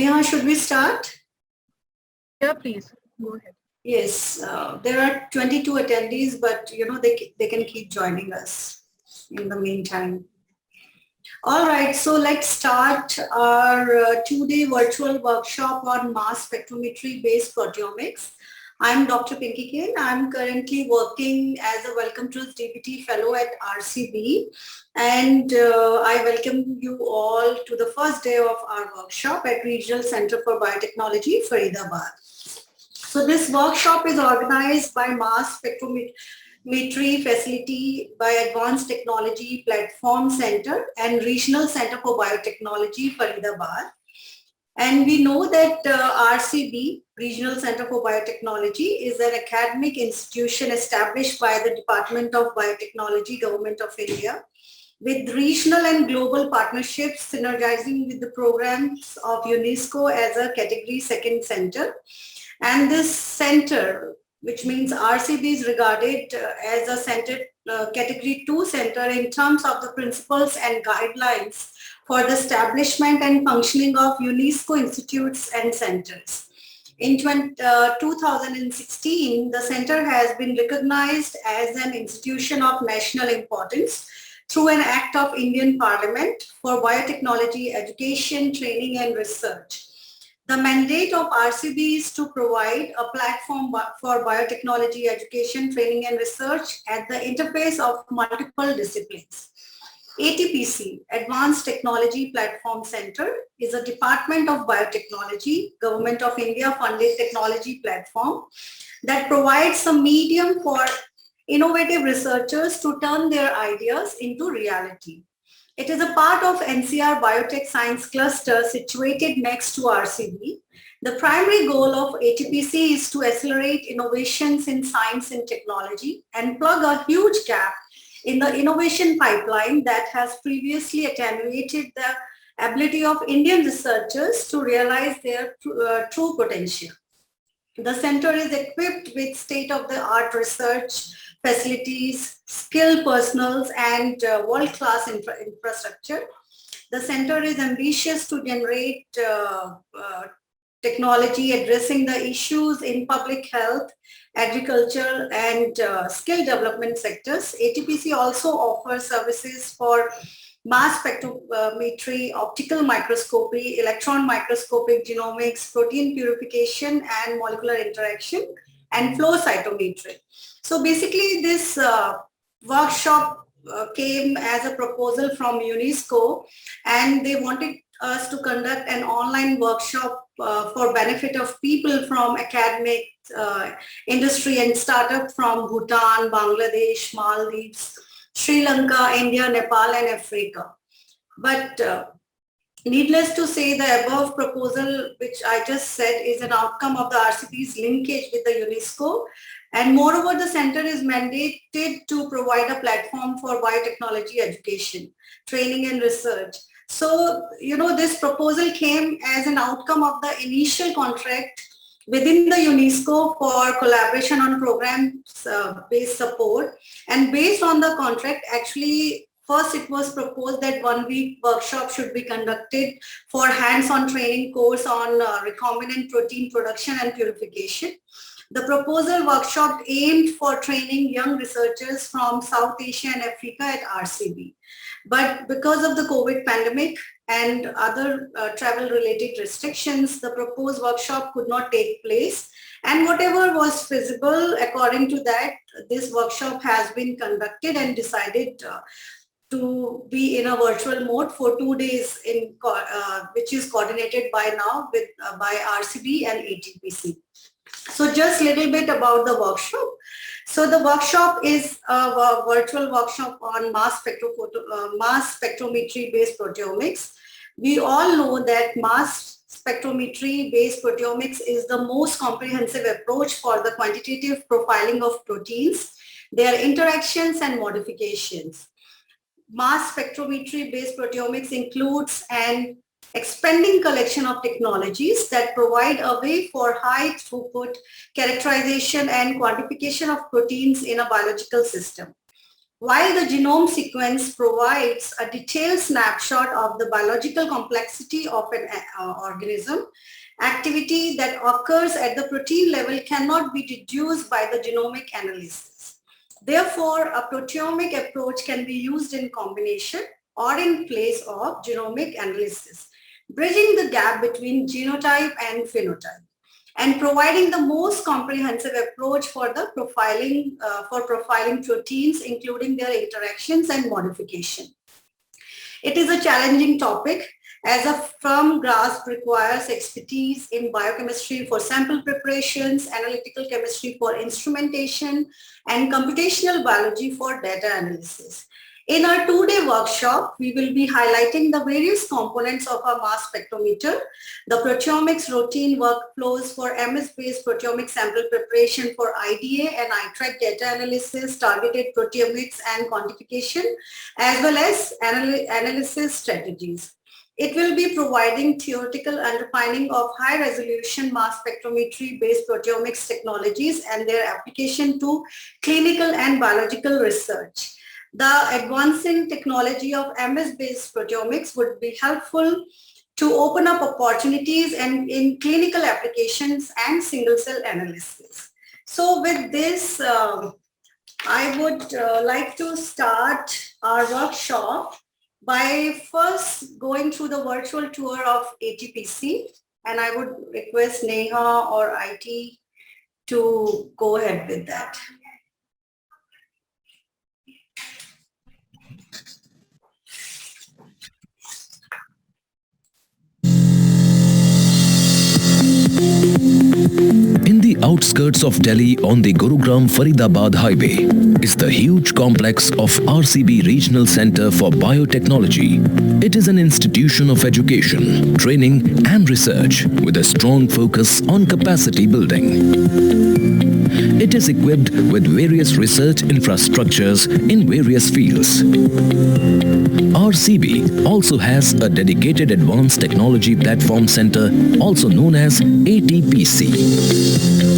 Neha, should we start? Yeah, please go ahead. Yes, there are 22 attendees, but they can keep joining us in the meantime. All right, so let's start our two-day virtual workshop on mass spectrometry based proteomics. I'm Dr. Pinky Kane. I'm currently working as a Wellcome Truth DPT Fellow at RCB, and I welcome you all to the first day of our workshop at Regional Center for Biotechnology, Faridabad. So this workshop is organized by Mass Spectrometry Facility by Advanced Technology Platform Center and Regional Center for Biotechnology, Faridabad. And we know that RCB, Regional Center for Biotechnology, is an academic institution established by the Department of Biotechnology, Government of India, with regional and global partnerships synergizing with the programs of UNESCO as a Category 2 center. And this center, which means RCB, is regarded as a center, Category 2 center in terms of the principles and guidelines for the establishment and functioning of UNESCO institutes and centers. In 2016, the center has been recognized as an institution of national importance through an act of Indian Parliament for biotechnology education, training and research. The mandate of RCB is to provide a platform for biotechnology education, training and research at the interface of multiple disciplines. ATPC, Advanced Technology Platform Center, is a Department of Biotechnology, Government of India funded technology platform that provides a medium for innovative researchers to turn their ideas into reality. It is a part of NCR Biotech Science Cluster situated next to RCB. The primary goal of ATPC is to accelerate innovations in science and technology and plug a huge gap in the innovation pipeline that has previously attenuated the ability of Indian researchers to realize their true potential. The center is equipped with state-of-the-art research facilities, skilled personals, and world-class infrastructure. The center is ambitious to generate technology addressing the issues in public health, agriculture, and skill development sectors. ATPC also offers services for mass spectrometry, optical microscopy, electron microscopic genomics, protein purification and molecular interaction, and flow cytometry. So basically this workshop came as a proposal from UNESCO, and they wanted us to conduct an online workshop for benefit of people from academic, industry and startup from Bhutan, Bangladesh, Maldives, Sri Lanka, India, Nepal and Africa. But needless to say, the above proposal, which I just said, is an outcome of the RCB's linkage with the UNESCO. And moreover, the center is mandated to provide a platform for biotechnology education, training and research. So, this proposal came as an outcome of the initial contract within the UNESCO for collaboration on programs-based support. And based on the contract, actually, first it was proposed that 1 week workshop should be conducted for hands-on training course on recombinant protein production and purification. The proposal workshop aimed for training young researchers from South Asia and Africa at RCB. But because of the COVID pandemic and other travel-related restrictions, the proposed workshop could not take place. And whatever was feasible, according to that, this workshop has been conducted and decided to be in a virtual mode for 2 days, which is coordinated by now by RCB and ATPC. So just a little bit about the workshop. So the workshop is a virtual workshop on mass spectrometry based proteomics. We all know that mass spectrometry based proteomics is the most comprehensive approach for the quantitative profiling of proteins, their interactions and modifications. Mass spectrometry based proteomics includes an expanding collection of technologies that provide a way for high throughput characterization and quantification of proteins in a biological system. While the genome sequence provides a detailed snapshot of the biological complexity of an organism, activity that occurs at the protein level cannot be deduced by the genomic analysis. Therefore, a proteomic approach can be used in combination or in place of genomic analysis, bridging the gap between genotype and phenotype, and providing the most comprehensive approach for the profiling proteins, including their interactions and modification. It is a challenging topic as a firm grasp requires expertise in biochemistry for sample preparations, analytical chemistry for instrumentation, and computational biology for data analysis. In our two-day workshop, we will be highlighting the various components of our mass spectrometer, the proteomics routine workflows for MS-based proteomic sample preparation for IDA and ITRAC data analysis, targeted proteomics and quantification, as well as analysis strategies. It will be providing theoretical underpinning of high-resolution mass spectrometry-based proteomics technologies and their application to clinical and biological research. The advancing technology of MS-based proteomics would be helpful to open up opportunities and in clinical applications and single-cell analysis. So with this, I would like to start our workshop by first going through the virtual tour of ATPC, and I would request Neha or IT to go ahead with that. In the outskirts of Delhi on the Gurugram-Faridabad highway is the huge complex of RCB Regional Center for Biotechnology. It is an institution of education, training and research with a strong focus on capacity building. It is equipped with various research infrastructures in various fields. RCB also has a dedicated Advanced Technology Platform Center, also known as ATPC.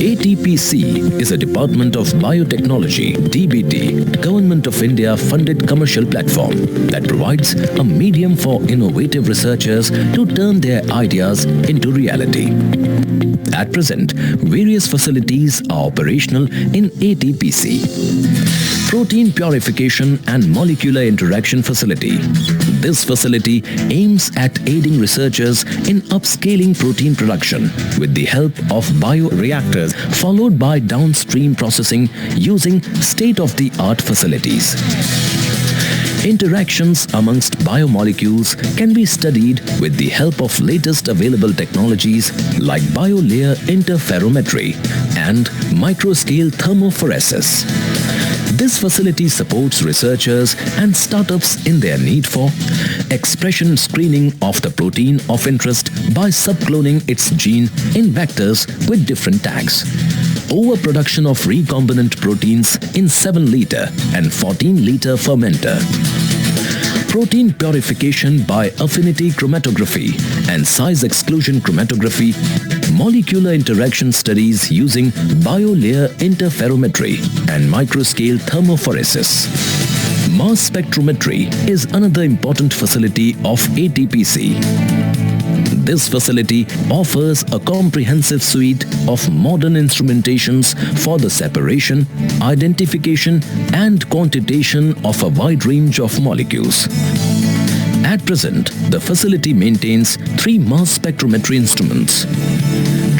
ATPC is a Department of Biotechnology, DBT, Government of India funded commercial platform that provides a medium for innovative researchers to turn their ideas into reality. At present, various facilities are operational in ATPC. Protein Purification and Molecular Interaction Facility. This facility aims at aiding researchers in upscaling protein production with the help of bioreactors, followed by downstream processing using state-of-the-art facilities. Interactions amongst biomolecules can be studied with the help of latest available technologies like biolayer interferometry and microscale thermophoresis. This facility supports researchers and startups in their need for expression screening of the protein of interest by subcloning its gene in vectors with different tags, overproduction of recombinant proteins in 7-liter and 14-liter fermenter, protein purification by affinity chromatography and size exclusion chromatography, molecular interaction studies using biolayer interferometry and microscale thermophoresis. Mass spectrometry is another important facility of ATPC. This facility offers a comprehensive suite of modern instrumentations for the separation, identification and quantitation of a wide range of molecules. At present, the facility maintains 3 mass spectrometry instruments: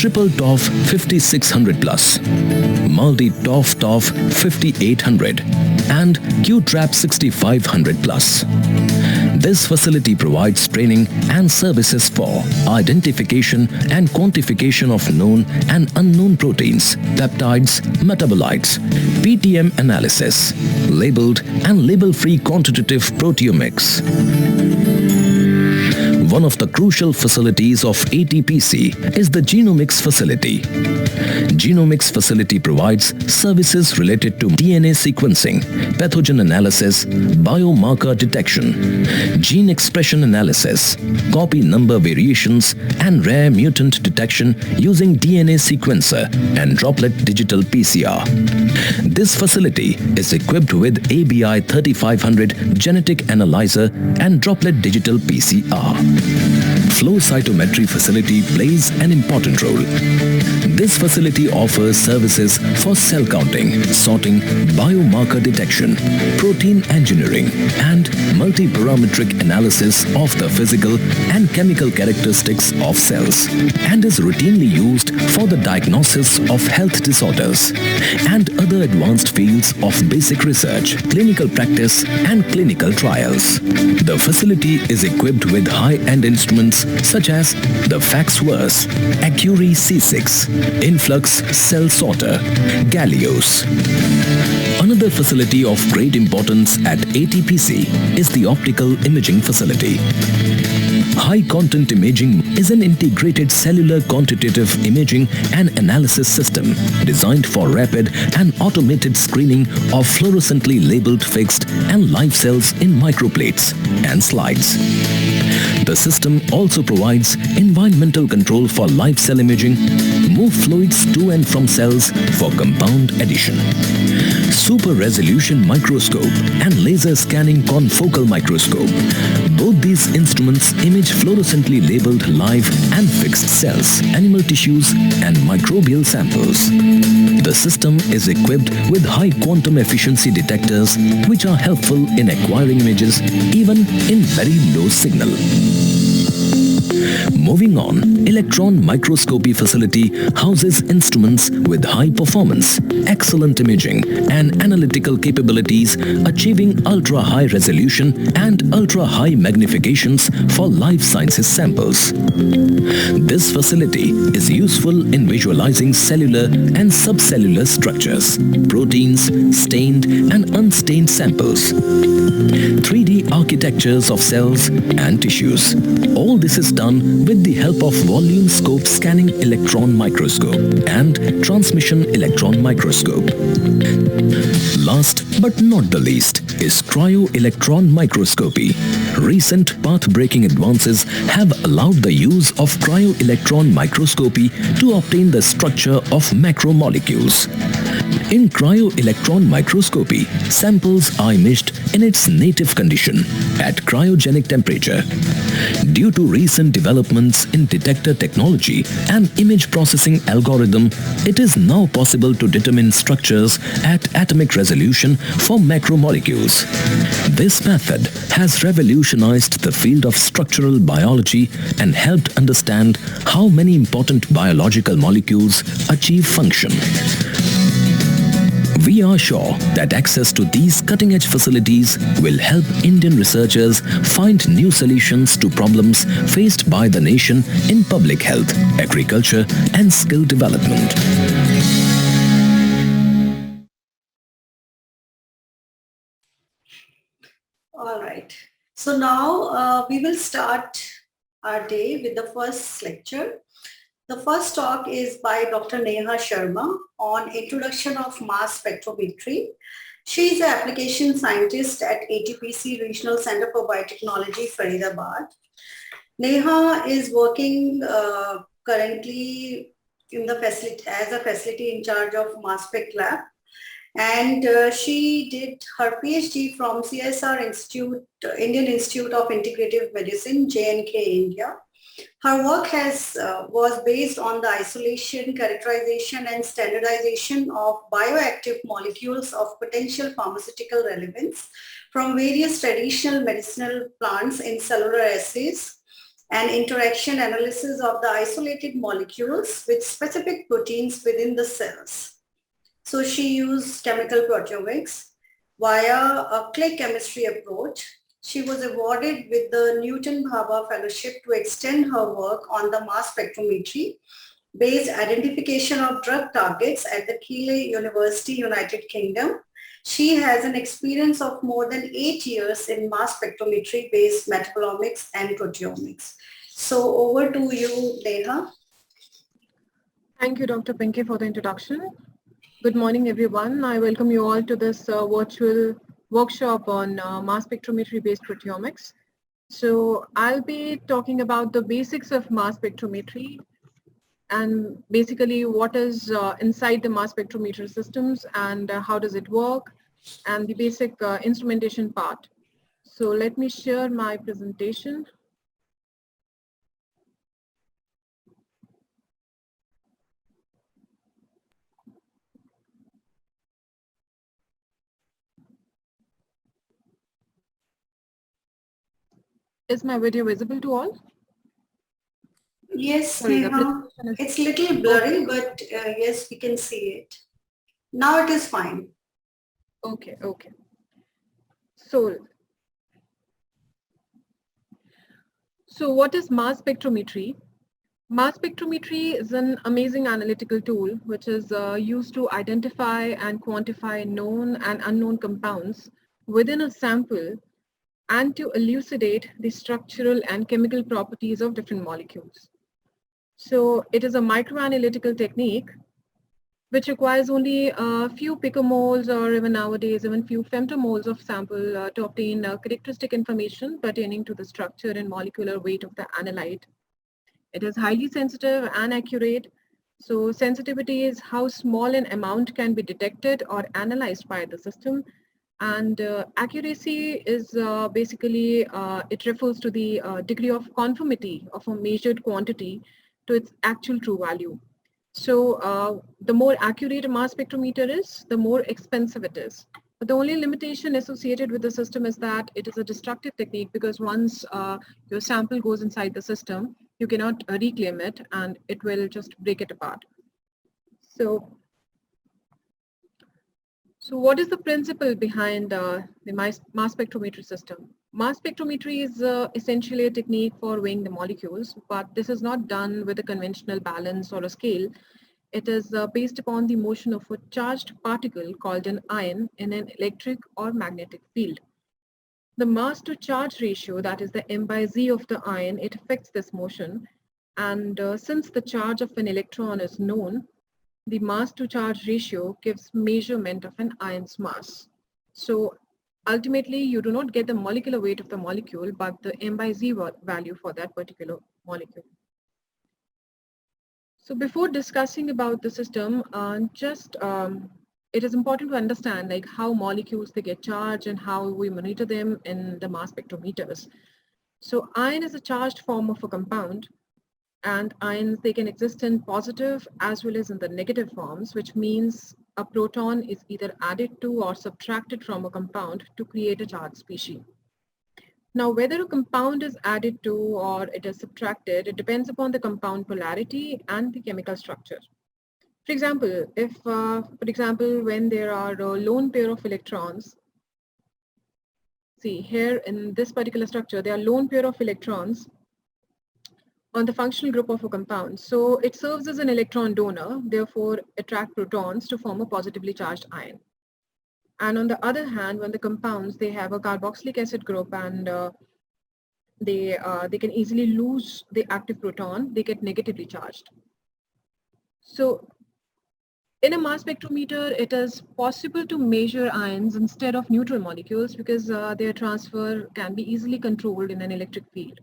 Triple TOF 5600 plus, Maldi TOF 5800 and QTRAP 6500 plus. This facility provides training and services for identification and quantification of known and unknown proteins, peptides, metabolites, PTM analysis, labeled and label-free quantitative proteomics. One of the crucial facilities of ATPC is the Genomics facility. Genomics facility provides services related to DNA sequencing, pathogen analysis, biomarker detection, gene expression analysis, copy number variations, and rare mutant detection using DNA sequencer and droplet digital PCR. This facility is equipped with ABI 3500 genetic analyzer and droplet digital PCR. Flow cytometry facility plays an important role. This facility offers services for cell counting, sorting, biomarker detection, protein engineering, and multi-parametric analysis of the physical and chemical characteristics of cells, and is routinely used for the diagnosis of health disorders and other advanced fields of basic research, clinical practice, and clinical trials. The facility is equipped with high-end instruments such as the FACSverse, Accuray C6, Influx Cell Sorter, Gallios. Another facility of great importance at ATPC is the optical imaging facility. High-content imaging is an integrated cellular quantitative imaging and analysis system designed for rapid and automated screening of fluorescently labeled fixed and live cells in microplates and slides. The system also provides environmental control for live cell imaging, move fluids to and from cells for compound addition. Super resolution microscope and laser scanning confocal microscope. Both these instruments image fluorescently labeled live and fixed cells, animal tissues, and microbial samples. The system is equipped with high quantum efficiency detectors which are helpful in acquiring images even in very low signal. Moving on, electron microscopy facility houses instruments with high performance, excellent imaging, and analytical capabilities, achieving ultra-high resolution and ultra-high magnifications for life sciences samples. This facility is useful in visualizing cellular and subcellular structures, proteins, stained and unstained samples, 3D architectures of cells and tissues. All this is done with the help of volume scope scanning electron microscope and transmission electron microscope. Last but not the least is cryo-electron microscopy. Recent path-breaking advances have allowed the use of cryo-electron microscopy to obtain the structure of macromolecules. In cryo-electron microscopy, samples are imaged in its native condition at cryogenic temperature. Due to recent developments in detector technology and image processing algorithm, it is now possible to determine structures at atomic resolution for macromolecules. This method has revolutionized the field of structural biology and helped understand how many important biological molecules achieve function. We are sure that access to these cutting-edge facilities will help Indian researchers find new solutions to problems faced by the nation in public health, agriculture, and skill development. All right. So now we will start our day with the first lecture. The first talk is by Dr. Neha Sharma on Introduction of Mass Spectrometry. She is an application scientist at ATPC Regional Center for Biotechnology, Faridabad. Neha is working currently in the facility as a facility in charge of Mass Spec Lab. And she did her PhD from CSR Institute, Indian Institute of Integrative Medicine, JNK, India. Her work was based on the isolation, characterization, and standardization of bioactive molecules of potential pharmaceutical relevance from various traditional medicinal plants in cellular assays and interaction analysis of the isolated molecules with specific proteins within the cells. So she used chemical proteomics via a clay chemistry approach. She was awarded with the Newton Bhabha Fellowship to extend her work on the mass spectrometry based identification of drug targets at the Keele University, United Kingdom. She has an experience of more than 8 years in mass spectrometry based metabolomics and proteomics. So over to you, Neha. Thank you, Dr. Pinky, for the introduction. Good morning, everyone. I welcome you all to this virtual workshop on mass spectrometry-based proteomics. So I'll be talking about the basics of mass spectrometry and basically what is inside the mass spectrometer systems and how does it work and the basic instrumentation part. So let me share my presentation. Is my video visible to all? Yes, Sorry, the Neha. presentation is It's little blurry, but yes, we can see it. Now it is fine. okay. So what is mass spectrometry? Mass spectrometry is an amazing analytical tool which is used to identify and quantify known and unknown compounds within a sample and to elucidate the structural and chemical properties of different molecules. So it is a microanalytical technique which requires only a few picomoles or even nowadays even few femtomoles of sample to obtain characteristic information pertaining to the structure and molecular weight of the analyte. It is highly sensitive and accurate. So sensitivity is how small an amount can be detected or analyzed by the system. And accuracy is basically, it refers to the degree of conformity of a measured quantity to its actual true value. So the more accurate a mass spectrometer is, the more expensive it is. But the only limitation associated with the system is that it is a destructive technique because once your sample goes inside the system, you cannot reclaim it and it will just break it apart. So what is the principle behind the mass spectrometry system? Mass spectrometry is essentially a technique for weighing the molecules, but this is not done with a conventional balance or a scale. It is based upon the motion of a charged particle called an ion in an electric or magnetic field. The mass to charge ratio, that is the m/z of the ion, it affects this motion. And since the charge of an electron is known, the mass to charge ratio gives measurement of an ion's mass. So ultimately, you do not get the molecular weight of the molecule, but the m/z value for that particular molecule. So before discussing about the system, it is important to understand like how molecules they get charged and how we monitor them in the mass spectrometers. So ion is a charged form of a compound, and ions they can exist in positive as well as in the negative forms, which means a proton is either added to or subtracted from a compound to create a charged species. Now, whether a compound is added to or it is subtracted, it depends upon the compound polarity and the chemical structure. For example, if, when there are a lone pair of electrons, see here in this particular structure, there are lone pair of electrons on the functional group of a compound. So it serves as an electron donor, therefore attract protons to form a positively charged ion. And on the other hand, when the compounds, they have a carboxylic acid group and they can easily lose the active proton, they get negatively charged. So in a mass spectrometer, it is possible to measure ions instead of neutral molecules because their transfer can be easily controlled in an electric field.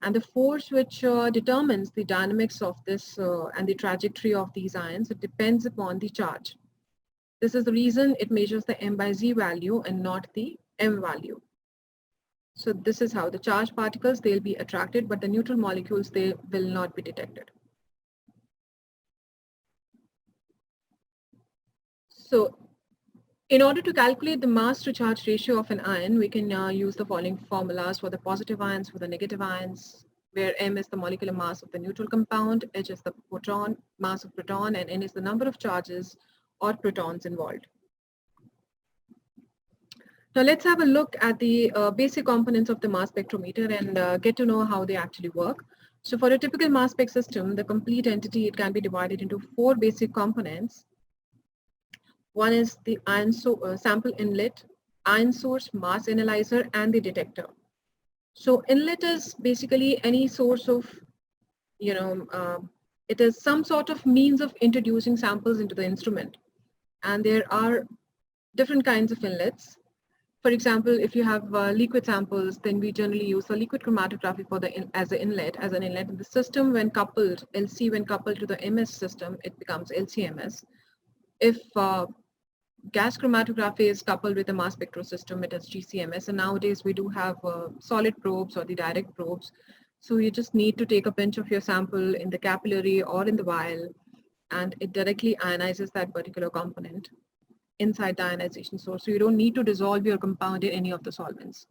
And the force which determines the dynamics of this and the trajectory of these ions, it depends upon the charge. This is the reason it measures the m/z value and not the m value. So this is how the charged particles, they'll be attracted, but the neutral molecules, they will not be detected. So in order to calculate the mass to charge ratio of an ion, we can use the following formulas for the positive ions, for the negative ions, where m is the molecular mass of the neutral compound, h is the proton, mass of proton, and n is the number of charges or protons involved. Now let's have a look at the basic components of the mass spectrometer and get to know how they actually work. So for a typical mass spec system, the complete entity, it can be divided into 4 basic components. One is the sample inlet, ion source, mass analyzer, and the detector. So inlet is basically any source of, it is some sort of means of introducing samples into the instrument. And there are different kinds of inlets. For example, if you have liquid samples, then we generally use the liquid chromatography for as an inlet. In the system, when coupled, LC when coupled to the MS system, it becomes LCMS. If gas chromatography is coupled with a mass spectro system, it is GCMS. And nowadays we do have solid probes or the direct probes. So you just need to take a pinch of your sample in the capillary or in the vial, and it directly ionizes that particular component inside the ionization source. So you don't need to dissolve your compound in any of the solvents.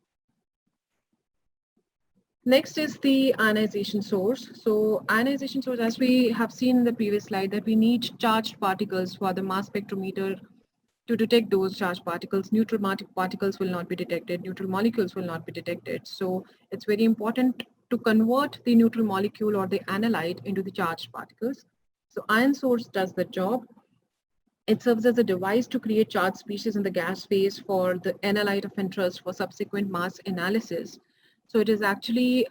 Next is the ionization source. So ionization source, as we have seen in the previous slide, that we need charged particles for the mass spectrometer to detect those charged particles. Neutral particles will not be detected. Neutral molecules will not be detected. So it's very important to convert the neutral molecule or the analyte into the charged particles. So ion source does the job. It serves as a device to create charged species in the gas phase for the analyte of interest for subsequent mass analysis. So it is actually,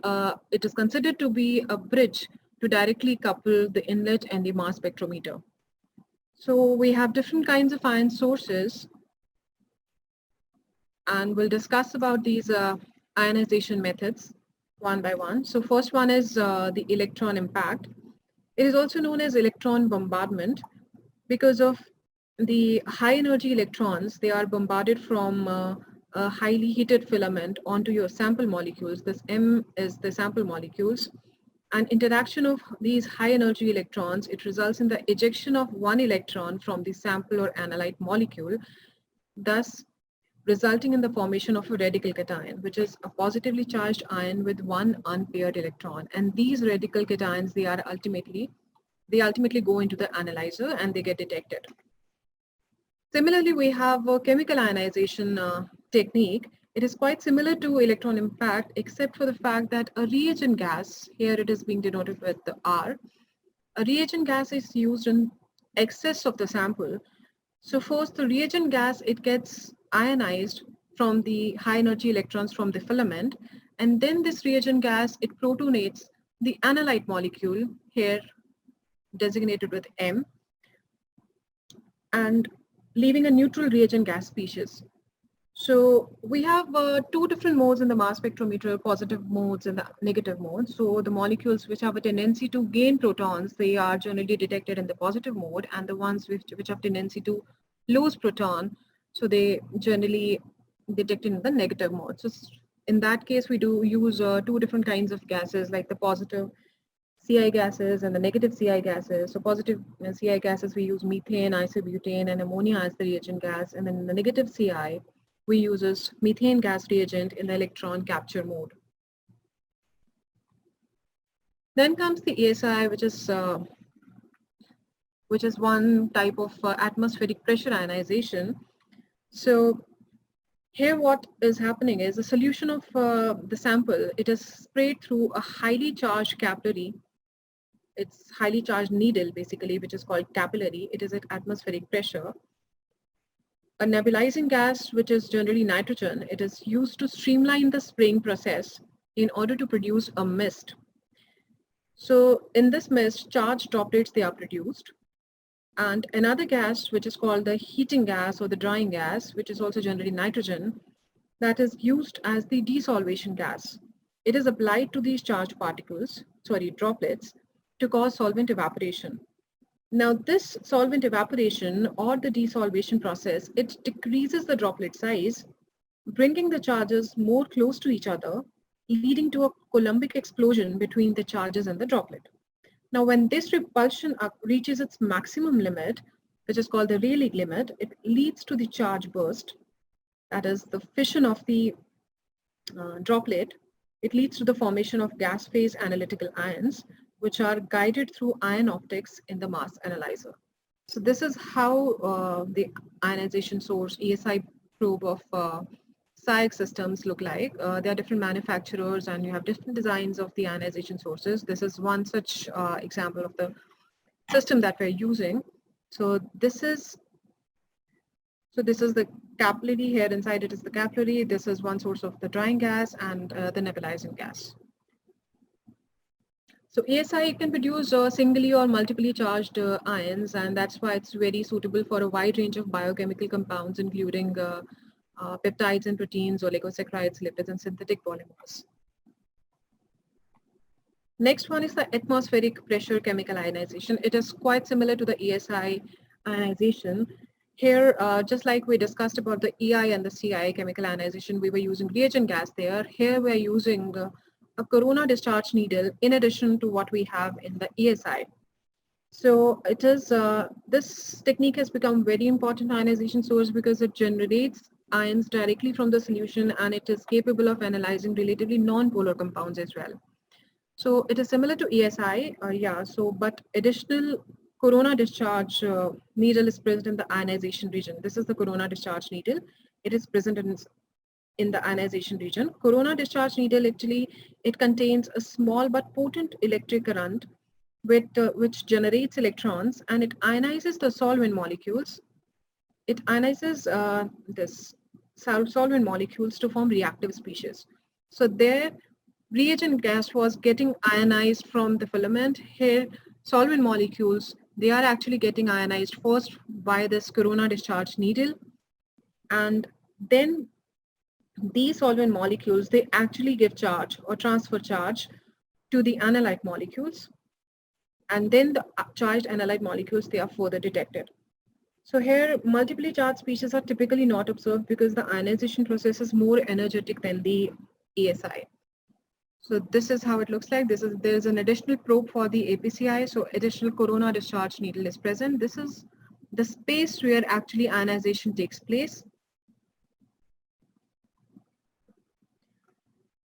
it is considered to be a bridge to directly couple the inlet and the mass spectrometer. So we have different kinds of ion sources, and we'll discuss about these ionization methods one by one. So first one is the electron impact. It is also known as electron bombardment because of the high energy electrons. They are bombarded from a highly heated filament onto your sample molecules. This M is the sample molecules. And interaction of these high energy electrons, it results in the ejection of one electron from the sample or analyte molecule, thus resulting in the formation of a radical cation, which is a positively charged ion with one unpaired electron. And these radical cations, they ultimately go into the analyzer and they get detected. Similarly, we have a chemical ionization technique. It is quite similar to electron impact, except for the fact that a reagent gas, here it is being denoted with the R, a reagent gas is used in excess of the sample. So first, the reagent gas, it gets ionized from the high energy electrons from the filament, and then this reagent gas, it protonates the analyte molecule, here designated with M, and leaving a neutral reagent gas species. So we have two different modes in the mass spectrometer, positive modes and the negative modes. So the molecules which have a tendency to gain protons, they are generally detected in the positive mode, and the ones which have tendency to lose proton, so they generally detect in the negative mode. So in that case, we do use two different kinds of gases, like the positive CI gases and the negative CI gases. So positive CI gases, we use methane, isobutane, and ammonia as the reagent gas. And then the negative CI, we use methane gas reagent in the electron capture mode. Then comes the ASI, which is one type of atmospheric pressure ionization. So here what is happening is the solution of the sample, it is sprayed through a highly charged capillary. It's highly charged needle, basically, which is called capillary. It is at atmospheric pressure. A nebulizing gas, which is generally nitrogen, it is used to streamline the spraying process in order to produce a mist. So in this mist, charged droplets, they are produced. And another gas, which is called the heating gas or the drying gas, which is also generally nitrogen, that is used as the desolvation gas. It is applied to these charged droplets, to cause solvent evaporation. Now this solvent evaporation or the desolvation process, it decreases the droplet size, bringing the charges more close to each other, leading to a Coulombic explosion between the charges and the droplet. Now when this repulsion reaches its maximum limit, which is called the Rayleigh limit, it leads to the charge burst, that is the fission of the droplet. It leads to the formation of gas phase analytical ions, which are guided through ion optics in the mass analyzer. So this is how the ionization source ESI probe of SciEx systems look like. There are different manufacturers and you have different designs of the ionization sources. This is one such example of the system that we're using. So this is So this is the capillary. Here inside it is the capillary. This is one source of the drying gas and the nebulizing gas. So ASI can produce singly or multiply charged ions, and that's why it's very suitable for a wide range of biochemical compounds, including peptides and proteins, oligosaccharides, lipids, and synthetic polymers. Next one is the atmospheric pressure chemical ionization. It is quite similar to the ASI ionization. Here, just like we discussed about the EI and the CI chemical ionization, we were using reagent gas there. Here we're using a corona discharge needle in addition to what we have in the ASI. So it is, this technique has become very important ionization source because it generates ions directly from the solution, and it is capable of analyzing relatively non-polar compounds as well. So it is similar to ASI, but additional corona discharge needle is present in the ionization region. This is the corona discharge needle. It is present in the ionization region. Corona discharge needle, actually, it contains a small but potent electric current which generates electrons, and it ionizes the solvent molecules. It ionizes this solvent molecules to form reactive species. So there, reagent gas was getting ionized from the filament. Here, solvent molecules, they are actually getting ionized first by this corona discharge needle, and then these solvent molecules, they actually give charge or transfer charge to the analyte molecules, and then the charged analyte molecules, they are further detected. So here, multiply charged species are typically not observed because the ionization process is more energetic than the ASI. So this is how it looks like. There is an additional probe for the APCI. So additional corona discharge needle is present. This is the space where actually ionization takes place.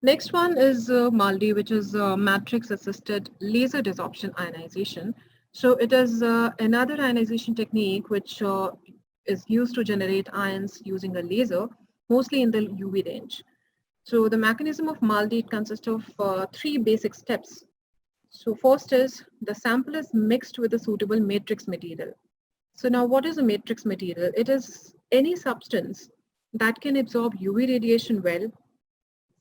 Next one is Maldi, which is matrix-assisted laser desorption ionization. So it is another ionization technique which is used to generate ions using a laser, mostly in the UV range. So the mechanism of Maldi consists of 3 basic steps. So first is the sample is mixed with a suitable matrix material. So now what is a matrix material? It is any substance that can absorb UV radiation well.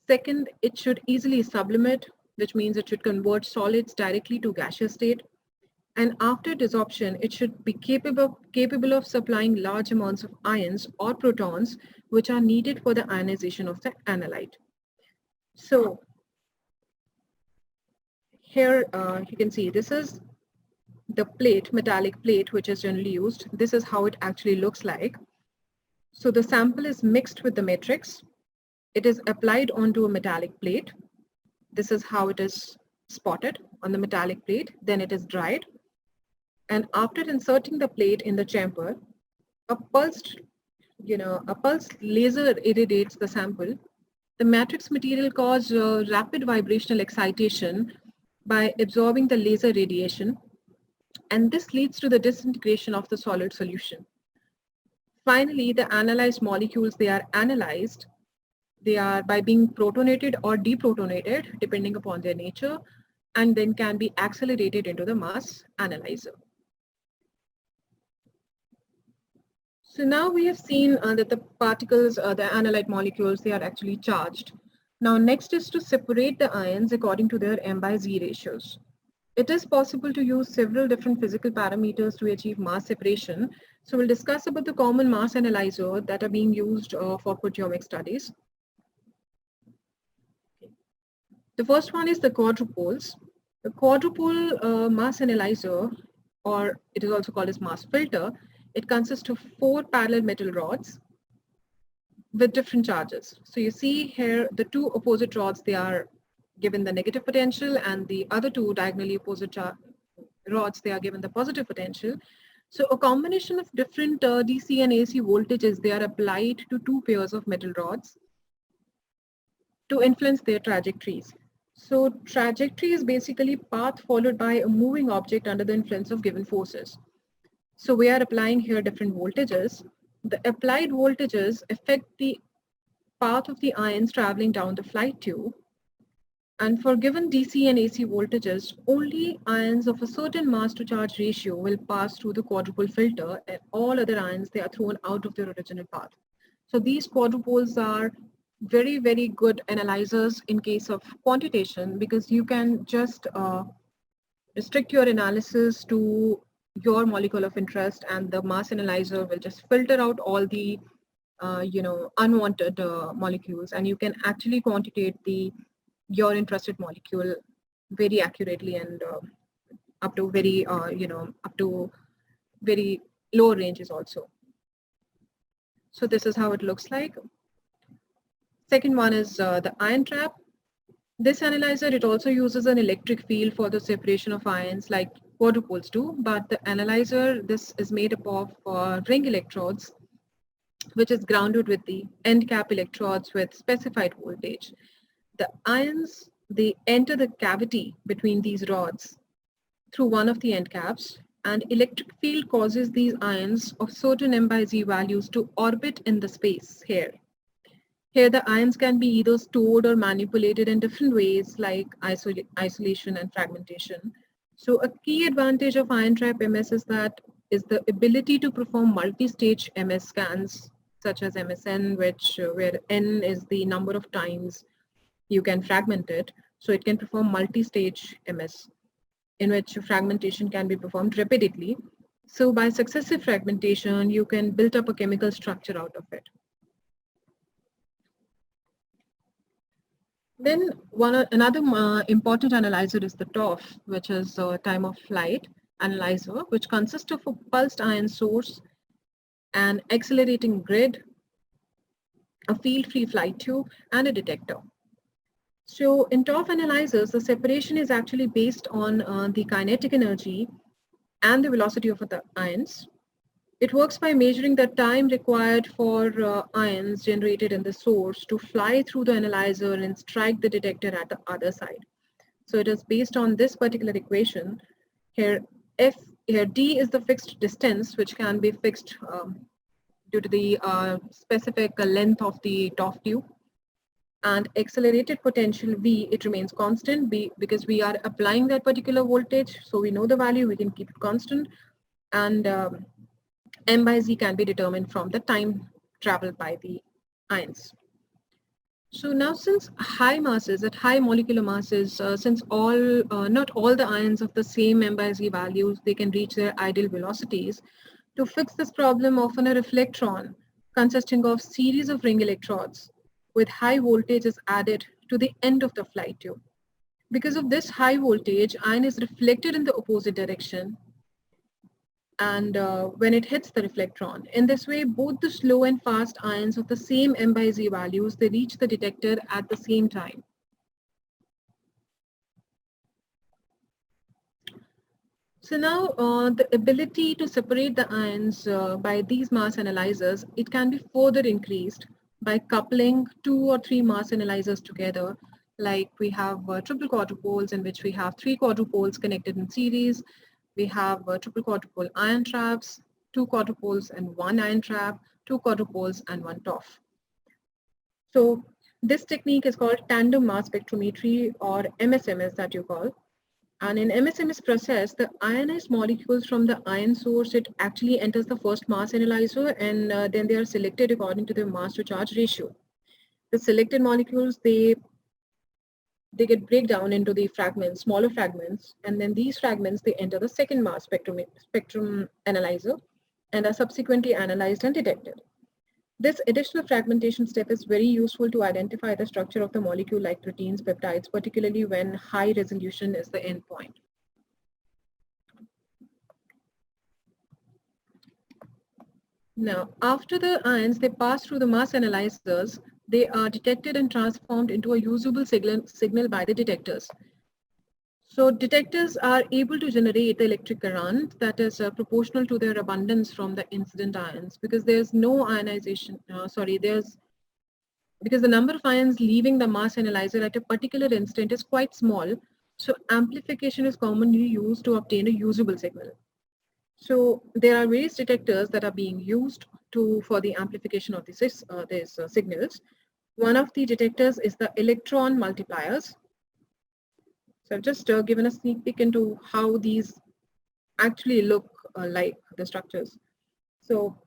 Second, it should easily sublimate, which means it should convert solids directly to gaseous state. And after desorption, it should be capable of supplying large amounts of ions or protons, which are needed for the ionization of the analyte. So here you can see this is the plate, metallic plate, which is generally used. This is how it actually looks like. So the sample is mixed with the matrix. It is applied onto a metallic plate. This is how it is spotted on the metallic plate. Then it is dried. And after inserting the plate in the chamber, a pulsed laser irradiates the sample. The matrix material causes rapid vibrational excitation by absorbing the laser radiation, and this leads to the disintegration of the solid solution. Finally, the analyzed molecules, they are analyzed. They are by being protonated or deprotonated, depending upon their nature, and then can be accelerated into the mass analyzer. So now we have seen that the particles, the analyte molecules, they are actually charged. Now next is to separate the ions according to their M/Z ratios. It is possible to use several different physical parameters to achieve mass separation. So we'll discuss about the common mass analyzer that are being used for proteomic studies. The first one is the quadrupoles. The quadrupole mass analyzer, or it is also called as mass filter, it consists of 4 parallel metal rods with different charges. So you see here the 2 opposite rods, they are given the negative potential, and the other 2 diagonally opposite rods, they are given the positive potential. So a combination of different DC and AC voltages, they are applied to 2 pairs of metal rods to influence their trajectories. So trajectory is basically path followed by a moving object under the influence of given forces. So we are applying here different voltages. The applied voltages affect the path of the ions traveling down the flight tube. And for given DC and AC voltages, only ions of a certain mass to charge ratio will pass through the quadruple filter, and all other ions, they are thrown out of their original path. So these quadrupoles are very, very good analyzers in case of quantitation, because you can just restrict your analysis to your molecule of interest, and the mass analyzer will just filter out all the unwanted molecules, and you can actually quantitate the your interested molecule very accurately, and up to very up to very low ranges also. So this is how it looks like. Second one is the ion trap. This analyzer, it also uses an electric field for the separation of ions like quadrupoles do, but the analyzer, this is made up of ring electrodes, which is grounded with the end cap electrodes with specified voltage. The ions, they enter the cavity between these rods through one of the end caps, and electric field causes these ions of certain m by z values to orbit in the space here. Here the ions can be either stored or manipulated in different ways like isolation and fragmentation. So a key advantage of ion trap MS is the ability to perform multi-stage MS scans such as MSN, where N is the number of times you can fragment it. So it can perform multi-stage MS in which fragmentation can be performed repeatedly. So by successive fragmentation, you can build up a chemical structure out of it. Then another important analyzer is the TOF, which is a time of flight analyzer, which consists of a pulsed ion source, an accelerating grid, a field-free flight tube, and a detector. So in TOF analyzers, the separation is actually based on the kinetic energy and the velocity of the ions. It works by measuring the time required for ions generated in the source to fly through the analyzer and strike the detector at the other side. So it is based on this particular equation. Here D is the fixed distance, which can be fixed due to the specific length of the TOF tube. And accelerated potential V, it remains constant because we are applying that particular voltage. So we know the value, we can keep it constant. And M by Z can be determined from the time traveled by the ions. So now, since high masses, at high molecular masses, since not all the ions of the same M by Z values, they can reach their ideal velocities. To fix this problem, often a reflectron consisting of series of ring electrodes with high voltage is added to the end of the flight tube. Because of this high voltage, ion is reflected in the opposite direction, and when it hits the reflectron. In this way, both the slow and fast ions of the same M by Z values, they reach the detector at the same time. So now the ability to separate the ions by these mass analyzers, it can be further increased by coupling 2 or 3 mass analyzers together. Like we have triple quadrupoles, in which we have 3 quadrupoles connected in series. We have triple quadrupole ion traps, 2 quadrupoles and 1 ion trap, 2 quadrupoles and 1 TOF. So this technique is called tandem mass spectrometry, or MSMS that you call. And in MSMS process, the ionized molecules from the ion source, it actually enters the first mass analyzer, and then they are selected according to their mass to charge ratio. The selected molecules, they get break down into the fragments, smaller fragments, and then these fragments, they enter the second mass spectrum analyzer and are subsequently analyzed and detected. This additional fragmentation step is very useful to identify the structure of the molecule like proteins, peptides, particularly when high resolution is the endpoint. Now, after the ions, they pass through the mass analyzers, they are detected and transformed into a usable signal by the detectors. So detectors are able to generate the electric current that is proportional to their abundance from the incident ions, because there's no ionization, because the number of ions leaving the mass analyzer at a particular instant is quite small. So amplification is commonly used to obtain a usable signal. So there are various detectors that are being used for the amplification of these signals. One of the detectors is the electron multipliers. So I've just given a sneak peek into how these actually look like the structures. So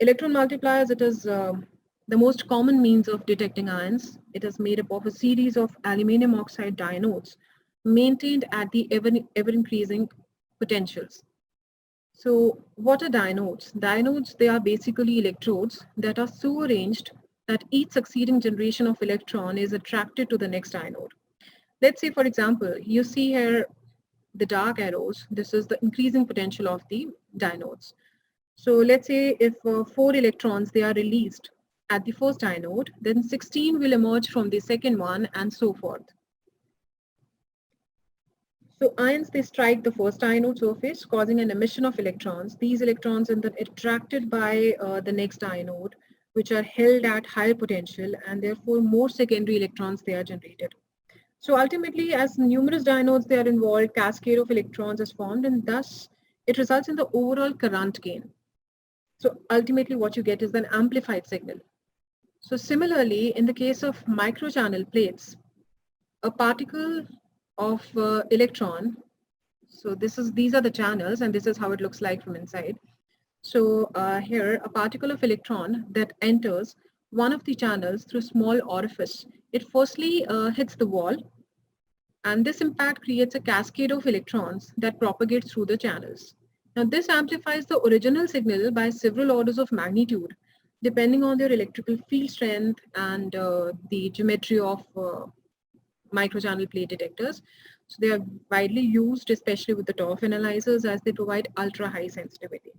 electron multipliers, it is the most common means of detecting ions. It is made up of a series of aluminum oxide diodes maintained at the ever increasing potentials. So what are diodes? Diodes, they are basically electrodes that are so arranged that each succeeding generation of electron is attracted to the next diode. Let's say, for example, you see here the dark arrows. This is the increasing potential of the diodes. So let's say if 4 electrons, they are released at the first diode, then 16 will emerge from the second one and so forth. So ions, they strike the first diode surface, causing an emission of electrons. These electrons are then attracted by the next diode, which are held at higher potential, and therefore more secondary electrons they are generated. So ultimately, as numerous diodes they are involved, cascade of electrons is formed, and thus it results in the overall current gain. So ultimately what you get is an amplified signal. So similarly, in the case of microchannel plates, a particle of electron, so these are the channels, and this is how it looks like from inside. So here, a particle of electron that enters one of the channels through a small orifice, it firstly hits the wall, and this impact creates a cascade of electrons that propagate through the channels. Now this amplifies the original signal by several orders of magnitude, depending on their electrical field strength and the geometry of microchannel plate detectors. So they are widely used, especially with the TOF analyzers, as they provide ultra high sensitivity.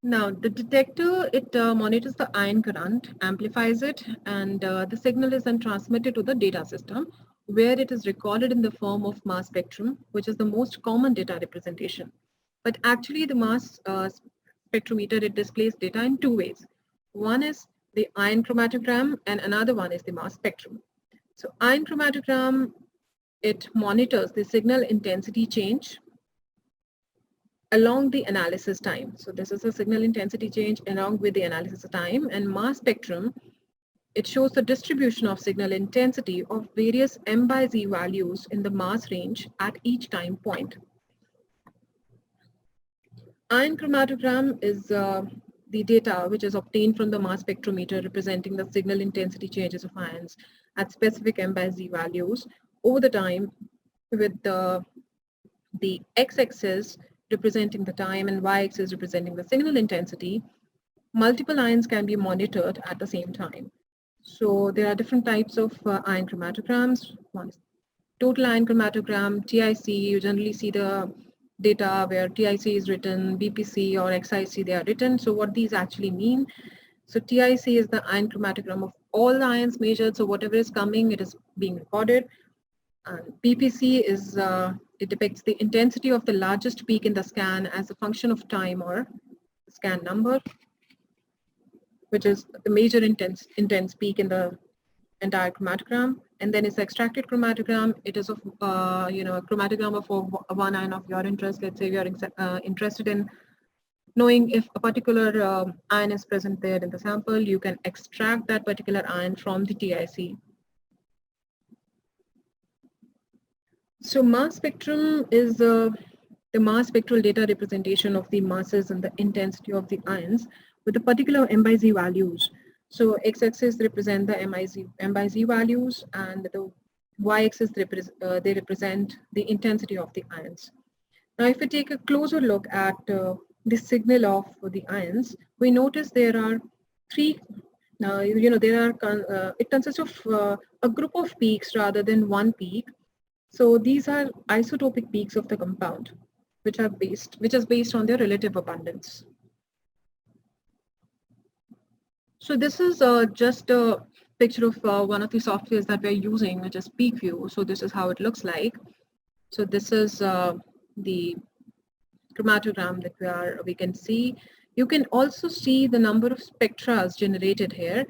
Now the detector, it monitors the ion current, amplifies it, and the signal is then transmitted to the data system, where it is recorded in the form of mass spectrum, which is the most common data representation. But actually the mass spectrometer, it displays data in two ways. One is the ion chromatogram, and another one is the mass spectrum. So ion chromatogram, it monitors the signal intensity change along the analysis time. So this is a signal intensity change along with the analysis time, and mass spectrum, it shows the distribution of signal intensity of various m by z values in the mass range at each time point. Ion chromatogram is the data which is obtained from the mass spectrometer representing the signal intensity changes of ions at specific m by z values over the time, with the x-axis representing the time and y-axis representing the signal intensity. Multiple ions can be monitored at the same time. So there are different types of ion chromatograms. One is total ion chromatogram, TIC. You generally see the data where TIC is written, BPC or XIC, they are written. So what these actually mean? So TIC is the ion chromatogram of all the ions measured. So whatever is coming, it is being recorded. BPC is, it depicts the intensity of the largest peak in the scan as a function of time or scan number, which is the major intense peak in the entire chromatogram. And then it's extracted chromatogram. It is of, a chromatogram of one ion of your interest. Let's say we are interested in knowing if a particular ion is present there in the sample, you can extract that particular ion from the TIC. So mass spectrum is the mass spectral data representation of the masses and the intensity of the ions with a particular m by z values. So x-axis represent the m by z values, and the y-axis they represent the intensity of the ions. Now, if we take a closer look at the signal of the ions, we notice there are three. It consists of a group of peaks rather than one peak. So these are isotopic peaks of the compound, which is based on their relative abundance. So this is just a picture of one of the softwares that we're using, which is Peak View. So this is how it looks like. So this is the chromatogram that we can see. You can also see the number of spectra generated here.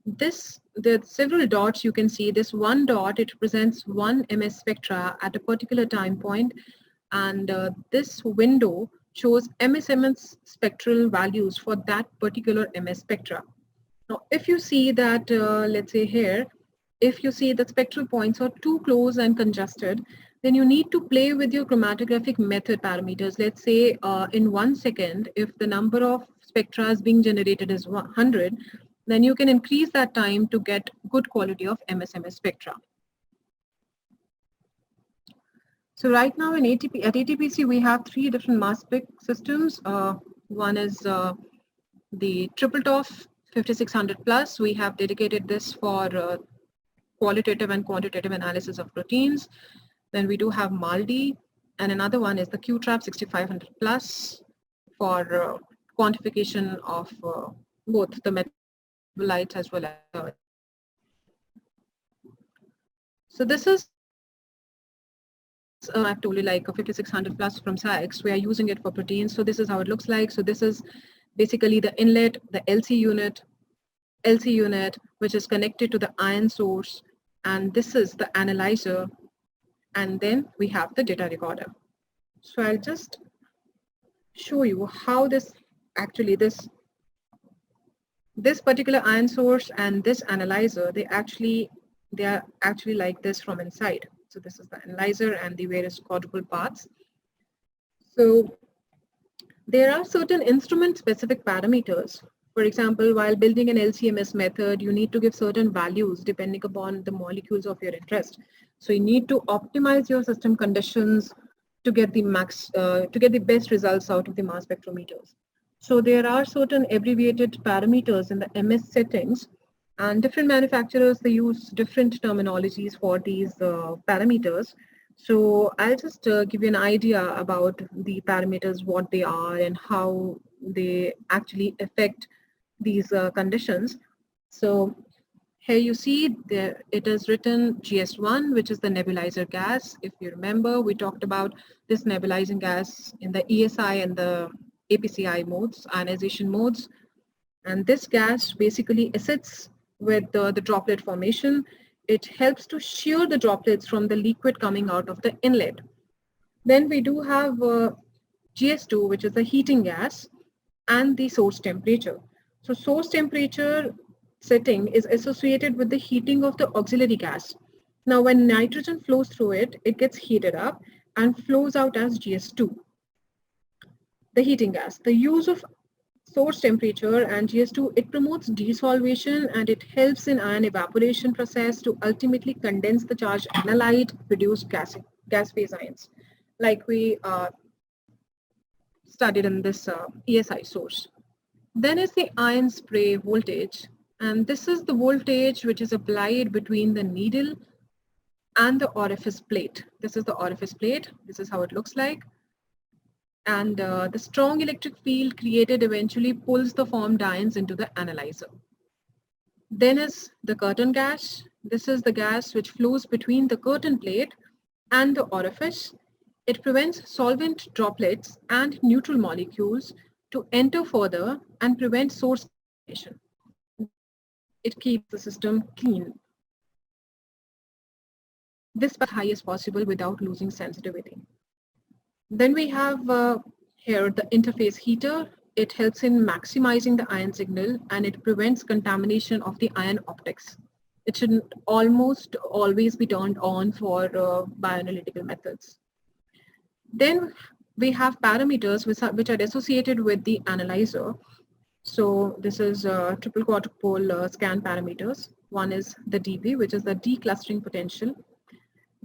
There are several dots you can see. This one dot, it represents one MS spectra at a particular time point, and this window shows MS spectral values for that particular MS spectra. Now, if you see that, let's say here, if you see the spectral points are too close and congested, then you need to play with your chromatographic method parameters. Let's say in 1 second, if the number of spectra being generated is 100, then you can increase that time to get good quality of MSMS spectra. So right now in at ATPC, we have 3 different mass spec systems. One is the triple TOF 5600 plus. We have dedicated this for qualitative and quantitative analysis of proteins. Then we do have Maldi, and another one is the QTRAP 6500 plus for quantification of both the metabolites as well as. So this is I've told you like a 5600 plus from SAX. We are using it for proteins. So this is how it looks like. So this is basically the inlet, the LC unit, which is connected to the ion source. And this is the analyzer. And then we have the data recorder. So I'll just show you how this actually, this particular ion source and this analyzer, they are actually like this from inside. So this is the analyzer and the various quadruple parts. So there are certain instrument specific parameters. For example, while building an LCMS method, you need to give certain values depending upon the molecules of your interest. So you need to optimize your system conditions to get the best results out of the mass spectrometers. So there are certain abbreviated parameters in the MS settings, and different manufacturers, they use different terminologies for these parameters. So I'll just give you an idea about the parameters, what they are and how they actually affect these conditions. So here you see there it is written GS1, which is the nebulizer gas. If you remember, we talked about this nebulizing gas in the ESI and the APCI modes, ionization modes. And this gas basically assists with the droplet formation. It helps to shear the droplets from the liquid coming out of the inlet. Then we do have GS2, which is the heating gas, and the source temperature. So source temperature setting is associated with the heating of the auxiliary gas. Now when nitrogen flows through it, it gets heated up and flows out as GS2, the heating gas. The use of source temperature and GS2, it promotes desolvation and it helps in ion evaporation process to ultimately condense the charged analyte, produce gas phase ions, like we studied in this ESI source. Then is the ion spray voltage, and this is the voltage which is applied between the needle and the orifice plate. This is the orifice plate. This is how it looks like. And the strong electric field created eventually pulls the formed ions into the analyzer. Then is the curtain gas. This is the gas which flows between the curtain plate and the orifice. It prevents solvent droplets and neutral molecules to enter further and prevent source contamination. It keeps the system clean. This as high as possible without losing sensitivity. Then we have here the interface heater. It helps in maximizing the ion signal and it prevents contamination of the ion optics. It should almost always be turned on for bioanalytical methods. Then we have parameters which are associated with the analyzer. So this is triple quadrupole scan parameters. One is the dP, which is the declustering potential.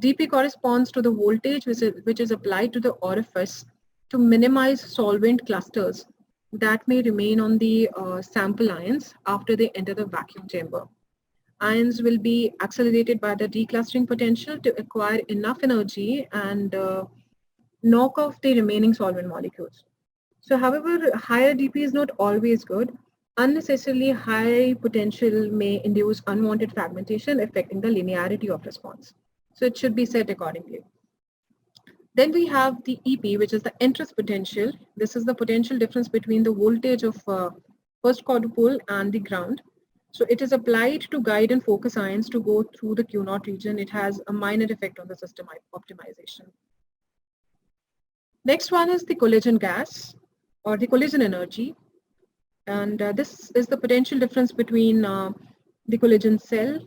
dP corresponds to the voltage which is applied to the orifice to minimize solvent clusters that may remain on the sample ions after they enter the vacuum chamber. Ions will be accelerated by the declustering potential to acquire enough energy and knock off the remaining solvent molecules. So however, higher dP is not always good. Unnecessarily high potential may induce unwanted fragmentation affecting the linearity of response. So it should be set accordingly. Then we have the EP, which is the entrance potential. This is the potential difference between the voltage of first quadrupole and the ground. So it is applied to guide and focus ions to go through the Q0 region. It has a minor effect on the system optimization. Next one is the collision gas or the collision energy. And this is the potential difference between the collision cell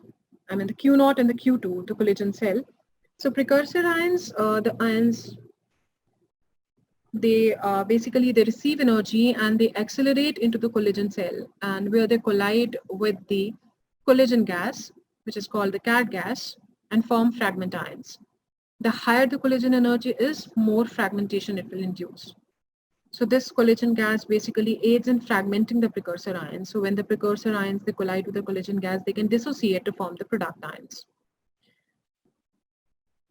I mean the Q0 and the Q2, the collision cell. So precursor ions, the ions, they basically they receive energy and they accelerate into the collision cell, and where they collide with the collision gas, which is called the CAD gas, and form fragment ions. The higher the collision energy is, more fragmentation it will induce. So this collision gas basically aids in fragmenting the precursor ions. So when the precursor ions they collide with the collision gas, they can dissociate to form the product ions.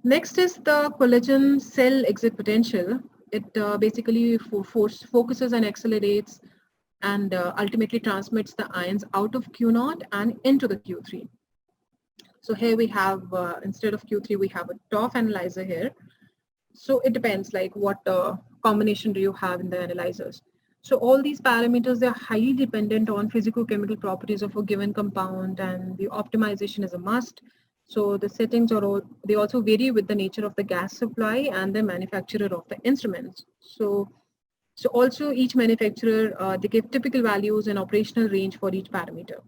Next is the collision cell exit potential. It basically focuses and accelerates and ultimately transmits the ions out of Q0 and into the Q3. So here we have, instead of Q3, we have a TOF analyzer here. So it depends like what combination do you have in the analyzers. So all these parameters, they're highly dependent on physicochemical properties of a given compound, and the optimization is a must. So the settings they also vary with the nature of the gas supply and the manufacturer of the instruments. So also each manufacturer, they give typical values and operational range for each parameter.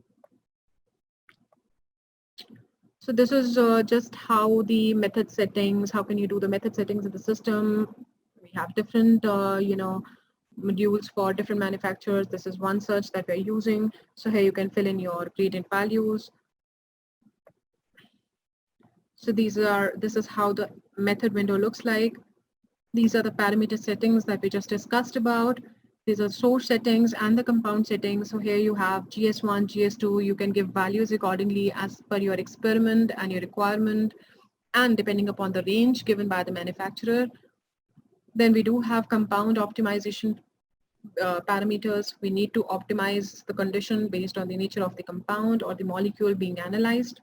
So this is just how the method settings, how can you do the method settings in the system. We have different, modules for different manufacturers. This is one such that we're using. So here you can fill in your gradient values. So this is how the method window looks like. These are the parameter settings that we just discussed about. These are source settings and the compound settings. So here you have GS1, GS2. You can give values accordingly as per your experiment and your requirement, and depending upon the range given by the manufacturer. Then we do have compound optimization parameters. We need to optimize the condition based on the nature of the compound or the molecule being analyzed.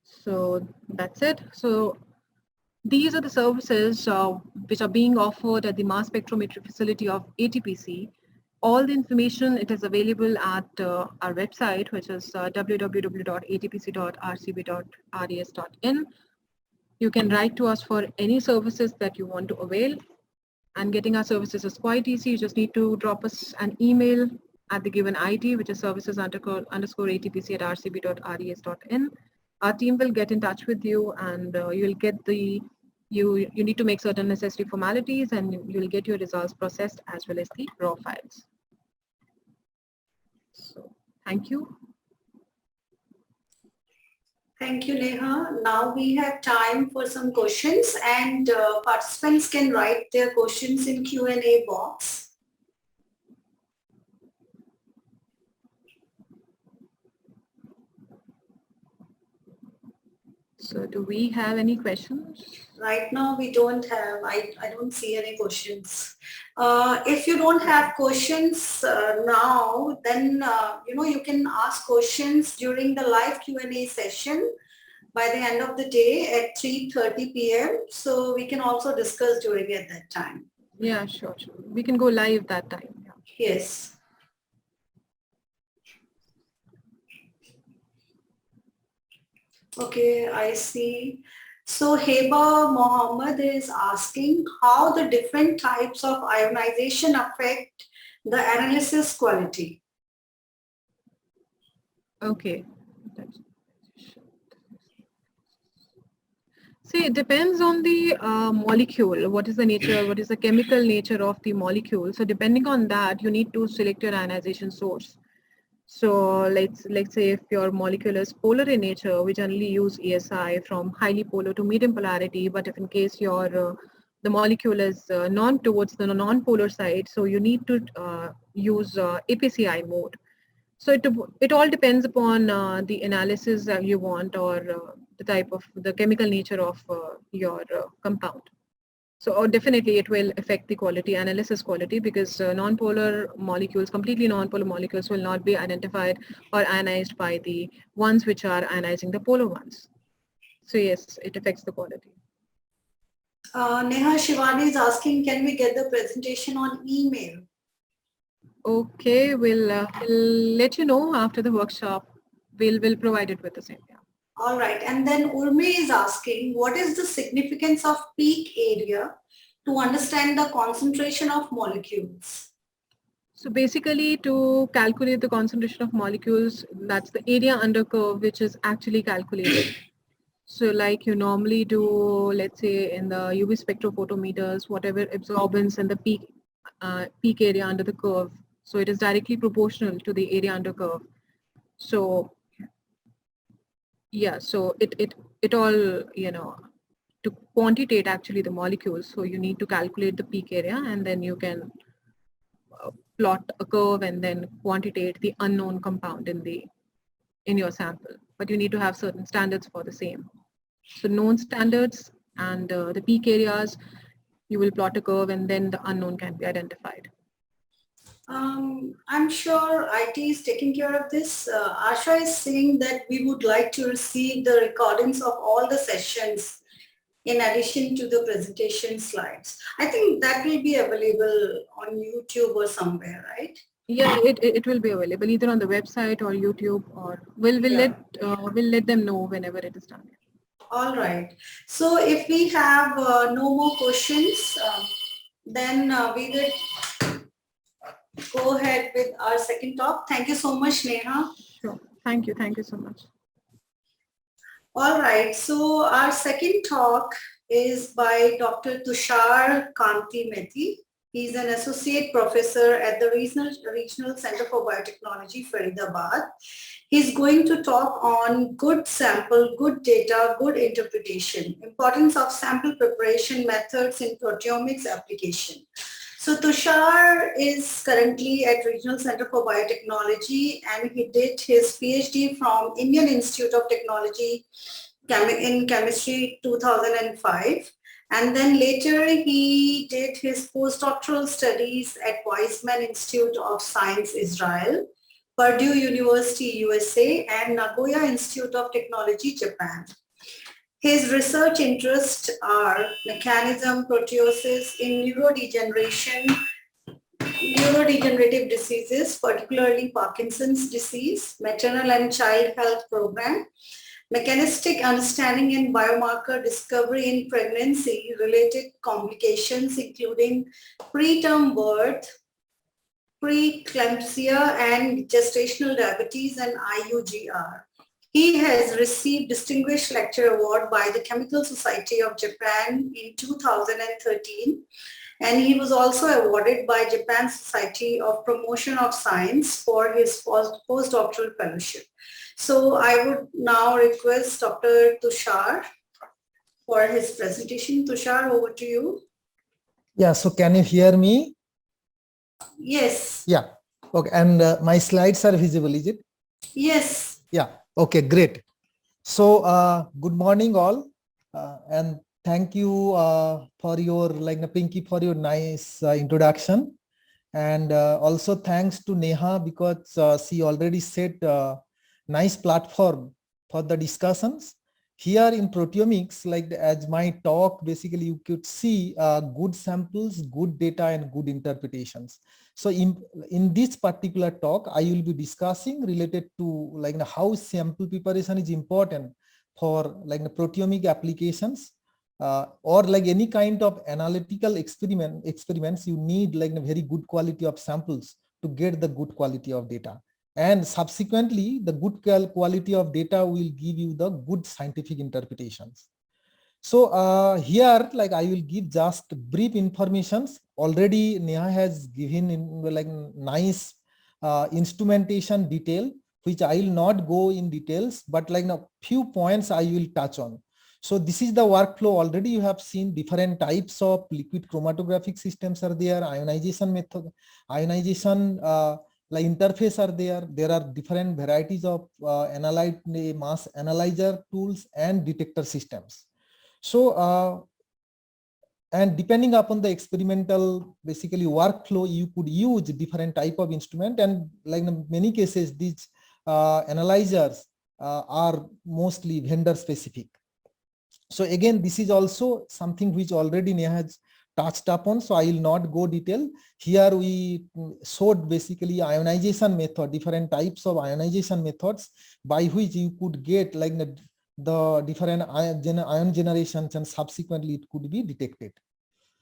So that's it. So these are the services which are being offered at the mass spectrometry facility of ATPC. All the information, it is available at our website, which is www.atpc.rcb.res.in. You can write to us for any services that you want to avail. And getting our services is quite easy. You just need to drop us an email at the given ID, which is services_atpc@rcb.res.in. Our team will get in touch with you, and you'll get you need to make certain necessary formalities, and you'll get your results processed as well as the raw files. So thank you. Thank you, Neha. Now we have time for some questions, and participants can write their questions in Q&A box. So do we have any questions? Right now we don't have, I don't see any questions. If you don't have questions now, then you can ask questions during the live Q&A session by the end of the day at 3:30 p.m. So we can also discuss during at that time. Yeah, sure. We can go live that time. Yeah. Yes. Okay, I see. So Heba Mohammed is asking how the different types of ionization affect the analysis quality. Okay. See, it depends on the molecule. What is the nature, what is the chemical nature of the molecule? So depending on that, you need to select your ionization source. So let's say if your molecule is polar in nature, we generally use ESI from highly polar to medium polarity. But if in case your the molecule is towards the non-polar side, so you need to use APCI mode. So it all depends upon the analysis that you want, or the type of the chemical nature of your compound. So definitely it will affect the quality, analysis quality, because non-polar molecules, completely non-polar molecules will not be identified or ionized by the ones which are ionizing the polar ones. So yes, it affects the quality. Neha Shivani is asking, can we get the presentation on email? Okay, we'll let you know after the workshop. We'll provide it with the same. Yeah. All right. And then Urmi is asking, what is the significance of peak area to understand the concentration of molecules? So basically, to calculate the concentration of molecules, that's the area under curve, which is actually calculated. So like you normally do, let's say in the UV spectrophotometers, whatever absorbance and the peak area under the curve. So it is directly proportional to the area under curve. So yeah, so it all, to quantitate actually the molecules. So you need to calculate the peak area, and then you can plot a curve and then quantitate the unknown compound in your sample. But you need to have certain standards for the same. So known standards and the peak areas, you will plot a curve and then the unknown can be identified. I'm sure IT is taking care of this. Asha is saying that we would like to receive the recordings of all the sessions in addition to the presentation slides. I think that will be available on YouTube or somewhere, right? Yeah, it will be available either on the website or YouTube, or we'll let them know whenever it is done. All right. So if we have no more questions, then we will go ahead with our second talk. Thank you so much, Neha. Sure. Thank you. Thank you so much. All right. So our second talk is by Dr. Tushar Kanti Methi. He's an associate professor at the Regional Center for Biotechnology, Faridabad. He's going to talk on good sample, good data, good interpretation, importance of sample preparation methods in proteomics application. So Tushar is currently at Regional Center for Biotechnology, and he did his PhD from Indian Institute of Technology in Chemistry 2005. And then later he did his postdoctoral studies at Weizmann Institute of Science, Israel, Purdue University, USA, and Nagoya Institute of Technology, Japan. His research interests are mechanism, proteosis in neurodegenerative diseases, particularly Parkinson's disease, maternal and child health program, mechanistic understanding and biomarker discovery in pregnancy-related complications, including preterm birth, preeclampsia, and gestational diabetes, and IUGR. He has received Distinguished Lecture Award by the Chemical Society of Japan in 2013, and he was also awarded by Japan Society of Promotion of Science for his postdoctoral fellowship. So I would now request Dr. Tushar for his presentation. Tushar, over to you. Yeah, so can you hear me? Yes. Yeah, okay, and my slides are visible, is it? Yes. Yeah, okay, great. So good morning all, and thank you for your, Pinky, for your nice introduction. And also thanks to Neha, because she already set nice platform for the discussions. Here in proteomics, as my talk, basically you could see good samples, good data, and good interpretations. So in this particular talk, I will be discussing related to how sample preparation is important for the proteomic applications, or any kind of analytical experiments. You need a very good quality of samples to get the good quality of data. And subsequently, the good quality of data will give you the good scientific interpretations. So here, I will give just brief informations. Already Neha has given in nice instrumentation detail, which I will not go in details, but a few points I will touch on. So this is the workflow. Already you have seen different types of liquid chromatographic systems are there, ionization method, ionization interface are there. There are different varieties of mass analyzer tools and detector systems. So and depending upon the experimental basically workflow, you could use different type of instrument, and in many cases these analyzers are mostly vendor specific. So again, this is also something which already Neha has touched upon, so I will not go detail. Here we showed basically ionization method, different types of ionization methods by which you could get the different ion generations, and subsequently it could be detected.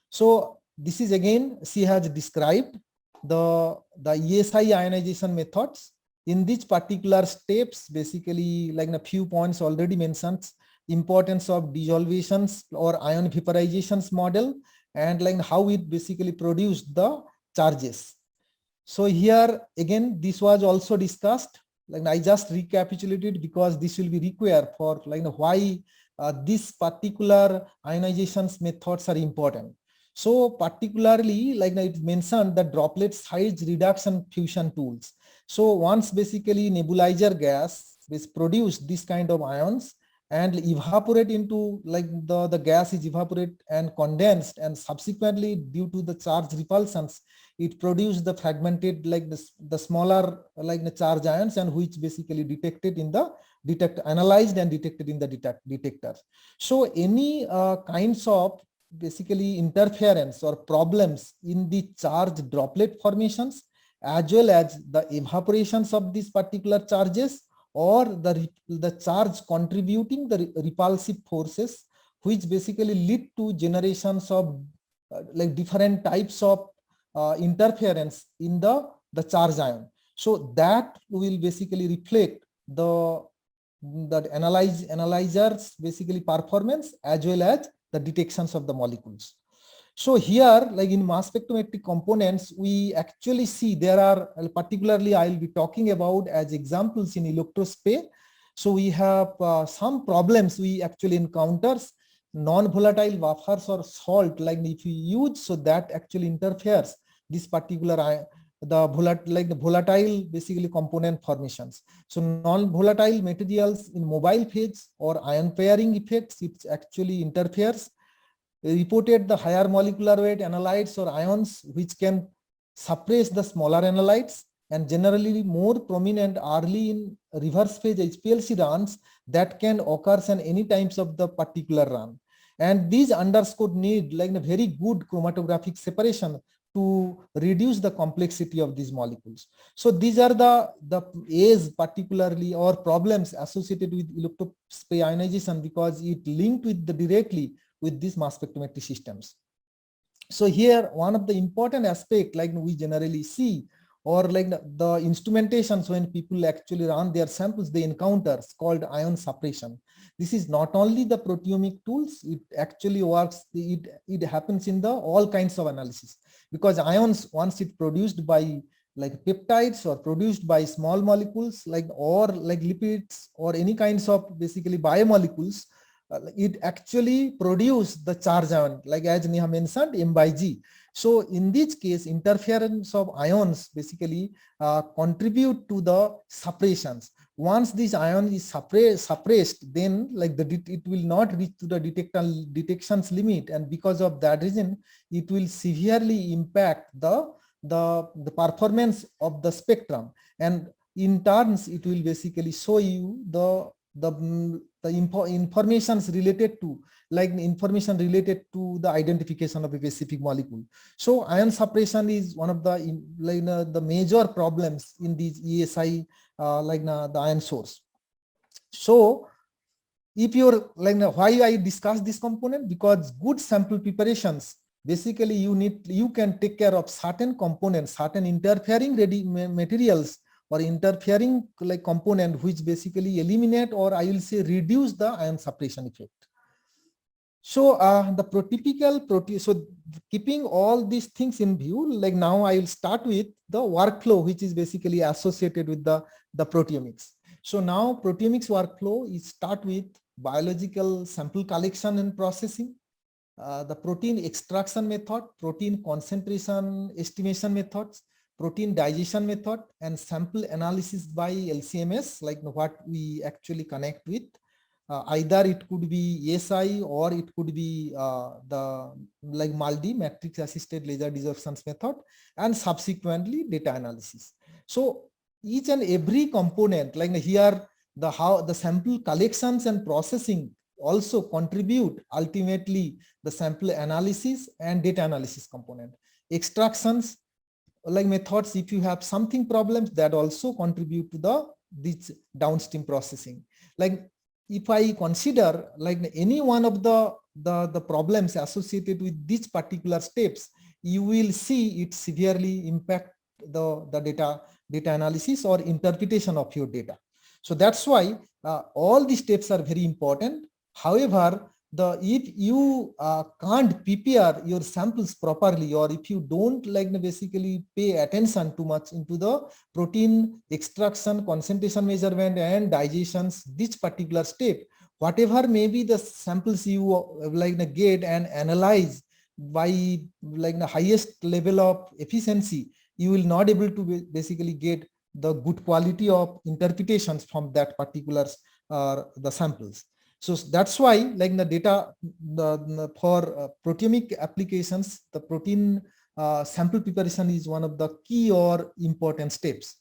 So this is again she has described. the ESI ionization methods. In these particular steps, basically like a few points already mentioned, importance of dissolutions or ion vaporizations model, and like how it basically produced the charges. So here again, this was also discussed. Like I just recapitulated because this will be required for like why this particular ionizations methods are important. So particularly like it mentioned the droplet size reduction fusion tools. So once basically nebulizer gas is produced this kind of ions and evaporate into like the gas is evaporate and condensed, and subsequently due to the charge repulsions it produced the fragmented like the smaller like the charge ions, and which basically detected in the analyzed and detected in the detectors. So any kinds of basically interference or problems in the charge droplet formations as well as the evaporations of these particular charges, or the charge contributing the repulsive forces which basically lead to generations of like different types of interference in the charge ion. So that will basically reflect the analyzers basically performance as well as the detections of the molecules. So here, like in mass spectrometric components, we actually see there are, particularly I'll be talking about as examples in electrospray. So we have some problems we actually encounters, non-volatile buffers or salt, like if you use, so that actually interferes this particular the volatile basically component formations. So non-volatile materials in mobile phase or ion pairing effects, it actually interferes. Reported the higher molecular weight analytes or ions which can suppress the smaller analytes, and generally more prominent early in reverse phase HPLC runs that can occur in any times of the particular run. And these underscore need like a very good chromatographic separation to reduce the complexity of these molecules. So these are the A's particularly or problems associated with electrospray ionization, because it linked with the directly with these mass spectrometry systems. So here one of the important aspect like we generally see, or like the instrumentations when people actually run their samples they encounter called ion suppression. This is not only the proteomic tools, it actually works, it happens in the all kinds of analysis, because ions once it produced by like peptides or produced by small molecules like or like lipids or any kinds of basically biomolecules, it actually produce the charge ion, like as Neha mentioned, M by G. So in this case, interference of ions basically contribute to the suppressions. Once this ion is suppressed, then like it will not reach to the detections limit, and because of that reason, it will severely impact the performance of the spectrum, and in turns it will basically show you the informations related to like information related to the identification of a specific molecule. So ion suppression is one of the major problems in these ESI the ion source. So if you're why I discuss this component, because good sample preparations basically you can take care of certain components, certain interfering materials or interfering like component which basically eliminate, or I will say reduce the ion suppression effect. So the prototypical so keeping all these things in view, like now I will start with the workflow which is basically associated with the proteomics. So now proteomics workflow is start with biological sample collection and processing, the protein extraction method, protein concentration estimation methods, protein digestion method, and sample analysis by LCMS, like what we actually connect with. Either it could be ESI or it could be the like Maldi, matrix assisted laser desorptions method, and subsequently data analysis. So each and every component, like here the sample collections and processing also contribute ultimately the sample analysis and data analysis component. Extractions like methods, if you have something problems, that also contribute to this downstream processing. Like if I consider like any one of the problems associated with these particular steps, you will see it severely impact the data analysis or interpretation of your data. So that's why all these steps are very important. However, if you can't prepare your samples properly, or if you don't basically pay attention too much into the protein extraction, concentration measurement and digestions, this particular step, whatever maybe the samples you get and analyze by the highest level of efficiency, you will not able to basically get the good quality of interpretations from that particular the samples. So that's why the data for proteomic applications, the protein sample preparation is one of the key or important steps.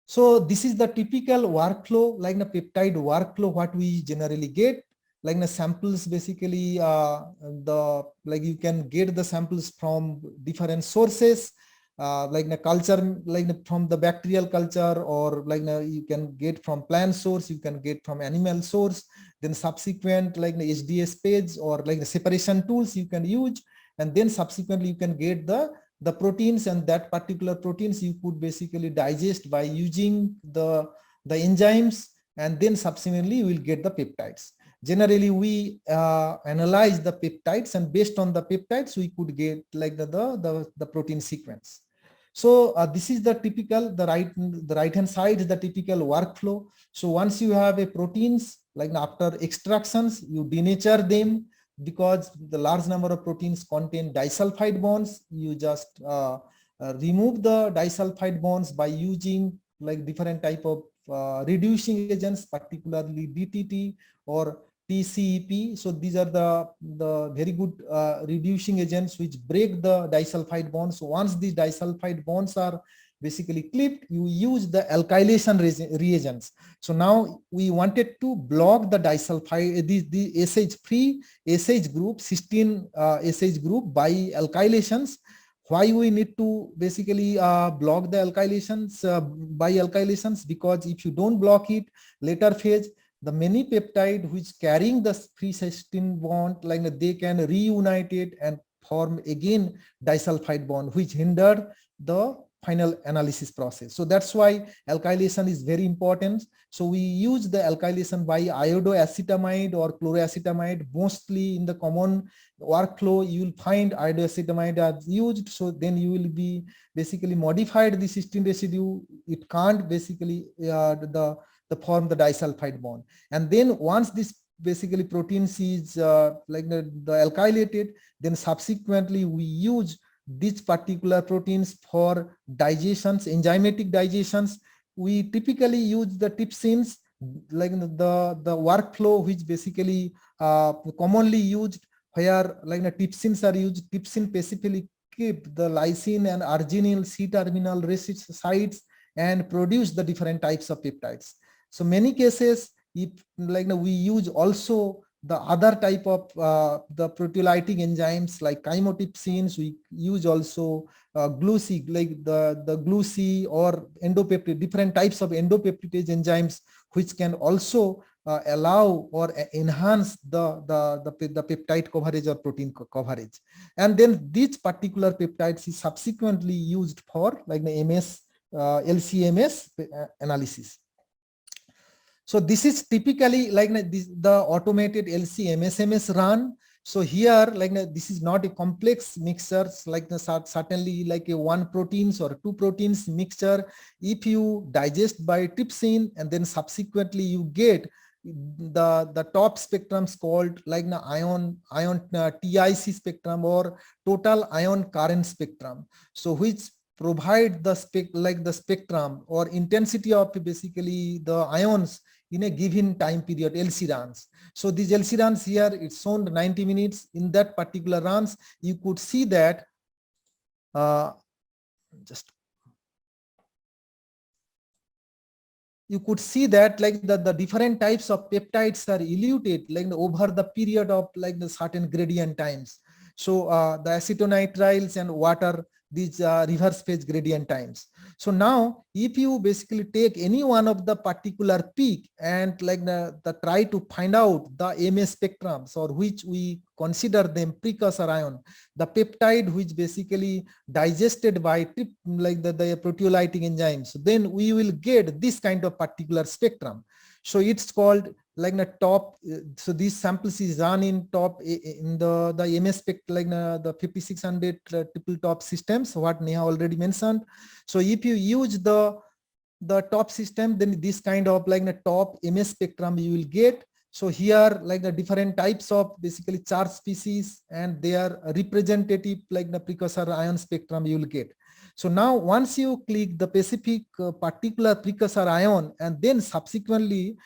So this is the typical workflow, the peptide workflow, what we generally get. The samples basically you can get the samples from different sources, the culture, from the bacterial culture, or you can get from plant source, you can get from animal source. Then subsequent the HDS page or the separation tools you can use, and then subsequently you can get the proteins, and that particular proteins you could basically digest by using the enzymes, and then subsequently you will get the peptides. Generally, we analyze the peptides, and based on the peptides, we could get the protein sequence. So this is the typical, the right hand side is the typical workflow. So once you have a proteins, after extractions, you denature them, because the large number of proteins contain disulfide bonds. You just remove the disulfide bonds by using different type of reducing agents, particularly DTT or TCEP. So these are the very good reducing agents which break the disulfide bonds. So once these disulfide bonds are basically clipped, you use the alkylation reagents. So now we wanted to block the disulfide, the SH-free SH group, cysteine SH group by alkylations. Why we need to basically block the alkylations by alkylations? Because if you don't block it, later phase, the many peptide which carrying the free cysteine bond, they can reunite it and form again disulfide bond, which hinder the final analysis process. So that's why alkylation is very important. So we use the alkylation by iodoacetamide or chloroacetamide. Mostly in the common workflow, you will find iodoacetamide as used. So then you will be basically modified the cysteine residue. It can't basically form the disulfide bond. And then once this basically proteins is the alkylated, then subsequently we use these particular proteins for digestions, enzymatic digestions. We typically use the trypsins, the workflow which basically commonly used, where the trypsins are used. Trypsin specifically keep the lysine and arginine C-terminal sites and produce the different types of peptides. So many cases, if we use also the other type of the proteolytic enzymes like chymotrypsins, we use also gluci, the gluci or endopeptide, different types of endopeptidase enzymes, which can also allow or enhance the peptide coverage or protein coverage. And then these particular peptides is subsequently used for the MS, LC-MS analysis. So this is typically the automated LC-MS run. So here, this is not a complex mixture, certainly a one proteins or two proteins mixture. If you digest by trypsin, and then subsequently you get the top spectrums called ion TIC spectrum or total ion current spectrum. So which provide the spectrum or intensity of basically the ions in a given time period, LC runs. So these LC runs here, it's shown 90 minutes. In that particular runs, you could see that you could see that the different types of peptides are eluted over the period of the certain gradient times. So the acetonitriles and water, these reverse phase gradient times. So now if you basically take any one of the particular peak and like the try to find out the MS spectrums, or which we consider them precursor ion, the peptide which basically digested by the proteolytic enzymes, then we will get this kind of particular spectrum. So it's called like the top. So these samples is run in top in the MS spec, like the 5600 triple top systems, what Neha already mentioned. So if you use the top system, then this kind of like the top MS spectrum you will get. So here like the different types of basically charge species and their representative like the precursor ion spectrum you will get. So now once you click the specific particular precursor ion and then subsequently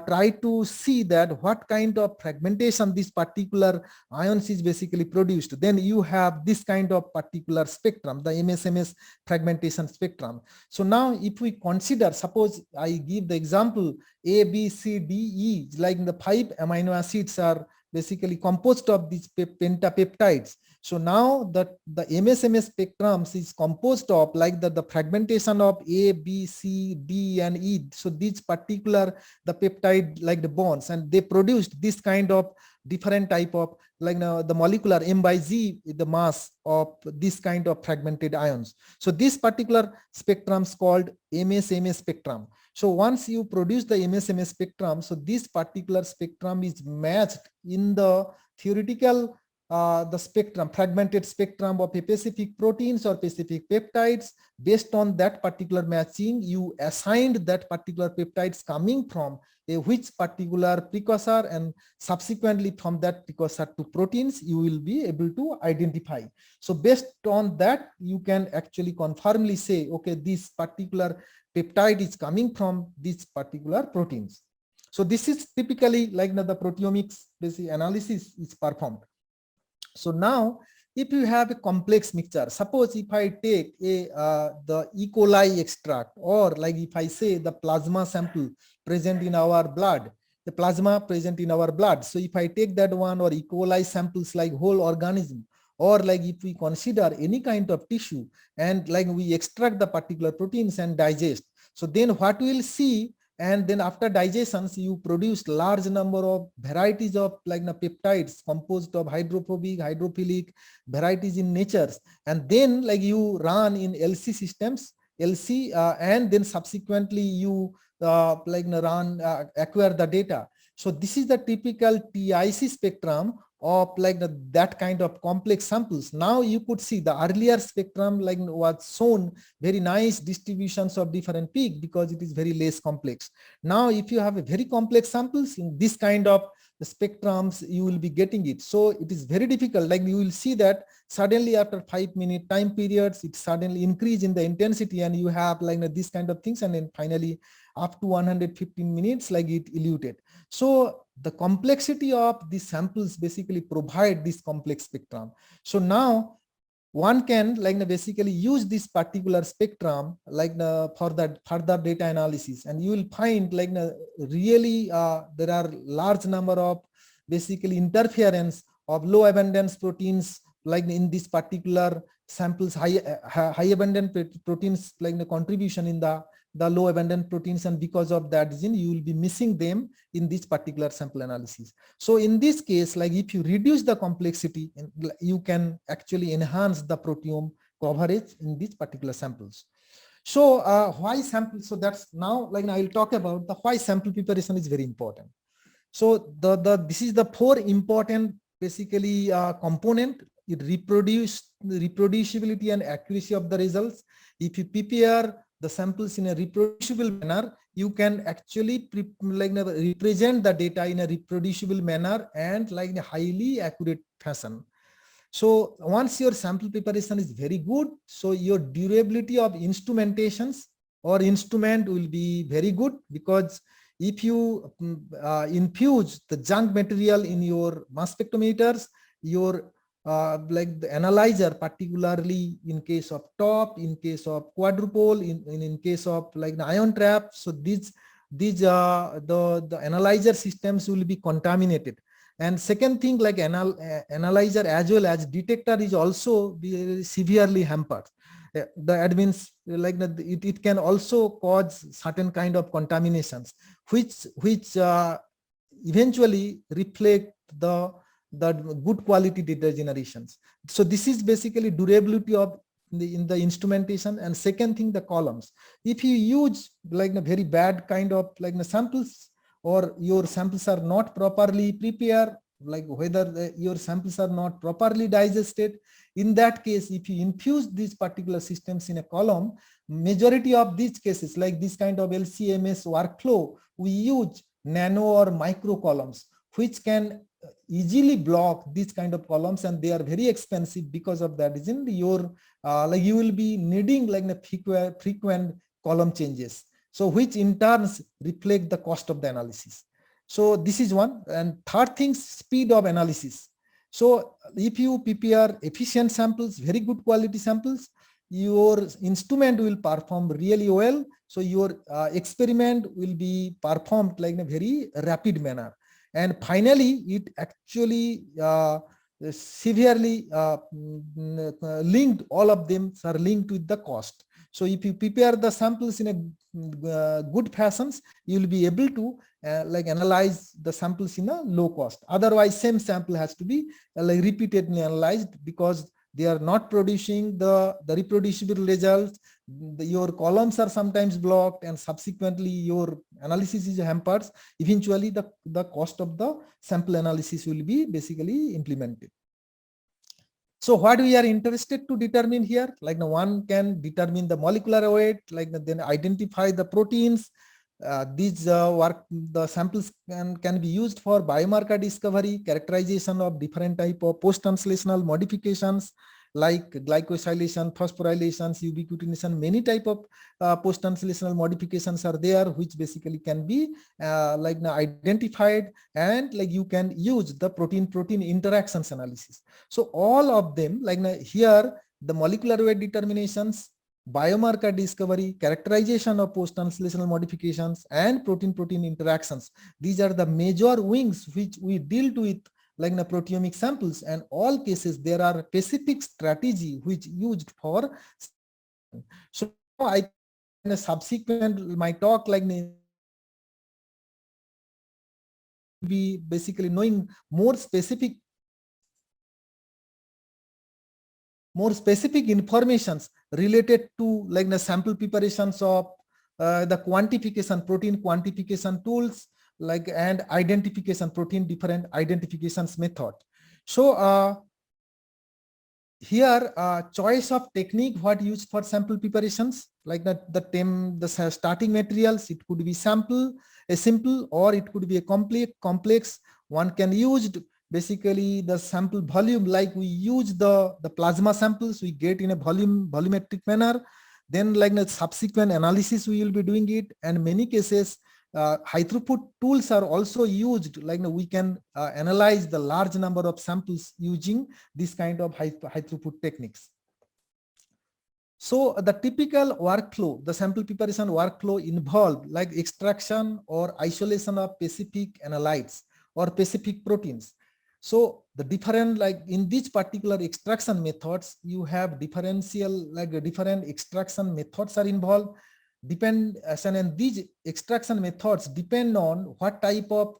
try to see that what kind of fragmentation this particular ions is basically produced, then you have this kind of particular spectrum, the MS fragmentation spectrum. So now if we consider, suppose I give the example A, B, C, D, E, like the 5 amino acids are basically composed of these pentapeptides. So now the MS spectrums is composed of like the fragmentation of A, B, C, D, and E. So these particular the peptide like the bonds, and they produced this kind of different type of like the molecular M by Z, the mass of this kind of fragmented ions. So this particular spectrum is called MS spectrum. So once you produce the MS spectrum, so this particular spectrum is matched in the theoretical the spectrum, fragmented spectrum of a specific proteins or specific peptides. Based on that particular matching, you assigned that particular peptides coming from which particular precursor, and subsequently from that precursor to proteins you will be able to identify. So based on that, you can actually confirmly say, okay, this particular peptide is coming from these particular proteins. So this is typically like the proteomics basic analysis is performed. So now if you have a complex mixture, suppose if I take the E. coli extract, or like if I say the plasma sample present in our blood, the plasma present in our blood. So if I take that one, or E. coli samples like whole organism, or like if we consider any kind of tissue and like we extract the particular proteins and digest. So then what we will see, and then after digestions you produce large number of varieties of like the peptides composed of hydrophobic, hydrophilic varieties in natures, and then like you run in LC systems, and then subsequently you acquire the data. So this is the typical TIC spectrum of like that kind of complex samples. Now you could see the earlier spectrum like was shown very nice distributions of different peak because it is very less complex. Now if you have a very complex samples in this kind of the spectrums, you will be getting it. So it is very difficult. Like you will see that suddenly after 5-minute time periods, it suddenly increase in the intensity, and you have like this kind of things, and then finally up to 115 minutes, like it eluted. So the complexity of these samples basically provide this complex spectrum. So now one can like basically use this particular spectrum like for that further data analysis, and you will find like really there are large number of basically interference of low abundance proteins like in this particular samples, high abundant proteins like the contribution in the low abundant proteins, and because of that reason you will be missing them in this particular sample analysis. So in this case, like if you reduce the complexity, you can actually enhance the proteome coverage in these particular samples. So why sample? So that's now like I will talk about the why sample preparation is very important. So this is the 4 important basically component. It reproducibility and accuracy of the results. If you prepare the samples in a reproducible manner, you can actually represent the data in a reproducible manner and like in a highly accurate fashion. So once your sample preparation is very good, so your durability of instrumentations or instrument will be very good, because if you infuse the junk material in your mass spectrometers, your like the analyzer, particularly in case of top, in case of quadrupole, in case of like the ion trap, so these the analyzer systems will be contaminated. And second thing, like analyzer as well as detector is also severely hampered. the admins it can also cause certain kind of contaminations, which eventually reflect the good quality data generations. So this is basically durability of in the instrumentation. And second thing, the columns. If you use a very bad kind of samples, or your samples are not properly prepared, whether your samples are not properly digested, in that case, if you infuse these particular systems in a column, majority of these cases, like this kind of LCMS workflow, we use nano or micro columns, which can easily block these kind of columns, and they are very expensive. Because of that reason, your you will be needing frequent column changes, so which in turn reflect the cost of the analysis. So this is one. And third thing, speed of analysis. So if you prepare efficient samples, very good quality samples, your instrument will perform really well. So your experiment will be performed in a very rapid manner. And finally, it actually severely linked, all of them are linked with the cost. So if you prepare the samples in a good fashions, you will be able to analyze the samples in a low cost. Otherwise, same sample has to be repeatedly analyzed, because they are not producing the reproducible results. Your columns are sometimes blocked, and subsequently your analysis is hampered. Eventually, the cost of the sample analysis will be basically implemented. So what we are interested to determine here, one can determine the molecular weight, then identify the proteins. The samples can be used for biomarker discovery, characterization of different type of post-translational modifications, like glycosylation, phosphorylations, ubiquitination. Many type of post-translational modifications are there, which basically can be identified, and you can use the protein-protein interactions analysis. So all of them, here, the molecular weight determinations, biomarker discovery, characterization of post-translational modifications, and protein-protein interactions. These are the major wings which we deal with the proteomic samples, and all cases there are specific strategy which used for. So I in a subsequent my talk be basically knowing more specific informations related to the sample preparations of the quantification, protein quantification tools, and identification, protein different identifications method. So here choice of technique what used for sample preparations, the starting materials, it could be a simple, or it could be a complex. One can use basically the sample volume, like we use the plasma samples we get in a volumetric manner. Then the subsequent analysis we will be doing it, and many cases high throughput tools are also used, we can analyze the large number of samples using this kind of high throughput techniques. So the typical workflow, the sample preparation workflow involved extraction or isolation of specific analytes or specific proteins. So the different, in these particular extraction methods, you have differential, different extraction methods are involved. And these extraction methods depend on what type of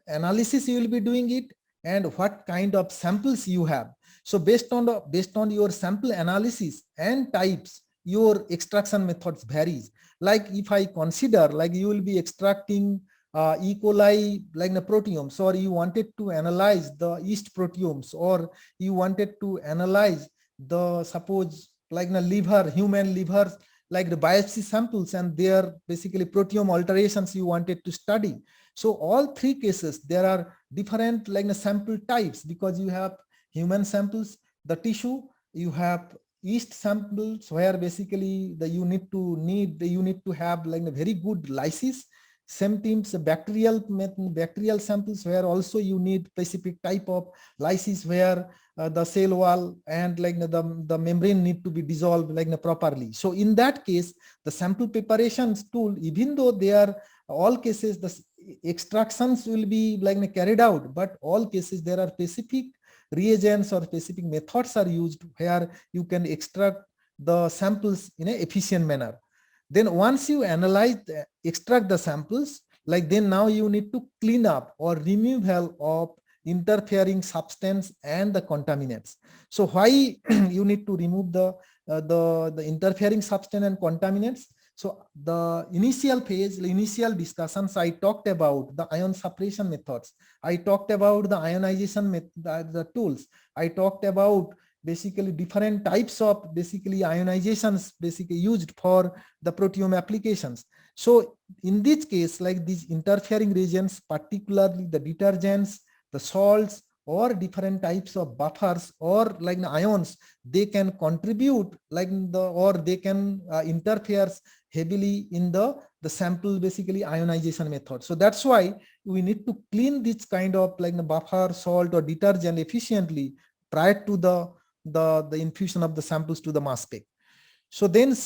analysis you will be doing it, and what kind of samples you have. So based on your sample analysis and types, your extraction methods varies. If I consider, you will be extracting E. coli the proteomes, or you wanted to analyze the yeast proteomes, or you wanted to analyze the suppose the liver, human livers, the biopsy samples, and their basically proteome alterations you wanted to study. So all three cases there are different sample types, because you have human samples, the tissue, you have yeast samples where basically you need to have a very good lysis. Same teams bacterial samples where also you need specific type of lysis, where the cell wall and the membrane need to be dissolved properly. So in that case, the sample preparations tool, even though they are all cases the extractions will be carried out, but all cases there are specific reagents or specific methods are used where you can extract the samples in an efficient manner. Then once you analyze, extract the samples, like then now you need to clean up or removal of interfering substance and the contaminants. So why you need to remove the interfering substance and contaminants? So the initial phase, the initial discussions, I talked about the ion separation methods. I talked about the ionization the tools. I talked about basically different types of basically ionizations basically used for the proteome applications. So in this case, like these interfering reagents, particularly the detergents, the salts, or different types of buffers or like the ions, they can contribute like or they can interfere heavily in the sample basically ionization method. So that's why we need to clean this kind of like the buffer, salt, or detergent efficiently prior to the infusion of the samples to the mass spec. So then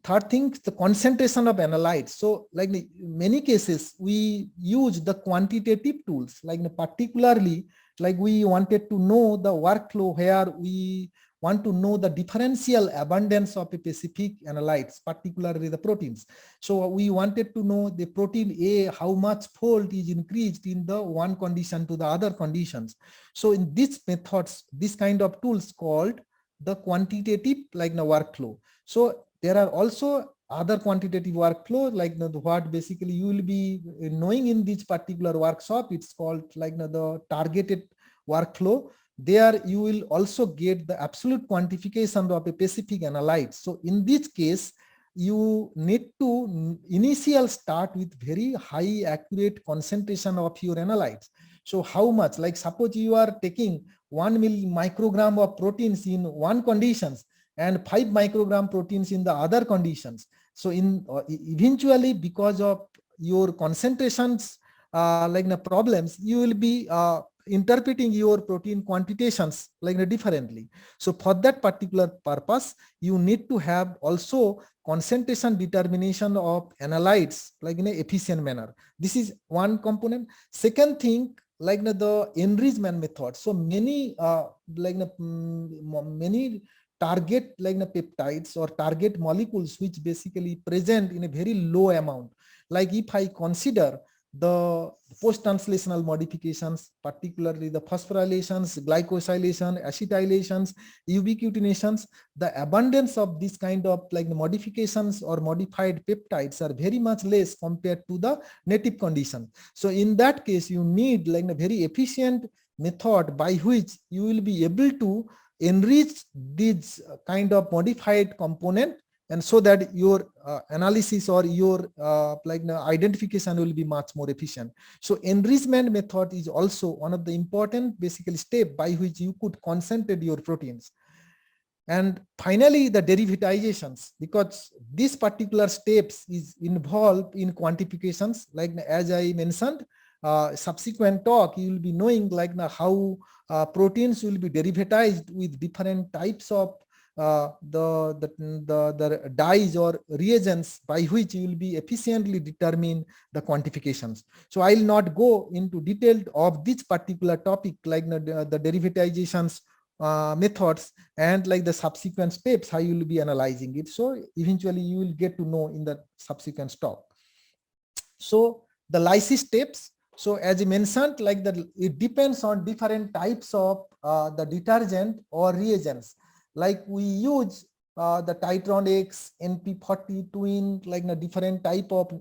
third thing, the concentration of analytes. So like in many cases, we use the quantitative tools, like particularly like we wanted to know the workflow where we want to know the differential abundance of a specific analytes, particularly the proteins. So we wanted to know the protein A, how much fold is increased in the one condition to the other conditions. So in these methods, this kind of tools called the quantitative like the workflow. So there are also other quantitative workflow like what basically you will be knowing in this particular workshop. It's called like the targeted workflow. There you will also get the absolute quantification of a specific analyte. So in this case, you need to initial start with very high accurate concentration of your analytes. So how much, like suppose you are taking 1 microgram of proteins in one conditions and 5 microgram proteins in the other conditions. So in eventually because of your concentrations like the problems, you will be interpreting your protein quantitations like differently. So for that particular purpose, you need to have also concentration determination of analytes like in an efficient manner. This is one component. Second thing, like the enrichment method. So many many target like peptides or target molecules which basically present in a very low amount. Like if I consider the post-translational modifications, particularly the phosphorylations, glycosylation, acetylations, ubiquitinations, the abundance of this kind of like modifications or modified peptides are very much less compared to the native condition. So in that case, you need like a very efficient method by which you will be able to enrich these kind of modified component, and so that your analysis or your identification will be much more efficient. So enrichment method is also one of the important basically step by which you could concentrate your proteins. And finally, the derivatizations, because this particular steps is involved in quantifications, like as I mentioned, subsequent talk, you will be knowing like how proteins will be derivatized with different types of the dyes or reagents by which you will be efficiently determine the quantifications. So I will not go into detail of this particular topic, like the derivatizations methods and like the subsequent steps, how you will be analyzing it. So eventually you will get to know in the subsequent talk. So the lysis steps. So as I mentioned, like that it depends on different types of the detergent or reagents. Like we use the Titron X, NP40 twin, like a different type of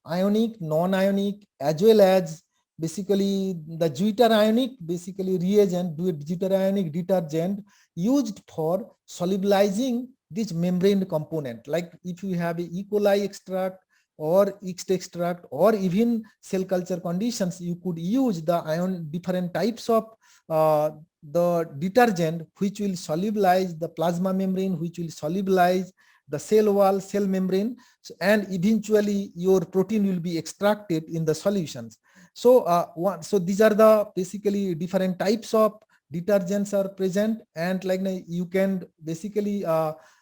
ionic, non-ionic, as well as basically the deuterionic basically reagent, deuterionic detergent used for solubilizing this membrane component. Like if you have a E. coli extract or yeast extract or even cell culture conditions, you could use the different types of the detergent which will solubilize the plasma membrane, which will solubilize the cell wall, cell membrane, and eventually your protein will be extracted in the solutions. So so these are the basically different types of detergents are present, and like you can basically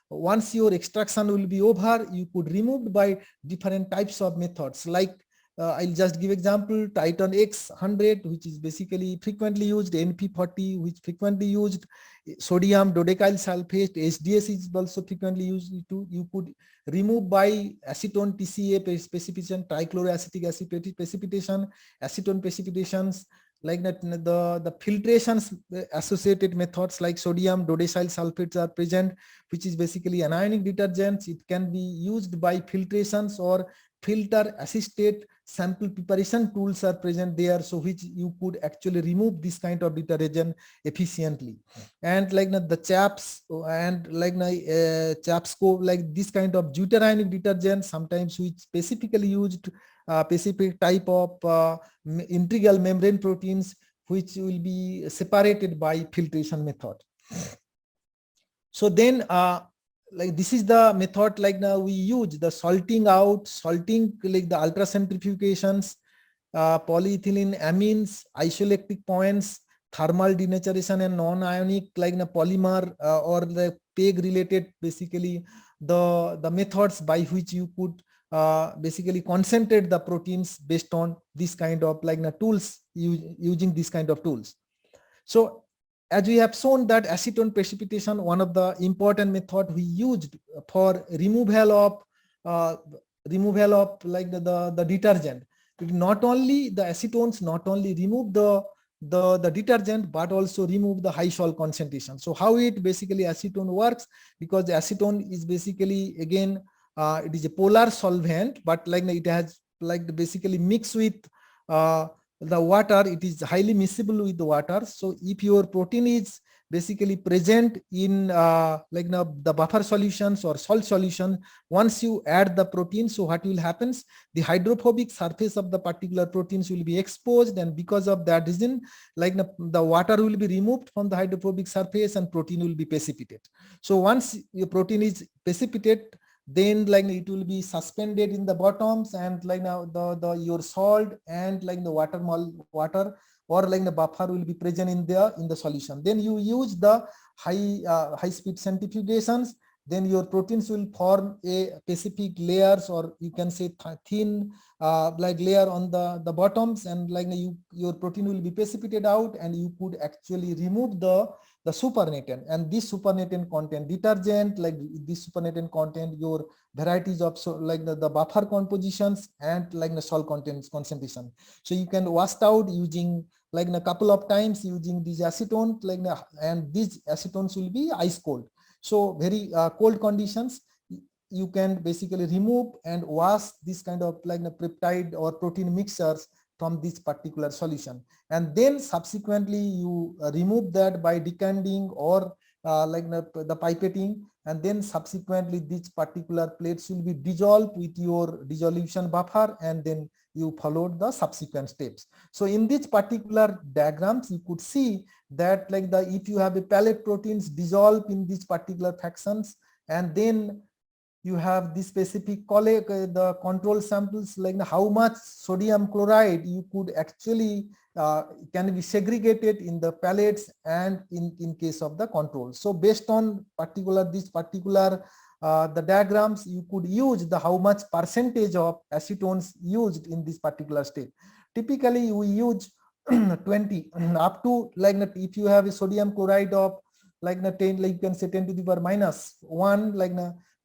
once your extraction will be over, you could remove by different types of methods. Like I'll just give example, Titan X100, which is basically frequently used, NP40, which frequently used, sodium dodecyl sulfate, SDS is also frequently used. You could remove by acetone TCA precipitation, trichloroacetic acid precipitation, acetone precipitations, like that. The filtrations associated methods like sodium dodecyl sulfates are present, which is basically anionic detergents. It can be used by filtrations, or filter assisted sample preparation tools are present there, so which you could actually remove this kind of detergent efficiently. And like the chaps and like chapsco, like this kind of deuterionic detergent, sometimes which specifically used specific type of integral membrane proteins, which will be separated by filtration method. So then like this is the method, like now we use the salting out, salting, like the ultracentrifugations, polyethylene amines, isoelectric points, thermal denaturation and non-ionic, like the polymer or the PEG related, basically the methods by which you could basically concentrate the proteins based on this kind of like the tools, using this kind of tools. So as we have shown that acetone precipitation, one of the important method we used for removal of like the detergent. Not only the acetones not only remove the detergent, but also remove the high salt concentration. So how it basically acetone works, because the acetone is basically, again, it is a polar solvent, but like it has like basically mixed with the water, it is highly miscible with the water. So if your protein is basically present in like the buffer solutions or salt solution, once you add the protein, so what will happen, the hydrophobic surface of the particular proteins will be exposed, and because of that reason, like the water will be removed from the hydrophobic surface and protein will be precipitated. So once your protein is precipitated, then like it will be suspended in the bottoms, and like now your salt and like the water or like the buffer will be present in the solution. Then you use the high speed centrifugations, then your proteins will form a specific layers, or you can say thin like layer on the bottoms, and like your protein will be precipitated out, and you could actually remove the supernatant. And this supernatant content detergent, like this supernatant content your varieties of, so like the buffer compositions and like the salt contents concentration. So you can wash out using like a couple of times using these acetone, like and these acetones will be ice cold. So very cold conditions, you can basically remove and wash this kind of like the peptide or protein mixtures from this particular solution, and then subsequently you remove that by decanting or like the pipetting, and then subsequently these particular plates will be dissolved with your dissolution buffer, and then you followed the subsequent steps. So in this particular diagrams, you could see that like if you have a pellet proteins dissolved in these particular fractions, and then you have this specific the control samples, like how much sodium chloride you could actually can be segregated in the pellets and in case of the control. So based on this particular the diagrams, you could use the how much percentage of acetones used in this particular step. Typically we use 20 up to like if you have a sodium chloride of like 10, like you can say 10 to the power minus 1, like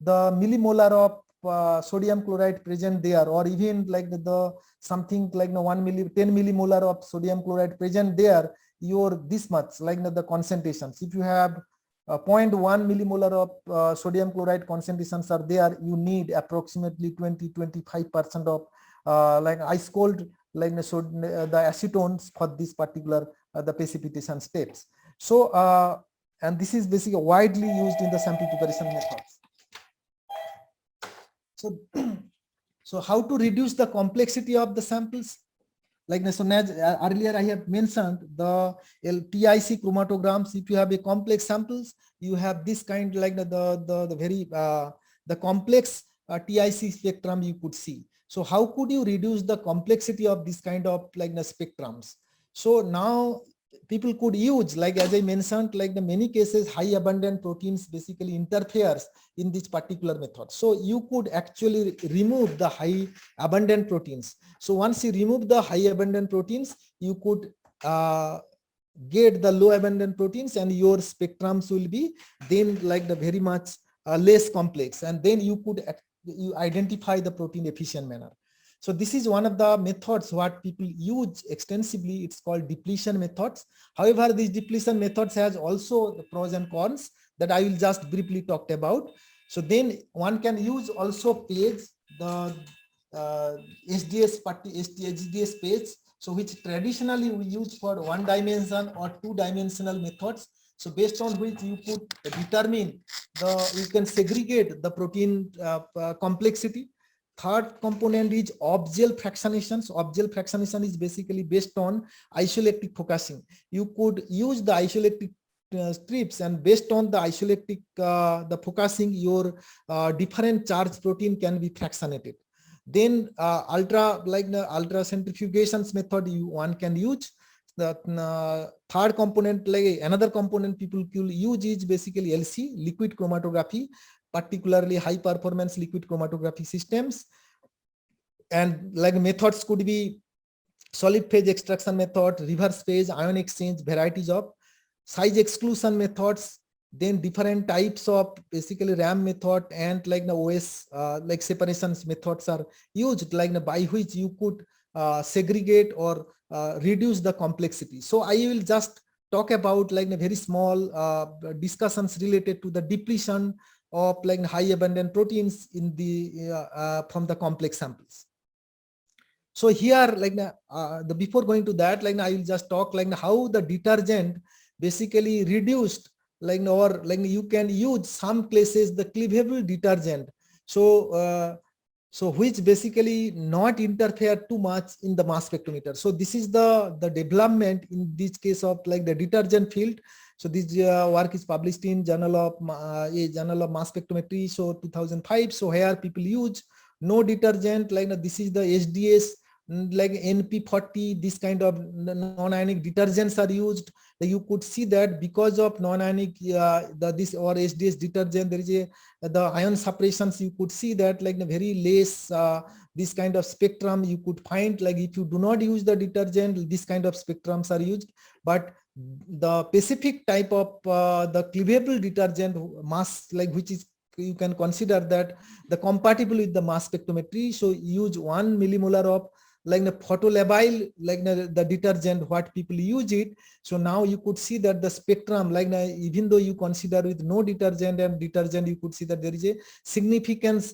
the millimolar of sodium chloride present there, or even like the something like 10 millimolar of sodium chloride present there, your this much like the concentrations. If you have 0.1 millimolar of sodium chloride concentrations are there, you need approximately 20-25% of like ice cold like the acetones for this particular the precipitation steps. So and this is basically widely used in the sample preparation methods. So, so how to reduce the complexity of the samples? Like so earlier I have mentioned the TIC chromatograms. If you have a complex samples, you have this kind like the very the complex TIC spectrum you could see. So how could you reduce the complexity of this kind of like the spectrums? So now people could use, like as I mentioned, like the many cases high abundant proteins basically interferes in this particular method. So you could actually remove the high abundant proteins. So once you remove the high abundant proteins, you could get the low abundant proteins, and your spectrums will be then like the very much less complex, and then you could you identify the protein efficient manner. So this is one of the methods what people use extensively. It's called depletion methods. However, these depletion methods has also the pros and cons that I will just briefly talk about. So then one can use also page, the SDS party SDS page, so which traditionally we use for one dimension or two dimensional methods. So based on which you could determine you can segregate the protein complexity. Third component is off-gel fractionation. So off-gel fractionation is basically based on isoelectric focusing. You could use the isoelectric strips, and based on the isoelectric the focusing, your different charged protein can be fractionated. Then ultra centrifugations method one can use. The third component, like another component people will use, is basically LC, liquid chromatography, particularly high performance liquid chromatography systems. And like methods could be solid phase extraction method, reverse phase, ion exchange, varieties of size exclusion methods, then different types of basically RAM method, and like the OS like separations methods are used, like by which you could segregate or reduce the complexity. So I will just talk about like a very small discussions related to the depletion of like high abundant proteins in the from the complex samples. So here, like the before going to that, like I will just talk like how the detergent basically reduced, like, or like you can use some places the cleavable detergent. So so which basically not interfere too much in the mass spectrometer. So this is the development in this case of like the detergent field. So this work is published in Journal of Mass Spectrometry, so 2005. So here people use no detergent, like this is the SDS, like NP40, this kind of non-ionic detergents are used. You could see that because of non-ionic this or SDS detergent, there is the ion separations. You could see that like the very less this kind of spectrum you could find. Like if you do not use the detergent, this kind of spectrums are used. But the specific type of the cleavable detergent mass, like which is, you can consider that the compatible with the mass spectrometry. So use 1 millimolar of like the photolabile, like the detergent what people use it. So now you could see that the spectrum, like even though you consider with no detergent and detergent, you could see that there is a significant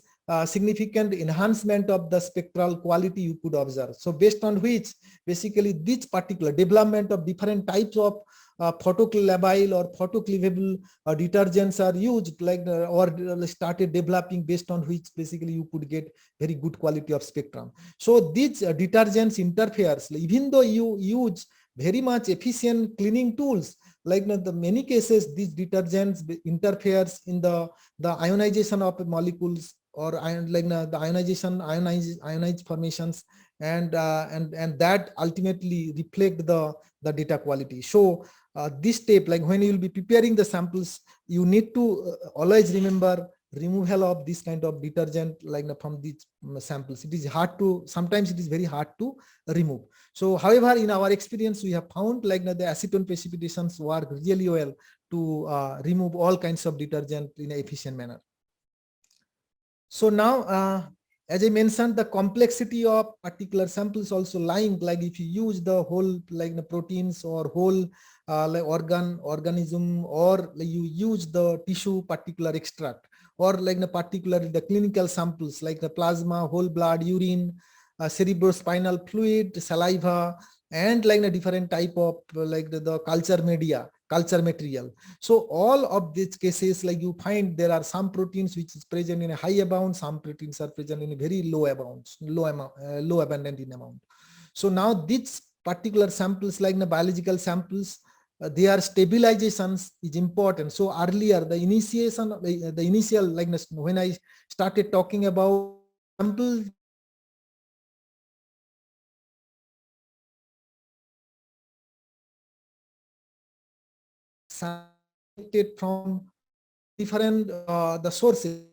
enhancement of the spectral quality you could observe. So based on which basically this particular development of different types of photolabile or photocleavable detergents are used, like or started developing, based on which basically you could get very good quality of spectrum. So these detergents interferes, even though you use very much efficient cleaning tools, like the many cases these detergents interferes in the ionization of molecules, or ion, like the ionized formations, and that ultimately reflect the data quality. So this step, like when you will be preparing the samples, you need to always remember removal of this kind of detergent, like from these samples. It is hard to, sometimes it is very hard to remove. So however, in our experience, we have found like the acetone precipitations work really well to remove all kinds of detergent in an efficient manner. So now, as I mentioned, the complexity of particular samples also lying, like if you use the whole, like the proteins or whole like organism, or like you use the tissue particular extract, or like the particularly the clinical samples like the plasma, whole blood, urine, cerebrospinal fluid, saliva, and like the different type of like the culture media, culture material. So all of these cases, like you find there are some proteins which is present in a high amount, some proteins are present in a very low amounts, low abundant in amount. So now these particular samples, like the biological samples, their stabilizations is important. So earlier the initiation, the initial, like when I started talking about samples selected from different the sources,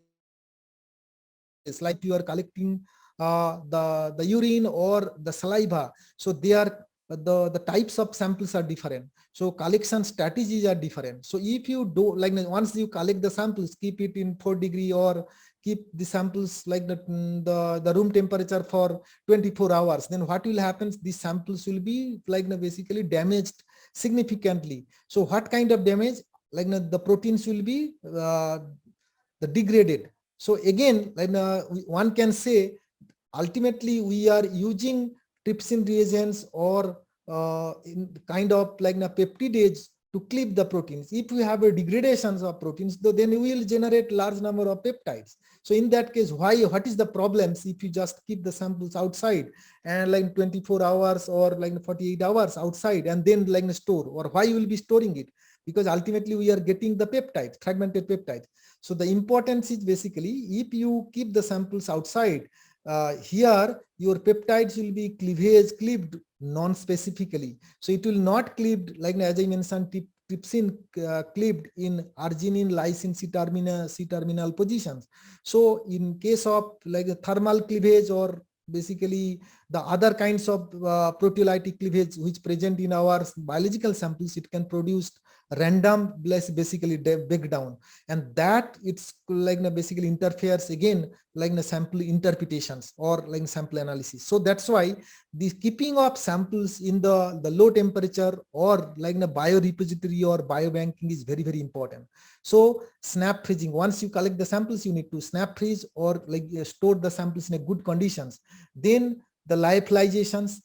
like you are collecting the urine or the saliva. So they are the types of samples are different. So collection strategies are different. So if you do like once you collect the samples, keep it in 4° or keep the samples like the room temperature for 24 hours, then what will happen? These samples will be like basically damaged significantly. So what kind of damage? Like the proteins will be the degraded. So again, like one can say ultimately we are using trypsin reagents or in kind of like a peptidase to clip the proteins. If we have a degradations of proteins, then we will generate large number of peptides. So in that case, what is the problems if you just keep the samples outside and like 24 hours or like 48 hours outside and then like store, or why you will be storing it? Because ultimately we are getting the peptides, fragmented peptides. So the importance is basically if you keep the samples outside, here your peptides will be clipped non-specifically. So it will not clipped like as I mentioned, trypsin clipped in arginine, lysine, C-terminal positions. So in case of like a thermal cleavage or basically the other kinds of proteolytic cleavage which present in our biological samples, it can produce random basically breakdown, and that it's like basically interferes again like the sample interpretations or like sample analysis. So that's why the keeping of samples in the low temperature or like the biorepository or biobanking is very, very important. So snap freezing, once you collect the samples, you need to snap freeze or like store the samples in a good conditions. Then the lyophilizations,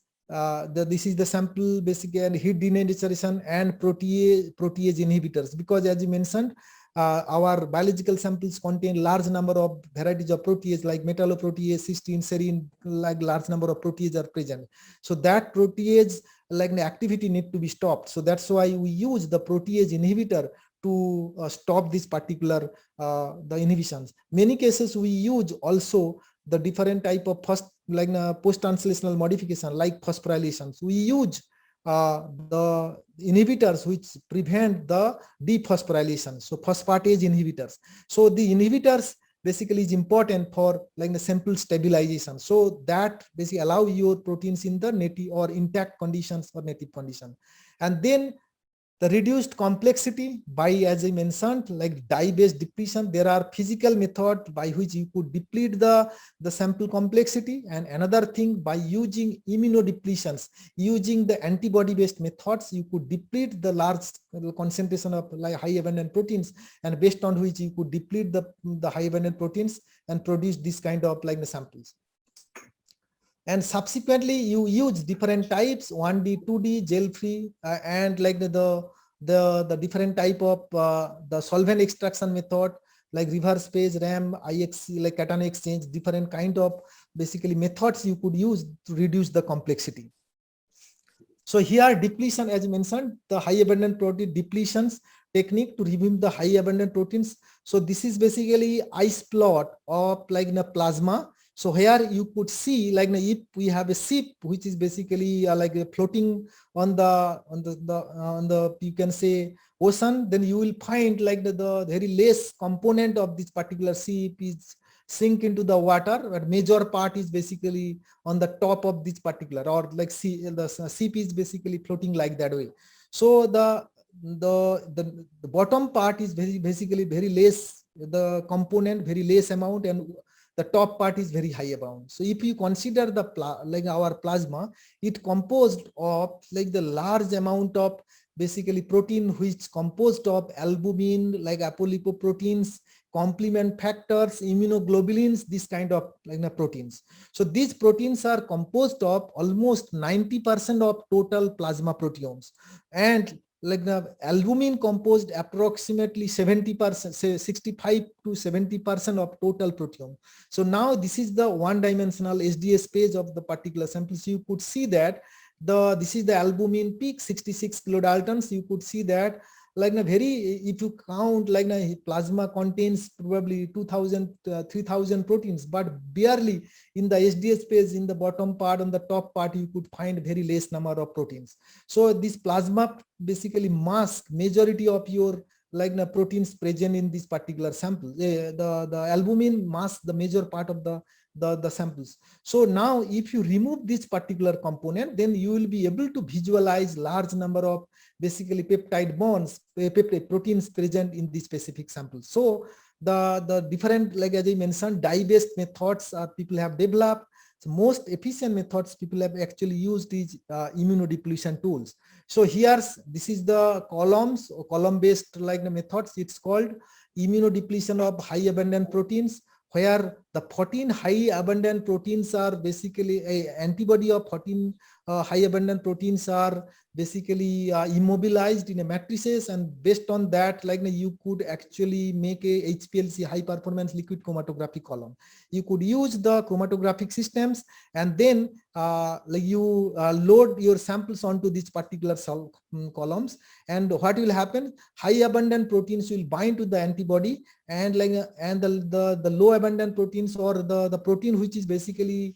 this is the sample basically, and heat denaturation and protease inhibitors, because as you mentioned, our biological samples contain large number of varieties of protease like metalloprotease, cysteine, serine, like large number of proteases are present. So that protease like the activity need to be stopped. So that's why we use the protease inhibitor to stop this particular the inhibitions. Many cases we use also the different type of post-translational modification like phosphorylations. We use the inhibitors which prevent the dephosphorylation, so phosphatase inhibitors. So the inhibitors basically is important for like the sample stabilization, so that basically allow your proteins in the native or intact conditions or native condition. And then the reduced complexity by, as I mentioned, like dye-based depletion. There are physical method by which you could deplete the sample complexity, and another thing by using immunodepletions, using the antibody-based methods, you could deplete the large concentration of like high abundant proteins, and based on which you could deplete the high abundant proteins and produce this kind of like the samples. And subsequently you use different types, 1D, 2D, gel-free, and like the different type of the solvent extraction method like reverse phase, RAM, IXC, like cation exchange, different kind of basically methods you could use to reduce the complexity. So here depletion, as mentioned, the high abundant protein depletions technique to remove the high abundant proteins. So this is basically ice plot of like in a plasma. So here you could see like if we have a ship which is basically like floating on the you can say ocean, then you will find like the very less component of this particular ship is sink into the water, but major part is basically on the top of this particular, or like the ship is basically floating like that way. So the bottom part is basically very less, the component very less amount, and the top part is very high amount. So if you consider the like our plasma, it composed of like the large amount of basically protein which composed of albumin, like apolipoproteins, complement factors, immunoglobulins, this kind of like proteins. So these proteins are composed of almost 90% of total plasma proteomes, and like the albumin composed approximately 70%, say 65 to 70% of total proteome. So now this is the one-dimensional SDS page of the particular sample. So you could see that this is the albumin peak, 66 kilodaltons. You could see that like a very, if you count, like a plasma contains probably 2000 3000 proteins, but barely in the SDS page, in the bottom part, on the top part, you could find very less number of proteins. So this plasma basically mask majority of your like the proteins present in this particular sample. The albumin masks the major part of the samples. So now if you remove this particular component, then you will be able to visualize large number of basically peptide bonds, peptide proteins present in this specific sample. So the different, like as I mentioned, dye-based methods people have developed. So most efficient methods people have actually used is immunodepletion tools. So here's, this is the columns or column-based like the methods. It's called immunodepletion of high abundant proteins, where the 14 high abundant proteins are basically a antibody of 14 high abundant proteins are basically immobilized in a matrices, and based on that, like you could actually make a HPLC, high performance liquid chromatography column. You could use the chromatographic systems, and then like you load your samples onto these particular columns, and what will happen, high abundant proteins will bind to the antibody, and like and the low abundant proteins, or the protein which is basically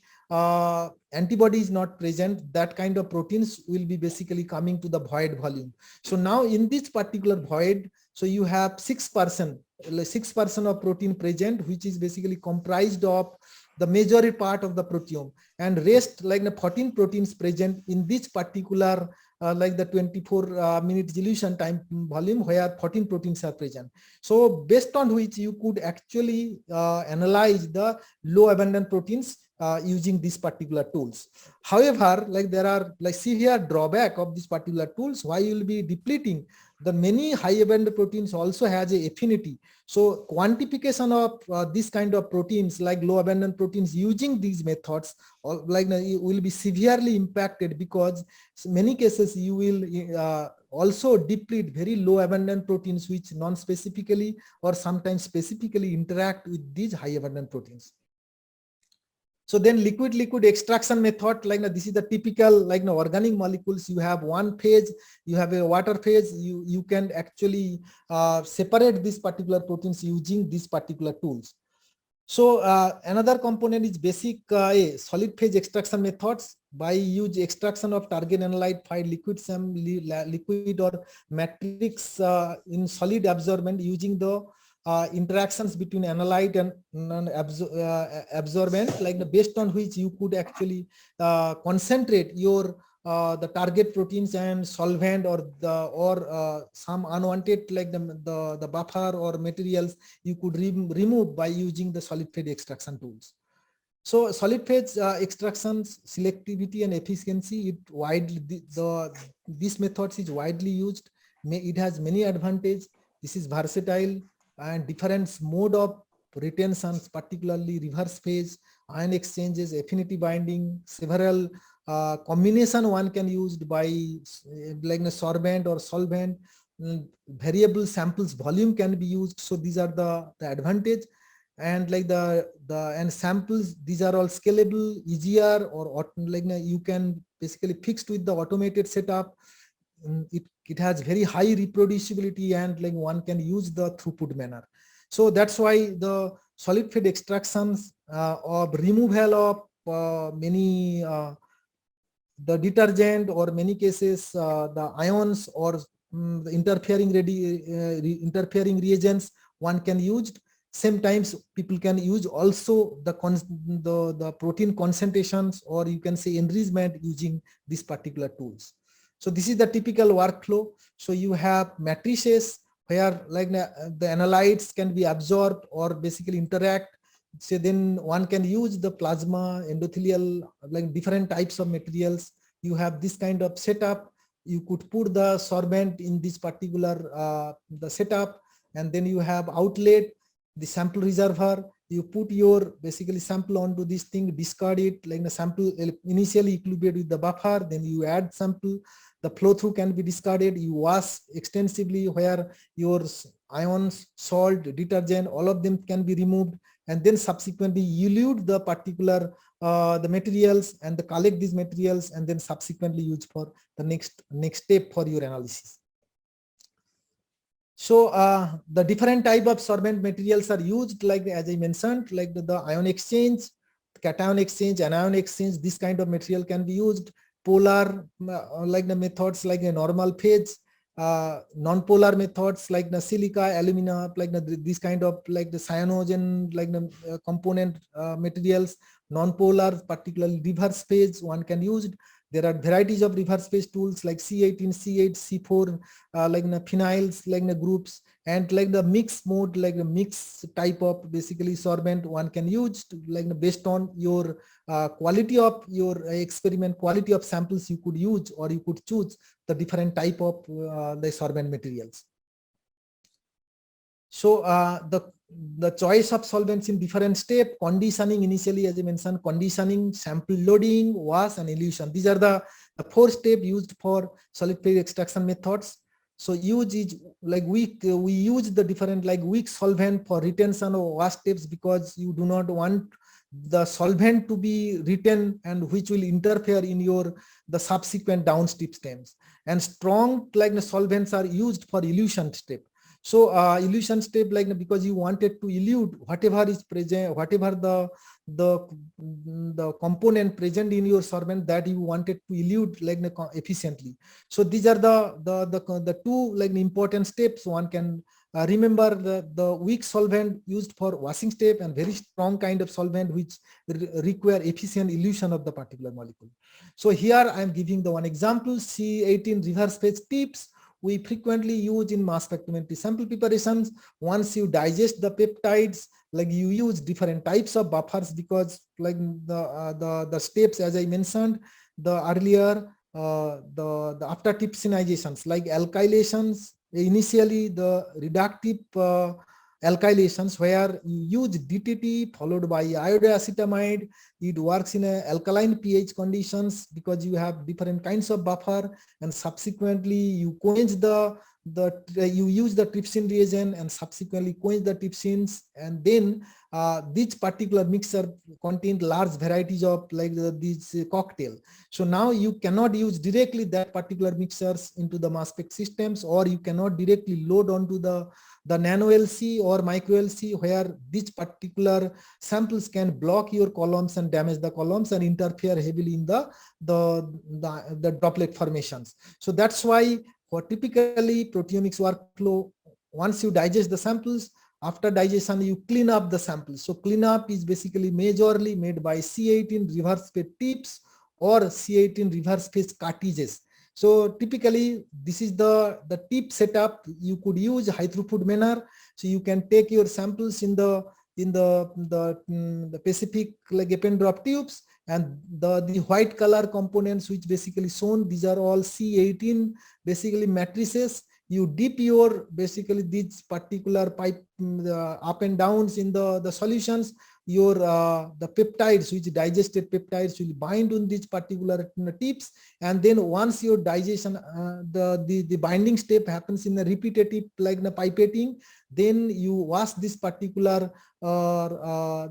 antibody is not present, that kind of proteins will be basically coming to the void volume. So now in this particular void, so you have 6% of protein present, which is basically comprised of the majority part of the proteome, and rest like the 14 proteins present in this particular like the 24-minute dilution time volume, where 14 proteins are present. So based on which you could actually analyze the low abundant proteins using these particular tools. However, like there are like severe drawback of these particular tools. Why you will be depleting the many high abundant proteins also has a affinity. So quantification of this kind of proteins like low abundant proteins using these methods, or like you will be severely impacted, because in many cases you will also deplete very low abundant proteins which non-specifically or sometimes specifically interact with these high abundant proteins. So then liquid extraction method, like this is the typical like organic molecules. You have one phase, you have a water phase. You can actually separate these particular proteins using these particular tools. So another component is basic solid phase extraction methods. By use extraction of target analyte, find liquid or matrix in solid absorbent using the interactions between analyte and absorbent, like based on which you could actually concentrate your the target proteins and solvent, or some unwanted like the buffer or materials you could remove by using the solid phase extraction tools. So solid phase extractions selectivity and efficiency, this methods is widely used. It has many advantages. This is versatile, and different mode of retentions, particularly reverse phase, ion exchanges, affinity binding, several combination one can use by like a sorbent or solvent. Variable samples volume can be used. So these are the advantage. And like and samples, these are all scalable, easier, or like you can basically fixed with the automated setup. It has very high reproducibility, and like one can use the throughput manner. So that's why the solid phase extractions of removal of many the detergent, or many cases the ions or the interfering reagents one can use. Sometimes people can use also the protein concentrations, or you can say enrichment, using these particular tools. So this is the typical workflow. So you have matrices where like the analytes can be absorbed or basically interact. So then one can use the plasma, endothelial, like different types of materials. You have this kind of setup. You could put the sorbent in this particular the setup, and then you have outlet, the sample reservoir. You put your basically sample onto this thing, discard it, like the sample initially equilibrate with the buffer, then you add sample. The flow through can be discarded. You wash extensively, where your ions, salt, detergent, all of them can be removed, and then subsequently elute the particular the materials and collect these materials, and then subsequently use for the next step for your analysis. So the different type of sorbent materials are used, like as I mentioned, like the ion exchange, cation exchange, anion exchange. This kind of material can be used. Polar, like the methods like a normal phase, non-polar methods like the silica, alumina, like this kind of like the cyanogen, like the component materials. Non-polar, particularly reverse phase, one can use. There are varieties of reverse phase tools like C18, C8, C4, like the phenyls, like the groups, and like the mix mode, like the mix type of basically sorbent one can use to, like based on your quality of your experiment, quality of samples you could use, or you could choose the different type of the sorbent materials. So the choice of solvents in different step: conditioning initially, as I mentioned, conditioning, sample loading, wash, and elution. These are the 4 steps used for solid phase extraction methods. So use is like we use the different like weak solvent for retention or wash steps, because you do not want the solvent to be retained and which will interfere in your the subsequent downstream steps. And strong like the solvents are used for elution step. So elution step, like because you wanted to elude whatever is present, whatever the component present in your sorbent that you wanted to elude like efficiently. So these are the 2 like important steps one can remember: the weak solvent used for washing step, and very strong kind of solvent which require efficient elution of the particular molecule. So here I am giving the one example: C18 reverse phase tips we frequently use in mass spectrometry sample preparations. Once you digest the peptides, like you use different types of buffers, because like the steps as I mentioned the earlier, the after trypsinizations like alkylations, initially the reductive alkylations where you use DTT followed by iodoacetamide. It works in a alkaline pH conditions because you have different kinds of buffer, and subsequently you quench you use the trypsin reagent and subsequently quench the trypsins, and then this particular mixture contained large varieties of like this cocktail. So now you cannot use directly that particular mixtures into the mass spec systems, or you cannot directly load onto the nano LC or micro LC, where these particular samples can block your columns and damage the columns and interfere heavily in the droplet formations. So that's why for typically proteomics workflow, once you digest the samples, after digestion you clean up the samples. So cleanup is basically majorly made by C18 reverse phase tips or C18 reverse phase cartridges. So typically this is the tip setup. You could use high throughput manner. So you can take your samples in the specific like Eppendorf tubes, and the white color components which basically shown, these are all C18 basically matrices. You dip your basically these particular pipe up and downs in the solutions. Your the peptides, which digested peptides, will bind on these particular tips, and then once your digestion the binding step happens in a repetitive like the pipetting, then you wash this particular the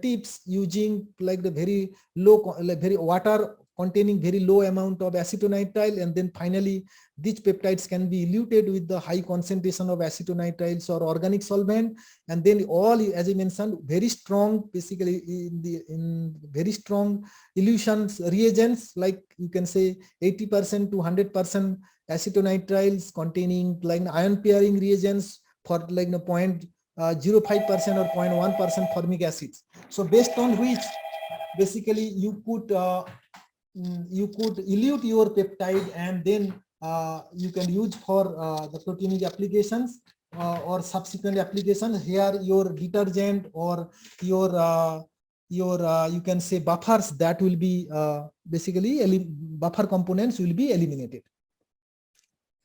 tips using like the very low like very water containing very low amount of acetonitrile, and then finally these peptides can be eluted with the high concentration of acetonitriles or organic solvent, and then all, as I mentioned, very strong basically in very strong elutions reagents, like you can say 80% to 100% acetonitriles containing like ion pairing reagents for like 0.05% or 0.1% formic acids. So based on which basically you could elute your peptide, and then you can use for the proteomic applications or subsequent applications. Here your detergent or your you can say buffers that will be basically buffer components will be eliminated.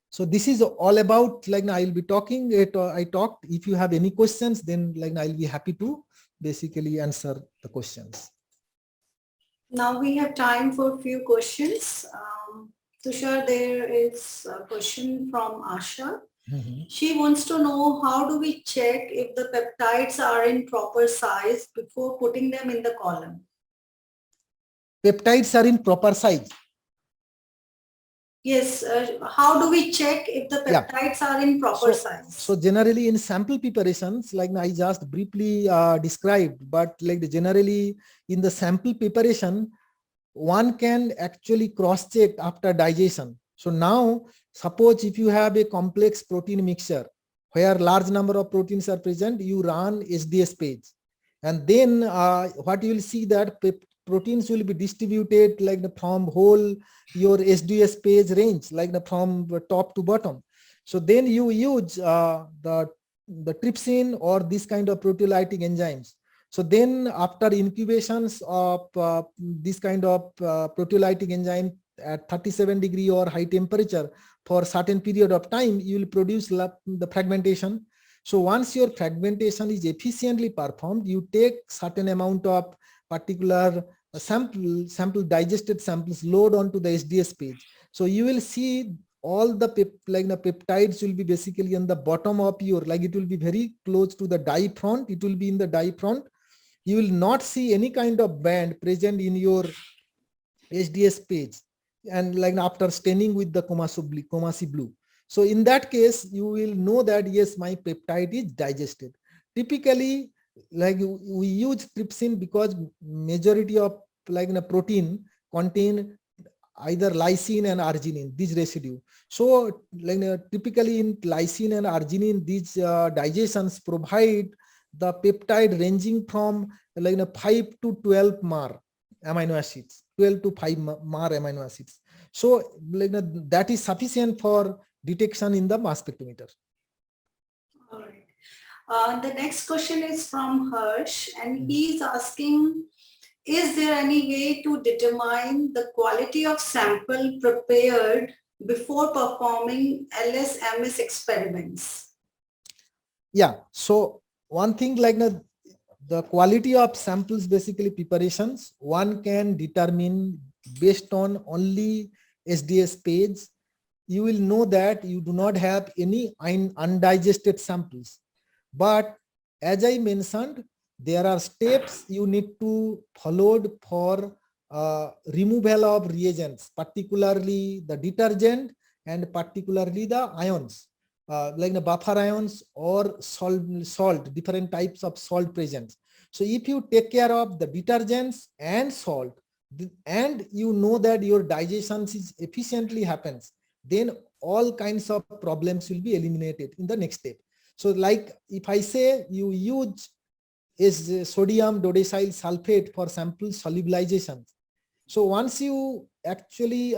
So this is all about like I will be talking it. I talked. If you have any questions, then like I'll be happy to basically answer the questions. Now we have time for a few questions. Tushar, there is a question from Asha. She wants to know, how do we check if the peptides are in proper size before putting them in the column? Peptides are in proper size. Yes, how do we check if the Yeah. peptides are in proper size? So generally in sample preparations, like I just briefly described, but like generally in the sample preparation, one can actually cross check after digestion. So now suppose if you have a complex protein mixture where large number of proteins are present, you run SDS page, and then what you will see that proteins will be distributed like from whole your SDS page range, like from top to bottom. So then you use the trypsin or this kind of proteolytic enzymes. So then after incubations of this kind of proteolytic enzyme at 37 degree or high temperature for certain period of time, you will produce the fragmentation. So once your fragmentation is efficiently performed, you take certain amount of particular sample digested samples load onto the SDS page. So you will see all the peptides will be basically on the bottom of your, like it will be very close to the dye front. It will be in the dye front. You will not see any kind of band present in your SDS page, and like after staining with the Comasi blue. So in that case, you will know that yes, my peptide is digested. Typically, like we use trypsin because majority of like in a protein contain either lysine and arginine, this residue. So like typically in lysine and arginine, these digestions provide the peptide ranging from like 5 to 12 mar amino acids, 12 to 5 mar amino acids. So like that is sufficient for detection in the mass spectrometer. All right. The next question is from Harsh, and he's asking, is there any way to determine the quality of sample prepared before performing LS-MS experiments? Yeah. So one thing like the quality of samples, basically preparations, one can determine based on only SDS page. You will know that you do not have any undigested samples. But as I mentioned, there are steps you need to follow for removal of reagents, particularly the detergent and particularly the ions, like the buffer ions or salt, different types of salt present. So if you take care of the detergents and salt, and you know that your digestion is efficiently happens, then all kinds of problems will be eliminated in the next step. So like if I say you use is sodium dodecyl sulfate for sample solubilization. So once you actually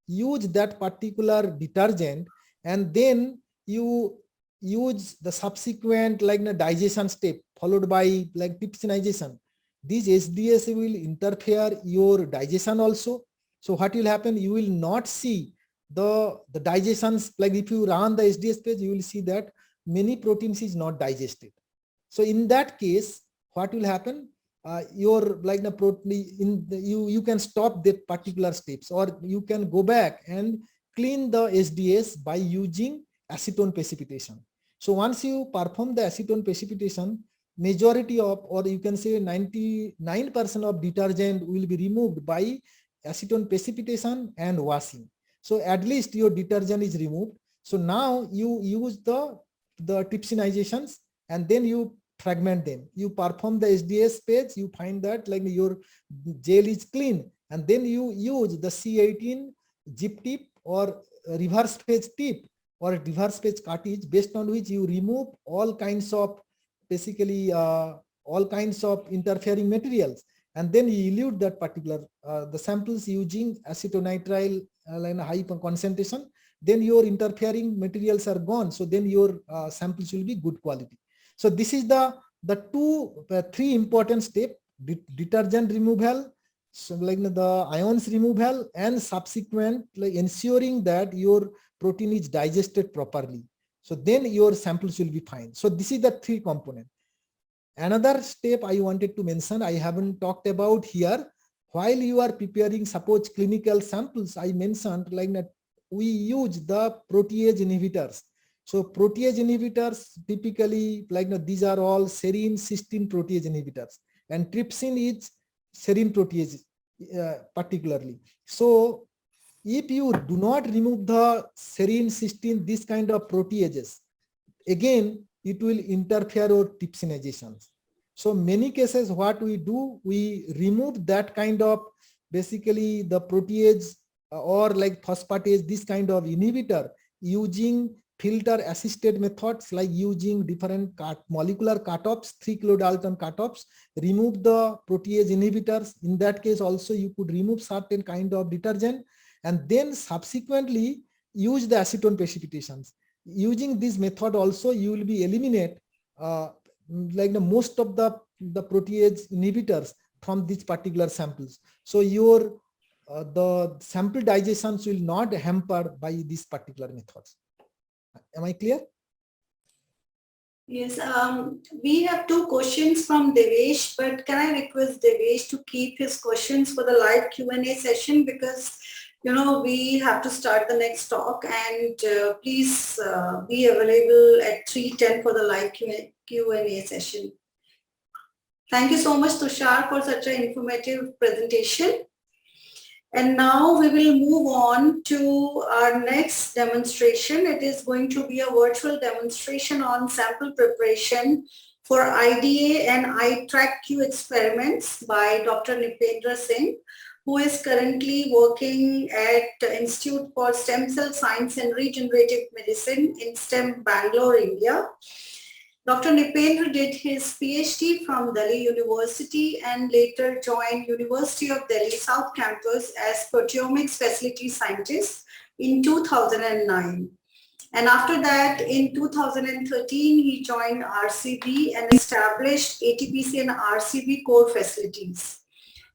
use that particular detergent and then you use the subsequent like the digestion step followed by like trypsinization, these SDS will interfere your digestion also. So what will happen? You will not see the digestions. Like if you run the SDS page, you will see that many proteins is not digested. So in that case, what will happen? Your like the protein in the, you can stop that particular steps, or you can go back and clean the SDS by using acetone precipitation. So once you perform the acetone precipitation, majority of, or you can say 99% of detergent will be removed by acetone precipitation and washing. So at least your detergent is removed. So now you use the trypsinizations and then you fragment them. You perform the SDS page, you find that like your gel is clean, and then you use the C18 zip tip or reverse phase tip or reverse phase cartridge, based on which you remove all kinds of basically all kinds of interfering materials, and then you elute that particular the samples using acetonitrile and high concentration. Then your interfering materials are gone. So then your samples will be good quality. So this is the three important step: detergent removal, so like the ions removal, and subsequent like ensuring that your protein is digested properly. So then your samples will be fine. So this is the three component. Another step I wanted to mention, I haven't talked about here. While you are preparing, suppose clinical samples, I mentioned like that we use the protease inhibitors. So protease inhibitors typically like these are all serine cysteine protease inhibitors, and trypsin is serine protease particularly. So if you do not remove the serine, cysteine, this kind of proteases, again, it will interfere with trypsinations. So many cases, what we do, we remove that kind of basically the protease or like phosphatase, this kind of inhibitor using filter assisted methods like using different molecular cutoffs, 3 kilodalton cutoffs, remove the protease inhibitors. In that case also you could remove certain kind of detergent and then subsequently use the acetone precipitations. Using this method also you will be eliminate like the most of the protease inhibitors from these particular samples. So your the sample digestions will not hamper by these particular methods. Am I clear? Yes, we have two questions from Devesh, but can I request Devesh to keep his questions for the live Q&A session, because we have to start the next talk, and please be available at 3:10 for the live Q&A session. Thank you so much, Tushar, for such an informative presentation. And now we will move on to our next demonstration. It is going to be a virtual demonstration on sample preparation for IDA and iTrack-Q experiments by Dr. Nipendra Singh, who is currently working at the Institute for Stem Cell Science and Regenerative Medicine in STEM, Bangalore, India. Dr. Nipendra did his PhD from Delhi University and later joined University of Delhi South Campus as Proteomics Facility Scientist in 2009. And after that, in 2013, he joined RCB and established ATPC and RCB core facilities.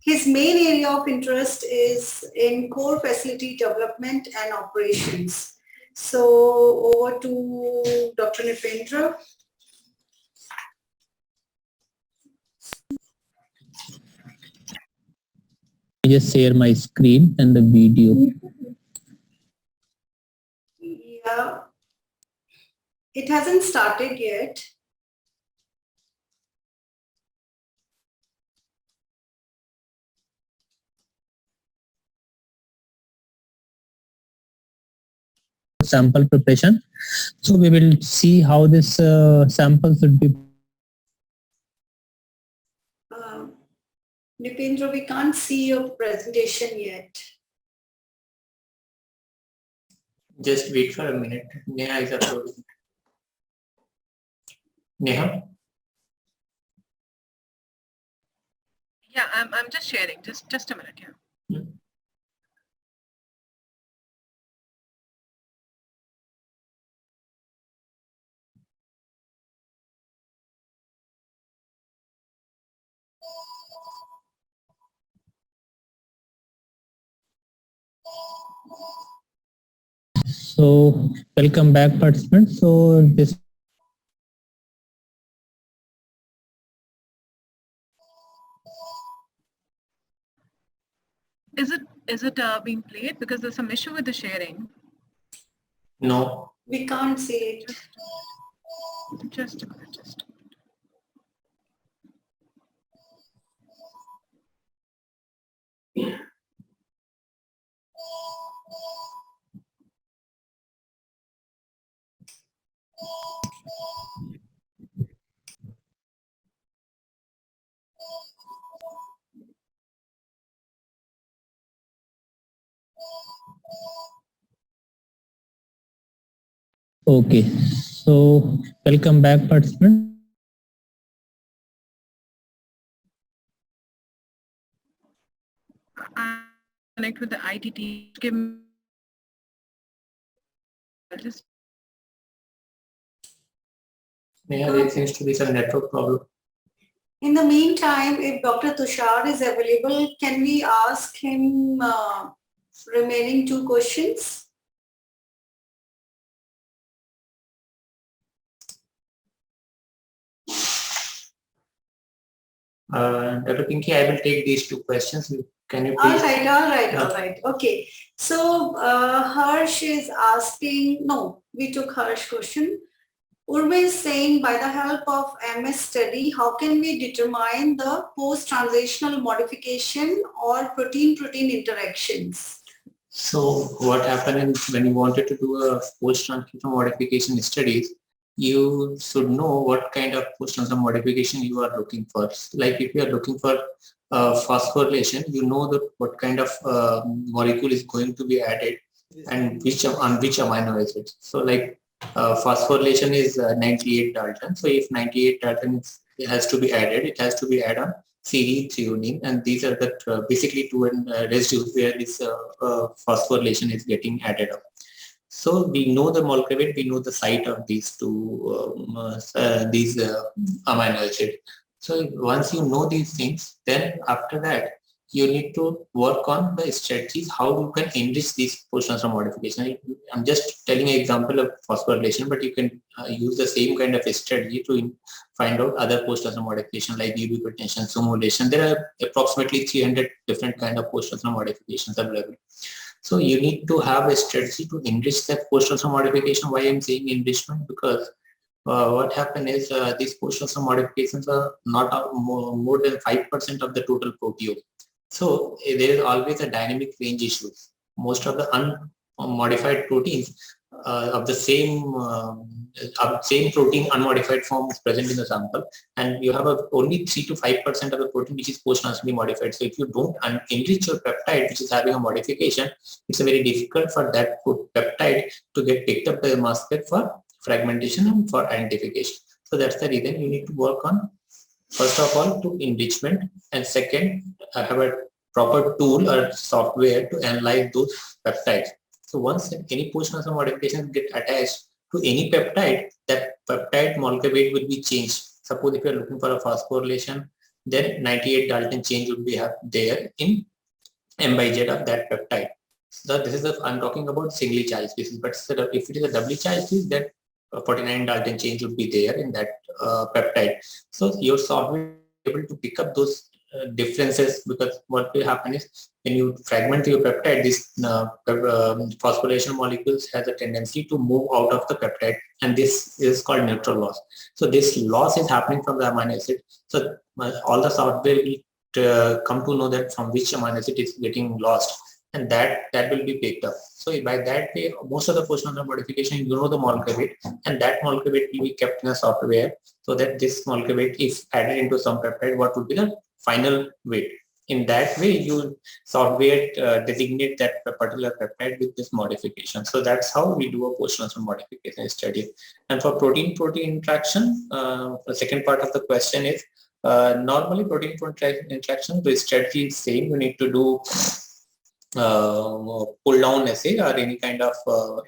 His main area of interest is in core facility development and operations. So over to Dr. Nipendra. Just share my screen and the video. Yeah, it hasn't started yet. Sample preparation. So we will see how this sample should be. Nipendra, we can't see your presentation yet. Just wait for a minute. Neha is uploading. Neha? Yeah, I'm just sharing. Just a minute, yeah. So welcome back, participants. So this Is it being played? Because there's some issue with the sharing. No. We can't see it. Just a minute, just. okay. So welcome back, participants. I connect with the ITT. Give me just. Neha, there seems to be some network problem. In the meantime, if Dr. Tushar is available, can we ask him remaining two questions? Dr. Pinky, I will take these two questions. Can you All please? right. Okay. So Harsh is asking, no, we took Harsh question. Urma is saying, by the help of MS study, how can we determine the post-translational modification or protein-protein interactions? So what happened when you wanted to do a post-transcription modification studies, you should know what kind of post-transcription modification you are looking for. Like if you are looking for phosphorylation, you know that what kind of molecule is going to be added and on which amino acids. So like phosphorylation is 98 Dalton. So if 98 Dalton has to be added, it has to be added on serine, threonine, and these are the basically two residues where this phosphorylation is getting added up. So we know the molecular weight, we know the site of these amino acids. So once you know these things, then after that you need to work on the strategies how you can enrich these post-transcription modification. I'm just telling an example of phosphorylation, but you can use the same kind of strategy to find out other post-transcription modification like ubiquitination, simulation. There are approximately 300 different kind of post-transcription modifications available. So you need to have a strategy to enrich that post-transcription modification. Why I'm saying enrichment? Because what happened is these post-transcription modifications are not more than 5% of the total proteome. So there is always a dynamic range issue. Most of the unmodified proteins of the same protein unmodified form is present in the sample, and you have only 3 to 5% of the protein which is post-translationally modified. So if you don't enrich your peptide which is having a modification, it's very difficult for that peptide to get picked up by the mass spec for fragmentation and for identification. So that's the reason you need to work on, first of all, to enrichment, and second, have a proper tool or software to analyze those peptides. So once any post-transcription modifications get attached to any peptide, that peptide molecular weight will be changed. Suppose if you are looking for a phosphorylation, then 98 Dalton change would be there in M by Z of that peptide. So this is I'm talking about singly charged species, but if it is a doubly charged species, then 49 Dalton change would be there in that peptide. So your software is able to pick up those differences, because what will happen is when you fragment your peptide, this phosphorylation molecules has a tendency to move out of the peptide, and this is called neutral loss. So this loss is happening from the amino acid. So all the software will come to know that from which amino acid is getting lost, and that will be picked up. So by that way, most of the post-transcription modification, you know the molecular weight, and that molecular weight will be kept in a software, so that this molecular weight, if added into some peptide, what would be the final weight. In that way, you software designate that particular peptide with this modification. So that's how we do a post-transcription modification study. And for protein-protein interaction, the second part of the question is, normally protein-protein interaction, the strategy is same. You need to do pull down assay or any kind of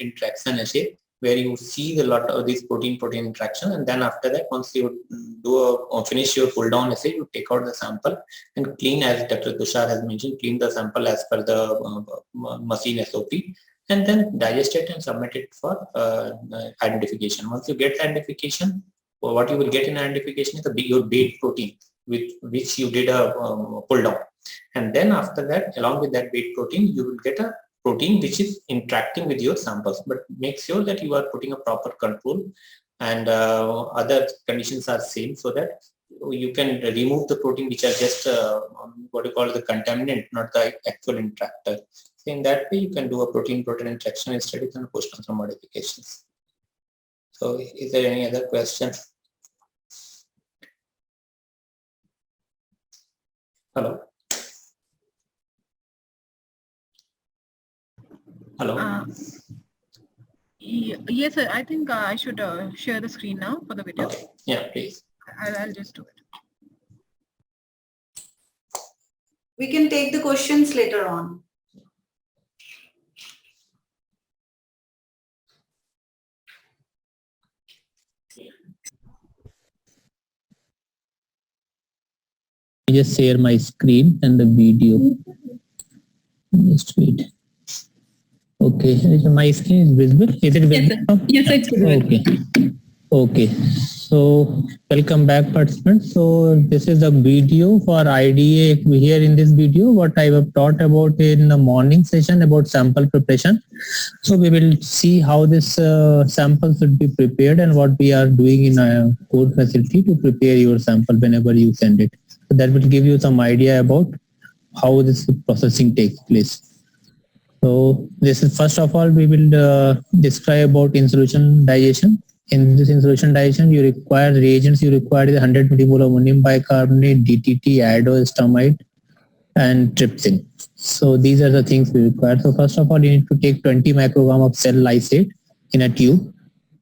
interaction assay, where you see a lot of these protein-protein interaction, and then after that, once you do finish your pull down assay, you take out the sample and clean, as Dr. Tushar has mentioned, clean the sample as per the machine SOP, and then digest it and submit it for identification. Once you get identification, what you will get in identification is your bait protein with which you did a pull down. And then after that, along with that bait protein, you will get a protein which is interacting with your samples, but make sure that you are putting a proper control, and other conditions are same, so that you can remove the protein which are just what you call the contaminant, not the actual interactor. So in that way, you can do a protein-protein interaction studies and post-transcription modifications. So is there any other question? Hello? Hello? Yes, sir. I think I should share the screen now for the video. Okay. Yeah, please. I'll just do it. We can take the questions later on. I just share my screen and the video. Just wait. Okay, my screen is visible. Is it visible? Yes, it's visible. Okay. Okay. So welcome back, participants. So this is the video for IDA. Here in this video, what I have taught about in the morning session about sample preparation. So we will see how this sample should be prepared and what we are doing in a code facility to prepare your sample whenever you send it. So that will give you some idea about how this processing takes place. So this is, first of all, we will describe about in solution digestion. In this in solution digestion, you require reagents. You require the 100 millimole ammonium bicarbonate, DTT, iodoestamide, and trypsin. So these are the things we require. So first of all, you need to take 20 microgram of cell lysate in a tube,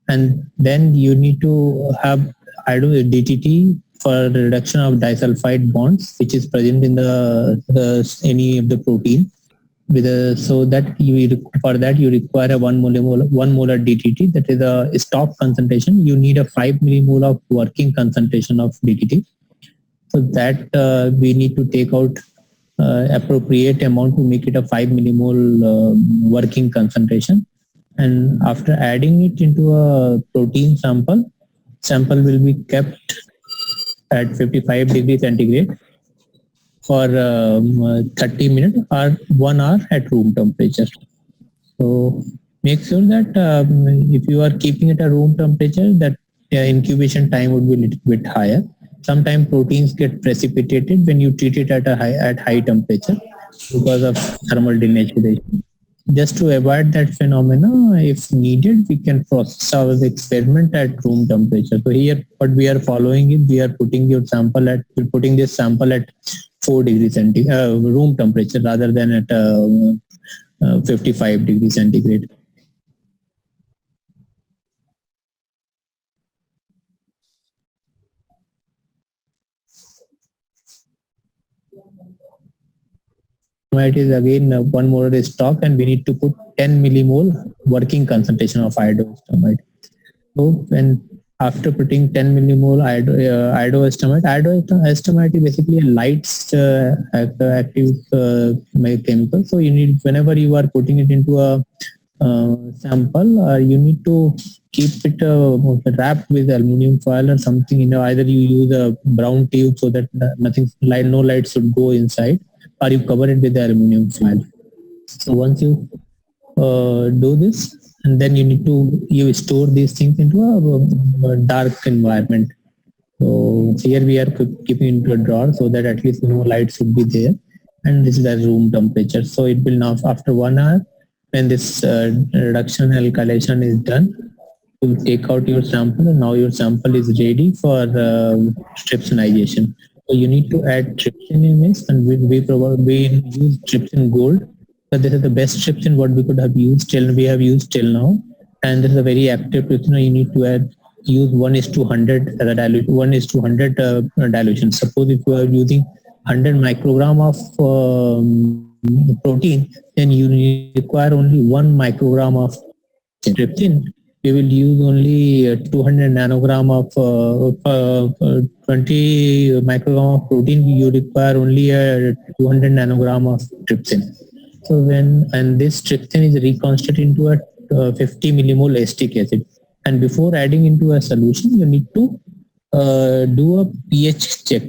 and then you need to have DTT for the reduction of disulfide bonds, which is present in the any of the protein. With a, so that you, for that you require a 1 molar DTT, that is a stop concentration. You need a 5 millimole of working concentration of DTT. So that we need to take out appropriate amount to make it a 5 millimole working concentration. And after adding it into a protein sample, sample will be kept at 55 degrees centigrade for 30 minutes or 1 hour at room temperature. So make sure that if you are keeping it at room temperature, that incubation time would be a little bit higher. Sometimes proteins get precipitated when you treat it at high temperature because of thermal denaturation. Just to avoid that phenomena, if needed, we can process our experiment at room temperature. So here, what we are following is we are putting this sample at 4 degrees centigrade room temperature rather than at 55 degrees centigrade. It is again 1 molar stock, and we need to put 10 millimole working concentration of iodoestamide. So when after putting 10 millimole iodoestamide is basically a light active chemical. So you need, whenever you are putting it into a sample, you need to keep it wrapped with aluminum foil or something. Either you use a brown tube so that no light should go inside, or you cover it with the aluminum foil. So once you do this, and then you store these things into a dark environment. So here we are keeping into a drawer so that at least no light should be there, and this is the room temperature. So it will now, after 1 hour, when this reduction alkylation is done, you take out your sample, and now your sample is ready for trypsinization. So you need to add trypsin in this, and we use trypsin gold. So this is the best trypsin what we could have used till now, and this is a very active trypsin. You need to use 1:100 as a dilution, 1:100 dilution. Suppose if you are using 100 microgram of protein, then you require only 1 microgram of trypsin. We will use only 200 nanogram of 20 microgram of protein. You require only 200 nanogram of trypsin. So and this trypsin is reconstituted into a 50 millimole acetic acid. And before adding into a solution, you need to do a pH check,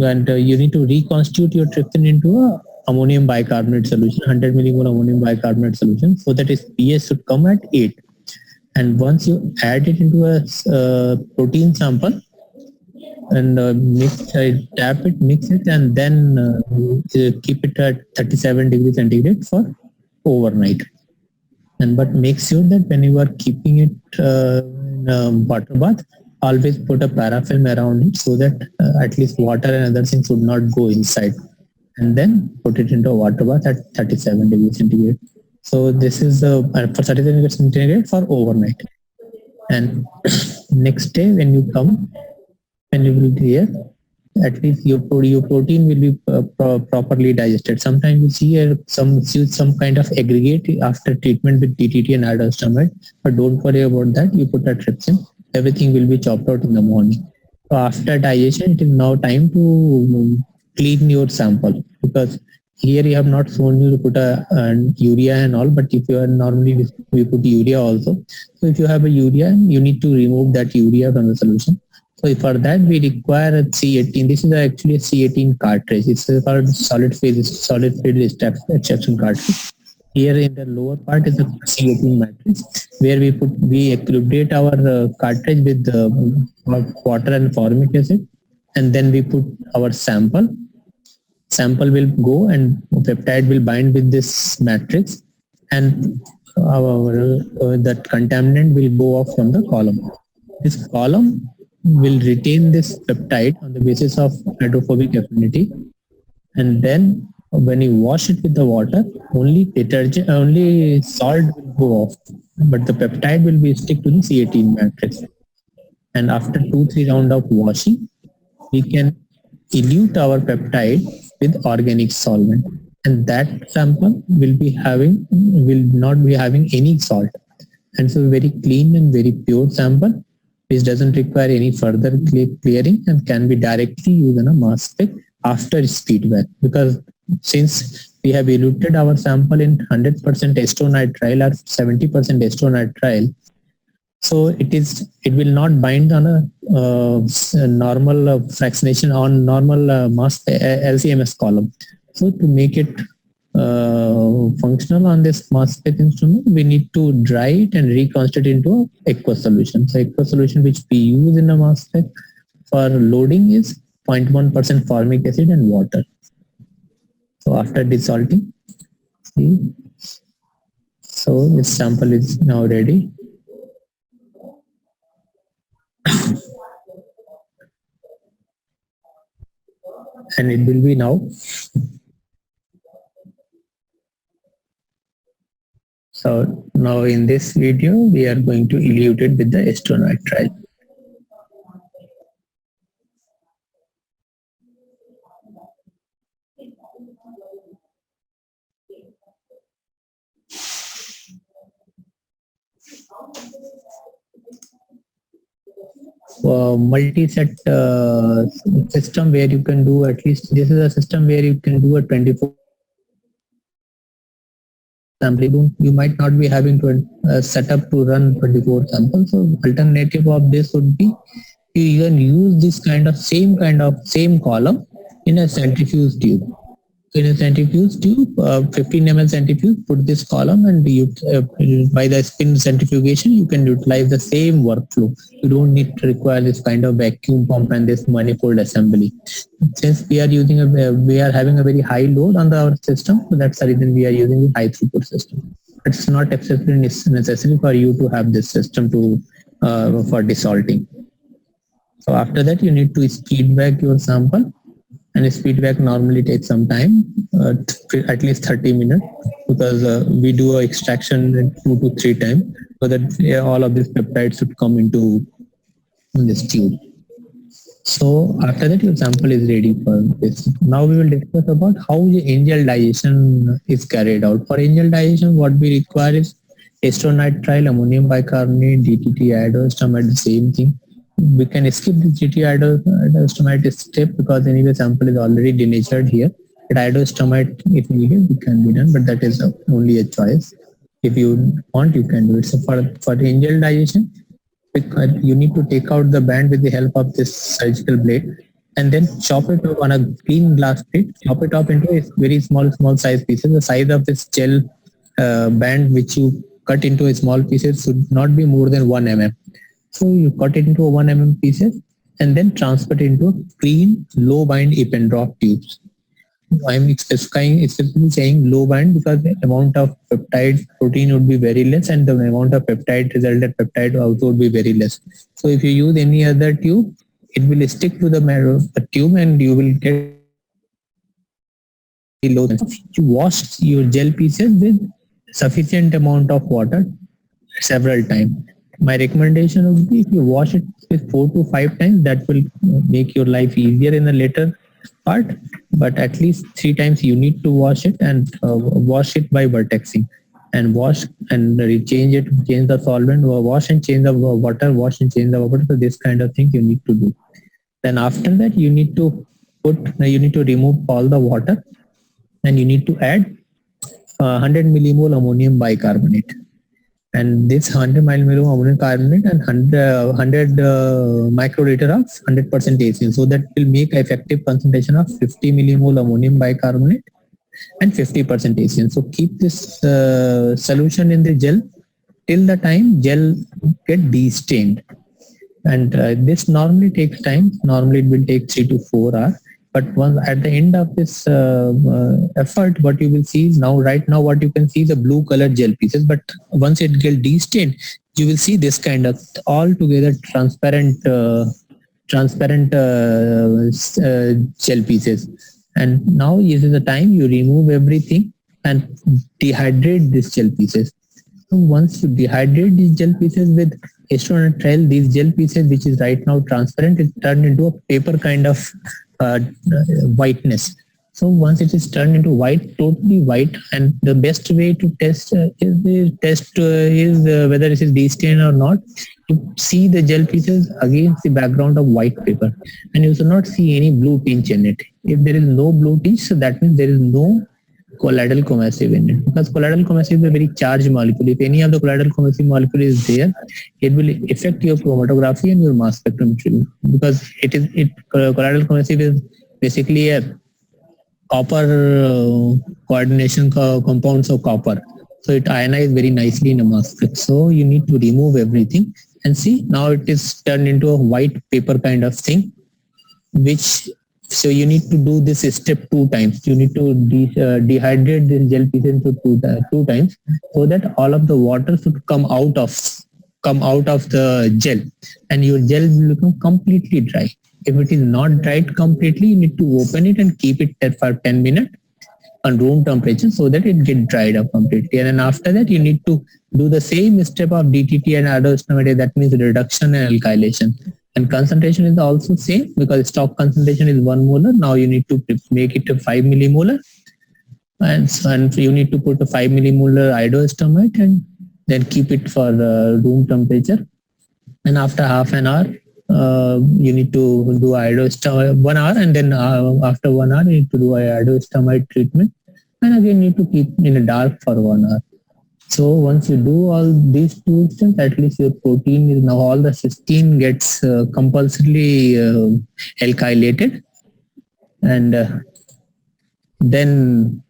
and you need to reconstitute your trypsin into a ammonium bicarbonate solution, 100 millimole ammonium bicarbonate solution, so that its pH should come at 8. And once you add it into a protein sample and tap it, mix it, and then keep it at 37 degrees centigrade for overnight. But make sure that when you are keeping it in a water bath, always put a parafilm around it so that at least water and other things would not go inside. And then put it into a water bath at 37 degrees centigrade. So this is for 37 degrees centigrade for overnight. And next day when you come, when you will be here, at least your protein will be properly digested. Sometimes you see some kind of aggregate after treatment with DTT and iodoestamide, but don't worry about that. You put a trypsin, everything will be chopped out in the morning. So after digestion, it is now time to clean your sample, because here you have not shown you to put a urea and all, but if you are normally we put urea also. So if you have a urea, you need to remove that urea from the solution. So for that we require a C18. This is actually a C18 cartridge. It's called solid phase extraction cartridge. Here in the lower part is a C18 matrix where we equilibrate our cartridge with water and formic acid, and then we put our sample. Sample will go and peptide will bind with this matrix, and that contaminant will go off from the column. This column will retain this peptide on the basis of hydrophobic affinity, and then when you wash it with the water, only detergent, only salt will go off, but the peptide will be stick to the C18 matrix. And after 2-3 round of washing, we can elute our peptide with organic solvent, and that sample will not be having any salt, and so very clean and very pure sample which doesn't require any further clearing and can be directly used in a mass spec after speedback. Because since we have eluted our sample in 100% acetonitrile or 70% acetonitrile, so it will not bind on a normal fractionation on normal mass LCMS column. So to make it functional on this mass spec instrument, we need to dry it and reconstitute it into an aqueous solution. So aqueous solution which we use in a mass spec for loading is 0.1% formic acid and water. So after desalting, see, so this sample is now ready. And it will be now. So now in this video, we are going to elute it with the acetonitrile. Multi-set system where you can do at least, this is a system where you can do a 24 sample. You might not be having to set up to run 24 samples. So alternative of this would be you can use this same column in a centrifuge tube. In a centrifuge tube, 15 ml centrifuge, put this column, and you by the spin centrifugation, you can utilize the same workflow. You don't need to require this kind of vacuum pump and this manifold assembly. Since we are having a very high load on our system, so that's the reason we are using a high throughput system. It's not absolutely necessary for you to have this system for desalting. So after that, you need to speed back your sample. And speedback normally takes some time, at least 30 minutes, because we do a extraction 2 to 3 times, so that all of these peptides should come into this tube. So after that, your sample is ready for this. Now we will discuss about how the angel digestion is carried out. For angel digestion, what we require is acetonitrile, ammonium bicarbonate, DTT, iodoostamate, the same thing. We can skip the GT iodoostamate step because anyway sample is already denatured here. But iodoostamate, if needed, it can be done, but that is only a choice. If you want, you can do it. So for angel digestion, you need to take out the band with the help of this surgical blade and then chop it on a clean glass plate, chop it up into very small size pieces. The size of this gel band which you cut into small pieces should not be more than 1 mm. So you cut it into 1 mm pieces and then transfer it into clean low bind Eppendorf tubes. I'm specifically saying low bind because the amount of peptide protein would be very less and the amount of peptide resultant peptide also would be very less. So if you use any other tube, it will stick to the tube and you will get low. You wash your gel pieces with sufficient amount of water several times. My recommendation would be if you wash it with 4 to 5 times, that will make your life easier in the later part, but at least 3 times you need to wash it and wash it by vertexing and wash and change the solvent, wash and change the water, wash and change the water. So this kind of thing you need to do. Then after that you need to remove all the water and you need to add 100 millimole ammonium bicarbonate. And this 100 millimole ammonium carbonate and 100 microliter of 100% ACN. So that will make effective concentration of 50 millimole ammonium bicarbonate and 50% ACN. So keep this solution in the gel till the time gel get de-stained. And this normally takes time. Normally it will take 3 to 4 hours. But once at the end of this effort, what you will see is right now, what you can see the blue colored gel pieces. But once it gets de-stained, you will see this kind of altogether transparent gel pieces. And now is the time you remove everything and dehydrate these gel pieces. So once you dehydrate these gel pieces with acetonitrile, these gel pieces, which is right now transparent, it turned into a paper kind of whiteness. So once it is turned into white, totally white, and the best way to test is whether it is de-stained or not. You see the gel pieces against the background of white paper, and you should not see any blue tinge in it. If there is no blue tinge, so that means there is no colloidal cohesive in it, because colloidal cohesive is a very charged molecule. If any of the colloidal cohesive molecule is there, it will affect your chromatography and your mass spectrometry, because colloidal cohesive is basically a copper coordination compounds of copper. So it ionizes very nicely in a mass spec. So you need to remove everything, and see now it is turned into a white paper kind of thing, so you need to do this step 2 times. You need to dehydrate this gel piece into two times, so that all of the water should come out of the gel, and your gel will become completely dry. If it is not dried completely, you need to open it and keep it there for 10 minutes on room temperature, so that it gets dried up completely. And then after that, you need to do the same step of DTT and ionization, that means reduction and alkylation. And concentration is also same, because stock concentration is 1 molar. Now you need to make it to 5 millimolar, and you need to put a 5 millimolar iodoestimate and then keep it for room temperature. And after half an hour, you need to do 1 hour, and then after 1 hour, you need to do iodoestimate treatment, and again you need to keep in the dark for 1 hour. So once you do all these 2 steps, at least your protein is now all the cysteine gets compulsorily alkylated, and then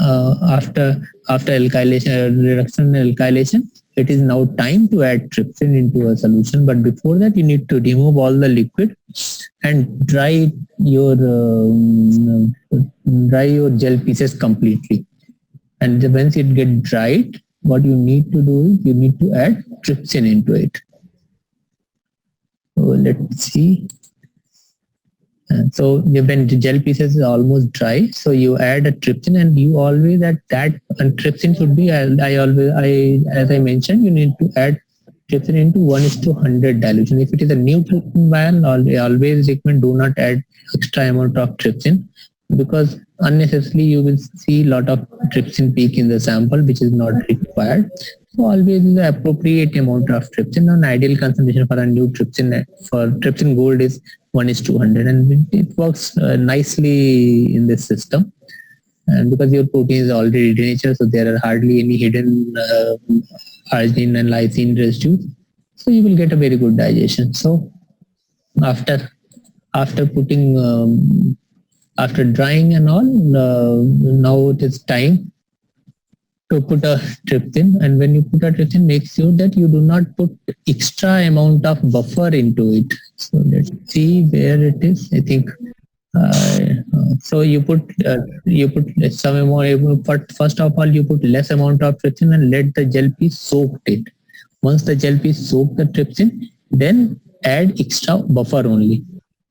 after alkylation, reduction and alkylation, it is now time to add trypsin into a solution. But before that, you need to remove all the liquid and dry your gel pieces completely. And once it gets dried, what you need to do is you need to add trypsin into it. So let's see. And so when the gel pieces is almost dry, so you add a trypsin, and you always and trypsin should be, as I mentioned, you need to add trypsin into 1:100 dilution. If it is a new trypsin vial, I always recommend do not add extra amount of trypsin, because unnecessarily you will see a lot of trypsin peak in the sample, which is not required. So always the appropriate amount of trypsin. An ideal concentration for a new trypsin for trypsin gold is 1:100, and it works nicely in this system. And because your protein is already denatured, so there are hardly any hidden arginine and lysine residues, so you will get a very good digestion. So after putting after drying and all, now it is time to put a trypsin. And when you put a trypsin, make sure that you do not put extra amount of buffer into it. So let's see where it is. I think so you put some amount, but first of all you put less amount of trypsin and let the gel piece soak it. Once the gel piece soak the trypsin, then add extra buffer only.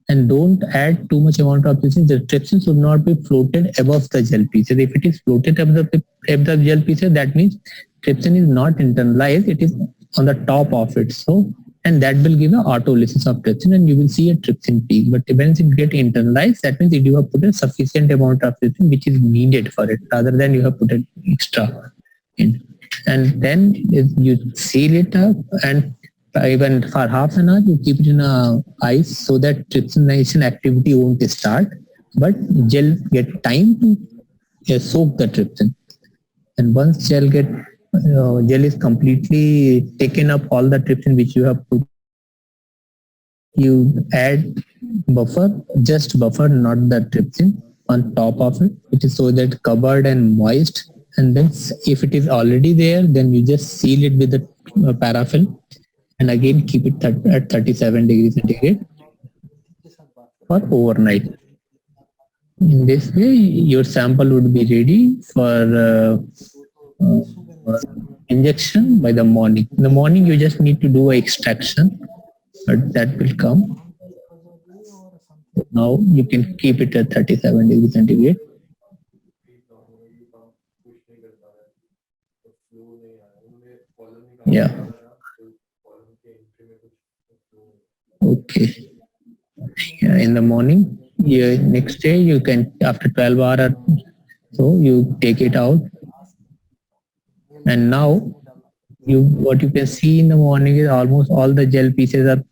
And don't add too much amount of trypsin. The trypsin should not be floated above the gel pieces. If it is floated above the gel pieces, that means trypsin is not internalized. It is on the top of it. So, and that will give an autolysis of trypsin, and you will see a trypsin peak. But when it get internalized, that means you have put a sufficient amount of trypsin which is needed for it, rather than you have put it extra in. And then you seal it up, and even for half an hour, you keep it in ice, so that trypsination activity won't start, but gel get time to soak the trypsin. And once gel is completely taken up all the trypsin which you have put, you add buffer, just buffer, not the trypsin, on top of it, which is so that covered and moist. And then if it is already there, then you just seal it with the paraffin, and again keep it at 37 degrees centigrade for overnight. In this way, your sample would be ready for injection by the morning. In the morning, you just need to do a extraction, but that will come. Now you can keep it at 37 degrees centigrade. Yeah. Okay. Yeah, in the morning, next day you can, after 12 hours, so you take it out. And now what you can see in the morning is almost all the gel pieces are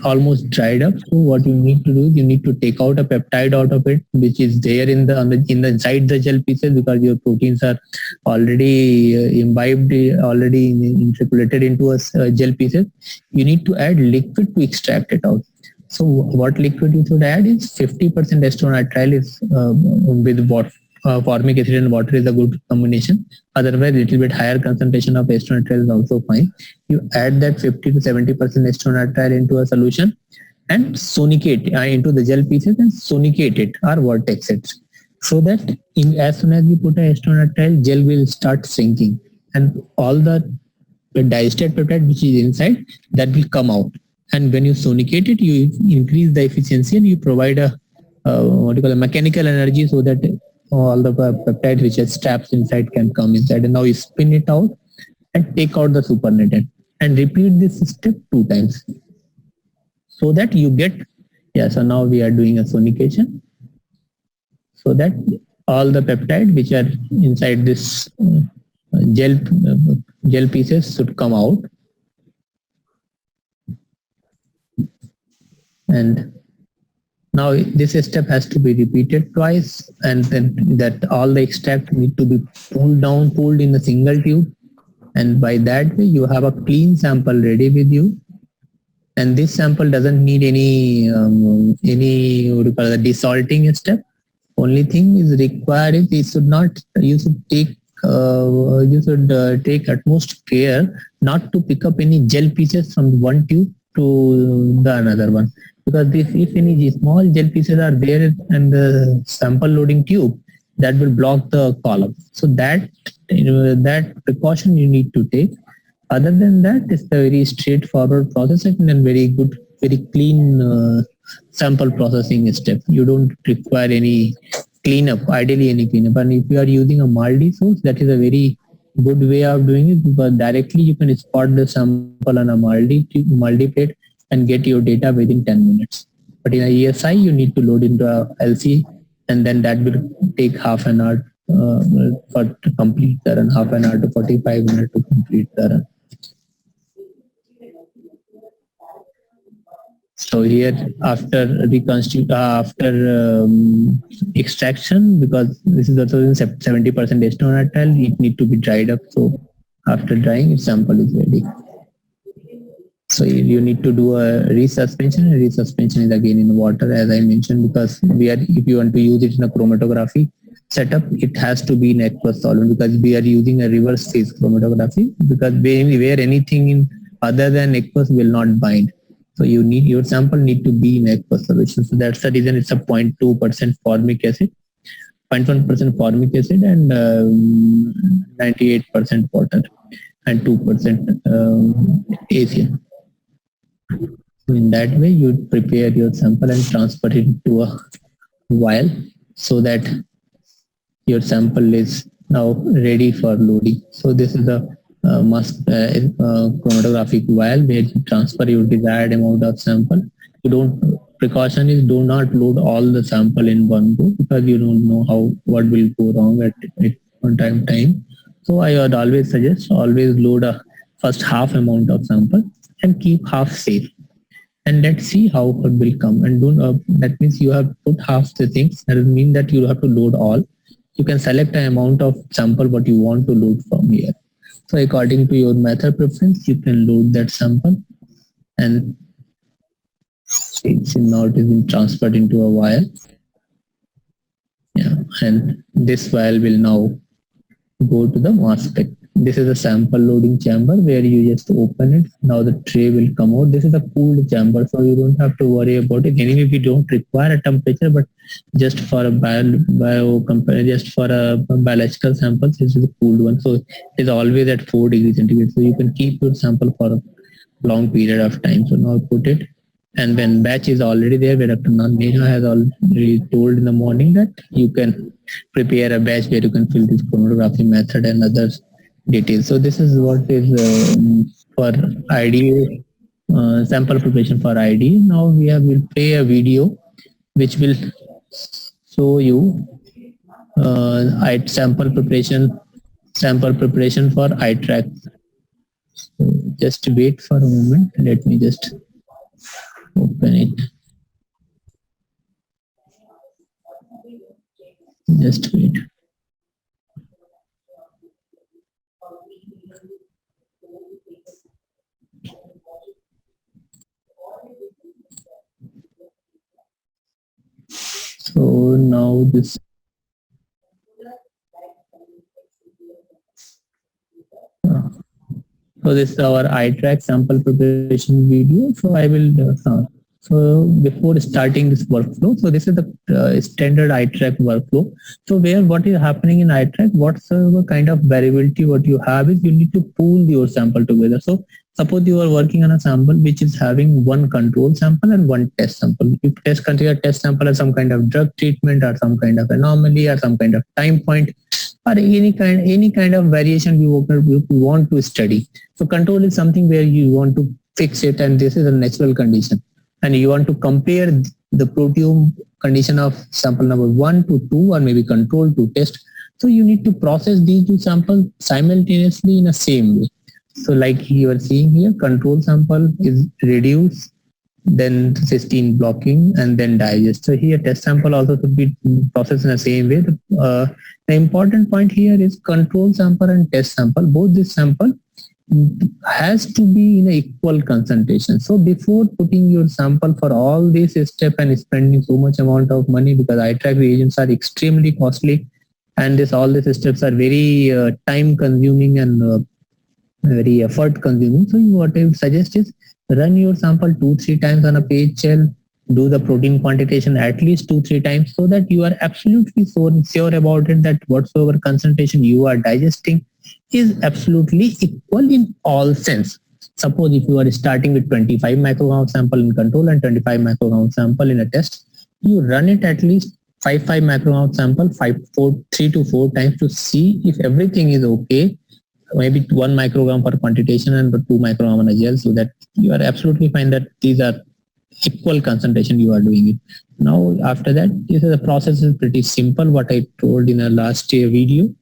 almost dried up. So what you need to do is you need to take out a peptide out of it, which is there in the inside the gel pieces, because your proteins are already imbibed, already interpolated into a gel pieces. You need to add liquid to extract it out. So what liquid you should add is 50% acetonitrile is with what formic acid and water is a good combination. Otherwise, little bit higher concentration of acetonitrile is also fine. You add that 50 to 70% acetonitrile into a solution and sonicate into the gel pieces and sonicate it or vortex it, so that as soon as you put a acetonitrile, gel will start sinking and all the digested peptide which is inside, that will come out. And when you sonicate it, you increase the efficiency and you provide a what you call a mechanical energy, so that all the peptides which are straps inside can come inside. And now you spin it out and take out the supernatant and repeat this step 2 times, so that you get, yeah, so now we are doing a sonication, so that all the peptide which are inside this gel gel pieces should come out. And now this step has to be repeated twice, and then that all the extract need to be pulled in a single tube, and by that way you have a clean sample ready with you. And this sample doesn't need any what you call the desalting step. Only thing is required is you should take utmost care not to pick up any gel pieces from one tube to the another one, because if any small gel pieces are there and the sample loading tube, that will block the column. So that precaution you need to take. Other than that, it's a very straightforward process and very good, very clean sample processing step. You don't require any cleanup, ideally any cleanup. And if you are using a Maldi source, that is a very good way of doing it, because directly you can spot the sample on a Maldi plate and get your data within 10 minutes. But in a ESI, you need to load into a LC, and then that will take half an hour to complete the run, half an hour to 45 minutes to complete the run. So here, after extraction, because this is also 70% acetonitrile, it need to be dried up. So after drying, sample is ready. So you need to do a resuspension. Resuspension is again in water, as I mentioned, because if you want to use it in a chromatography setup, it has to be in aqueous solvent, because we are using a reverse phase chromatography, because where anything other than aqueous will not bind. So your sample need to be in aqueous solution. So that's the reason it's a 0.2% formic acid, 0.1% formic acid, and 98% water and 2% ACN. So in that way, you prepare your sample and transfer it to a vial, so that your sample is now ready for loading. So this is a chromatographic vial where you transfer your desired amount of sample. Precaution is do not load all the sample in one go, because you don't know what will go wrong at one time. So I would always suggest load a first half amount of sample and keep half safe. And let's see how it will come. And that means you have put half the things. That doesn't mean that you have to load all. You can select an amount of sample what you want to load from here. So according to your method preference, you can load that sample, and now it is being transferred into a vial. Yeah, and this vial will now go to the mass spec. This is a sample loading chamber where you just open it. Now the tray will come out. This is a cooled chamber, so you don't have to worry about it. Anyway, we don't require a temperature, but just for a just for a biological samples, this is a cooled one. So it is always at 4 degrees centigrade. So you can keep your sample for a long period of time. So now put it. And when batch is already there, where Dr. Neha has already told in the morning that you can prepare a batch where you can fill this chromatography method and other details. So this is what is for IDA, sample preparation for IDA. Now will play a video which will show you sample preparation for iTrack. So just wait for a moment. Let me just open it. Just wait. So now this. So this is our iTrack sample preparation video. So I will, so before starting this workflow, so this is the standard iTrack workflow. So what is happening in iTrack, what's the kind of variability what you have is you need to pool your sample together. So suppose you are working on a sample which is having one control sample and one test sample. You consider test sample as some kind of drug treatment or some kind of anomaly or some kind of time point, or any kind of variation you want to study. So control is something where you want to fix it, and this is a natural condition, and you want to compare the proteome condition of sample number 1 to 2 or maybe control to test. So you need to process these two samples simultaneously in the same way. So like you are seeing here, control sample is reduced, then cysteine blocking, and then digest. So here test sample also could be processed in the same way. The important point here is control sample and test sample, both this sample has to be in an equal concentration. So before putting your sample for all these steps and spending so much amount of money, because iTrack reagents are extremely costly, and all these steps are very time consuming and very effort consuming. So what I would suggest is run your sample 2-3 times on a page shell, do the protein quantitation at least 2-3 times, so that you are absolutely so sure about it that whatsoever concentration you are digesting is absolutely equal in all sense. Suppose if you are starting with 25 microgram sample in control and 25 microgram sample in a test, you run it at least 5 microgram sample 3 to 4 times to see if everything is okay. Maybe 1 microgram per quantitation and 2 microgram on a gel, so that you are absolutely fine that these are equal concentration you are doing it. Now after that, the process is pretty simple, what I told in the last video.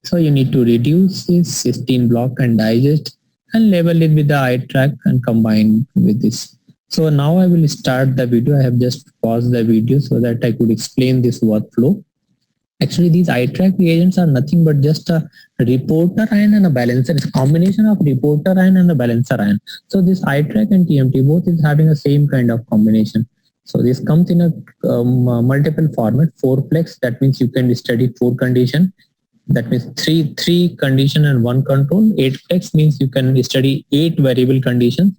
So you need to reduce this cysteine block and digest and label it with the iTrack and combine with this. So now I will start the video. I have just paused the video so that I could explain this workflow. Actually, these iTrack reagents are nothing but just a reporter ion and a balancer. It's a combination of reporter ion and a balancer ion. So this iTrack and TMT both is having the same kind of combination. So this comes in a multiple format, 4-plex. That means you can study 4 condition. That means three condition and 1 control. 8-plex means you can study 8 variable conditions.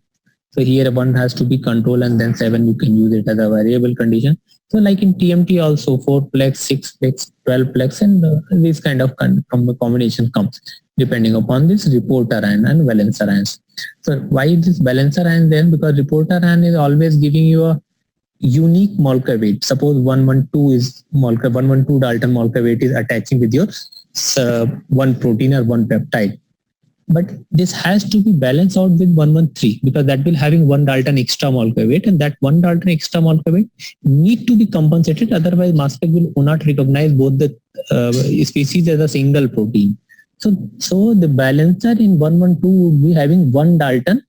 So here 1 has to be control, and then 7 you can use it as a variable condition. So like in TMT also 4-plex, 6-plex, 12-plex, and this kind of combination comes depending upon this reporter ion and balancer ions. So why this balancer ion then? Because reporter ion is always giving you a unique molecular weight. Suppose 112 is molecular, 112 Dalton molecular weight is attaching with your one protein or one peptide. But this has to be balanced out with 113, because that will having 1 Dalton extra molecular weight, and that 1 Dalton extra molecular weight need to be compensated. Otherwise, mass spec will not recognize both the species as a single protein. So the balancer in 112 would be having 1 Dalton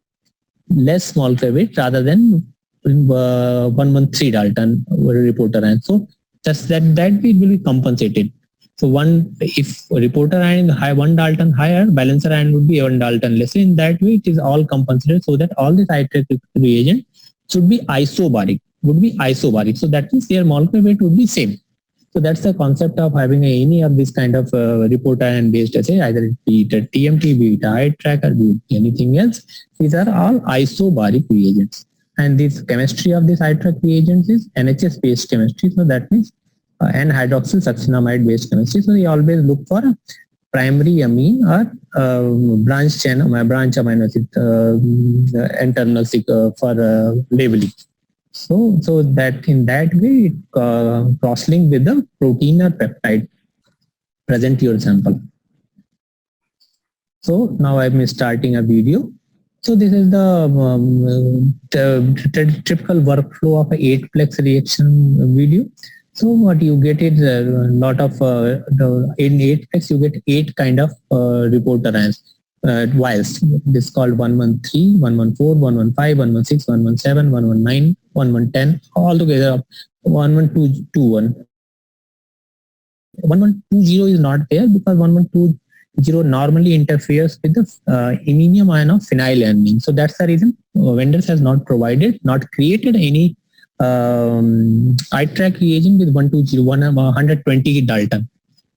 less molecular weight rather than 113 Dalton reporter ion. So just that way it will be compensated. So if reporter ion is 1 Dalton higher, balancer ion would be 1 Dalton less. In that way, it is all compensated, so that all this iTrack reagent should be isobaric. So that means their molecular weight would be same. So that's the concept of having any of this kind of report ion based assay, either it be it a TMT, be it a eye tracker, be it anything else. These are all isobaric reagents. And this chemistry of this eye track reagents is NHS based chemistry. So that means N-hydroxyl succinamide based chemistry. So we always look for primary amine or branch amino acid internal for labeling. So that in that way, it cross-link with the protein or peptide present your sample. So now I'm starting a video. So this is the typical workflow of a 8-plex reaction video. So what you get is a lot of, in 8-plex you get 8 kind of reporter ions. Vials. This is called 113, 114, 115, 116, 117, 119, 1110, all together 11221. 1120 is not there because 1120 normally interferes with the iminium ion of phenylalanine. So that's the reason vendors has not created any eye track reagent with 120 Dalton,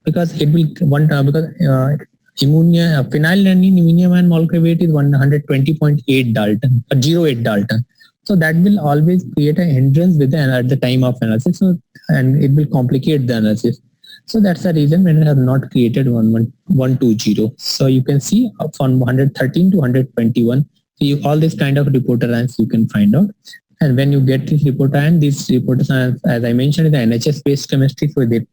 because it will phenylalanine iminium ion molecular weight is 120.8 Dalton or 0.8 Dalton. So that will always create a hindrance with at the time of analysis, and it will complicate the analysis. So that's the reason when I have not created 120. So you can see from 113 to 121, all this kind of reporter ions you can find out. And when you get this reporter ion, these reporters ions, as I mentioned, is the NHS-based chemistry, so they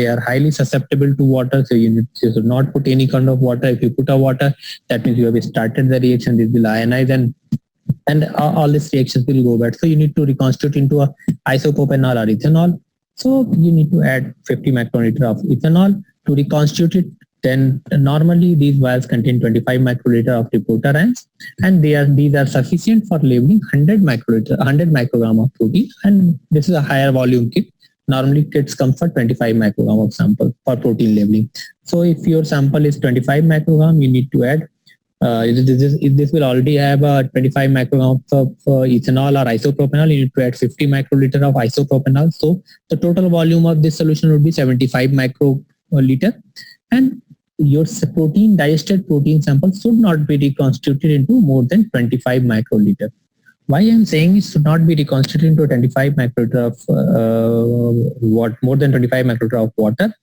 are highly susceptible to water. So you should not put any kind of water. If you put a water, that means you have started the reaction. This will ionize and all these reactions will go bad. So you need to reconstitute into a isopropanol or ethanol. So you need to add 50 microliter of ethanol to reconstitute it. Then normally these vials contain 25 microliter of reporter ions, and these are sufficient for labeling 100 microgram of protein. And this is a higher volume kit. Normally kits come for 25 microgram of sample for protein labeling. So if your sample is 25 microgram, you need to add this will already have a 25 microgram of ethanol or isopropanol. You need to add 50 microliter of isopropanol. So the total volume of this solution would be 75 microliter. And your digested protein sample should not be reconstituted into more than 25 microliter. Why I'm saying it should not be reconstituted into 25 microliter of more than 25 microliter of water,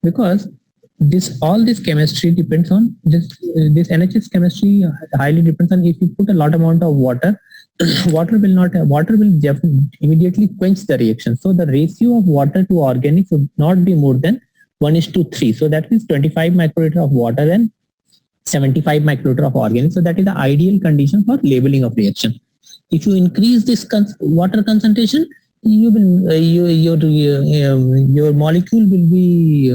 because all this chemistry depends on this NHS chemistry highly depends on if you put a lot amount of water, water will immediately quench the reaction. So the ratio of water to organic should not be more than 1:3. So that means 25 microliter of water and 75 microliter of organic. So that is the ideal condition for labeling of reaction. If you increase this water concentration, you will your molecule will be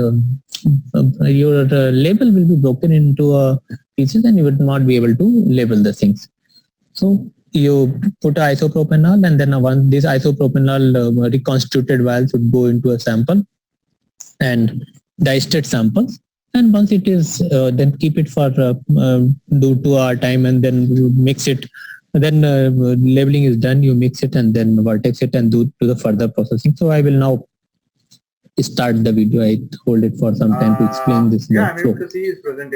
your label will be broken into pieces, and you will not be able to label the things. So you put isopropanol, and then once this isopropanol reconstituted vials would go into a sample and digested samples, and once it is then keep it for 2 hour time, and then mix it. Then labeling is done, you mix it and then vertex it and do the further processing. So I will now start the video. I hold it for some time to explain this workflow.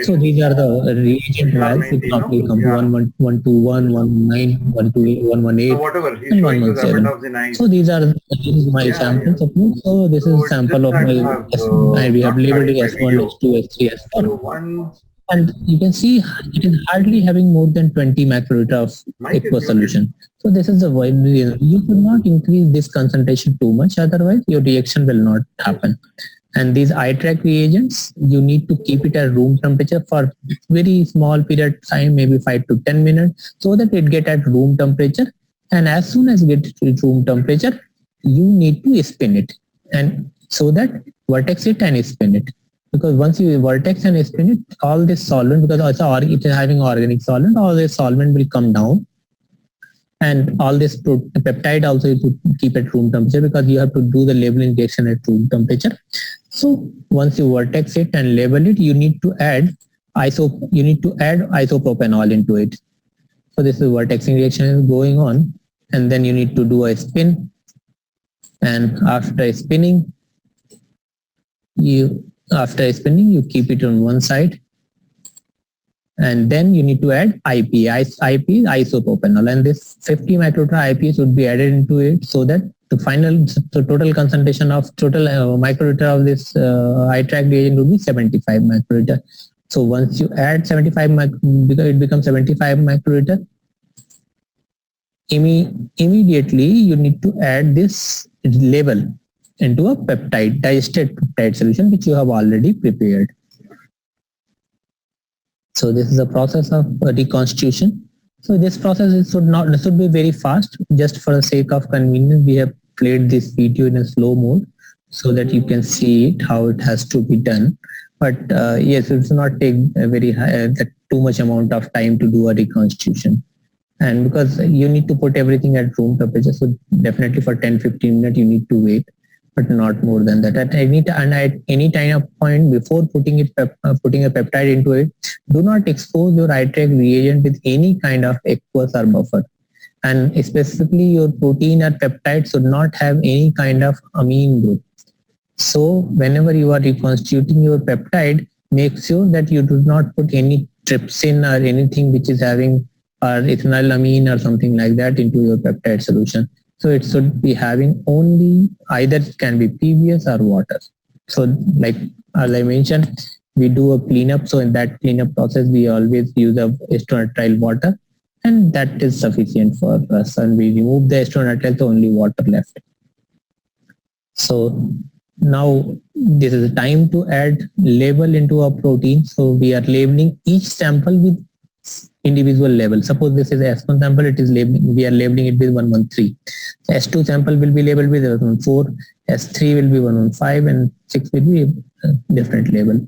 So these are the reagent vials. It normally come 1121, 119, 128, 118, and 117. So these are my samples. So this is a sample of my, we have labeled it S1, S2, S3, S4. And you can see it is hardly having more than 20 microliter of aqueous solution. So this is the way you should not increase this concentration too much, otherwise your reaction will not happen. And these eye track reagents, you need to keep it at room temperature for very small period of time, maybe 5 to 10 minutes, so that it get at room temperature. And as soon as it gets to room temperature, you need to spin it, and so that vertex it and spin it. Because once you vertex and spin it, all this solvent, because it is having organic solvent, all this solvent will come down, and all this peptide also you to keep at room temperature, because you have to do the labeling reaction at room temperature. So once you vertex it and label it, you need to add isopropanol into it. So this is vertexing reaction is going on, and then you need to do a spin, and after spinning, You after spinning, you keep it on one side, and then you need to add IP. IP is isopropanol, and this 50 microliter IP should be added into it so that the total concentration of total microliter of this I-track reagent will be 75 microliter. So once you add 75 because it becomes 75 microliter, immediately you need to add this label into a peptide, digested peptide solution which you have already prepared. So this is a process of reconstitution. So this process should be very fast. Just for the sake of convenience, we have played this video in a slow mode so that you can see it, how it has to be done. But yes, it does not take a very too much amount of time to do a reconstitution. And because you need to put everything at room temperature, so definitely for 10-15 minutes you need to wait, but not more than that. At any time of point before putting a peptide into it, do not expose your I-track reagent with any kind of aqueous or buffer. And specifically your protein or peptide should not have any kind of amine group. So whenever you are reconstituting your peptide, make sure that you do not put any trypsin or anything which is having or ethanylamine or something like that into your peptide solution. So it should be having only either it can be PBS or water. So like as I mentioned, we do a cleanup. So in that cleanup process, we always use a estronitrile water, and that is sufficient for us. And we remove the estronitrile, so only water left. So now this is the time to add label into a protein. So we are labeling each sample with individual label. Suppose this is S1 sample, it is labeling, we are labeling it with 113. S2 sample will be labeled with 114, S3 will be 115, and 6 will be a different label.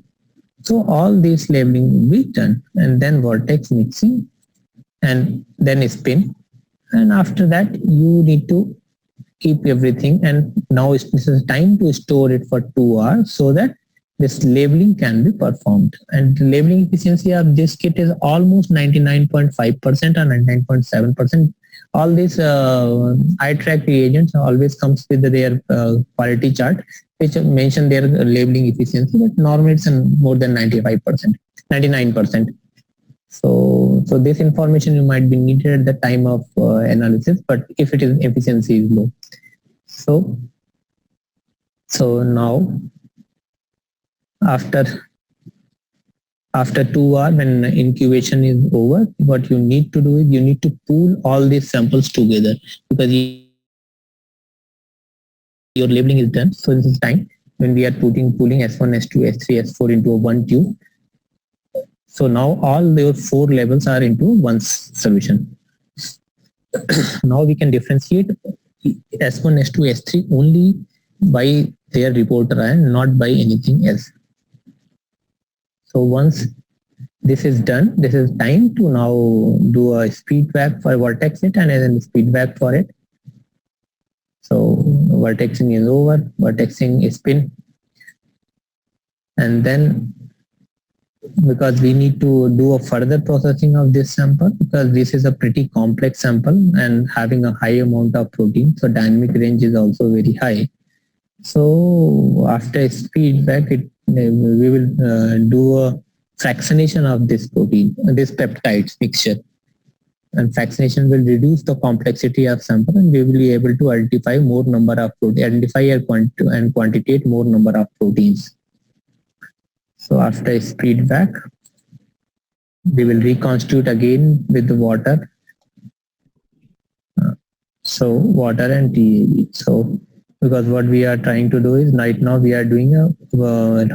So all these labeling will be done, and then vortex mixing, and then spin. And after that, you need to keep everything. And now this is time to store it for 2 hours so that this labeling can be performed. And the labeling efficiency of this kit is almost 99.5% or 99.7%. All these I-track reagents always comes with their quality chart, which mention their labeling efficiency, but normally it's more than 95%, 99%. So this information you might be needed at the time of analysis, but if it is efficiency is low. So now after 2 hours, when incubation is over, what you need to do is you need to pool all these samples together, because your labeling is done. So this is time when we are pooling S1, S2, S3, S4 into one tube. So now all your 4 labels are into one solution. Now we can differentiate S1, S2, S3 only by their reporter and not by anything else. So once this is done, this is time to now do a speed vac for vortex it and then speed vac for it. So vortexing is over, vortexing is spin. And then because we need to do a further processing of this sample, because this is a pretty complex sample and having a high amount of protein, so dynamic range is also very high. So after speed vac, we will do a fractionation of this protein, this peptides mixture, and fractionation will reduce the complexity of sample, and we will be able to identify more number of protein, identify and quantitate more number of proteins. So after speed vac, we will reconstitute again with the water. So water and TAB. So because what we are trying to do is right now we are doing a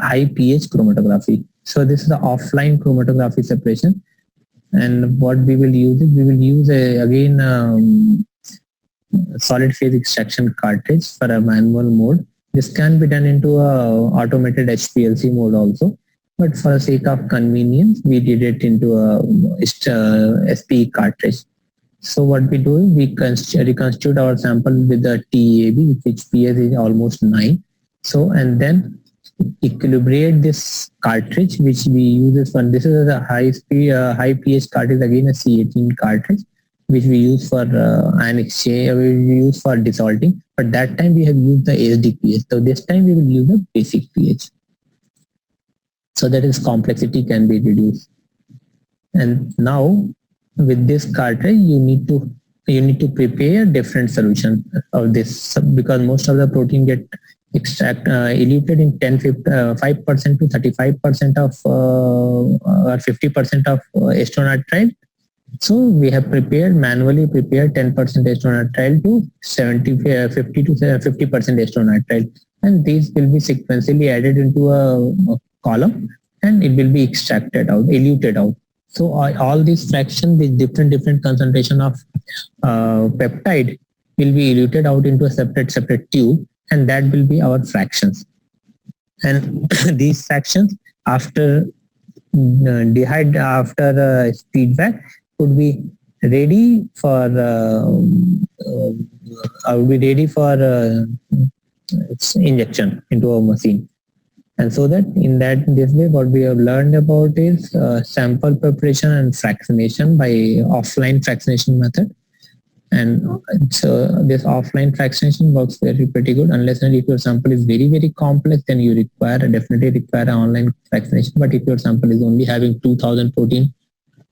high pH chromatography. So this is the offline chromatography separation. And what we will use is we will use again solid phase extraction cartridge for a manual mode. This can be done into a automated HPLC mode also. But for the sake of convenience, we did it into a SPE cartridge. So what we do is we reconstitute our sample with the TEAB, which pH is almost 9. So and then equilibrate this cartridge, which we use for this is a high pH cartridge, again a C18 cartridge, which we use for ion exchange, we use for desalting. But that time we have used the acidic pH. So this time we will use the basic pH. so that its complexity can be reduced. And now with this cartridge, you need to prepare different solution of this, because most of the protein get eluted in 5% to 35% of or 50% of acetonitrile. So we have manually prepared 10% acetonitrile to 50 to 50% acetonitrile, and these will be sequentially added into a column, and it will be extracted out, eluted out. So all these fractions with different concentration of peptide will be eluted out into a separate tube, and that will be our fractions. And these fractions, after feedback, would be ready for injection into a machine. And so that this way, what we have learned about is sample preparation and fractionation by offline fractionation method. And so this offline fractionation works pretty good, unless and if your sample is very complex, then you definitely require an online fractionation. But if your sample is only having 2000 protein,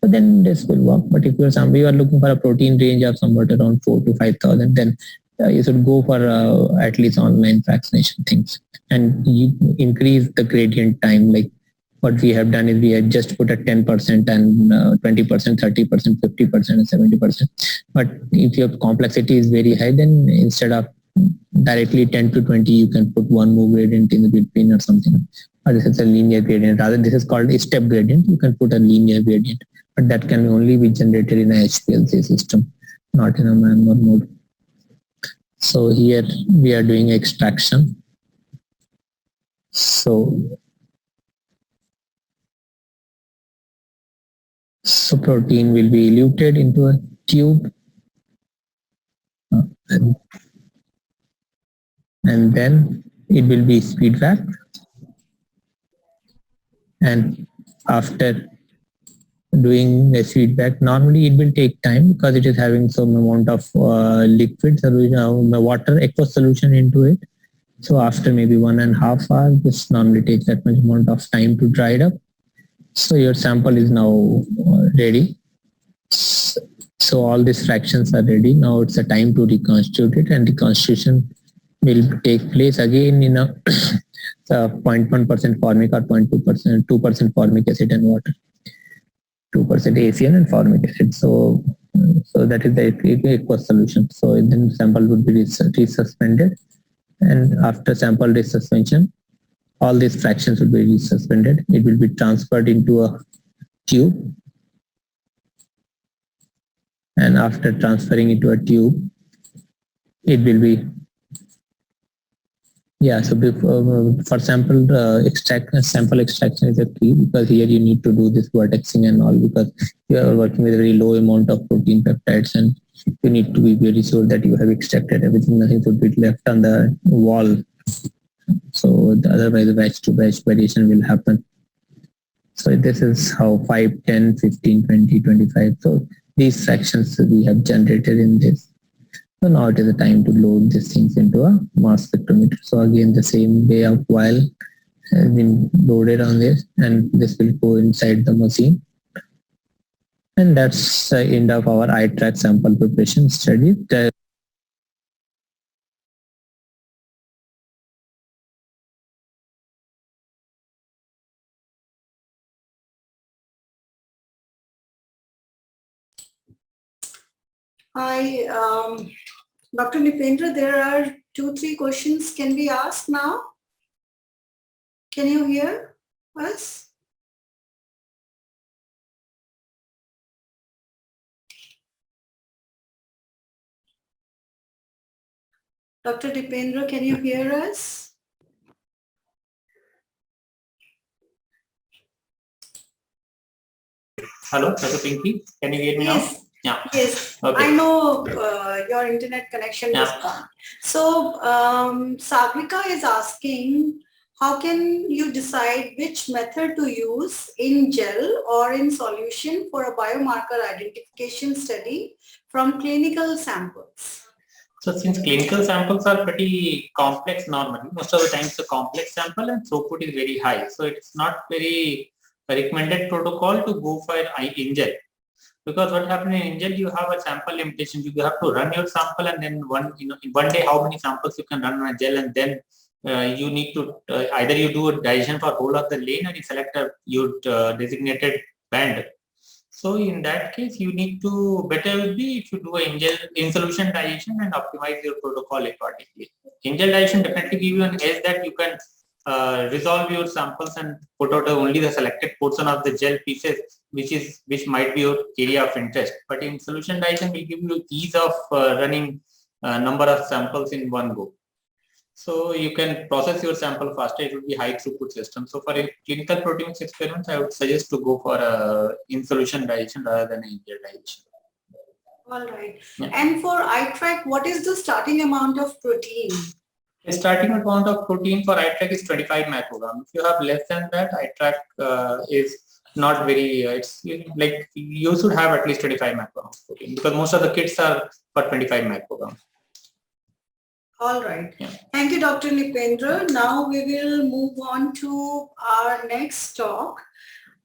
so then this will work. But if you are looking for a protein range of somewhat around 4 to 5000, then you should go for at least online fractionation things, and you increase the gradient time. Like what we have done is we have just put a 10% and 20%, 30%, 50% and 70%. But if your complexity is very high, then instead of directly 10 to 20, you can put one more gradient in the between or something. Or this is a linear gradient. Rather, this is called a step gradient. You can put a linear gradient, but that can only be generated in a HPLC system, not in a manual mode. So here we are doing extraction. So protein will be eluted into a tube, and then it will be speed wrapped. And after doing a feedback, normally it will take time because it is having some amount of liquid solution, water aqueous solution into it. So after maybe 1.5 hours, this normally takes that much amount of time to dry it up. So your sample is now ready. So all these fractions are ready. Now it's a time to reconstitute it, and reconstitution will take place again in a 0.1% formic or 2% formic acid and water, 2% ACN and formic acid. So that is the aqueous solution. So then sample would be resuspended, and after sample resuspension, all these fractions will be resuspended. It will be transferred into a tube, and after transferring into a tube, it will be so for sample extraction is a key, because here you need to do this vertexing and all, because you are working with a very low amount of protein peptides, and you need to be very sure that you have extracted everything. Nothing should be left on the wall. So otherwise the batch to batch variation will happen. So this is how 5, 10, 15, 20, 25. So these fractions we have generated in this. So now it is the time to load these things into a mass spectrometer. So again, the same way of vial has been loaded on this, and this will go inside the machine. And that's the end of our iTrack sample preparation study. Hi, Dr. Nipendra, there are 2-3 questions can be asked now. Can you hear us? Dr. Dipendra, can you hear us? Hello, Dr. Pinky, can you hear me now? Yeah. Yes. Okay. I know your internet connection is gone. So Sagrika is asking, how can you decide which method to use in gel or in solution for a biomarker identification study from clinical samples? So since clinical samples are pretty complex normally, most of the times the complex sample and throughput is very high. So it's not very recommended protocol to go for ingel. Because what happens in ingel, you have a sample limitation. You have to run your sample and then in one day, how many samples you can run on a gel, and then you need to either you do a digestion for whole of the lane or you select your designated band. So in that case, you need to better would be if you do a in solution digestion and optimize your protocol accordingly. Ingel digestion definitely give you an edge that you can resolve your samples and put out only the selected portion of the gel pieces, which might be your area of interest. But in solution digestion will give you ease of running number of samples in one go. So you can process your sample faster. It will be high throughput system. So for a clinical proteomics experiments, I would suggest to go for a in solution digestion rather than ingel digestion. All right. Yeah. And for iTrack, what is the starting amount of protein? The starting amount of protein for iTrack is 25 microgram. If you have less than that, iTrack is not very, it's like you should have at least 25 micrograms protein because most of the kits are for 25 micrograms. All right. Yeah. Thank you, Dr. Nipendra. Now we will move on to our next talk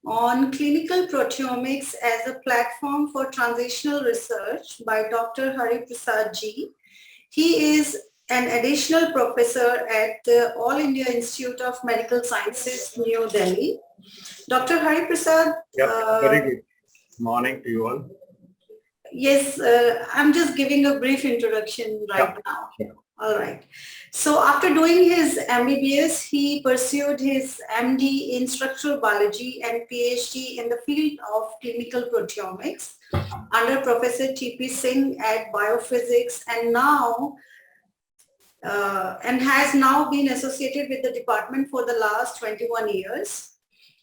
on clinical proteomics as a platform for translational research by Dr. Hari Prasad Ji. He is an additional professor at the All India Institute of Medical Sciences, New Delhi. Dr. Hari Prasad. Very good morning to you all. Yes, I'm just giving a brief introduction right now. Sure. All right. So after doing his MBBS, he pursued his MD in structural biology and PhD in the field of clinical proteomics under Professor T.P. Singh at Biophysics, and has now been associated with the department for the last 21 years.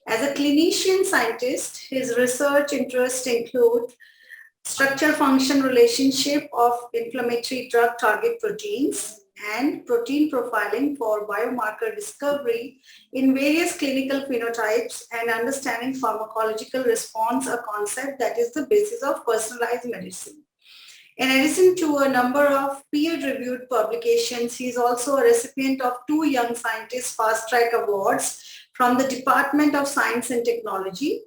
As a clinician scientist, his research interests include structure-function relationship of inflammatory drug target proteins and protein profiling for biomarker discovery in various clinical phenotypes and understanding pharmacological response, a concept that is the basis of personalized medicine. In addition to a number of peer-reviewed publications, he is also a recipient of 2 Young Scientists Fast Track Awards from the Department of Science and Technology.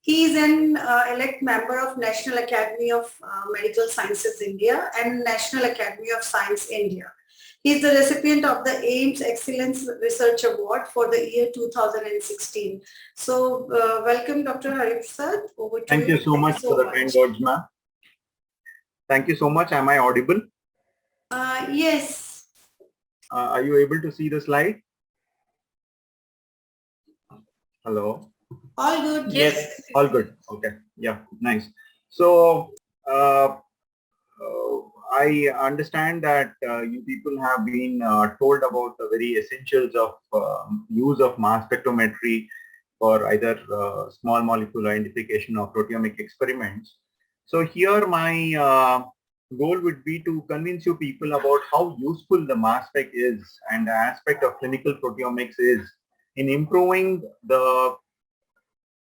He is an elect member of National Academy of Medical Sciences India and National Academy of Science India. He is the recipient of the AIMS Excellence Research Award for the year 2016. So welcome, Dr. Hari Prasad. Over to Thank you so much for the kind words, ma'am. Thank you so much. Am I audible? Yes. Are you able to see the slide? Hello? All good. Yes. All good. Okay. Yeah, nice. So I understand that you people have been told about the very essentials of use of mass spectrometry for either small molecule identification or proteomic experiments. So here my goal would be to convince you people about how useful the mass spec is and the aspect of clinical proteomics is in improving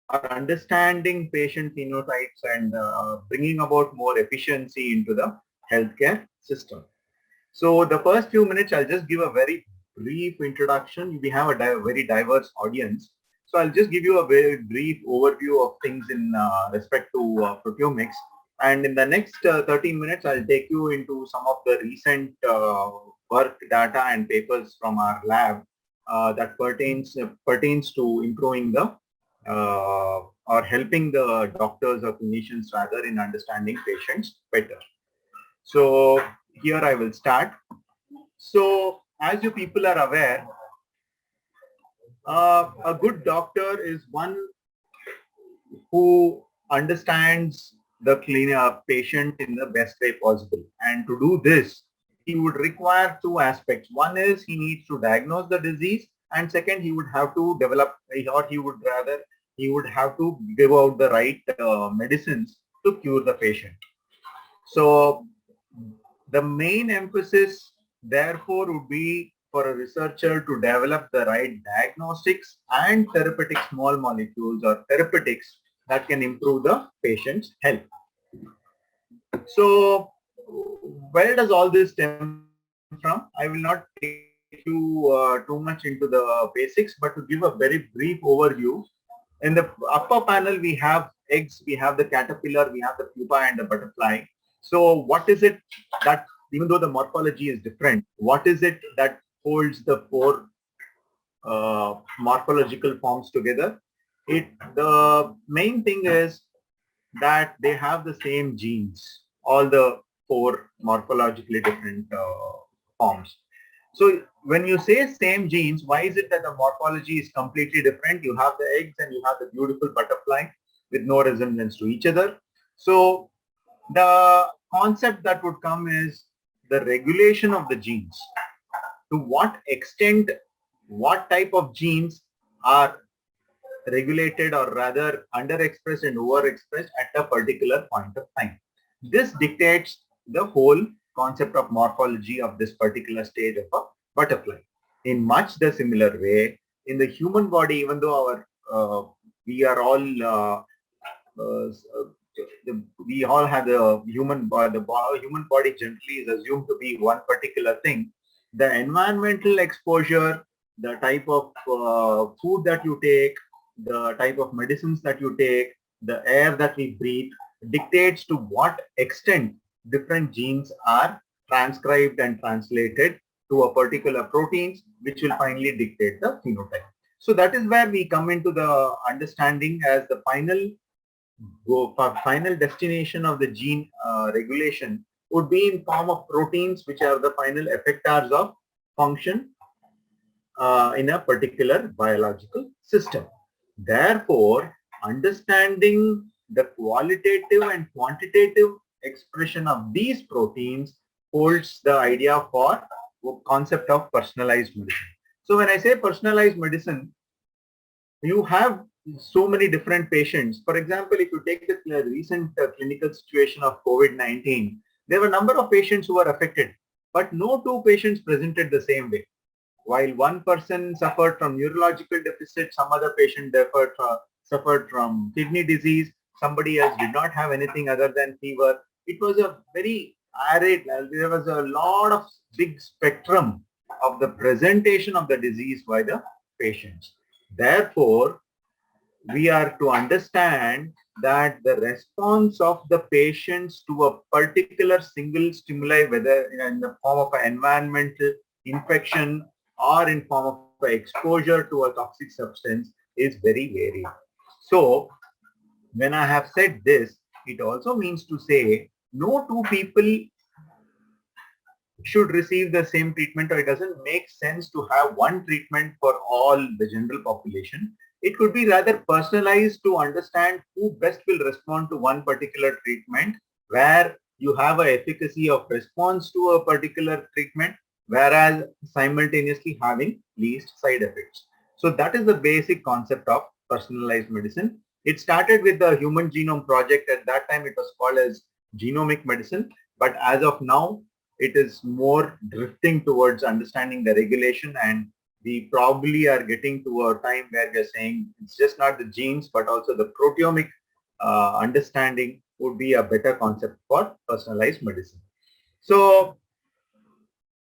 our understanding patient phenotypes and bringing about more efficiency into the healthcare system. So the first few minutes, I'll just give a very brief introduction. We have a very diverse audience. So I'll just give you a very brief overview of things in respect to proteomics. And in the next 30 minutes, I'll take you into some of the recent work, data and papers from our lab that pertains to improving the or helping the doctors or clinicians rather in understanding patients better. So here I will start. So as you people are aware, a good doctor is one who understands the patient in the best way possible. And to do this, he would require 2 aspects. One is he needs to diagnose the disease, and second, he would have to develop, or he would have to give out the right medicines to cure the patient. So the main emphasis therefore would be for a researcher to develop the right diagnostics and therapeutic small molecules or therapeutics that can improve the patient's health. So where does all this stem from? I will not take you too much into the basics, but to give a very brief overview, in the upper panel we have eggs, we have the caterpillar, we have the pupa and the butterfly. So what is it that, even though the morphology is different, what is it that holds the four morphological forms together? The main thing is that they have the same genes, all the four morphologically different forms. So when you say same genes, why is it that the morphology is completely different? You have the eggs and you have the beautiful butterfly with no resemblance to each other. So the concept that would come is the regulation of the genes. To what extent, what type of genes are regulated or rather underexpressed and overexpressed at a particular point of time. This dictates the whole concept of morphology of this particular stage of a butterfly. In much the similar way, in the human body, even though we are all we all have the human body, the human body generally is assumed to be one particular thing. The environmental exposure, the type of food that you take, the type of medicines that you take, the air that we breathe dictates to what extent different genes are transcribed and translated to a particular proteins, which will finally dictate the phenotype. So that is where we come into the understanding as the final destination of the gene regulation would be in form of proteins, which are the final effectors of function in a particular biological system. Therefore, understanding the qualitative and quantitative expression of these proteins holds the idea for concept of personalized medicine. So when I say personalized medicine, you have so many different patients. For example, if you take the recent clinical situation of COVID-19, there were a number of patients who were affected, but no two patients presented the same way. While one person suffered from neurological deficit, some other patient suffered from kidney disease, somebody else did not have anything other than fever. It was a very arid, there was a lot of big spectrum of the presentation of the disease by the patients. Therefore, we are to understand that the response of the patients to a particular single stimuli, whether in the form of an environmental infection or in form of exposure to a toxic substance, is very varied. So when I have said this, it also means to say no two people should receive the same treatment, or it doesn't make sense to have one treatment for all the general population. It could be rather personalized to understand who best will respond to one particular treatment, where you have an efficacy of response to a particular treatment, whereas simultaneously having least side effects. So that is the basic concept of personalized medicine. It started with the Human Genome Project. At that time, it was called as genomic medicine. But as of now, it is more drifting towards understanding the regulation, and we probably are getting to a time where we are saying it's just not the genes, but also the proteomic understanding would be a better concept for personalized medicine. So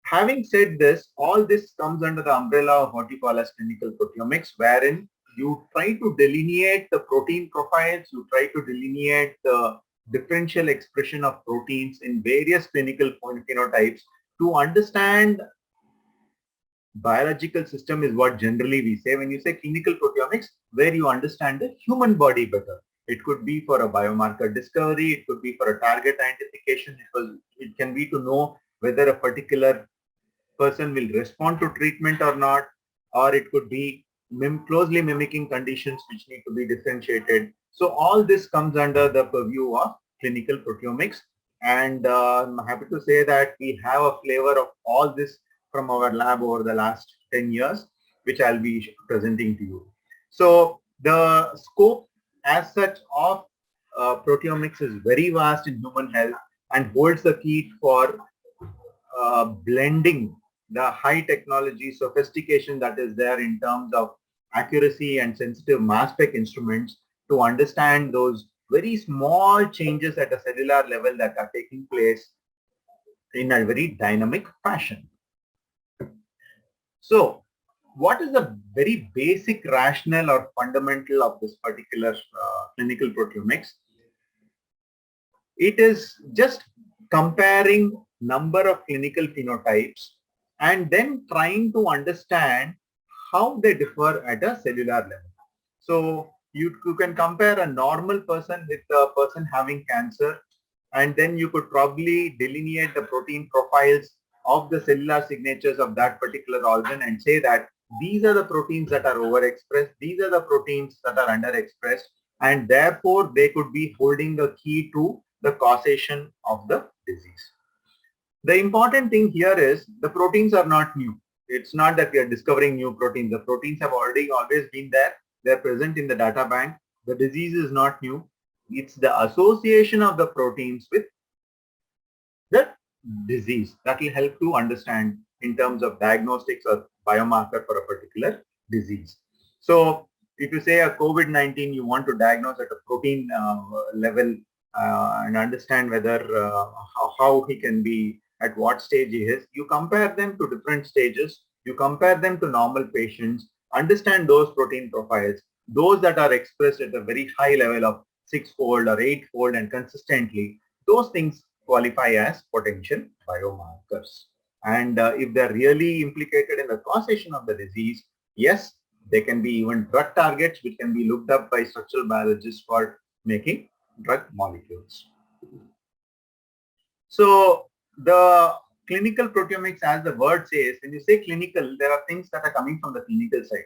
having said this, all this comes under the umbrella of what you call as clinical proteomics, wherein you try to delineate the protein profiles, you try to delineate the differential expression of proteins in various clinical phenotypes to understand biological system is what generally we say when you say clinical proteomics, where you understand the human body better. It could be for a biomarker discovery, it could be for a target identification, it can be to know whether a particular person will respond to treatment or not, or it could be closely mimicking conditions which need to be differentiated. So all this comes under the purview of clinical proteomics, and I'm happy to say that we have a flavor of all this from our lab over the last 10 years, which I'll be presenting to you. So the scope as such of proteomics is very vast in human health and holds the key for blending the high technology sophistication that is there in terms of accuracy and sensitive mass spec instruments to understand those very small changes at a cellular level that are taking place in a very dynamic fashion. So what is the very basic rationale or fundamental of this particular clinical proteomics? It is just comparing number of clinical phenotypes and then trying to understand how they differ at a cellular level. So you can compare a normal person with a person having cancer, and then you could probably delineate the protein profiles of the cellular signatures of that particular organ and say that these are the proteins that are overexpressed, these are the proteins that are underexpressed, and therefore they could be holding the key to the causation of the disease. The important thing here is the proteins are not new. It's not that we are discovering new proteins. The proteins have already always been there. They're present in the data bank. The disease is not new. It's the association of the proteins with the disease that will help to understand in terms of diagnostics or biomarker for a particular disease. So if you say a COVID-19, you want to diagnose at a protein level and understand whether how he can be, at what stage he is, you compare them to different stages, you compare them to normal patients, understand those protein profiles, those that are expressed at a very high level of 6-fold or 8-fold and consistently, those things qualify as potential biomarkers. And if they're really implicated in the causation of the disease, yes, they can be even drug targets which can be looked up by structural biologists for making drug molecules. So the clinical proteomics, as the word says, when you say clinical, there are things that are coming from the clinical side.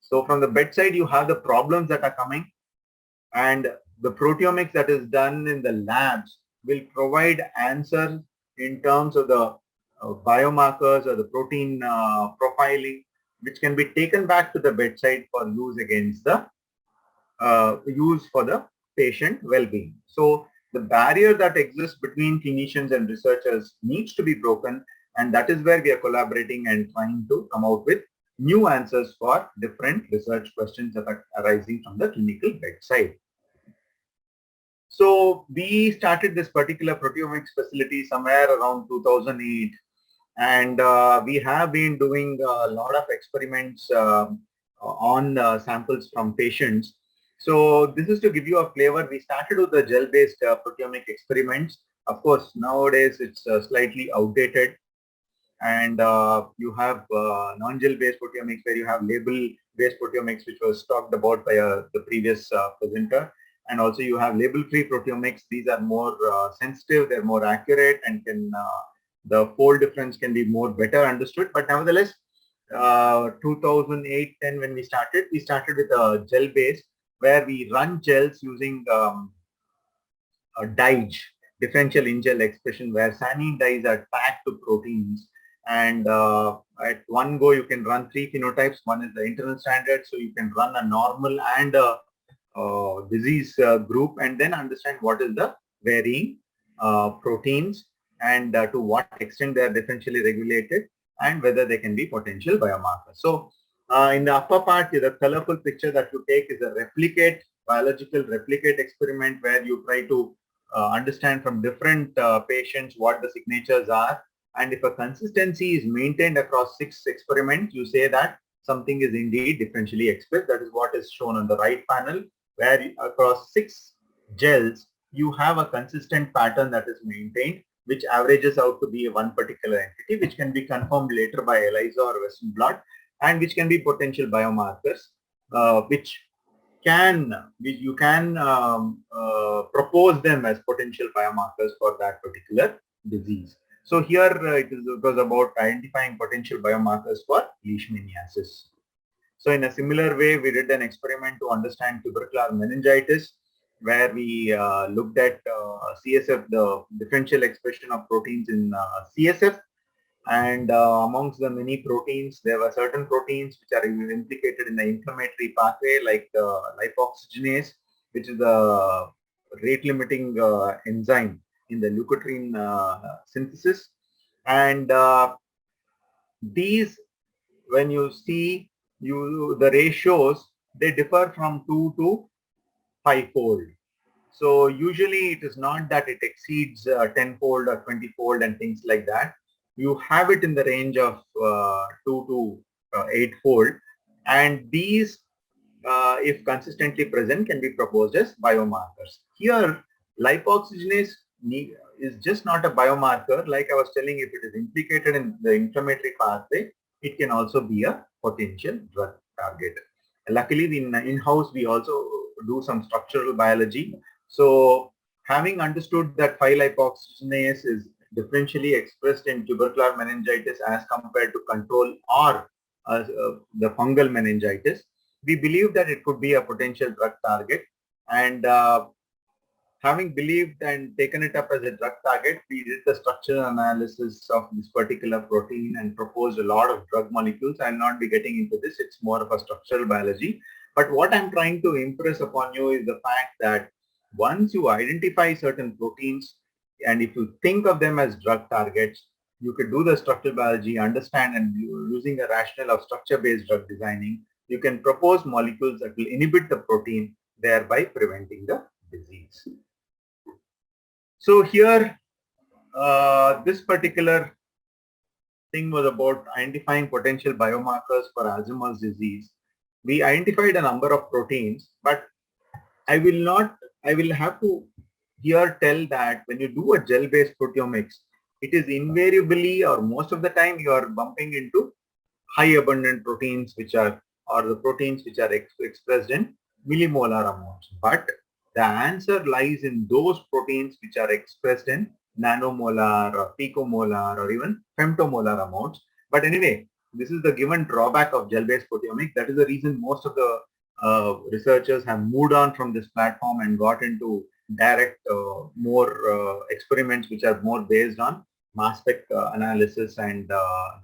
So from the bedside, you have the problems that are coming, and the proteomics that is done in the labs will provide answers in terms of the biomarkers or the protein profiling, which can be taken back to the bedside for use against the use for the patient well-being. So the barrier that exists between clinicians and researchers needs to be broken, and that is where we are collaborating and trying to come out with new answers for different research questions that are arising from the clinical bedside. So we started this particular proteomics facility somewhere around 2008, and we have been doing a lot of experiments on samples from patients. So this is to give you a flavor. We started with the gel-based proteomic experiments. Of course, nowadays it's slightly outdated, and you have non-gel based proteomics where you have label based proteomics, which was talked about by the previous presenter. And also you have label-free proteomics. These are more sensitive, they're more accurate, and can the fold difference can be more better understood. But nevertheless, 2008-10 when we started with a gel base where we run gels using a DIGE, differential in-gel expression, where sannine dyes are tagged to proteins. And at one go, you can run 3 phenotypes. One is the internal standard, so you can run a normal and a disease group, and then understand what is the varying proteins and to what extent they are differentially regulated and whether they can be potential biomarkers. So in the upper part, the colorful picture that you take is a biological replicate experiment where you try to understand from different patients what the signatures are. And if a consistency is maintained across 6 experiments, you say that something is indeed differentially expressed. That is what is shown on the right panel, where across 6 gels, you have a consistent pattern that is maintained, which averages out to be one particular entity, which can be confirmed later by ELISA or Western blot, and which can be potential biomarkers, which you can propose them as potential biomarkers for that particular disease. So here it was about identifying potential biomarkers for leishmaniasis. So in a similar way, we did an experiment to understand tubercular meningitis, where we looked at CSF, the differential expression of proteins in CSF. And amongst the many proteins, there were certain proteins which are implicated in the inflammatory pathway, like lipoxygenase, which is a rate-limiting enzyme in the leukotriene synthesis. And these, when you see the ratios, they differ from 2 to 5-fold. So usually it is not that it exceeds 10-fold or 20-fold and things like that. You have it in the range of 2 to 8-fold, and these, if consistently present, can be proposed as biomarkers. Here, lipoxygenase is just not a biomarker. Like I was telling, if it is implicated in the inflammatory pathway, it can also be a potential drug target. Luckily, in-house, we also do some structural biology. So having understood that 5-lipoxygenase is differentially expressed in tubercular meningitis as compared to control or the fungal meningitis, we believe that it could be a potential drug target. And having believed and taken it up as a drug target, we did the structural analysis of this particular protein and proposed a lot of drug molecules. I'll not be getting into this. It's more of a structural biology. But what I'm trying to impress upon you is the fact that once you identify certain proteins, and if you think of them as drug targets, you could do the structural biology, understand, and using a rationale of structure-based drug designing, you can propose molecules that will inhibit the protein, thereby preventing the disease. So here, this particular thing was about identifying potential biomarkers for Alzheimer's disease. We identified a number of proteins, but I will have to here tell that when you do a gel-based proteomics, it is invariably, or most of the time, you are bumping into high abundant proteins, which are, or the proteins which are expressed in millimolar amounts. But the answer lies in those proteins which are expressed in nanomolar or picomolar or even femtomolar amounts. But anyway, this is the given drawback of gel-based proteomics. That is the reason most of the researchers have moved on from this platform and got into direct more experiments which are more based on mass spec analysis and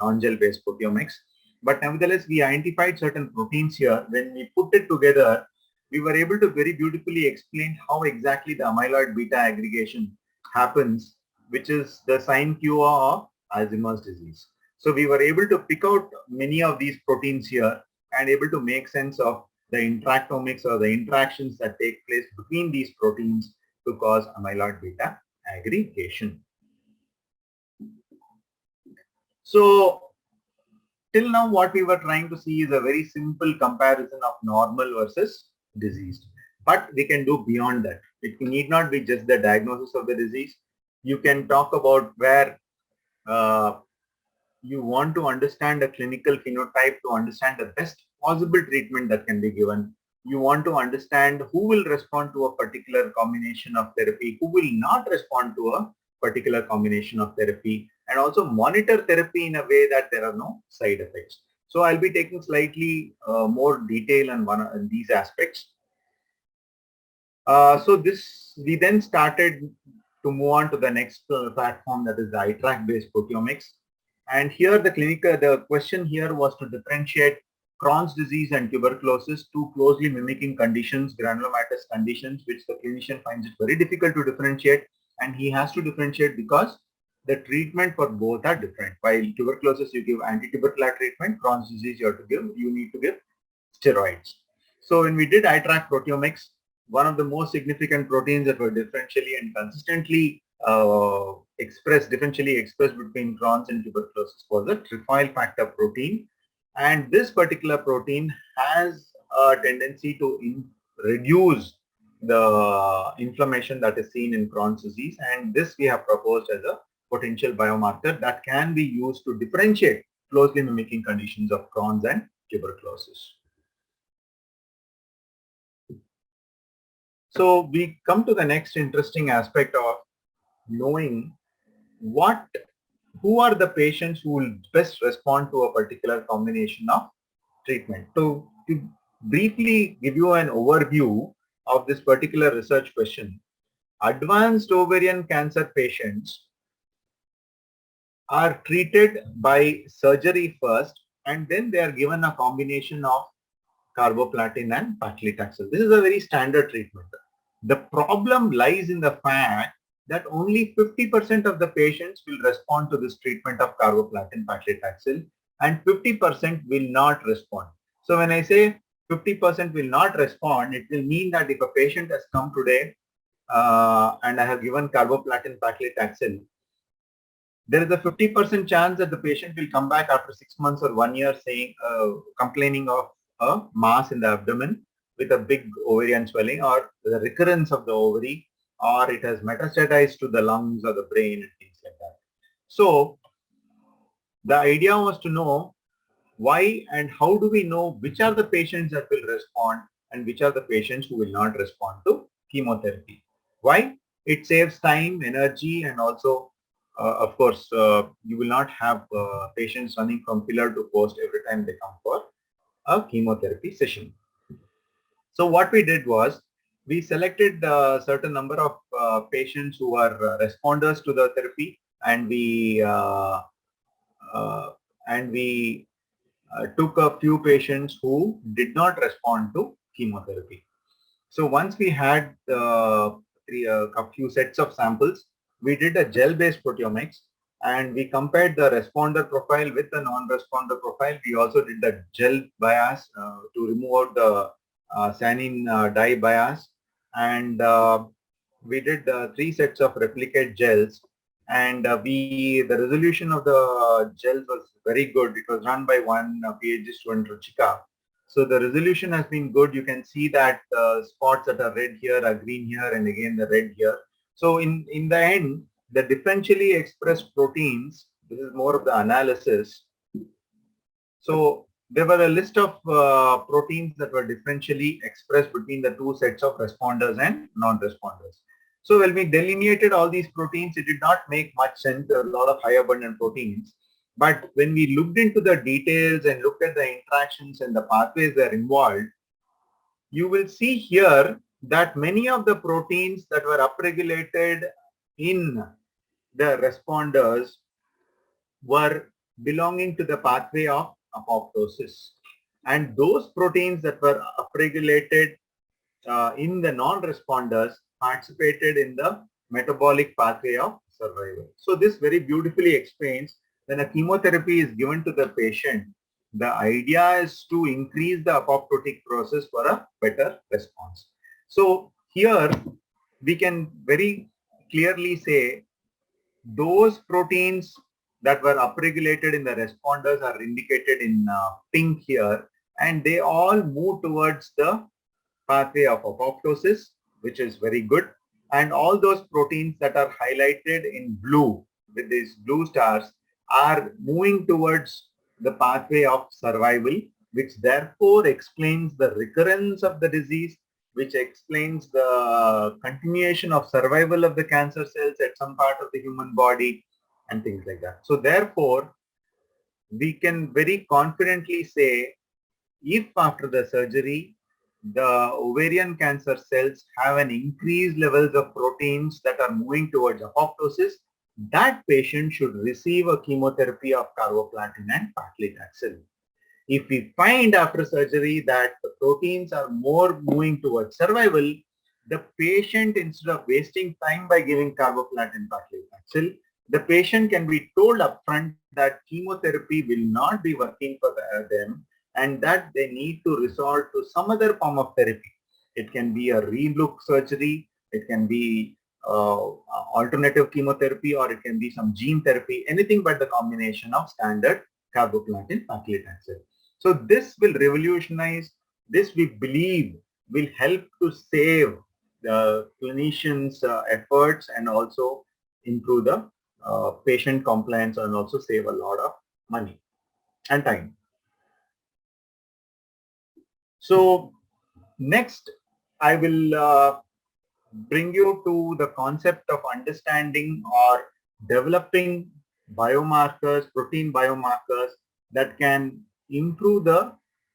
non-gel based proteomics. But nevertheless, we identified certain proteins here. When we put it together, we were able to very beautifully explain how exactly the amyloid beta aggregation happens, which is the sign cue of Alzheimer's disease. So we were able to pick out many of these proteins here and able to make sense of the interactomics or the interactions that take place between these proteins to cause amyloid beta aggregation. So till now, what we were trying to see is a very simple comparison of normal versus diseased. But we can do beyond that. It need not be just the diagnosis of the disease. You can talk about where you want to understand a clinical phenotype to understand the best possible treatment that can be given. You want to understand who will respond to a particular combination of therapy, who will not respond to a particular combination of therapy, and also monitor therapy in a way that there are no side effects. So I'll be taking slightly more detail on these aspects. So we then started to move on to the next platform, that is the eye-track based proteomics. And here the question here was to differentiate Crohn's disease and tuberculosis, two closely mimicking conditions, granulomatous conditions, which the clinician finds it very difficult to differentiate. And he has to differentiate because the treatment for both are different. While tuberculosis, you give anti-tubercular treatment, Crohn's disease, you need to give steroids. So when we did eye-track proteomics, one of the most significant proteins that were differentially and consistently differentially expressed between Crohn's and tuberculosis was the trefoil factor protein. And this particular protein has a tendency to reduce the inflammation that is seen in Crohn's disease. And this we have proposed as a potential biomarker that can be used to differentiate closely mimicking conditions of Crohn's and tuberculosis. So we come to the next interesting aspect of knowing who are the patients who will best respond to a particular combination of treatment. So to briefly give you an overview of this particular research question, advanced ovarian cancer patients are treated by surgery first, and then they are given a combination of carboplatin and paclitaxel. This is a very standard treatment. The problem lies in the fact that only 50% of the patients will respond to this treatment of carboplatin paclitaxel and 50% will not respond. So when I say 50% will not respond, it will mean that if a patient has come today and I have given carboplatin paclitaxel, there is a 50% chance that the patient will come back after 6 months or 1 year saying, complaining of a mass in the abdomen with a big ovarian swelling, or the recurrence of the ovary, or it has metastatized to the lungs or the brain and things like that. So the idea was to know why and how do we know which are the patients that will respond and which are the patients who will not respond to chemotherapy. Why? It saves time, energy, and also, of course, you will not have patients running from pillar to post every time they come for a chemotherapy session. So what we did was we selected a certain number of patients who are responders to the therapy, and uh, we took a few patients who did not respond to chemotherapy. So once we had a few sets of samples, we did a gel-based proteomics, and we compared the responder profile with the non-responder profile. We also did the gel bias to remove out the cyanine dye bias, and we did 3 sets of replicate gels, and the resolution of the gels was very good. It was run by one PhD student, Ruchika. So the resolution has been good. You can see that spots that are red here are green here, and again the red here. So in the end, the differentially expressed proteins, this is more of the analysis. So there were a list of proteins that were differentially expressed between the 2 sets of responders and non-responders. So when we delineated all these proteins, it did not make much sense. There are a lot of high abundant proteins. But when we looked into the details and looked at the interactions and the pathways that are involved, you will see here that many of the proteins that were upregulated in the responders were belonging to the pathway of apoptosis. And those proteins that were upregulated in the non-responders participated in the metabolic pathway of survival. So this very beautifully explains when a chemotherapy is given to the patient, the idea is to increase the apoptotic process for a better response. So here we can very clearly say those proteins that were upregulated in the responders are indicated in pink here, and they all move towards the pathway of apoptosis, which is very good. And all those proteins that are highlighted in blue with these blue stars are moving towards the pathway of survival, which therefore explains the recurrence of the disease, which explains the continuation of survival of the cancer cells at some part of the human body and things like that. So therefore, we can very confidently say if after the surgery, the ovarian cancer cells have an increased levels of proteins that are moving towards apoptosis, that patient should receive a chemotherapy of carboplatin and paclitaxel. If we find after surgery that the proteins are more moving towards survival, the patient, instead of wasting time by giving carboplatin paclitaxel, the patient can be told upfront that chemotherapy will not be working for them, and that they need to resort to some other form of therapy. It can be a relook surgery, it can be alternative chemotherapy, or it can be some gene therapy, anything but the combination of standard carboplatin paclitaxel. So this will revolutionize, this we believe will help to save the clinicians' efforts and also improve the patient compliance and also save a lot of money and time. So next, I will bring you to the concept of understanding or developing biomarkers, protein biomarkers that can improve the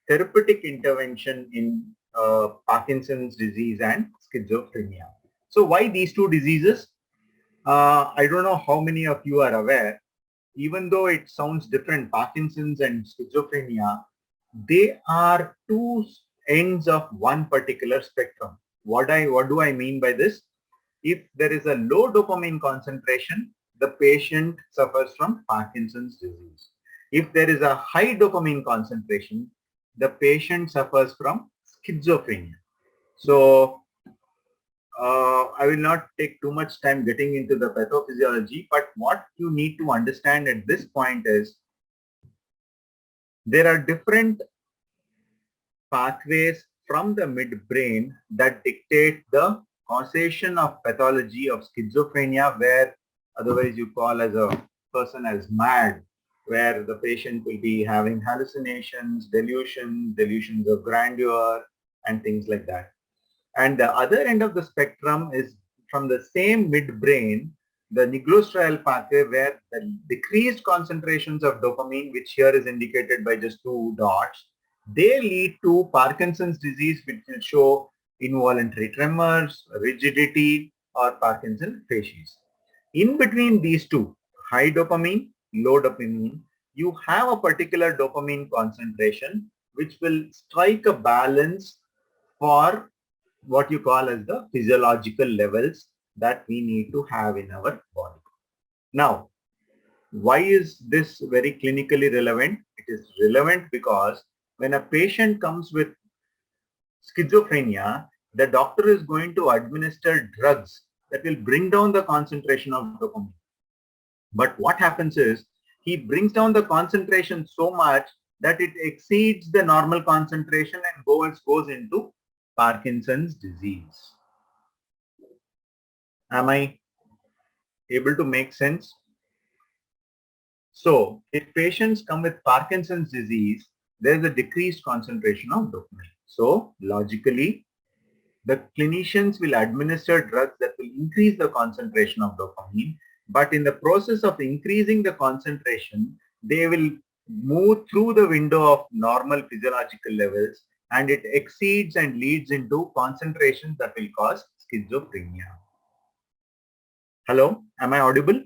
therapeutic intervention in Parkinson's disease and schizophrenia. So why these two diseases? I don't know how many of you are aware, even though it sounds different, Parkinson's and schizophrenia, they are two ends of one particular spectrum. What do I mean by this? If there is a low dopamine concentration, the patient suffers from Parkinson's disease. If there is a high dopamine concentration, the patient suffers from schizophrenia. So I will not take too much time getting into the pathophysiology, but what you need to understand at this point is there are different pathways from the midbrain that dictate the causation of pathology of schizophrenia, where otherwise you call as a person as mad, where the patient will be having hallucinations, delusions of grandeur, and things like that. And the other end of the spectrum is from the same midbrain, the nigrostrial pathway, where the decreased concentrations of dopamine, which here is indicated by just 2 dots, they lead to Parkinson's disease, which will show involuntary tremors, rigidity, or Parkinson facies. In between these two, high dopamine, low dopamine, you have a particular dopamine concentration which will strike a balance for what you call as the physiological levels that we need to have in our body. Now, why is this very clinically relevant? It is relevant because when a patient comes with schizophrenia, the doctor is going to administer drugs that will bring down the concentration of dopamine. But what happens is he brings down the concentration so much that it exceeds the normal concentration and goes into Parkinson's disease. Am I able to make sense? So if patients come with Parkinson's disease, there is a decreased concentration of dopamine. So logically, the clinicians will administer drugs that will increase the concentration of dopamine, but in the process of increasing the concentration, they will move through the window of normal physiological levels, and it exceeds and leads into concentrations that will cause schizophrenia. Hello, am I audible?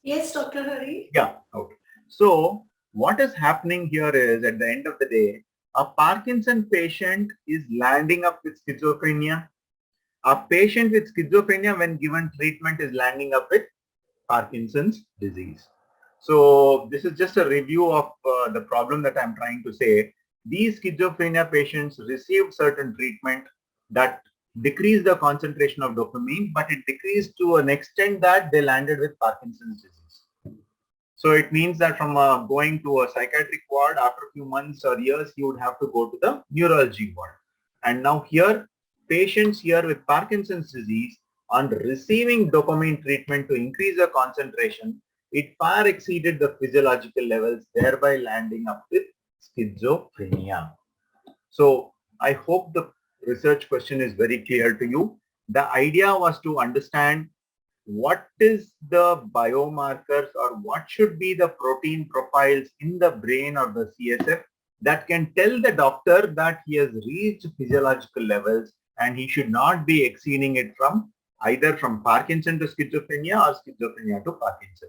Yes, Dr. Hari. Yeah, okay. So what is happening here is, at the end of the day, a Parkinson patient is landing up with schizophrenia. A patient with schizophrenia, when given treatment, is landing up with Parkinson's disease. So this is just a review of the problem that I'm trying to say. These schizophrenia patients received certain treatment that decreased the concentration of dopamine, but it decreased to an extent that they landed with Parkinson's disease. So it means that from going to a psychiatric ward, after a few months or years, you would have to go to the neurology ward. And now here, patients here with Parkinson's disease, on receiving dopamine treatment to increase the concentration, it far exceeded the physiological levels, thereby landing up with schizophrenia. So I hope the research question is very clear to you. The idea was to understand what is the biomarkers or what should be the protein profiles in the brain or the CSF that can tell the doctor that he has reached physiological levels and he should not be exceeding it from either from Parkinson to schizophrenia or schizophrenia to Parkinson.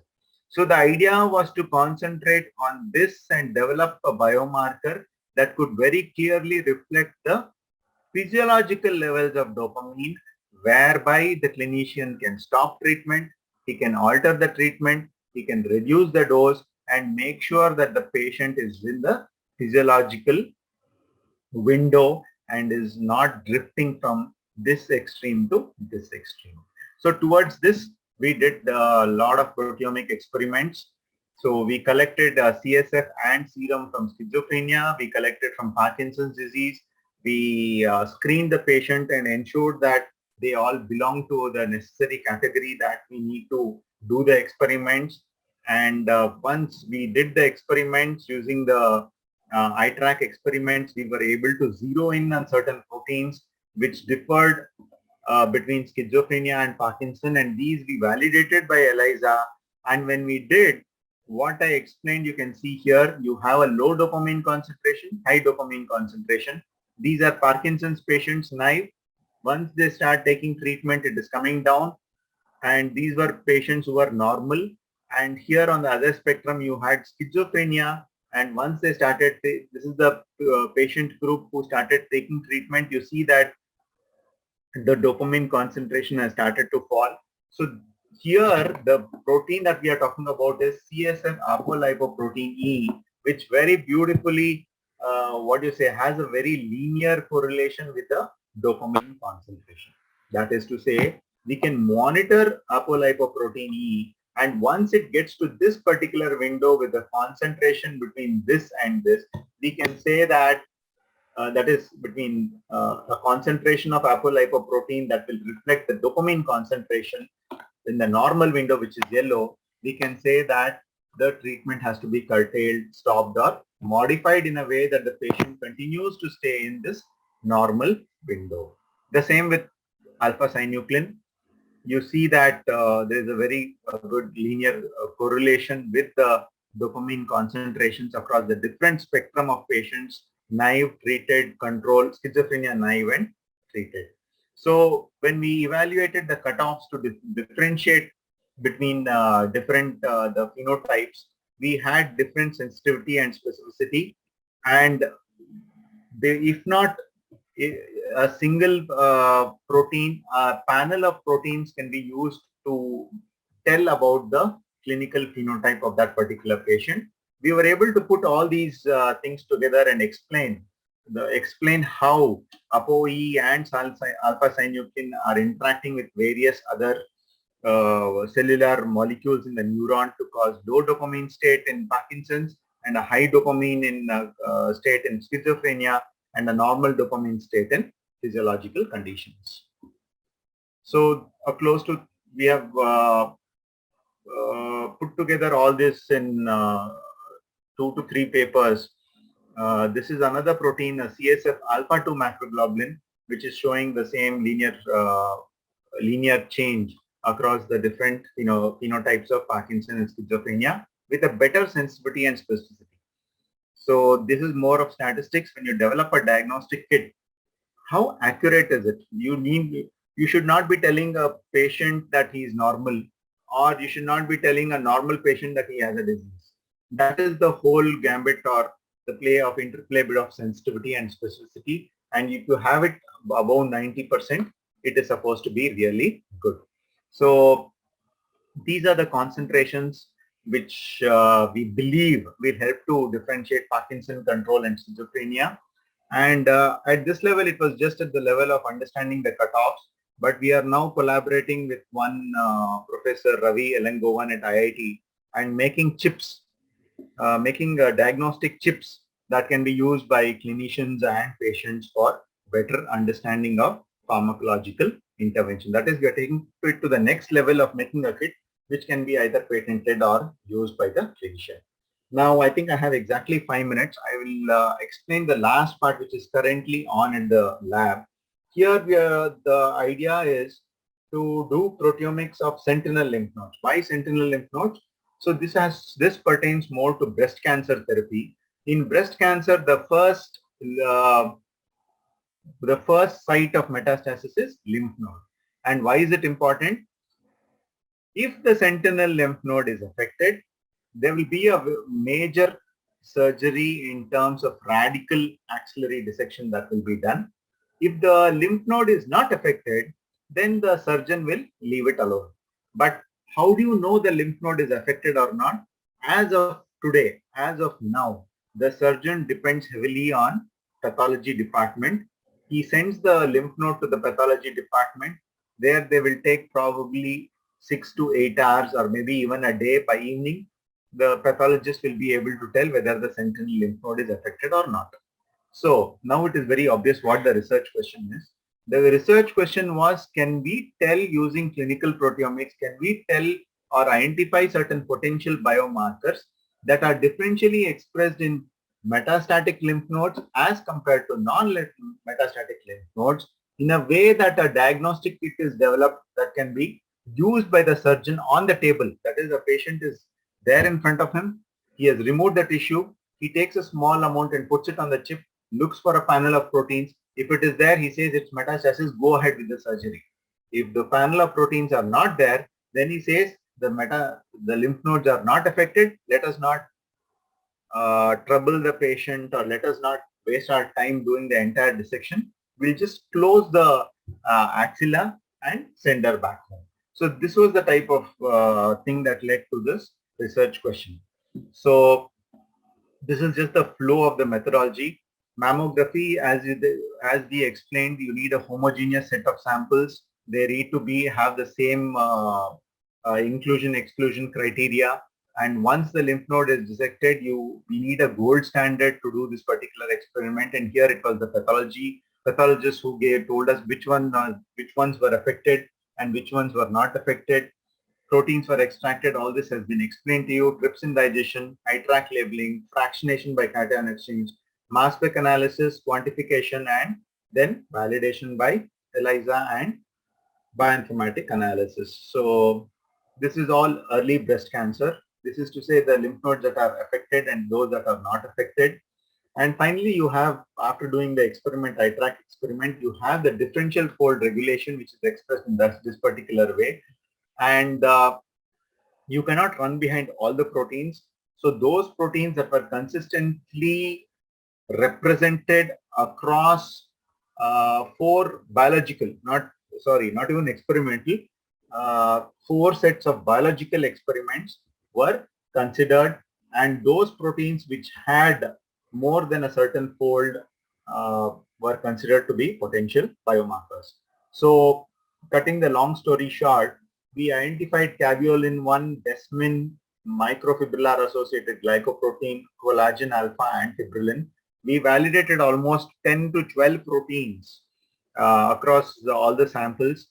So the idea was to concentrate on this and develop a biomarker that could very clearly reflect the physiological levels of dopamine, whereby the clinician can stop treatment, he can alter the treatment, he can reduce the dose and make sure that the patient is in the physiological window and is not drifting from this extreme to this extreme. So towards this, we did a lot of proteomic experiments. So we collected CSF and serum from schizophrenia. We collected from Parkinson's disease. We screened the patient and ensured that they all belong to the necessary category that we need to do the experiments. And once we did the experiments using the eye track experiments, we were able to zero in on certain proteins which differed between schizophrenia and Parkinson, and these we validated by ELISA. And when we did what I explained, you can see here, you have a low dopamine concentration, high dopamine concentration. These are Parkinson's patients naive. Once they start taking treatment, it is coming down. And these were patients who were normal. And here on the other spectrum, you had schizophrenia. And once they started, this is the patient group who started taking treatment, you see that the dopamine concentration has started to fall. So here, the protein that we are talking about is CSF apolipoprotein E, which very beautifully, has a very linear correlation with the dopamine concentration. That is to say, we can monitor apolipoprotein E, and once it gets to this particular window with a concentration between this and this, we can say that that is between a concentration of apolipoprotein that will reflect the dopamine concentration in the normal window, which is yellow. We can say that the treatment has to be curtailed, stopped, or modified in a way that the patient continues to stay in this normal window. The same with alpha-synuclein. You see that there is a very good linear correlation with the dopamine concentrations across the different spectrum of patients, naive, treated, controlled, schizophrenia naive and treated. So when we evaluated the cutoffs to differentiate between the phenotypes, we had different sensitivity and specificity, and if not a single protein, a panel of proteins can be used to tell about the clinical phenotype of that particular patient. We were able to put all these things together and explain how ApoE and alpha-synuclein are interacting with various other cellular molecules in the neuron to cause low dopamine state in Parkinson's and a high dopamine state in schizophrenia and a normal dopamine state in physiological conditions. So we have put together all this in 2 to 3 papers. This is another protein, a CSF alpha-2 macroglobulin, which is showing the same linear change across the different phenotypes of Parkinson's and schizophrenia with a better sensitivity and specificity. So this is more of statistics. When you develop a diagnostic kit, how accurate is it? You should not be telling a patient that he is normal, or you should not be telling a normal patient that he has a disease. That is the whole gambit or the interplay bit of sensitivity and specificity. And if you have it above 90%, it is supposed to be really good. So these are the concentrations which we believe will help to differentiate Parkinson control and schizophrenia. And at this level, it was just at the level of understanding the cutoffs. But we are now collaborating with one Professor Ravi Elangovan at IIT and making chips, making diagnostic chips that can be used by clinicians and patients for better understanding of pharmacological intervention. That is getting it to the next level of making a kit which can be either patented or used by the clinician. Now, I think I have exactly 5 minutes. I will explain the last part which is currently on in the lab. Here, the idea is to do proteomics of sentinel lymph nodes. Why sentinel lymph nodes? So this pertains more to breast cancer therapy. In breast cancer, the first site of metastasis is lymph node. And why is it important? If the sentinel lymph node is affected, there will be a major surgery in terms of radical axillary dissection that will be done. If the lymph node is not affected, then the surgeon will leave it alone. But how do you know the lymph node is affected or not? As of today, as of now, the surgeon depends heavily on pathology department. He sends the lymph node to the pathology department. There they will take probably 6 to 8 hours or maybe even a day. By evening, the pathologist will be able to tell whether the sentinel lymph node is affected or not. So now it is very obvious what the research question is. The research question was, can we tell using clinical proteomics, can we tell or identify certain potential biomarkers that are differentially expressed in metastatic lymph nodes as compared to non-metastatic lymph nodes in a way that a diagnostic kit is developed that can be used by the surgeon on the table. That is, the patient is there in front of him. He has removed the tissue. He takes a small amount and puts it on the chip, looks for a panel of proteins. If it is there, he says it's metastasis, go ahead with the surgery. If the panel of proteins are not there, then he says the lymph nodes are not affected. Let us not trouble the patient, or let us not waste our time doing the entire dissection. We'll just close the axilla and send her back home. So this was the type of thing that led to this research question. So this is just the flow of the methodology. Mammography, as we explained, you need a homogeneous set of samples. They need to have the same inclusion-exclusion criteria. And once the lymph node is dissected, we need a gold standard to do this particular experiment. And here it was the pathologist who told us which ones were affected and which ones were not affected. Proteins were extracted. All this has been explained to you. Trypsin digestion, high-track labeling, fractionation by cation exchange, mass spec analysis, quantification, and then validation by ELISA and bioinformatic analysis. So this is all early breast cancer. This is to say the lymph nodes that are affected and those that are not affected. And finally, you have, after doing the experiment, high-track experiment, you have the differential fold regulation, which is expressed in this particular way. And you cannot run behind all the proteins. So those proteins that were consistently represented across 4 biological, not even experimental, 4 sets of biological experiments were considered, and those proteins which had more than a certain fold were considered to be potential biomarkers. So cutting the long story short, we identified caveolin-1, desmin, microfibrillar associated glycoprotein, collagen alpha, and fibrillin. We validated almost 10 to 12 proteins across all the samples,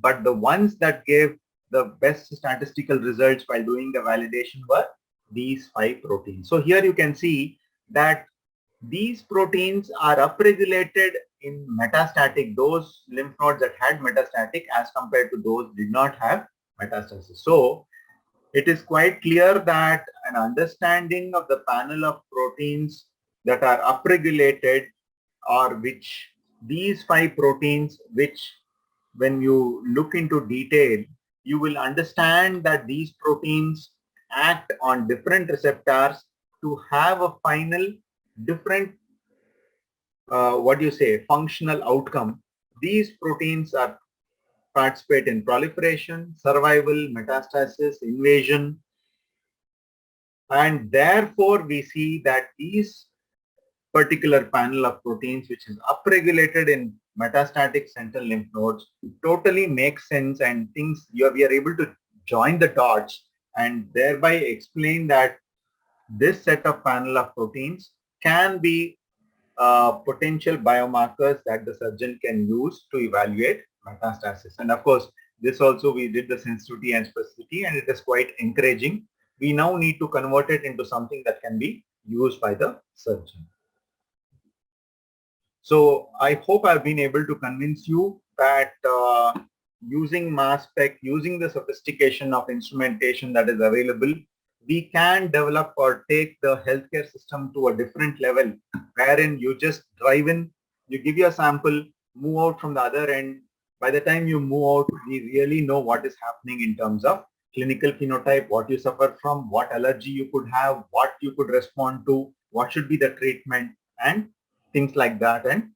but the ones that gave the best statistical results while doing the validation were these 5 proteins. So here you can see that these proteins are upregulated in metastatic, those lymph nodes that had metastatic as compared to those did not have metastasis. So it is quite clear that an understanding of the panel of proteins that are upregulated, or which these 5 proteins, which when you look into detail, you will understand that these proteins act on different receptors to have a final different functional outcome. These proteins participate in proliferation, survival, metastasis, invasion, and therefore we see that these particular panel of proteins which is upregulated in metastatic central lymph nodes totally makes sense, and we are able to join the dots and thereby explain that this set of panel of proteins can be potential biomarkers that the surgeon can use to evaluate metastasis. And of course, this also we did the sensitivity and specificity, and it is quite encouraging. We now need to convert it into something that can be used by the surgeon. So I hope I've been able to convince you that using mass spec, using the sophistication of instrumentation that is available, we can develop or take the healthcare system to a different level, wherein you just drive in, you give your sample, move out from the other end. By the time you move out, we really know what is happening in terms of clinical phenotype, what you suffer from, what allergy you could have, what you could respond to, what should be the treatment, and things like that, and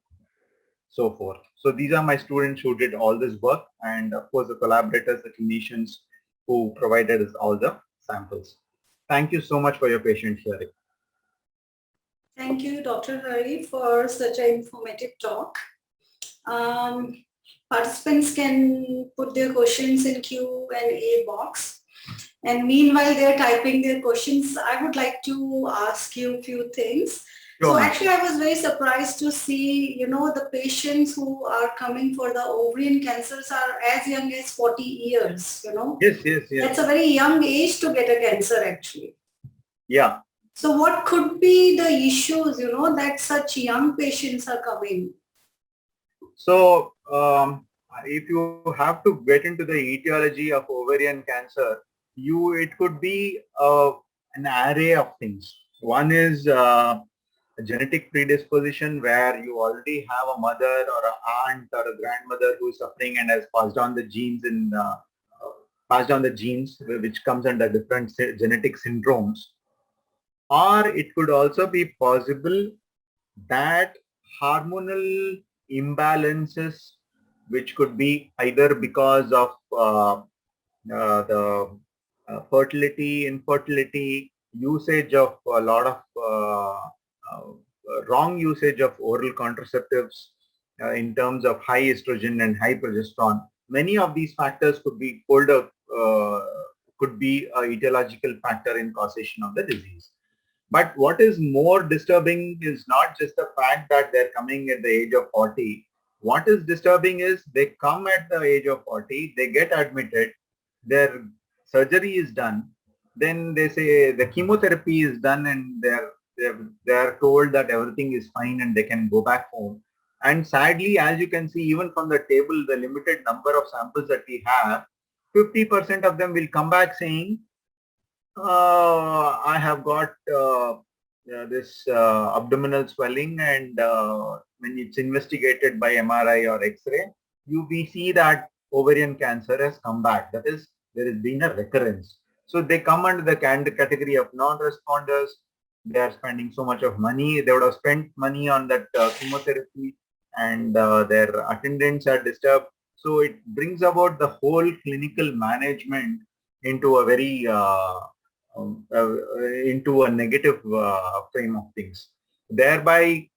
so forth. So these are my students who did all this work, and of course the collaborators, the clinicians who provided us all the samples. Thank you so much for your patient hearing. Thank you, Dr. Hari, for such an informative talk. Participants can put their questions in Q&A box. And meanwhile, they're typing their questions, I would like to ask you a few things. Sure. So actually, I was very surprised to see, the patients who are coming for the ovarian cancers are as young as 40 years, Yes. That's a very young age to get a cancer, actually. Yeah. So what could be the issues, that such young patients are coming? So if you have to get into the etiology of ovarian cancer, it could be an array of things. One is a genetic predisposition where you already have a mother or an aunt or a grandmother who is suffering and has passed on the genes which comes under different genetic syndromes. Or it could also be possible that hormonal imbalances, which could be either because of the fertility, infertility, usage of a lot of wrong usage of oral contraceptives in terms of high estrogen and high progesterone. many of these factors could be could be a etiological factor in causation of the disease. But what is more disturbing is not just the fact that they're coming at the age of 40. What is disturbing is they come at the age of 40, they get admitted, their surgery is done, then they say the chemotherapy is done and they're told that everything is fine and they can go back home. And sadly, as you can see, even from the table, the limited number of samples that we have, 50% of them will come back saying, I have got this abdominal swelling, and when it's investigated by MRI or X-ray, we see that ovarian cancer has come back. That is, there has been a recurrence. So they come under the category of non-responders. They are spending so much of money. They would have spent money on that chemotherapy, and their attendants are disturbed. So it brings about the whole clinical management into a very into a negative frame of things. Thereby,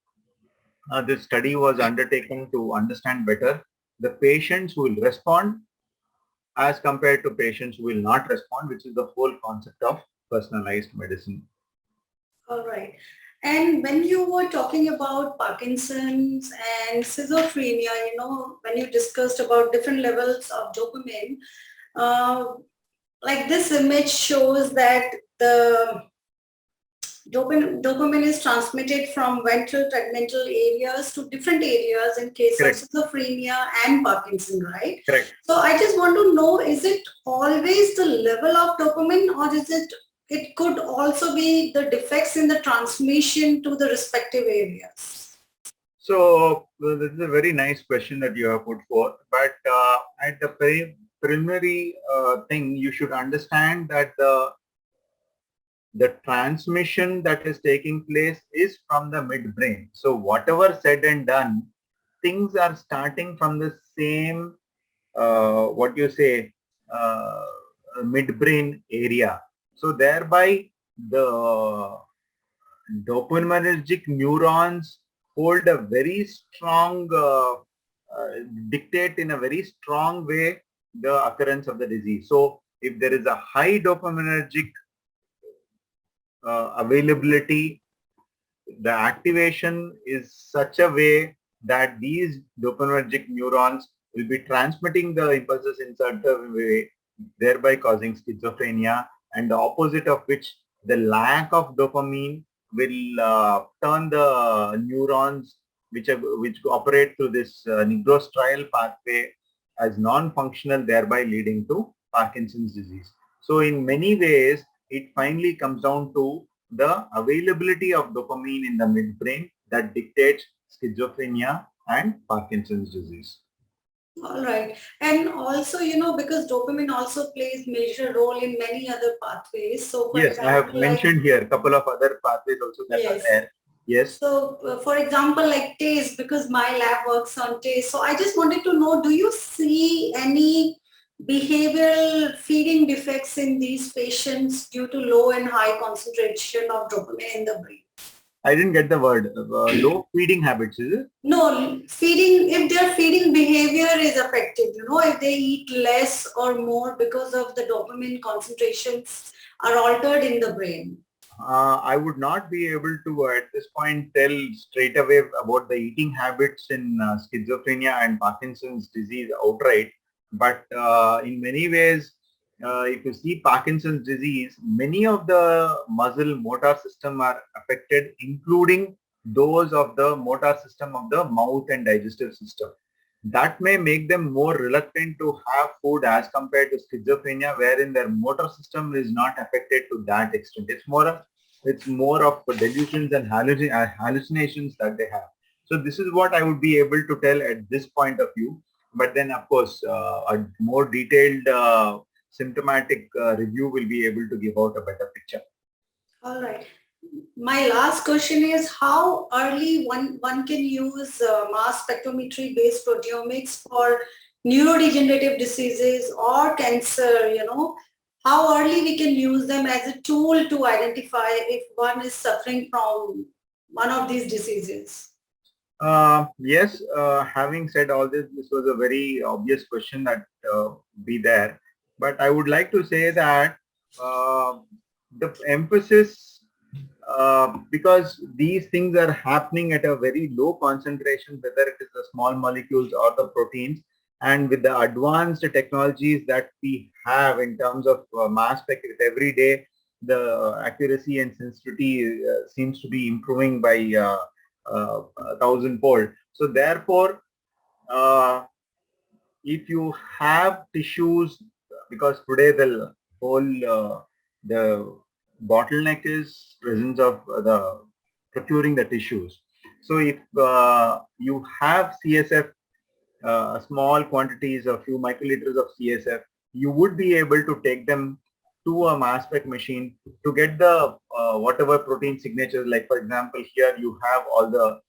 this study was undertaken to understand better the patients who will respond as compared to patients who will not respond, which is the whole concept of personalized medicine. All right. And when you were talking about Parkinson's and schizophrenia, when you discussed about different levels of dopamine, like this image shows that the dopamine is transmitted from ventral tegmental areas to different areas in case Correct. of schizophrenia and Parkinson, right? Correct. So I just want to know, is it always the level of dopamine, or is it could also be the defects in the transmission to the respective areas? So this is a very nice question that you have put forth, but at the preliminary thing, you should understand that the transmission that is taking place is from the midbrain. So whatever said and done, things are starting from the same, midbrain area. So thereby the dopaminergic neurons hold a very strong, dictate in a very strong way the occurrence of the disease. So if there is a high dopaminergic availability, the activation is such a way that these dopaminergic neurons will be transmitting the impulses in certain way, thereby causing schizophrenia, and the opposite of which, the lack of dopamine will turn the neurons which operate through this nigrostrial pathway as non-functional, thereby leading to Parkinson's disease. So in many ways, it finally comes down to the availability of dopamine in the midbrain that dictates schizophrenia and Parkinson's disease. All right. And also, because dopamine also plays major role in many other pathways. So for yes, example, I have mentioned here a couple of other pathways also that are there. Yes. So for example, like taste, because my lab works on taste. So I just wanted to know, do you see any behavioral feeding defects in these patients due to low and high concentration of dopamine in the brain? I didn't get the word. Low feeding habits, is it? No, if their feeding behavior is affected, if they eat less or more because of the dopamine concentrations are altered in the brain. I would not be able to at this point tell straight away about the eating habits in schizophrenia and Parkinson's disease outright. But in many ways, if you see Parkinson's disease, many of the muscle motor system are affected, including those of the motor system of the mouth and digestive system. That may make them more reluctant to have food as compared to schizophrenia, wherein their motor system is not affected to that extent. It's more of delusions and hallucinations that they have. So this is what I would be able to tell at this point of view. But then, of course, a more detailed symptomatic review will be able to give out a better picture. All right. My last question is, how early one can use mass spectrometry based proteomics for neurodegenerative diseases or cancer, how early we can use them as a tool to identify if one is suffering from one of these diseases? Yes, having said all this, this was a very obvious question that be there. But I would like to say that the emphasis, because these things are happening at a very low concentration, whether it is the small molecules or the proteins, and with the advanced technologies that we have in terms of mass spec every day, the accuracy and sensitivity seems to be improving by 1,000-fold. So therefore, uh, if you have tissues, because today the whole the bottleneck is presence of the procuring the tissues. So if you have CSF, small quantities, a few microliters of CSF, you would be able to take them to a mass spec machine to get the whatever protein signatures. Like for example, here you have all the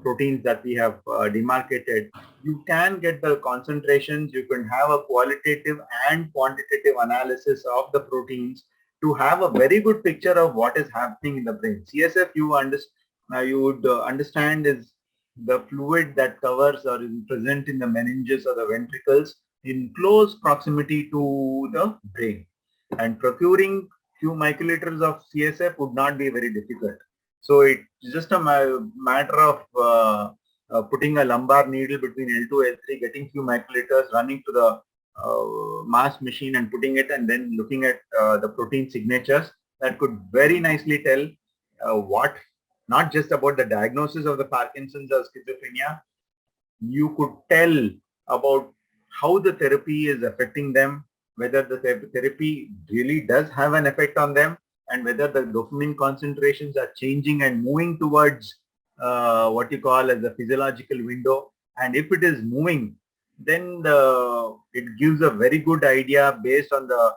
proteins that we have demarcated. You can get the concentrations. You can have a qualitative and quantitative analysis of the proteins to have a very good picture of what is happening in the brain. CSF, you would understand, is the fluid that covers or is present in the meninges or the ventricles in close proximity to the brain. And procuring few microliters of CSF would not be very difficult. So it's just a matter of putting a lumbar needle between L2 L3, getting few microliters, running to the mass machine and putting it, and then looking at the protein signatures that could very nicely tell what, not just about the diagnosis of the Parkinson's or schizophrenia, you could tell about how the therapy is affecting them, whether the therapy really does have an effect on them, and whether the dopamine concentrations are changing and moving towards what you call as the physiological window. And if it is moving, then it gives a very good idea based on the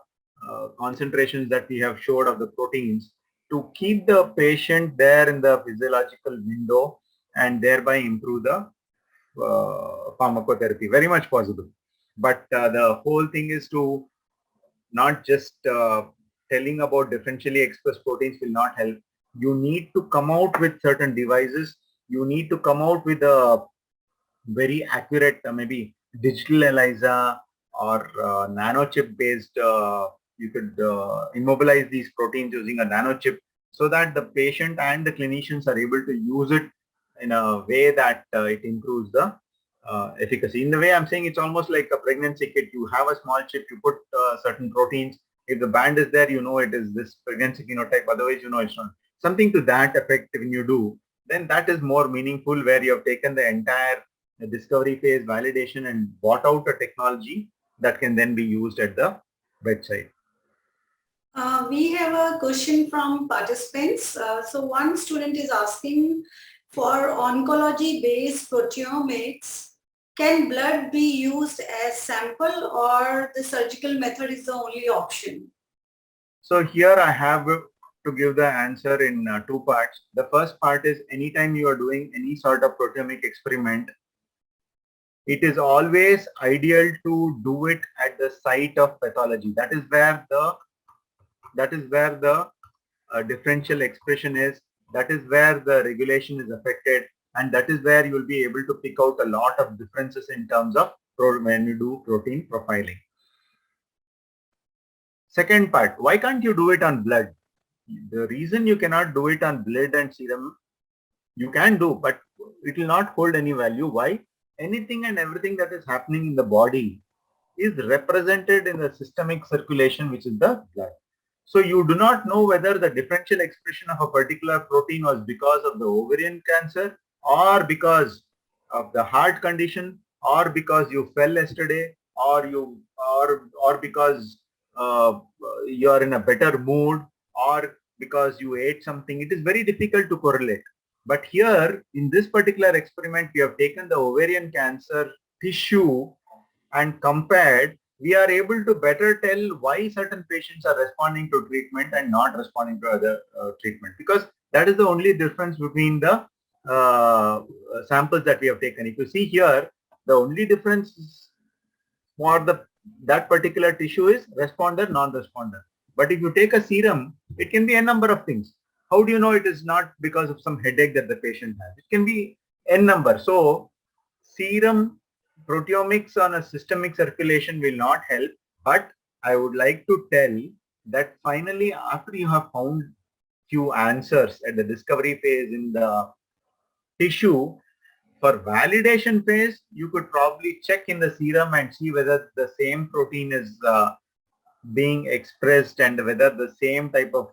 concentrations that we have showed of the proteins to keep the patient there in the physiological window and thereby improve the pharmacotherapy. Very much possible. But the whole thing is to not just telling about differentially expressed proteins will not help. You need to come out with certain devices. You need to come out with a very accurate, maybe digital ELISA or nanochip based. You could immobilize these proteins using a nanochip so that the patient and the clinicians are able to use it in a way that it improves the efficacy. In the way I'm saying, it's almost like a pregnancy kit. You have a small chip, you put certain proteins. If the band is there, you know it is this pregnancy phenotype. Otherwise, you know it's not. Something to that effect when you do, then that is more meaningful, where you have taken the entire discovery phase, validation, and bought out a technology that can then be used at the bedside. We have a question from participants. So one student is asking, for oncology-based proteomics, can blood be used as sample or the surgical method is the only option? So here I have to give the answer in two parts. The first part is, anytime you are doing any sort of proteomic experiment, it is always ideal to do it at the site of pathology. That is where the differential expression is. That is where the regulation is affected, and that is where you will be able to pick out a lot of differences in terms of when you do protein profiling. Second part, why can't you do it on blood? The reason you cannot do it on blood and serum, you can do, but it will not hold any value. Why? Anything and everything that is happening in the body is represented in the systemic circulation, which is the blood. So you do not know whether the differential expression of a particular protein was because of the ovarian cancer, or because of the heart condition, or because you fell yesterday, or because you are in a better mood, or because you ate something. It is very difficult to correlate. But here in this particular experiment, we have taken the ovarian cancer tissue and compared. We are able to better tell why certain patients are responding to treatment and not responding to other treatment, because that is the only difference between the samples that we have taken. If you see here, the only difference for that particular tissue is responder, non-responder. But if you take a serum, it can be a number of things. How do you know it is not because of some headache that the patient has? It can be N number. So serum proteomics on a systemic circulation will not help, but I would like to tell that finally after you have found few answers at the discovery phase in the tissue, for validation phase, you could probably check in the serum and see whether the same protein is being expressed and whether the same type of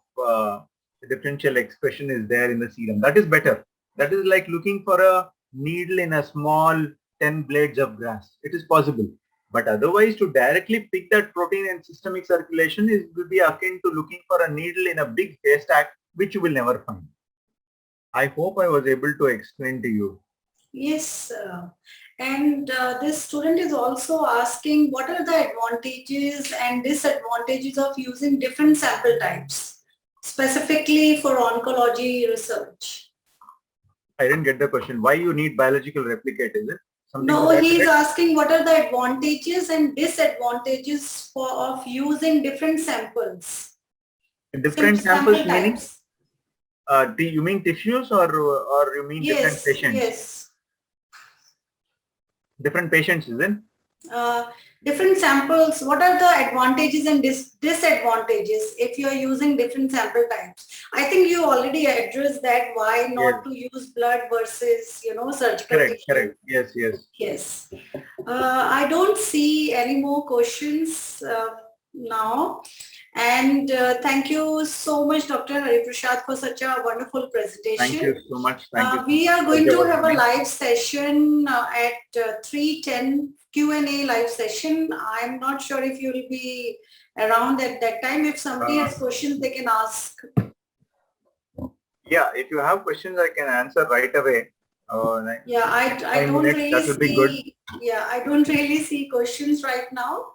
differential expression is there in the serum. That is better. That is like looking for a needle in a small 10 blades of grass. It is possible. But otherwise, to directly pick that protein in systemic circulation will be akin to looking for a needle in a big haystack, which you will never find. I hope I was able to explain to you. Yes, and this student is also asking what are the advantages and disadvantages of using different sample types, specifically for oncology research. I didn't get the question. Why you need biological replicate, is it? Something No, to that he is effect? asking what are the advantages and disadvantages of using different samples. Different Sample samples meaning? types. You mean tissues or you mean different Yes, patients? yes. Different patients, isn't? Different samples, what are the advantages and disadvantages if you are using different sample types? I think you already addressed that, why not to use blood versus, surgical Correct, tissue. correct. Yes, yes. Yes. I don't see any more questions now. And thank you so much, Dr. Hariprasad, for such a wonderful presentation. Thank you so much. Thank you. We are going to have a live session at 3:10 Q&A live session. I'm not sure if you'll be around at that time. If somebody has questions, they can ask. Yeah, if you have questions, I can answer right away. Yeah, I don't really that would be good. see. Yeah, I don't really see questions right now.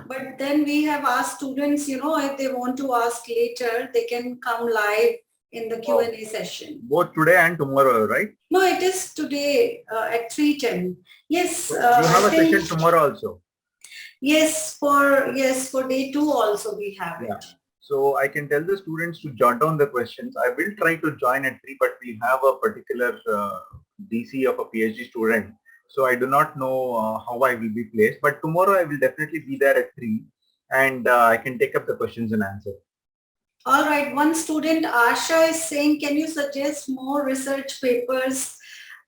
But then we have asked students, if they want to ask later, they can come live in the Q&A session. Both today and tomorrow, right? No, it is today at 3:10. Yes. You have a session tomorrow also. Yes, for day 2 also we have it. So I can tell the students to jot down the questions. I will try to join at 3, but we have a particular DC of a PhD student. So I do not know how I will be placed, but tomorrow I will definitely be there at 3 and I can take up the questions and answer. All right. One student, Asha, is saying, can you suggest more research papers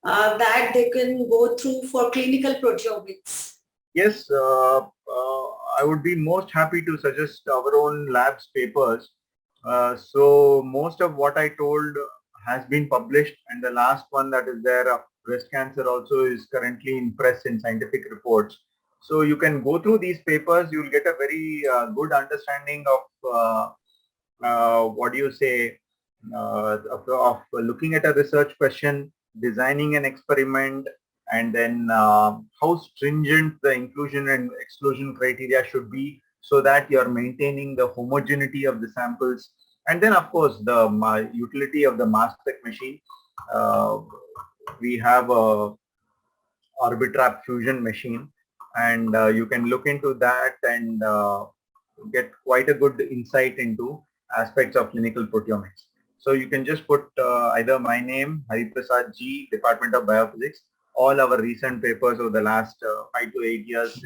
that they can go through for clinical proteomics? Yes, I would be most happy to suggest our own lab's papers. So most of what I told has been published, and the last one that is there of breast cancer also is currently in press in scientific reports. So you can go through these papers, you will get a very good understanding of what do you say, of looking at a research question, designing an experiment, and then how stringent the inclusion and exclusion criteria should be so that you're maintaining the homogeneity of the samples. And then, of course, the utility of the mass spec machine. We have a Orbitrap fusion machine, and you can look into that and get quite a good insight into aspects of clinical proteomics. So you can just put either my name, Hariprasad G, Department of Biophysics. All our recent papers over the last 5 to 8 years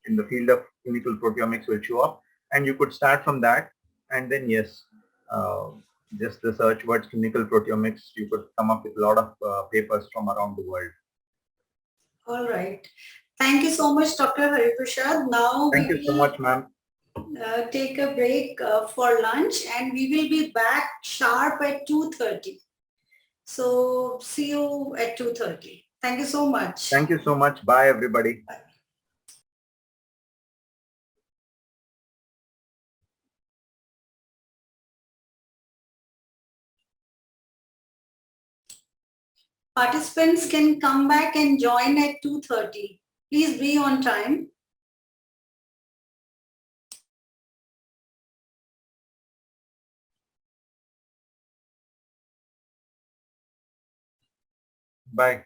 in the field of clinical proteomics will show up, and you could start from that. And then yes, just the search words clinical proteomics, you could come up with a lot of papers from around the world. All right. Thank you so much, Dr. Hariprasad. Now thank you so much, ma'am. Take a break for lunch, and we will be back sharp at 2:30. So see you at 2:30. Thank you so much. Thank you so much. Bye, everybody. Bye. Participants can come back and join at 2:30. Please be on time. Bye.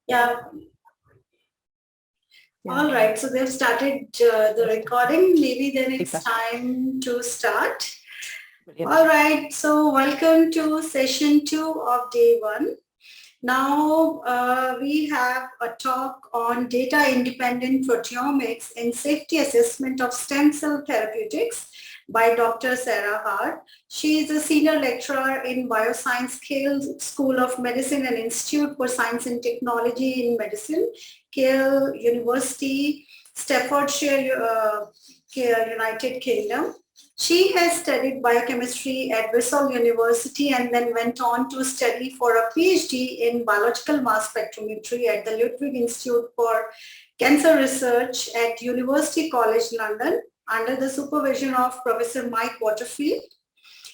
Yeah. All right. So they've started the recording. Maybe then it's time to start. Brilliant. All right. So welcome to session 2 of day 1. Now we have a talk on data-independent proteomics and safety assessment of stem cell therapeutics by Dr. Sarah Hart. She is a senior lecturer in Bioscience Keele School of Medicine and Institute for Science and Technology in Medicine, Keele University, Staffordshire, United Kingdom. She has studied biochemistry at Bristol University and then went on to study for a PhD in biological mass spectrometry at the Ludwig Institute for Cancer Research at University College London under the supervision of Professor Mike Waterfield.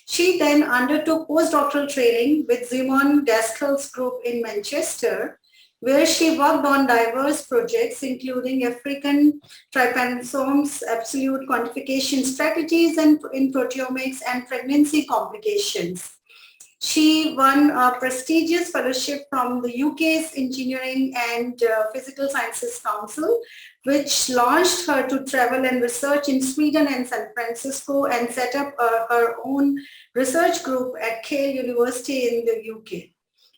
She then undertook postdoctoral training with Simon Gaskell's group in Manchester, where she worked on diverse projects, including African trypanosomes, absolute quantification strategies in proteomics, and pregnancy complications. She won a prestigious fellowship from the UK's Engineering and Physical Sciences Council, which launched her to travel and research in Sweden and San Francisco and set up her own research group at Keele University in the UK.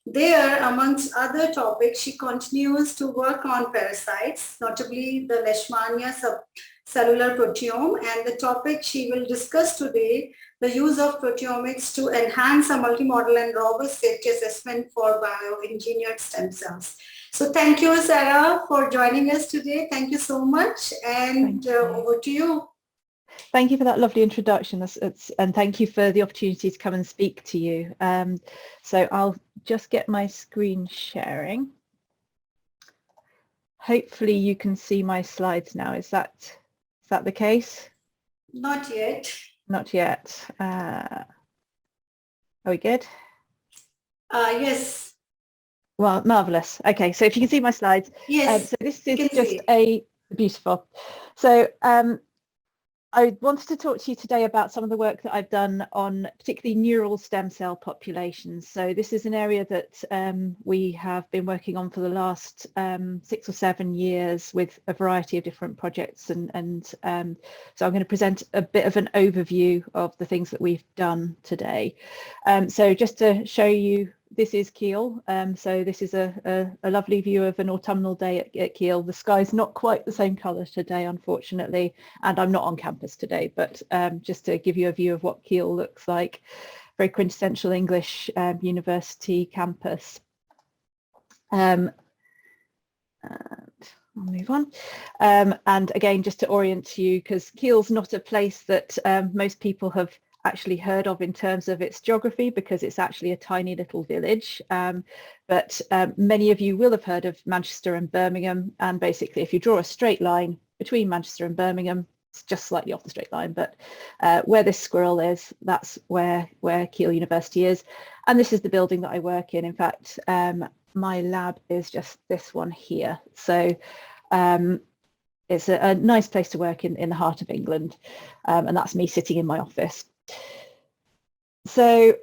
There, amongst other topics, she continues to work on parasites, notably the Leishmania subcellular proteome, and the topic she will discuss today, the use of proteomics to enhance a multimodal and robust safety assessment for bioengineered stem cells. So thank you, Sarah, for joining us today. Thank you so much, and over to you. Thank you for that lovely introduction, and thank you for the opportunity to come and speak to you. So I'll just get my screen sharing. Hopefully you can see my slides now. Is that the case? Not yet. Not yet. Are we good? Yes. Well, marvelous. Okay, so if you can see my slides. Yes. So this is just beautiful. So I wanted to talk to you today about some of the work that I've done on particularly neural stem cell populations. So this is an area that we have been working on for the last 6 or 7 years with a variety of different projects. And so I'm going to present a bit of an overview of the things that we've done today. So just to show you, this is Keele. So this is a lovely view of an autumnal day at Keele. The sky's not quite the same colour today, unfortunately, and I'm not on campus today, but just to give you a view of what Keele looks like. Very quintessential English university campus. And I'll move on. And again, just to orient you, because Keele's not a place that most people have actually heard of in terms of its geography, because it's actually a tiny little village, but many of you will have heard of Manchester and Birmingham, and basically if you draw a straight line between Manchester and Birmingham, it's just slightly off the straight line, but where this squirrel is, that's where Keele University is, and this is the building that I work in. In fact, my lab is just this one here, so it's a nice place to work in the heart of England, and that's me sitting in my office. So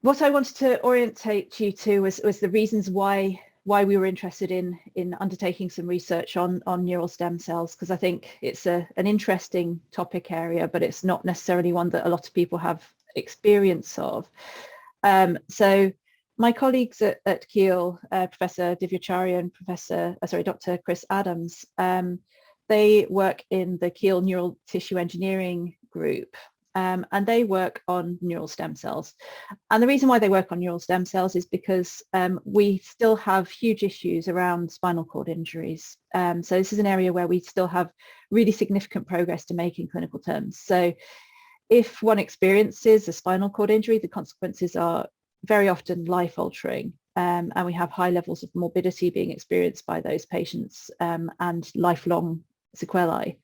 what I wanted to orientate you to was the reasons why we were interested in undertaking some research on neural stem cells, because I think it's an interesting topic area, but it's not necessarily one that a lot of people have experience of. So my colleagues at Keele, Professor Divyacharya and Dr. Chris Adams, they work in the Keele Neural Tissue Engineering group, and they work on neural stem cells. And the reason why they work on neural stem cells is because we still have huge issues around spinal cord injuries. So this is an area where we still have really significant progress to make in clinical terms. So if one experiences a spinal cord injury, the consequences are very often life-altering, and we have high levels of morbidity being experienced by those patients, and lifelong sequelae.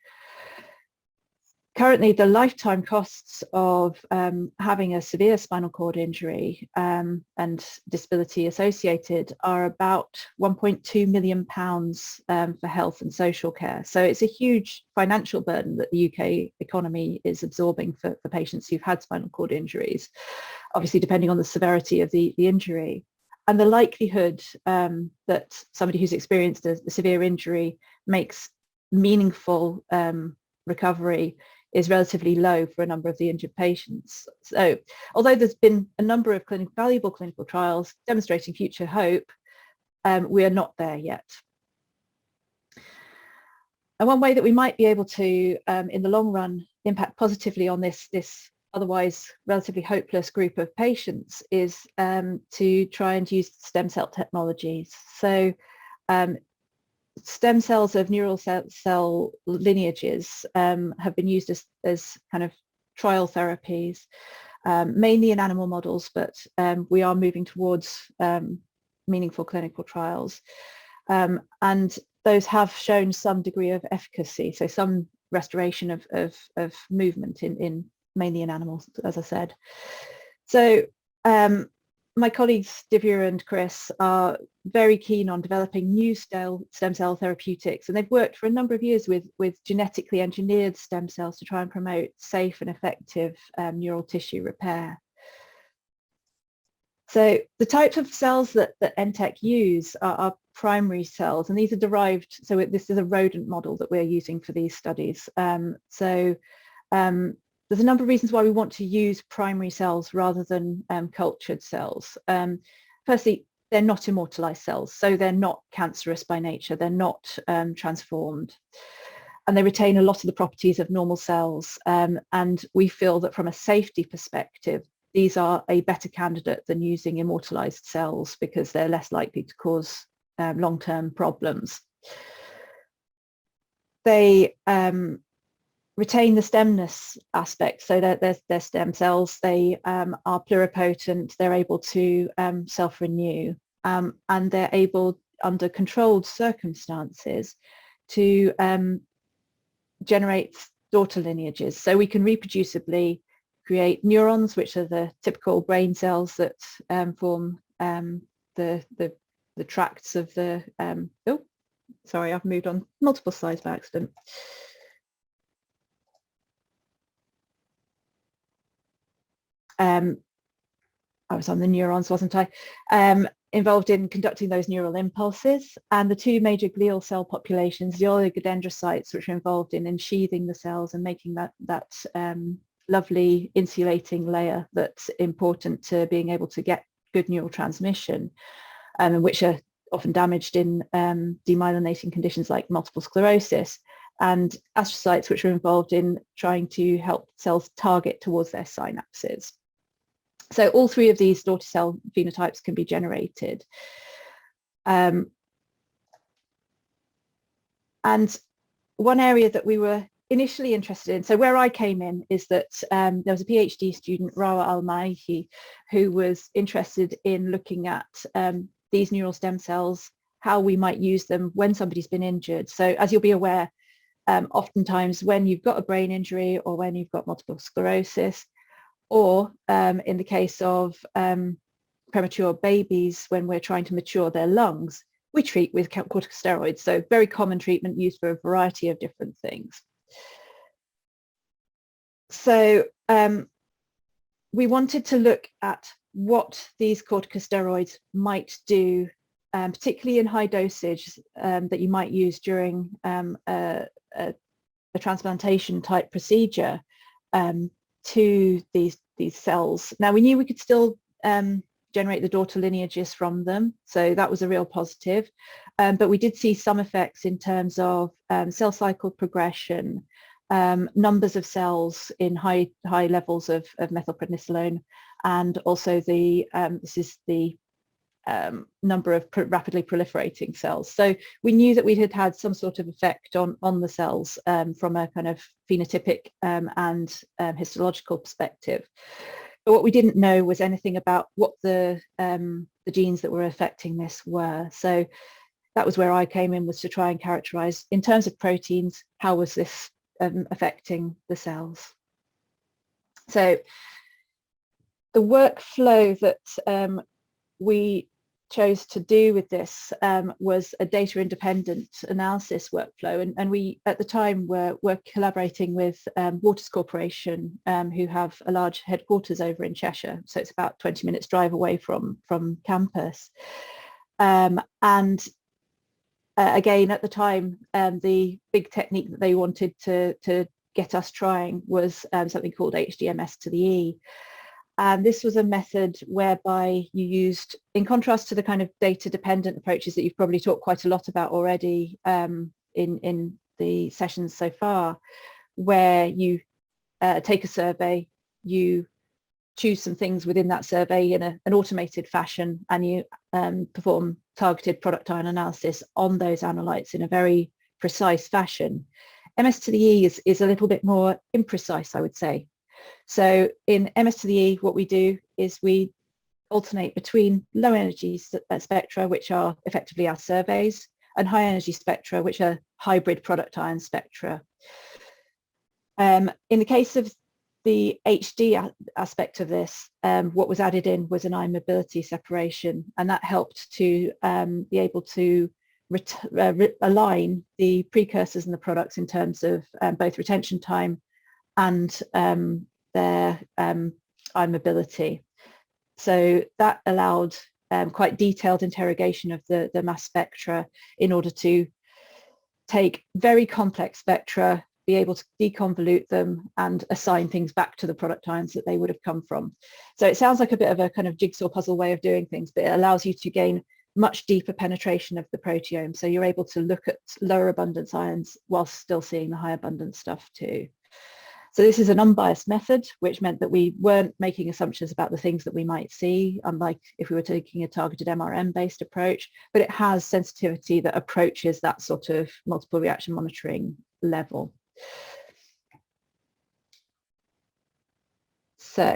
Currently, the lifetime costs of having a severe spinal cord injury and disability associated are about £1.2 million for health and social care. So it's a huge financial burden that the UK economy is absorbing for patients who've had spinal cord injuries, obviously depending on the severity of the injury. and the likelihood that somebody who's experienced a severe injury makes meaningful recovery is relatively low for a number of the injured patients. So although there's been a number of valuable clinical trials demonstrating future hope, we are not there yet. And one way that we might be able to, in the long run, impact positively on this otherwise relatively hopeless group of patients is to try and use stem cell technologies. So stem cells of neural cell lineages have been used as kind of trial therapies, mainly in animal models, but we are moving towards meaningful clinical trials. And those have shown some degree of efficacy, so some restoration of movement in mainly in animals, as I said. So my colleagues Divya and Chris are very keen on developing new stem cell therapeutics, and they've worked for a number of years with genetically engineered stem cells to try and promote safe and effective neural tissue repair. So the types of cells that NTech use are primary cells, and these are derived, so this is a rodent model that we're using for these studies. There's a number of reasons why we want to use primary cells rather than cultured cells. Firstly, they're not immortalized cells, so they're not cancerous by nature, they're not transformed, and they retain a lot of the properties of normal cells, and we feel that from a safety perspective, these are a better candidate than using immortalized cells because they're less likely to cause long-term problems. They retain the stemness aspect, so they're stem cells. They are pluripotent, they're able to self-renew, and they're able, under controlled circumstances, to generate daughter lineages. So we can reproducibly create neurons, which are the typical brain cells that form the tracts of the, oh, sorry, I've moved on multiple slides by accident. I was on the neurons, wasn't I? Involved in conducting those neural impulses, and the two major glial cell populations, the oligodendrocytes, which are involved in ensheathing the cells and making that lovely insulating layer that's important to being able to get good neural transmission, and which are often damaged in demyelinating conditions like multiple sclerosis, and astrocytes, which are involved in trying to help cells target towards their synapses. So all three of these daughter cell phenotypes can be generated. And one area that we were initially interested in, so where I came in, is that there was a PhD student, Rawa Al-Maihi, who was interested in looking at these neural stem cells, how we might use them when somebody's been injured. So as you'll be aware, oftentimes when you've got a brain injury or when you've got multiple sclerosis, or in the case of premature babies, when we're trying to mature their lungs, we treat with corticosteroids. So very common treatment used for a variety of different things. So we wanted to look at what these corticosteroids might do, particularly in high dosage that you might use during a transplantation type procedure, to these cells. Now we knew we could still generate the daughter lineages from them, so that was a real positive, but we did see some effects in terms of cell cycle progression, numbers of cells in high levels of methylprednisolone, and also the this is the number of rapidly proliferating cells. So we knew that we had had some sort of effect on the cells from a kind of phenotypic and histological perspective. But what we didn't know was anything about what the genes that were affecting this were. So that was where I came in, was to try and characterize, in terms of proteins, how was this affecting the cells. So the workflow that we chose to do with this was a data independent analysis workflow, and we at the time were collaborating with Waters Corporation, who have a large headquarters over in Cheshire, so it's about 20 minutes drive away from campus. And again, at the time, the big technique that they wanted to get us trying was something called HDMS to the E. And this was a method whereby you used, in contrast to the kind of data-dependent approaches that you've probably talked quite a lot about already in the sessions so far, where you take a survey, you choose some things within that survey in an automated fashion, and you perform targeted product ion analysis on those analytes in a very precise fashion. MS to the E is a little bit more imprecise, I would say. So in MS to the E, what we do is we alternate between low energy spectra, which are effectively our surveys, and high energy spectra, which are hybrid product ion spectra. In the case of the HD aspect of this, what was added in was an ion mobility separation, and that helped to be able to align the precursors and the products in terms of both retention time and their ion mobility. So that allowed quite detailed interrogation of the mass spectra in order to take very complex spectra, be able to deconvolute them and assign things back to the product ions that they would have come from. So it sounds like a bit of a kind of jigsaw puzzle way of doing things, but it allows you to gain much deeper penetration of the proteome. So you're able to look at lower abundance ions whilst still seeing the high abundance stuff too. So this is an unbiased method, which meant that we weren't making assumptions about the things that we might see, unlike if we were taking a targeted MRM-based approach, but it has sensitivity that approaches that sort of multiple reaction monitoring level. So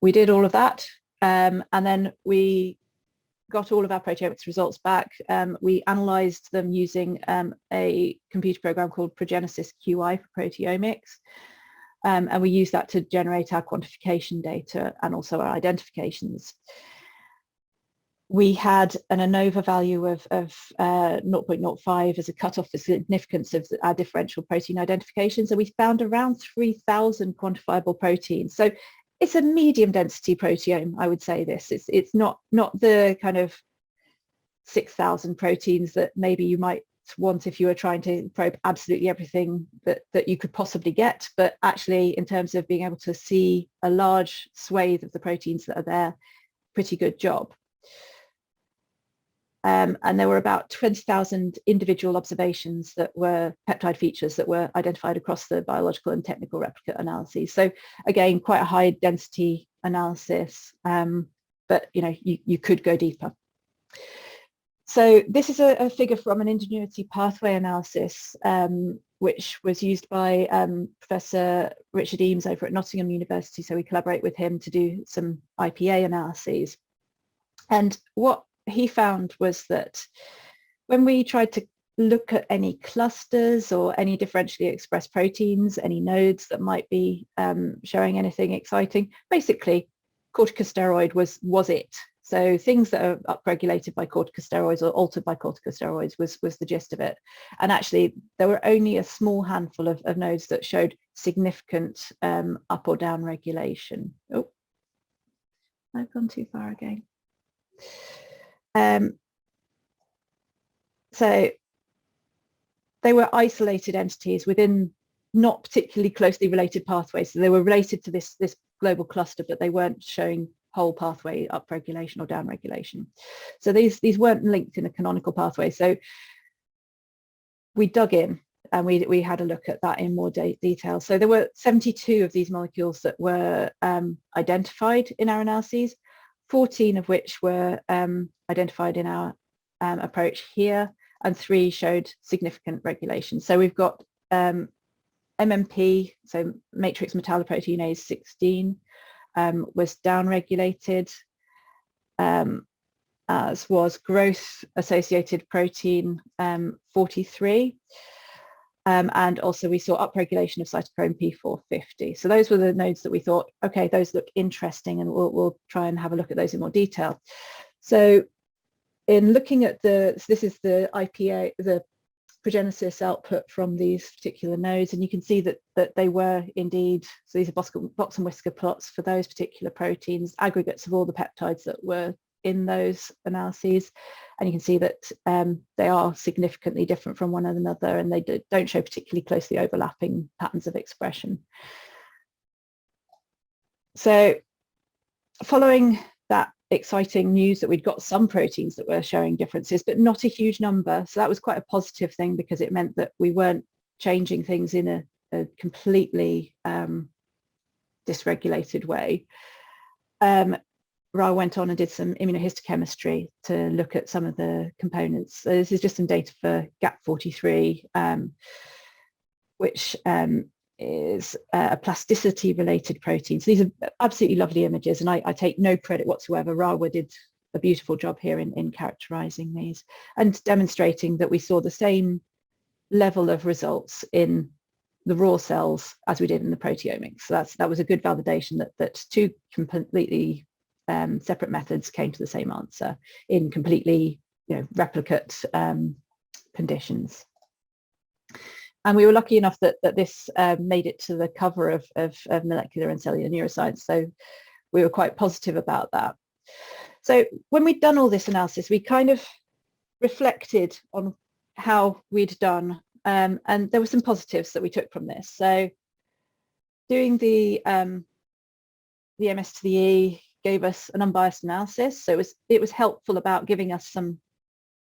we did all of that, and then we got all of our proteomics results back. We analysed them using a computer program called Progenesis QI for proteomics, and we used that to generate our quantification data and also our identifications. We had an ANOVA value of 0.05 as a cutoff for significance of our differential protein identification. So we found around 3,000 quantifiable proteins. So it's a medium density proteome, I would say this. It's not the kind of 6,000 proteins that maybe you might want if you were trying to probe absolutely everything that you could possibly get, but actually in terms of being able to see a large swathe of the proteins that are there, pretty good job. And there were about 20,000 individual observations that were peptide features that were identified across the biological and technical replicate analyses. So again, quite a high density analysis, but you could go deeper. So this is a figure from an ingenuity pathway analysis, which was used by Professor Richard Eames over at Nottingham University. So we collaborate with him to do some IPA analyses. And what he found was that when we tried to look at any clusters or any differentially expressed proteins, any nodes that might be showing anything exciting, basically corticosteroid was it. So things that are upregulated by corticosteroids or altered by corticosteroids was the gist of it. And actually there were only a small handful of nodes that showed significant up or down regulation. Oh, I've gone too far again. So they were isolated entities within not particularly closely related pathways. So they were related to this global cluster, but they weren't showing whole pathway upregulation or downregulation. So these weren't linked in a canonical pathway. So we dug in and we had a look at that in more detail. So there were 72 of these molecules that were identified in our analyses, 14 of which were identified in our approach here, and 3 showed significant regulation. So we've got MMP, so matrix metalloproteinase 16, was downregulated, as was growth associated protein 43. And also we saw upregulation of cytochrome P450. So those were the nodes that we thought, okay, those look interesting, and we'll try and have a look at those in more detail. So in looking at this is the IPA, the progenesis output from these particular nodes, and you can see that they were indeed, so these are box and whisker plots for those particular proteins, aggregates of all the peptides that were in those analyses, and you can see that they are significantly different from one another, and they don't show particularly closely overlapping patterns of expression. So following that exciting news that we'd got some proteins that were showing differences, but not a huge number, so that was quite a positive thing, because it meant that we weren't changing things in a completely dysregulated way. Ra went on and did some immunohistochemistry to look at some of the components. So this is just some data for GAP43, which is a plasticity related protein. So these are absolutely lovely images, and I take no credit whatsoever. Rawa did a beautiful job here in characterizing these and demonstrating that we saw the same level of results in the raw cells as we did in the proteomics. So that was a good validation that two completely separate methods came to the same answer in completely replicate conditions. And we were lucky enough that this made it to the cover of Molecular and Cellular Neuroscience. So we were quite positive about that. So when we'd done all this analysis, we kind of reflected on how we'd done, and there were some positives that we took from this. So doing the MS to the E gave us an unbiased analysis. So it was helpful about giving us some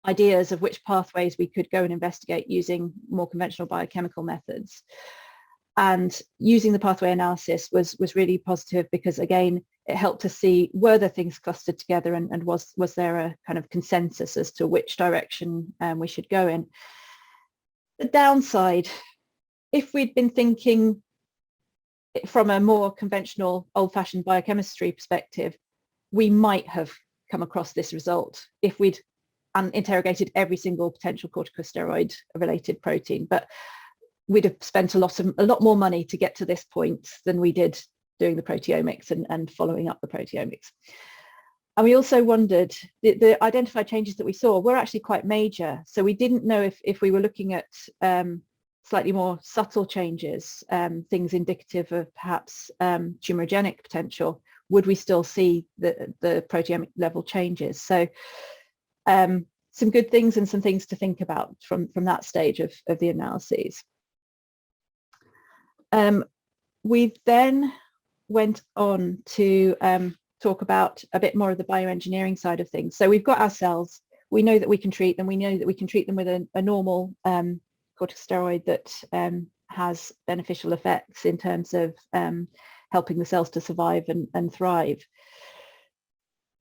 ideas of which pathways we could go and investigate using more conventional biochemical methods. And using the pathway analysis was really positive, because again, it helped to see, were there things clustered together, and was there a kind of consensus as to which direction we should go in. The downside, if we'd been thinking from a more conventional old-fashioned biochemistry perspective, we might have come across this result if we'd interrogated every single potential corticosteroid related protein, but we'd have spent a lot more money to get to this point than we did doing the proteomics and following up the proteomics. And we also wondered, the identified changes that we saw were actually quite major, so we didn't know if we were looking at slightly more subtle changes, things indicative of perhaps tumorigenic potential, would we still see the proteomic level changes? So some good things and some things to think about from that stage of the analyses. We then went on to talk about a bit more of the bioengineering side of things. So we've got our cells, we know that we can treat them, we know that we can treat them with a normal corticosteroid that has beneficial effects in terms of helping the cells to survive and thrive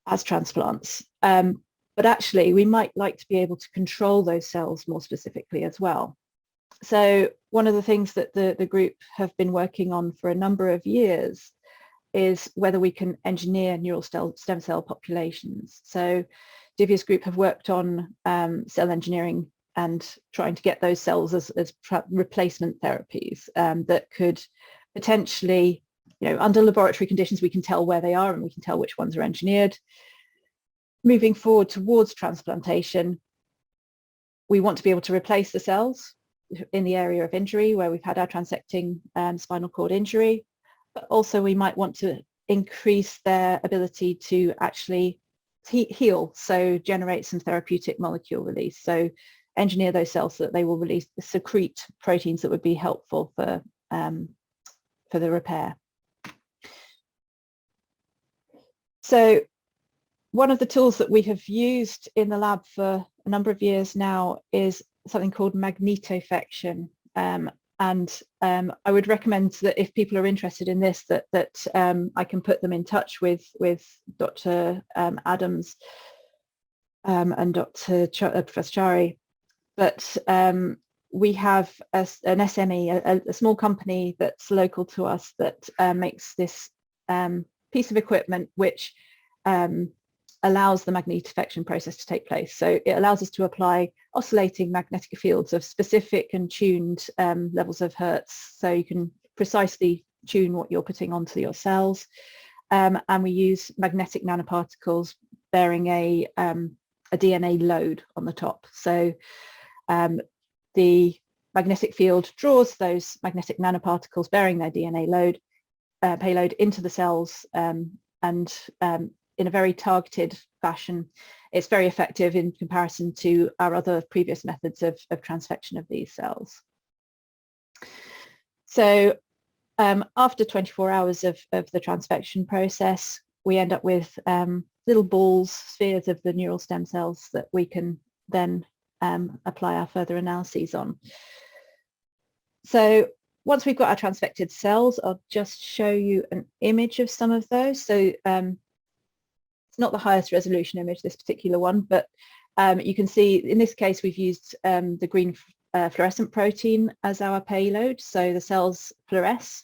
as transplants. But actually, we might like to be able to control those cells more specifically as well. So one of the things that the group have been working on for a number of years is whether we can engineer neural stem cell populations. So Divya's group have worked on cell engineering and trying to get those cells as replacement therapies that could potentially, under laboratory conditions, we can tell where they are and we can tell which ones are engineered. Moving forward towards transplantation, we want to be able to replace the cells in the area of injury where we've had our transecting spinal cord injury, but also we might want to increase their ability to actually heal, so generate some therapeutic molecule release. So engineer those cells so that they will secrete proteins that would be helpful for the repair. So one of the tools that we have used in the lab for a number of years now is something called magnetofection. And I would recommend that if people are interested in this, that I can put them in touch with Dr. Adams and Dr. Professor Chari. But we have an SME, a small company that's local to us that makes this piece of equipment which allows the magnetofection process to take place. So it allows us to apply oscillating magnetic fields of specific and tuned levels of hertz, so you can precisely tune what you're putting onto your cells. And we use magnetic nanoparticles bearing a DNA load on the top. So the magnetic field draws those magnetic nanoparticles bearing their DNA load payload into the cells, and in a very targeted fashion. It's very effective in comparison to our other previous methods of transfection of these cells. So after 24 hours of the transfection process, we end up with little balls, spheres of the neural stem cells that we can then apply our further analyses on. So once we've got our transfected cells, I'll just show you an image of some of those. So it's not the highest resolution image, this particular one, but you can see in this case we've used the green fluorescent protein as our payload. So the cells fluoresce,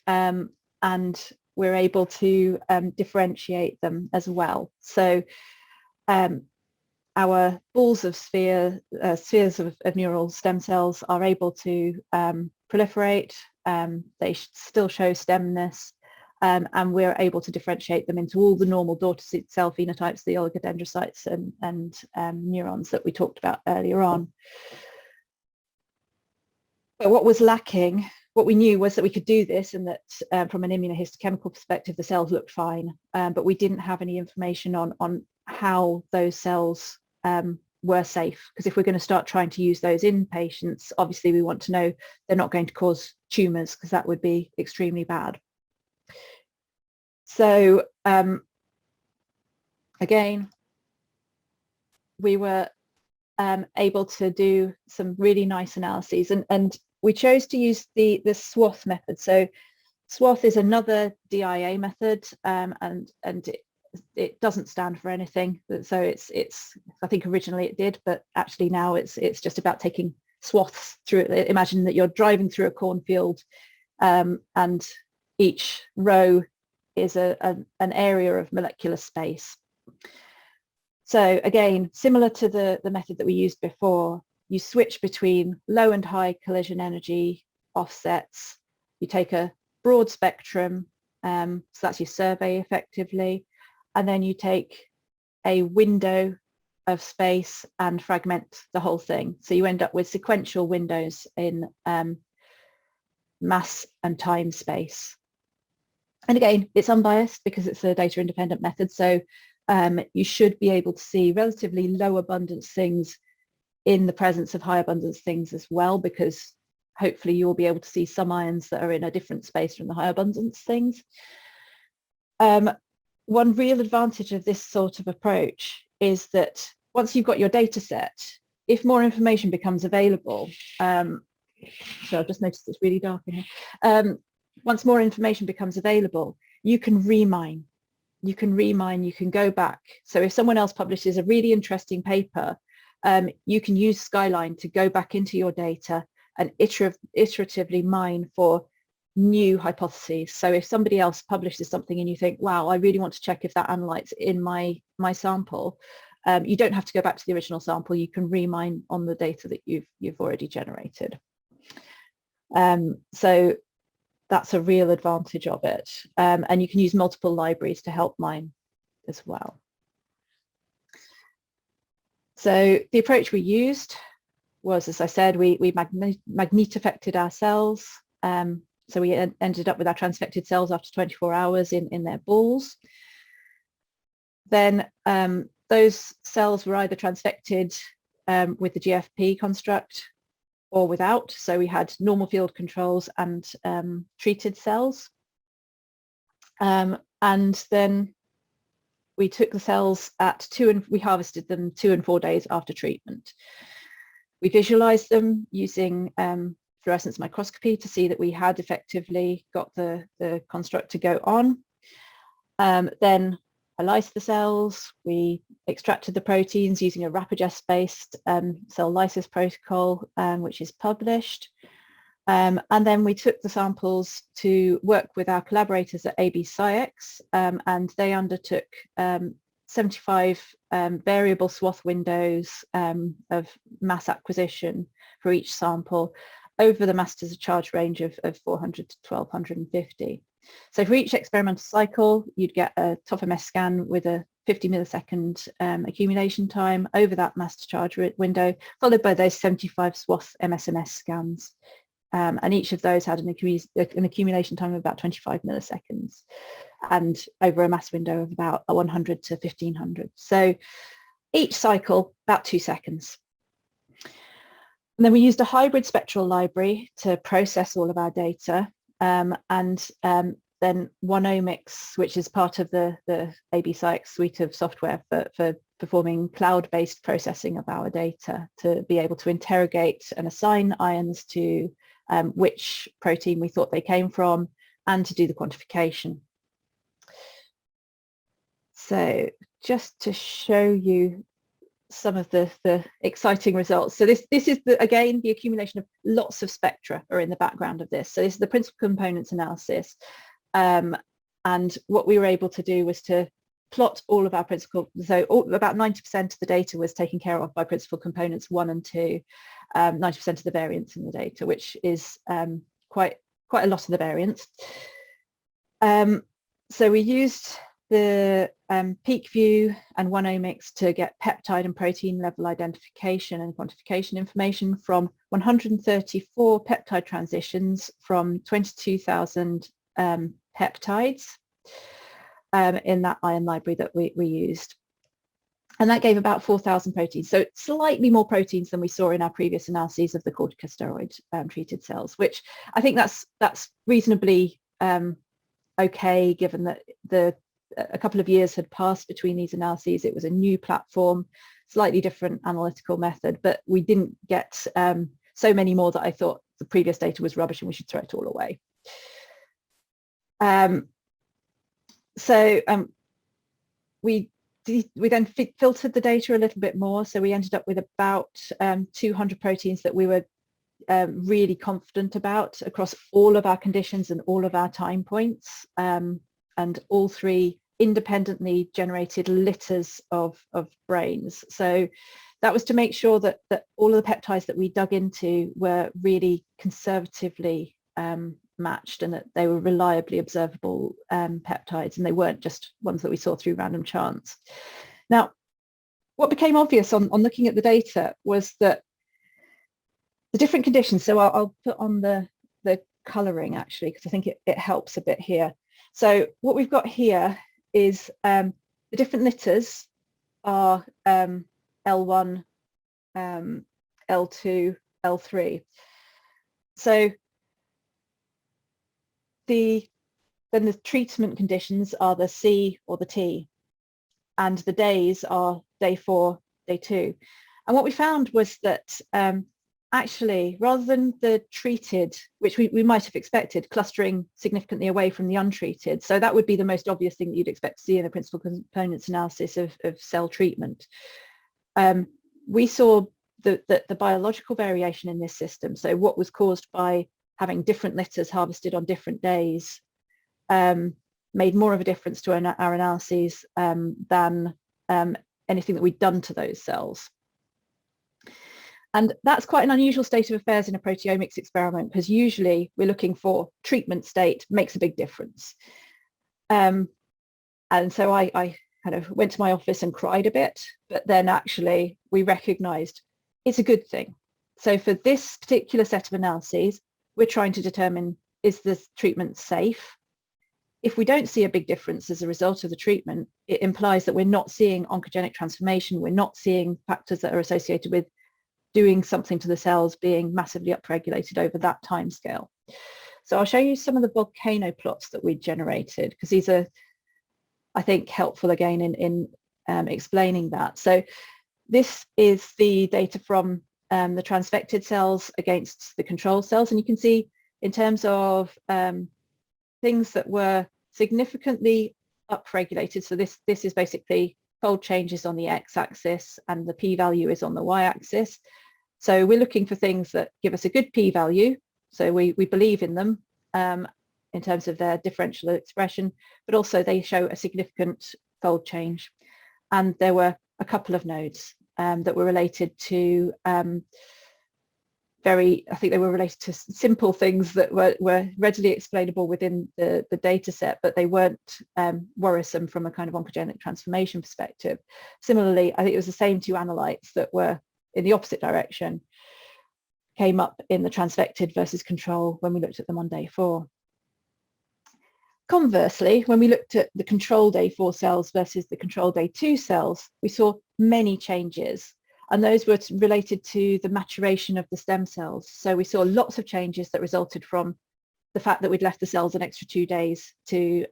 and we're able to differentiate them as well. So our balls of spheres of neural stem cells are able to proliferate. They still show stemness, and we're able to differentiate them into all the normal daughter cell phenotypes, the oligodendrocytes and neurons that we talked about earlier on. But what was lacking, what we knew was that we could do this, and that from an immunohistochemical perspective, the cells looked fine, but we didn't have any information on how those cells were safe, because if we're going to start trying to use those in patients, obviously we want to know they're not going to cause tumours, because that would be extremely bad. So again, we were able to do some really nice analyses, and we chose to use the swath method. So swath is another DIA method, and it doesn't stand for anything. So it's I think originally it did, but actually now it's just about taking swaths through it. Imagine that you're driving through a cornfield, and each row is an area of molecular space. So again, similar to the method that we used before, you switch between low and high collision energy offsets. You take a broad spectrum, so that's your survey effectively, and then you take a window of space and fragment the whole thing. So you end up with sequential windows in mass and time space. And again, it's unbiased because it's a data independent method. So you should be able to see relatively low abundance things in the presence of high abundance things as well, because hopefully you'll be able to see some ions that are in a different space from the high abundance things. One real advantage of this sort of approach is that once you've got your data set, if more information becomes available, so I've just noticed it's really dark in here. Once more information becomes available, you can remine. You can go back. So if someone else publishes a really interesting paper, you can use Skyline to go back into your data and iteratively mine for new hypotheses. So if somebody else publishes something and you think, wow, I really want to check if that analyte's in my sample, you don't have to go back to the original sample. You can remine on the data that you've already generated. So that's a real advantage of it. And you can use multiple libraries to help mine as well. So the approach we used was, as I said, we magnetoaffected our cells. So we ended up with our transfected cells after 24 hours in their balls. Then those cells were either transfected with the GFP construct or without. So we had normal field controls and treated cells. And then we took the cells at we harvested them 2 and 4 days after treatment. We visualized them using fluorescence microscopy to see that we had effectively got the construct to go on. Then lysed the cells. We extracted the proteins using a Rapidgest-based cell lysis protocol, which is published. And then we took the samples to work with our collaborators at AB SciEx, and they undertook 75 variable swath windows of mass acquisition for each sample over the mass to charge range of 400 to 1250. So for each experimental cycle, you'd get a TOF-MS scan with a 50 millisecond accumulation time over that mass to charge window, followed by those 75 swath MSMS scans. And each of those had an accumulation time of about 25 milliseconds and over a mass window of about 100 to 1500. So each cycle, about 2 seconds. And then we used a hybrid spectral library to process all of our data. Then Oneomics, which is part of the ABSciX suite of software for performing cloud-based processing of our data to be able to interrogate and assign ions to which protein we thought they came from and to do the quantification. So just to show you some of the exciting results. So this is, again, the accumulation of lots of spectra are in the background of this. So this is the principal components analysis. And what we were able to do was to plot all of our principal, so about 90% of the data was taken care of by principal components 1 and 2, 90% of the variance in the data, which is quite a lot of the variance. So we used the peak view and Oneomics to get peptide and protein level identification and quantification information from 134 peptide transitions from 22,000 peptides in that ion library that we used. And that gave about 4,000 proteins. So slightly more proteins than we saw in our previous analyses of the corticosteroid treated cells, which I think that's reasonably okay, given that a couple of years had passed between these analyses. It was a new platform, slightly different analytical method, but we didn't get so many more that I thought the previous data was rubbish and we should throw it all away. We then filtered the data a little bit more, so we ended up with about 200 proteins that we were really confident about across all of our conditions and all of our time points, and all 3 independently generated litters of brains. So that was to make sure that all of the peptides that we dug into were really conservatively matched and that they were reliably observable peptides, and they weren't just ones that we saw through random chance. Now, what became obvious on looking at the data was that the different conditions, so I'll put on the colouring actually, because I think it helps a bit here. So what we've got here is the different litters are L1, L2, L3. So then the treatment conditions are the C or the T, and the days are day 4, day 2. And what we found was that actually, rather than the treated, which we might have expected, clustering significantly away from the untreated, so that would be the most obvious thing that you'd expect to see in a principal components analysis of cell treatment. We saw the biological variation in this system, so what was caused by having different litters harvested on different days, made more of a difference to our analyses than anything that we'd done to those cells. And that's quite an unusual state of affairs in a proteomics experiment, because usually we're looking for treatment state makes a big difference. And so I kind of went to my office and cried a bit, but then actually we recognized it's a good thing. So for this particular set of analyses, we're trying to determine, is this treatment safe? If we don't see a big difference as a result of the treatment, it implies that we're not seeing oncogenic transformation. We're not seeing factors that are associated with doing something to the cells being massively upregulated over that time scale. So I'll show you some of the volcano plots that we generated, because these are, I think, helpful again in explaining that. So this is the data from the transfected cells against the control cells, and you can see in terms of things that were significantly upregulated. So this is basically fold changes on the x-axis and the p-value is on the y-axis. So we're looking for things that give us a good p-value, so we believe in them in terms of their differential expression, but also they show a significant fold change. and there were a couple of nodes that were related to I think they were related to simple things that were readily explainable within the data set, but they weren't worrisome from a kind of oncogenic transformation perspective. Similarly, I think it was the same two analytes that were in the opposite direction came up in the transfected versus control when we looked at them on day 4. Conversely, when we looked at the control day 4 cells versus the control day 2 cells, we saw many changes, and those were related to the maturation of the stem cells. So we saw lots of changes that resulted from the fact that we'd left the cells an extra 2 days to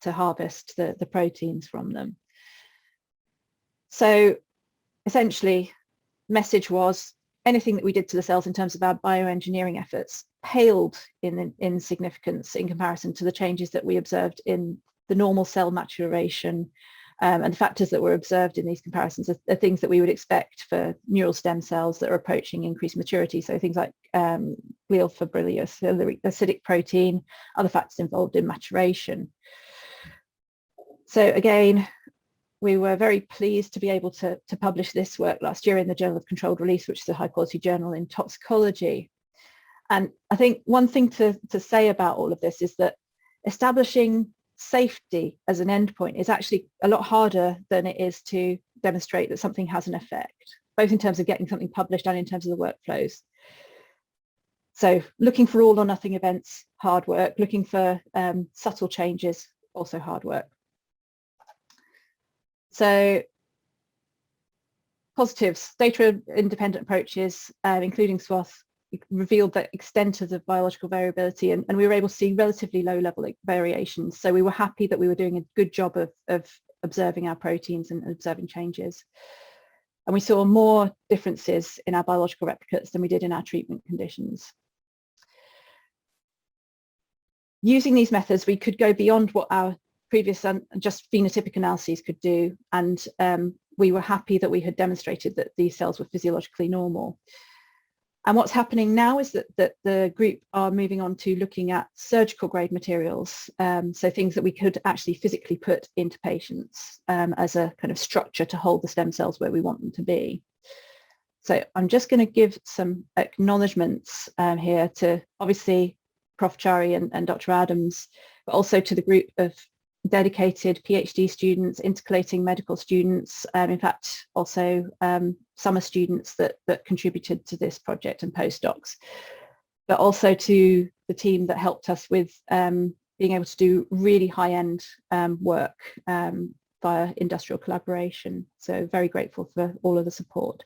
harvest the proteins from them. So essentially, message was anything that we did to the cells in terms of our bioengineering efforts paled in significance in comparison to the changes that we observed in the normal cell maturation, and the factors that were observed in these comparisons are things that we would expect for neural stem cells that are approaching increased maturity. So things like glial fibrillus, acidic protein, other factors involved in maturation. So again, we were very pleased to be able to publish this work last year in the Journal of Controlled Release, which is a high quality journal in toxicology. And I think one thing to say about all of this is that establishing safety as an endpoint is actually a lot harder than it is to demonstrate that something has an effect, both in terms of getting something published and in terms of the workflows. So looking for all or nothing events, hard work. Looking for subtle changes, also hard work. So positives, data-independent approaches, including SWOT, revealed the extent of the biological variability, and we were able to see relatively low level variations. So we were happy that we were doing a good job of observing our proteins and observing changes. And we saw more differences in our biological replicates than we did in our treatment conditions. Using these methods, we could go beyond what our previous just phenotypic analyses could do, and we were happy that we had demonstrated that these cells were physiologically normal. And what's happening now is that the group are moving on to looking at surgical grade materials, so things that we could actually physically put into patients as a kind of structure to hold the stem cells where we want them to be. So I'm just going to give some acknowledgements here to obviously Prof. Chari and Dr. Adams, but also to the group of dedicated PhD students, intercalating medical students, in fact also summer students that contributed to this project and postdocs, but also to the team that helped us with being able to do really high-end work via industrial collaboration. So very grateful for all of the support.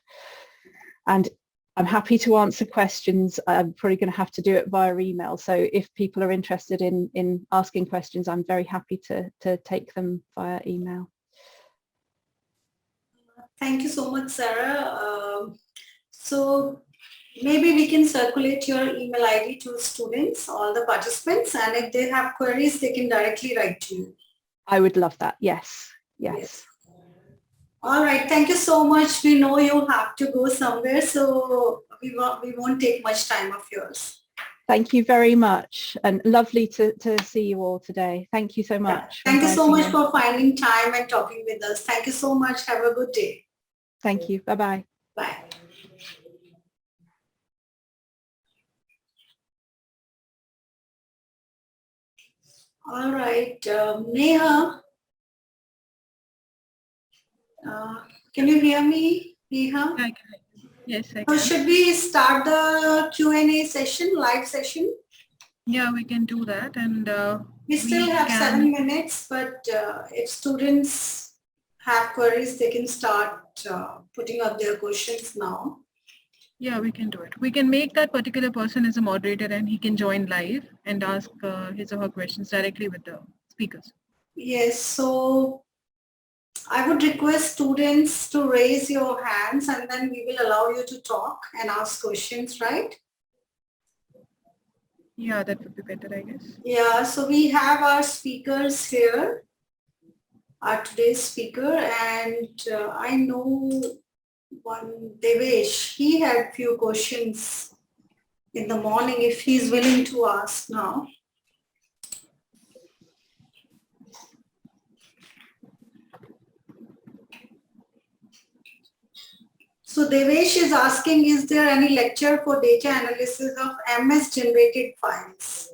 And I'm happy to answer questions. I'm probably going to have to do it via email. So if people are interested in asking questions, I'm very happy to take them via email. Thank you so much, Sarah. So maybe we can circulate your email ID to students, all the participants, and if they have queries, they can directly write to you. I would love that. Yes. Yes. All right. Thank you so much. We know you have to go somewhere, so we won't take much time of yours. Thank you very much, and lovely to see you all today. Thank you so much. Thank you so much for finding time and talking with us. Thank you so much. Have a good day. Thank you. Bye-bye. Bye. All right, Neha. Can you hear me, Neha? I can. Yes, I So can. should we start the Q&A session, live session? Yeah, we can do that. And we still have 7 minutes, but if students have queries, they can start putting up their questions now. Yeah, we can do it. We can make that particular person as a moderator and he can join live and ask his or her questions directly with the speakers. Yes, so I would request students to raise your hands and then we will allow you to talk and ask questions, right? Yeah, that would be better, I guess. Yeah, so we have our speakers here, our today's speaker, and I know one Devesh, he had few questions in the morning if he's willing to ask now. So Devesh is asking, is there any lecture for data analysis of MS generated files?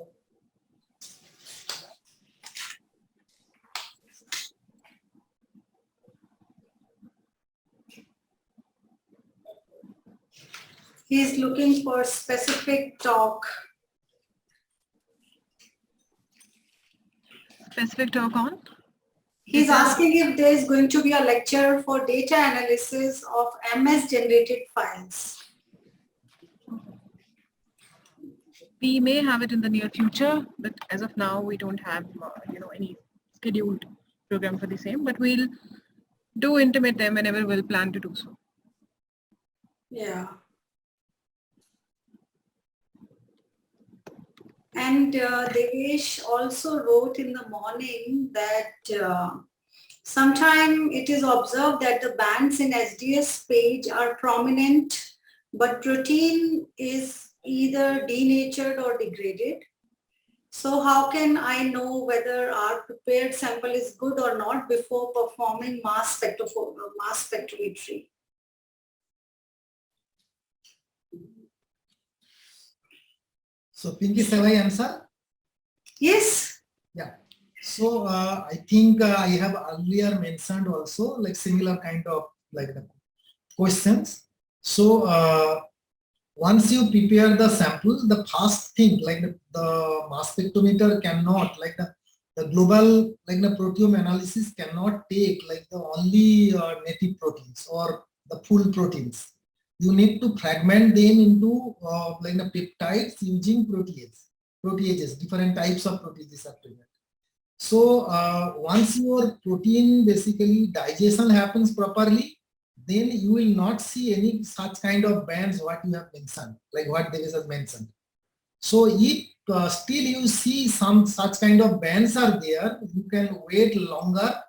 He is looking for specific talk. Specific talk on? He's asking if there is going to be a lecture for data analysis of MS generated files. We may have it in the near future, but as of now, we don't have any scheduled program for the same. But we'll do intimate them whenever we'll plan to do so. Yeah. And Devesh also wrote in the morning that sometime it is observed that the bands in SDS page are prominent, but protein is either denatured or degraded. So how can I know whether our prepared sample is good or not before performing mass spectrometry? So Pinky, shall I answer? Yes. Yeah. So I think I have earlier mentioned also like similar kind of like the questions. So once you prepare the sample, the first thing like the mass spectrometer cannot like the global like the proteome analysis cannot take like the only native proteins or the full proteins. You need to fragment them into like the peptides using proteases, different types of proteases are present. So once your protein basically digestion happens properly, then you will not see any such kind of bands what you have mentioned, like what Devesh has mentioned. So if still you see some such kind of bands are there, you can wait longer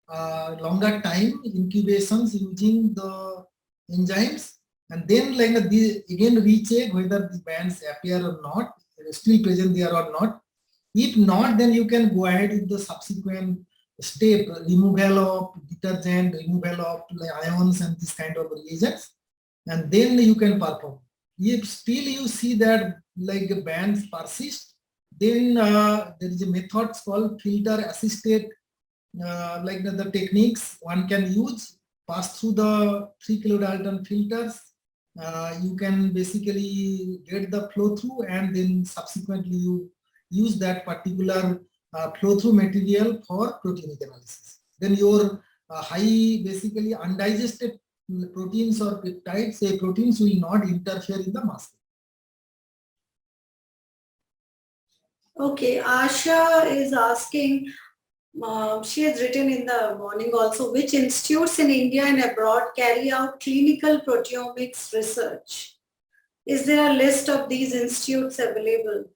time incubations using the enzymes, and then like again recheck whether the bands appear or not, still present there or not. If not, then you can go ahead with the subsequent step, removal of detergent, removal of ions and this kind of reagents, and then you can perform. If still you see that like bands persist, then there is a method called filter assisted like the techniques one can use, pass through the 3 kilodalton filters. You can basically get the flow through, and then subsequently you use that particular flow through material for proteomic analysis. Then your high basically undigested proteins or peptides, say proteins will not interfere in the mass. Okay, Asha is asking, she has written in the morning also, which institutes in India and abroad carry out clinical proteomics research? Is there a list of these institutes available?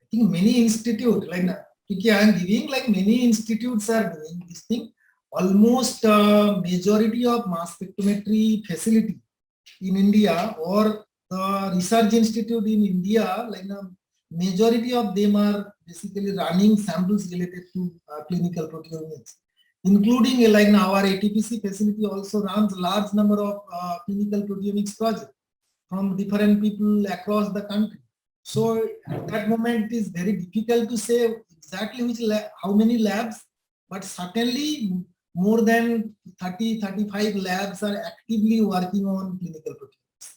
I think many institutes, like I am giving like many institutes are doing this thing. Almost majority of mass spectrometry facility in India or the research institute in India, like majority of them are basically running samples related to clinical proteomics, including like our ATPC facility also runs large number of clinical proteomics projects from different people across the country. So at that moment it is very difficult to say exactly how many labs, but certainly more than 30-35 labs are actively working on clinical proteomics.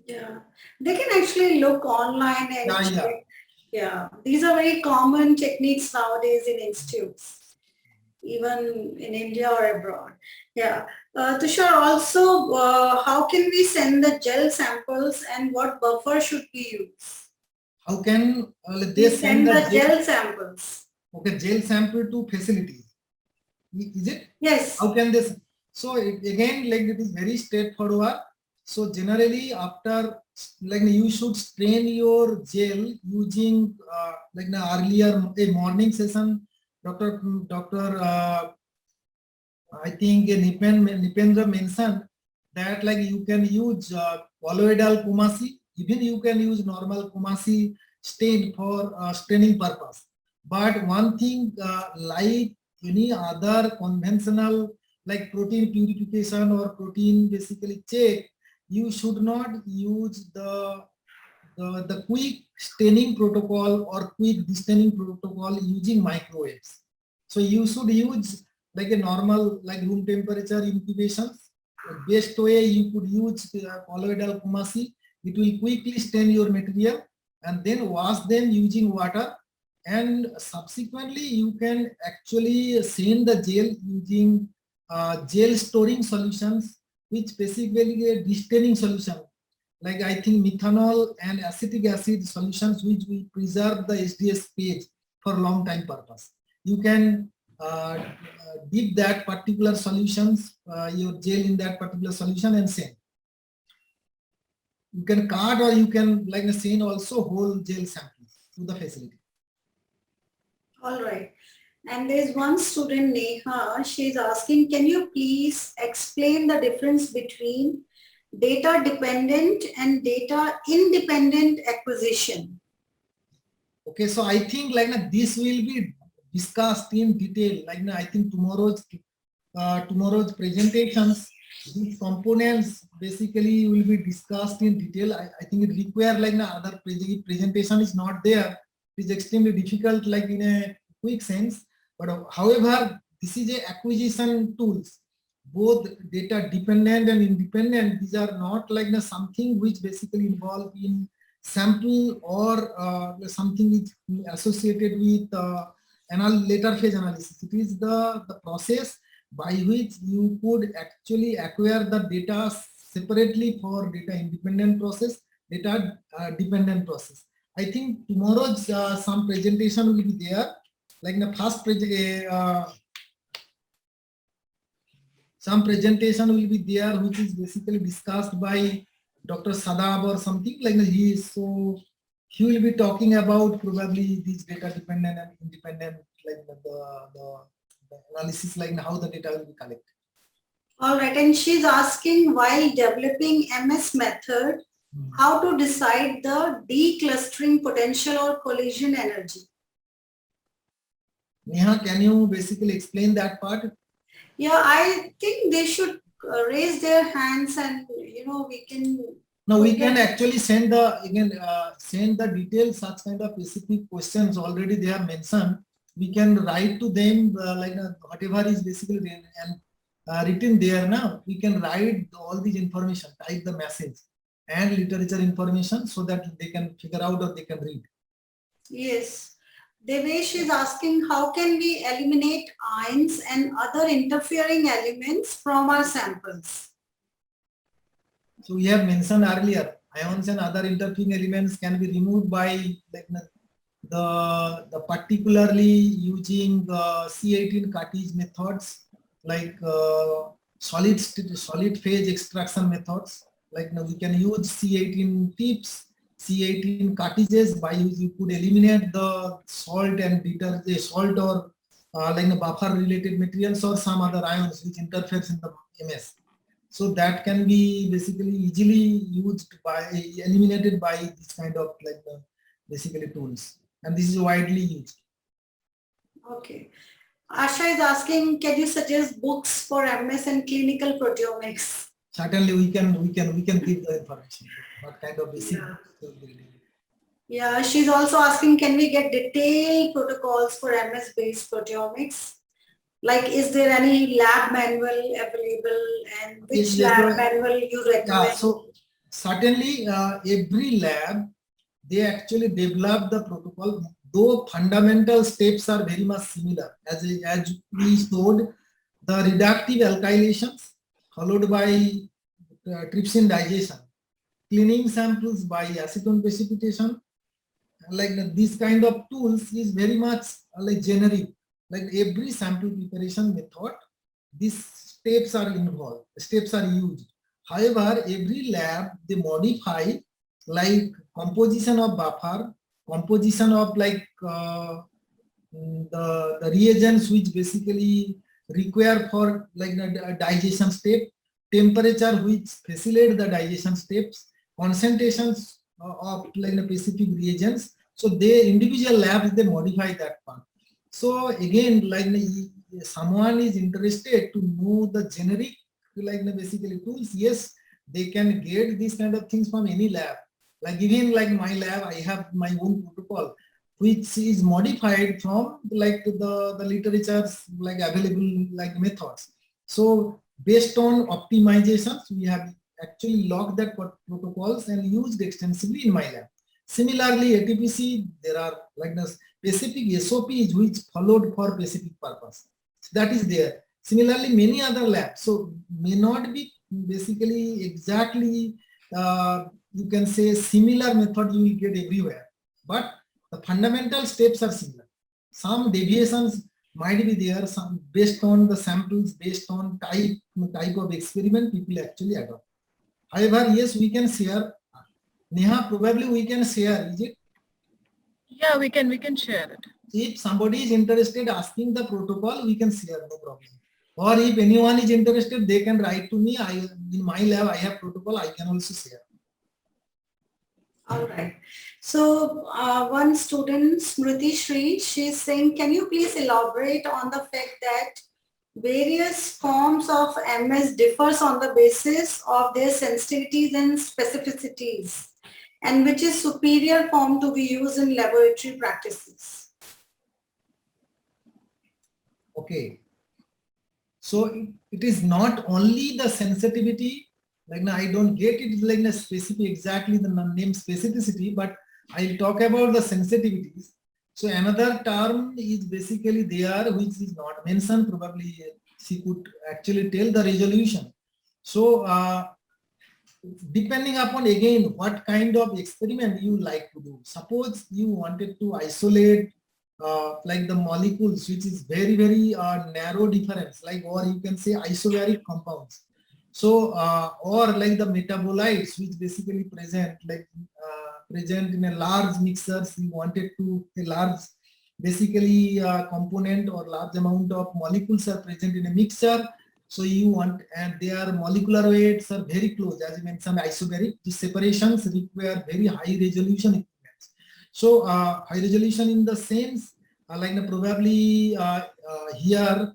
Yeah, they can actually look online and check. Yeah, these are very common techniques nowadays in institutes, even in India or abroad. Yeah. Tushar, also, how can we send the gel samples and what buffer should we use? How can they send the gel samples? Okay, gel sample to facilities. Is it? Yes. How can this? So again, like it is very straightforward. So generally after like you should strain your gel using like the earlier a morning session, Dr. I think Nipendra mentioned that like you can use colloidal Kumasi, even you can use normal Kumasi stain for staining purpose. But one thing like any other conventional like protein purification or protein basically check, you should not use the quick staining protocol or quick destaining protocol using microwaves. So you should use like a normal, like room temperature incubation. The best way you could use colloidal Kumasi. It will quickly stain your material and then wash them using water, and subsequently you can actually stain the gel using gel storing solutions, which basically a destaining solution, like I think methanol and acetic acid solutions, which will preserve the SDS page for long time purpose. You can dip that particular solutions, your gel in that particular solution and stain. You can cut or you can like stain also whole gel samples to the facility. All right. And there's one student, Neha, she's asking, can you please explain the difference between data dependent and data independent acquisition? Okay, so I think like this will be discussed in detail. Like I think tomorrow's presentations, these components basically will be discussed in detail. I think it requires like other presentation is not there. It is extremely difficult like in a quick sense. But however, this is a acquisition tools. Both data dependent and independent. These are not like something which basically involve in sample or something is associated with later phase analysis. It is the process by which you could actually acquire the data separately for data independent process, data dependent process. I think tomorrow's some presentation will be there. Like the first some presentation will be there, which is basically discussed by Dr. Sadab or something like he is. So he will be talking about probably these data dependent and independent, like the analysis, like how the data will be collected. All right, and she's asking, while developing MS method, how to decide the declustering potential or collision energy? Neha, can you basically explain that part? Yeah, I think they should raise their hands and, we can... No, we can actually send the details, such kind of specific questions already they have mentioned. We can write to them whatever is basically written there now. We can write all these information, type the message and literature information so that they can figure out or they can read. Yes. Devesh is asking, how can we eliminate ions and other interfering elements from our samples? So we have mentioned earlier, ions and other interfering elements can be removed by like the particularly using C18 cartridge methods, like solid phase extraction methods. Like we can use C18 tips, C18 cartridges, by which you could eliminate the salt and detergent, salt or like the buffer related materials or some other ions which interferes in the MS. So that can be basically easily used eliminated by this kind of basically tools, and this is widely used. Okay. Asha is asking, can you suggest books for MS and clinical proteomics? Certainly, we can give the information. What kind of basic? Yeah, she's also asking, can we get detailed protocols for MS-based proteomics? Like, is there any lab manual available, and which lab manual you recommend? Yeah, so certainly every lab, they actually develop the protocol, though fundamental steps are very much similar. As we showed, the reductive alkylations followed by trypsin digestion, cleaning samples by acetone precipitation, like this kind of tools is very much like generic. Like every sample preparation method, these steps are involved, steps are used. However, every lab, they modify like composition of buffer, composition of like the reagents which basically require for like a digestion step, temperature which facilitate the digestion steps, concentrations of like the specific reagents. So they individual labs, they modify that part. So again, like someone is interested to know the generic, like basically tools, yes, they can get these kind of things from any lab. Like even like my lab, I have my own protocol, which is modified from like the literature's like available like methods. So based on optimizations, we have actually logged that protocols and used extensively in my lab. Similarly, ATPC, there are like the specific SOPs which followed for specific purpose. So that is there. Similarly, many other labs, so may not be basically exactly, you can say similar method you will get everywhere, but the fundamental steps are similar. Some deviations might be there, some based on the samples, based on type of experiment people actually adopt. However, yes, we can share. Neha, probably we can share, is it? Yeah, we can share it. If somebody is interested asking the protocol, we can share, no problem. Or if anyone is interested, they can write to me. In my lab, I have protocol, I can also share. All right. So one student, Smriti Shri, she's saying, can you please elaborate on the fact that various forms of MS differs on the basis of their sensitivities and specificities, and which is superior form to be used in laboratory practices? Okay. So it is not only the sensitivity, like I don't get it like the specific exactly the name specificity, but I'll talk about the sensitivities. So another term is basically there which is not mentioned, probably she could actually tell the resolution. So depending upon again what kind of experiment you like to do. Suppose you wanted to isolate like the molecules which is very narrow difference, like, or you can say isobaric compounds. So or like the metabolites which basically present like present in a large mixers, you wanted to a large basically component or large amount of molecules are present in a mixture. So you want, and their molecular weights are very close, as you mentioned, isobaric. The separations require very high resolution equipments. So high resolution in the sense, like probably here,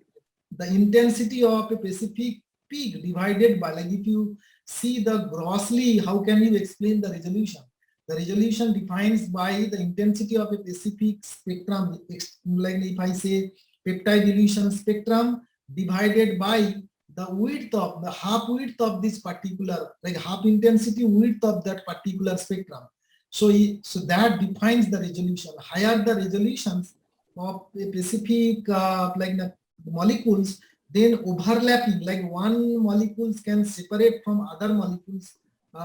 the intensity of a specific peak divided by, like if you see the grossly, how can you explain the resolution? The resolution defines by the intensity of a specific spectrum, like if I say peptide dilution spectrum divided by the width of the half width of this particular, like half intensity width of that particular spectrum. So that defines the resolution. Higher the resolutions of a specific like the molecules, then overlapping, like one molecules can separate from other molecules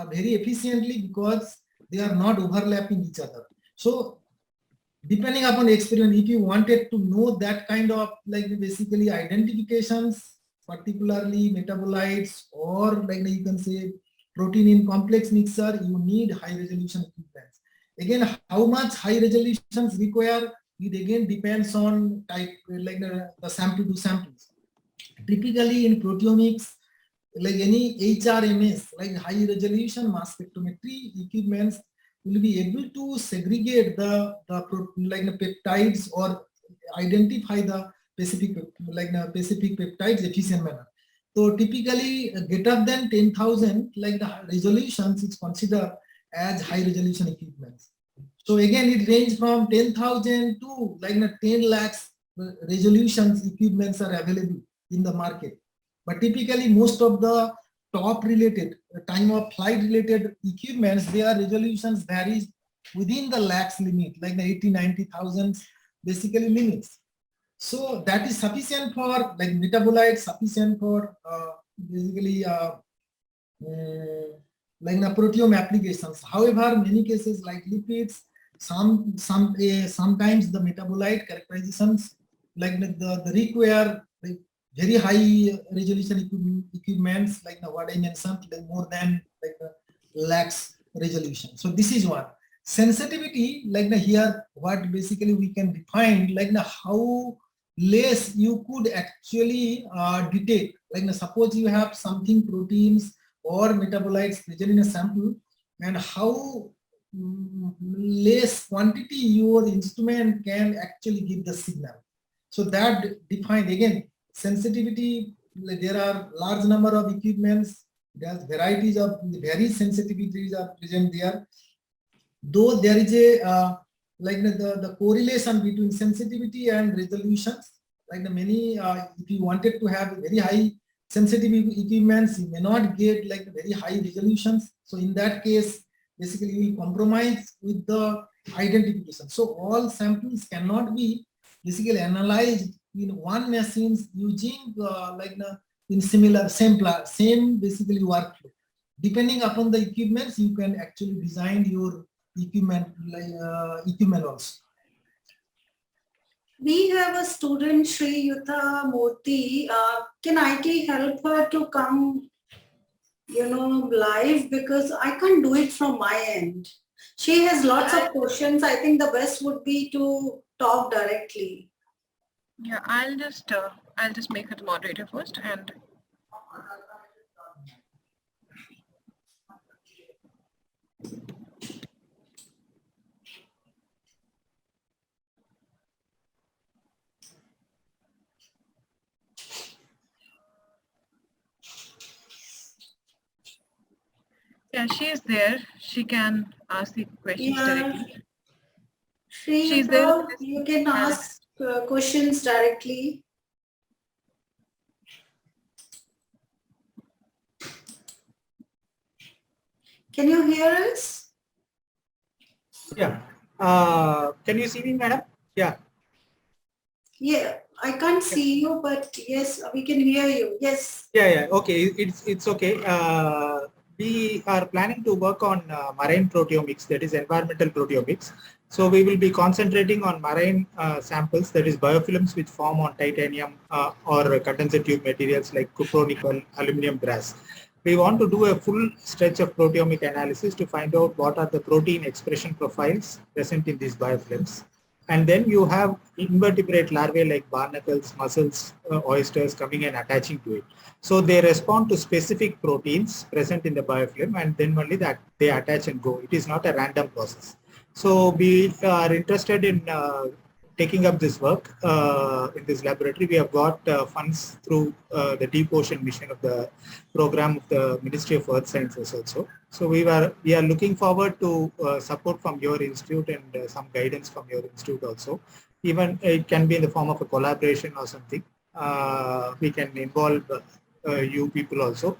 very efficiently because they are not overlapping each other. So depending upon the experiment, if you wanted to know that kind of like basically identifications, particularly metabolites or like you can say protein in complex mixture, you need high resolution equipment. Again, how much high resolutions require, it again depends on type, like the sample to samples. Typically in proteomics, like any HRMS, like high resolution mass spectrometry equipments will be able to segregate the like the peptides or identify the specific like the specific peptides efficient manner. So typically greater than 10,000, like the resolutions is considered as high resolution equipments. So again, it ranges from 10,000 to like 10 lakhs resolutions equipments are available in the market. But typically most of the top related time of flight related equipments, their resolutions varies within the lakhs limit, like the 80-90,000 basically limits. So that is sufficient for like metabolites, sufficient for basically like the proteome applications. However, many cases like lipids, sometimes the metabolite characterizations like the require like very high resolution equipments, like what I mentioned, like more than like lakhs resolution. So this is one. Sensitivity, like here, what basically we can define, like how less you could actually detect. Like suppose you have something proteins or metabolites present in a sample, and how less quantity your instrument can actually give the signal. So that defined again sensitivity. There are large number of equipments. There's varieties of various sensitivities are present there. Though there is a the correlation between sensitivity and resolutions. Like the many, if you wanted to have very high sensitivity equipments, you may not get like very high resolutions. So in that case, basically you will compromise with the identification. So all samples cannot be basically analyzed in one machine using in similar same basically workflow. Depending upon the equipments, you can actually design your equipment also. We have a student, Sri Yuta Murthy. Can IT help her to come, live? Because I can't do it from my end. She has lots of questions. I think the best would be to talk directly. Yeah, I'll just make her the moderator first, and yeah, she is there. She can ask the questions directly. She's there. You can ask questions directly. Can you hear us? Yeah. Can you see me, madam? Yeah. Yeah, I can't see you, but yes, we can hear you. Yes. Yeah. Okay. It's okay. We are planning to work on marine proteomics, that is environmental proteomics. So we will be concentrating on marine samples, that is biofilms which form on titanium or condenser tube materials like cupronickel, aluminum, brass. We want to do a full stretch of proteomic analysis to find out what are the protein expression profiles present in these biofilms. And then you have invertebrate larvae like barnacles, mussels, oysters coming and attaching to it. So they respond to specific proteins present in the biofilm, and then only that they attach and go. It is not a random process. So we are interested in taking up this work in this laboratory. We have got funds through the Deep Ocean mission of the program of the Ministry of Earth Sciences also. So we are looking forward to support from your institute and some guidance from your institute also. Even it can be in the form of a collaboration or something. We can involve you people also.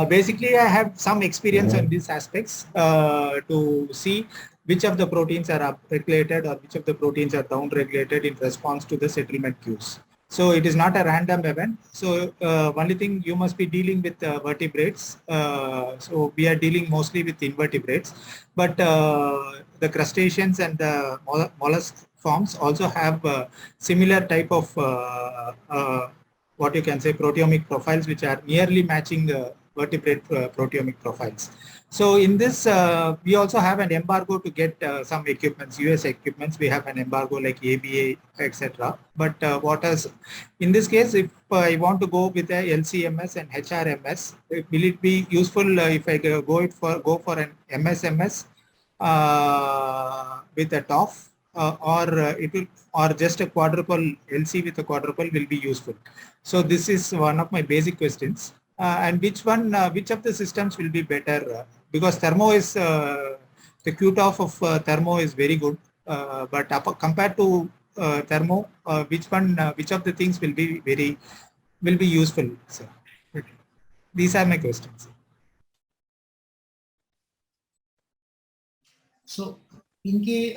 Basically, I have some experience on these aspects to see which of the proteins are up-regulated or which of the proteins are down-regulated in response to the settlement cues. So it is not a random event. So only thing, you must be dealing with vertebrates. So we are dealing mostly with invertebrates, but the crustaceans and the mollusk forms also have similar type of what you can say proteomic profiles, which are nearly matching vertebrate proteomic profiles. So in this, we also have an embargo to get some equipments, US equipments. We have an embargo like ABA, etc. But in this case, if I want to go with a LCMS and HRMS, will it be useful if I go for an MSMS with a TOF, or just a quadruple LC with a quadruple will be useful? So this is one of my basic questions. And which of the systems will be better? Because thermo is the QTOF of thermo is very good, but compared to thermo, which of the things will be useful? So, these are my questions. So, Pinky,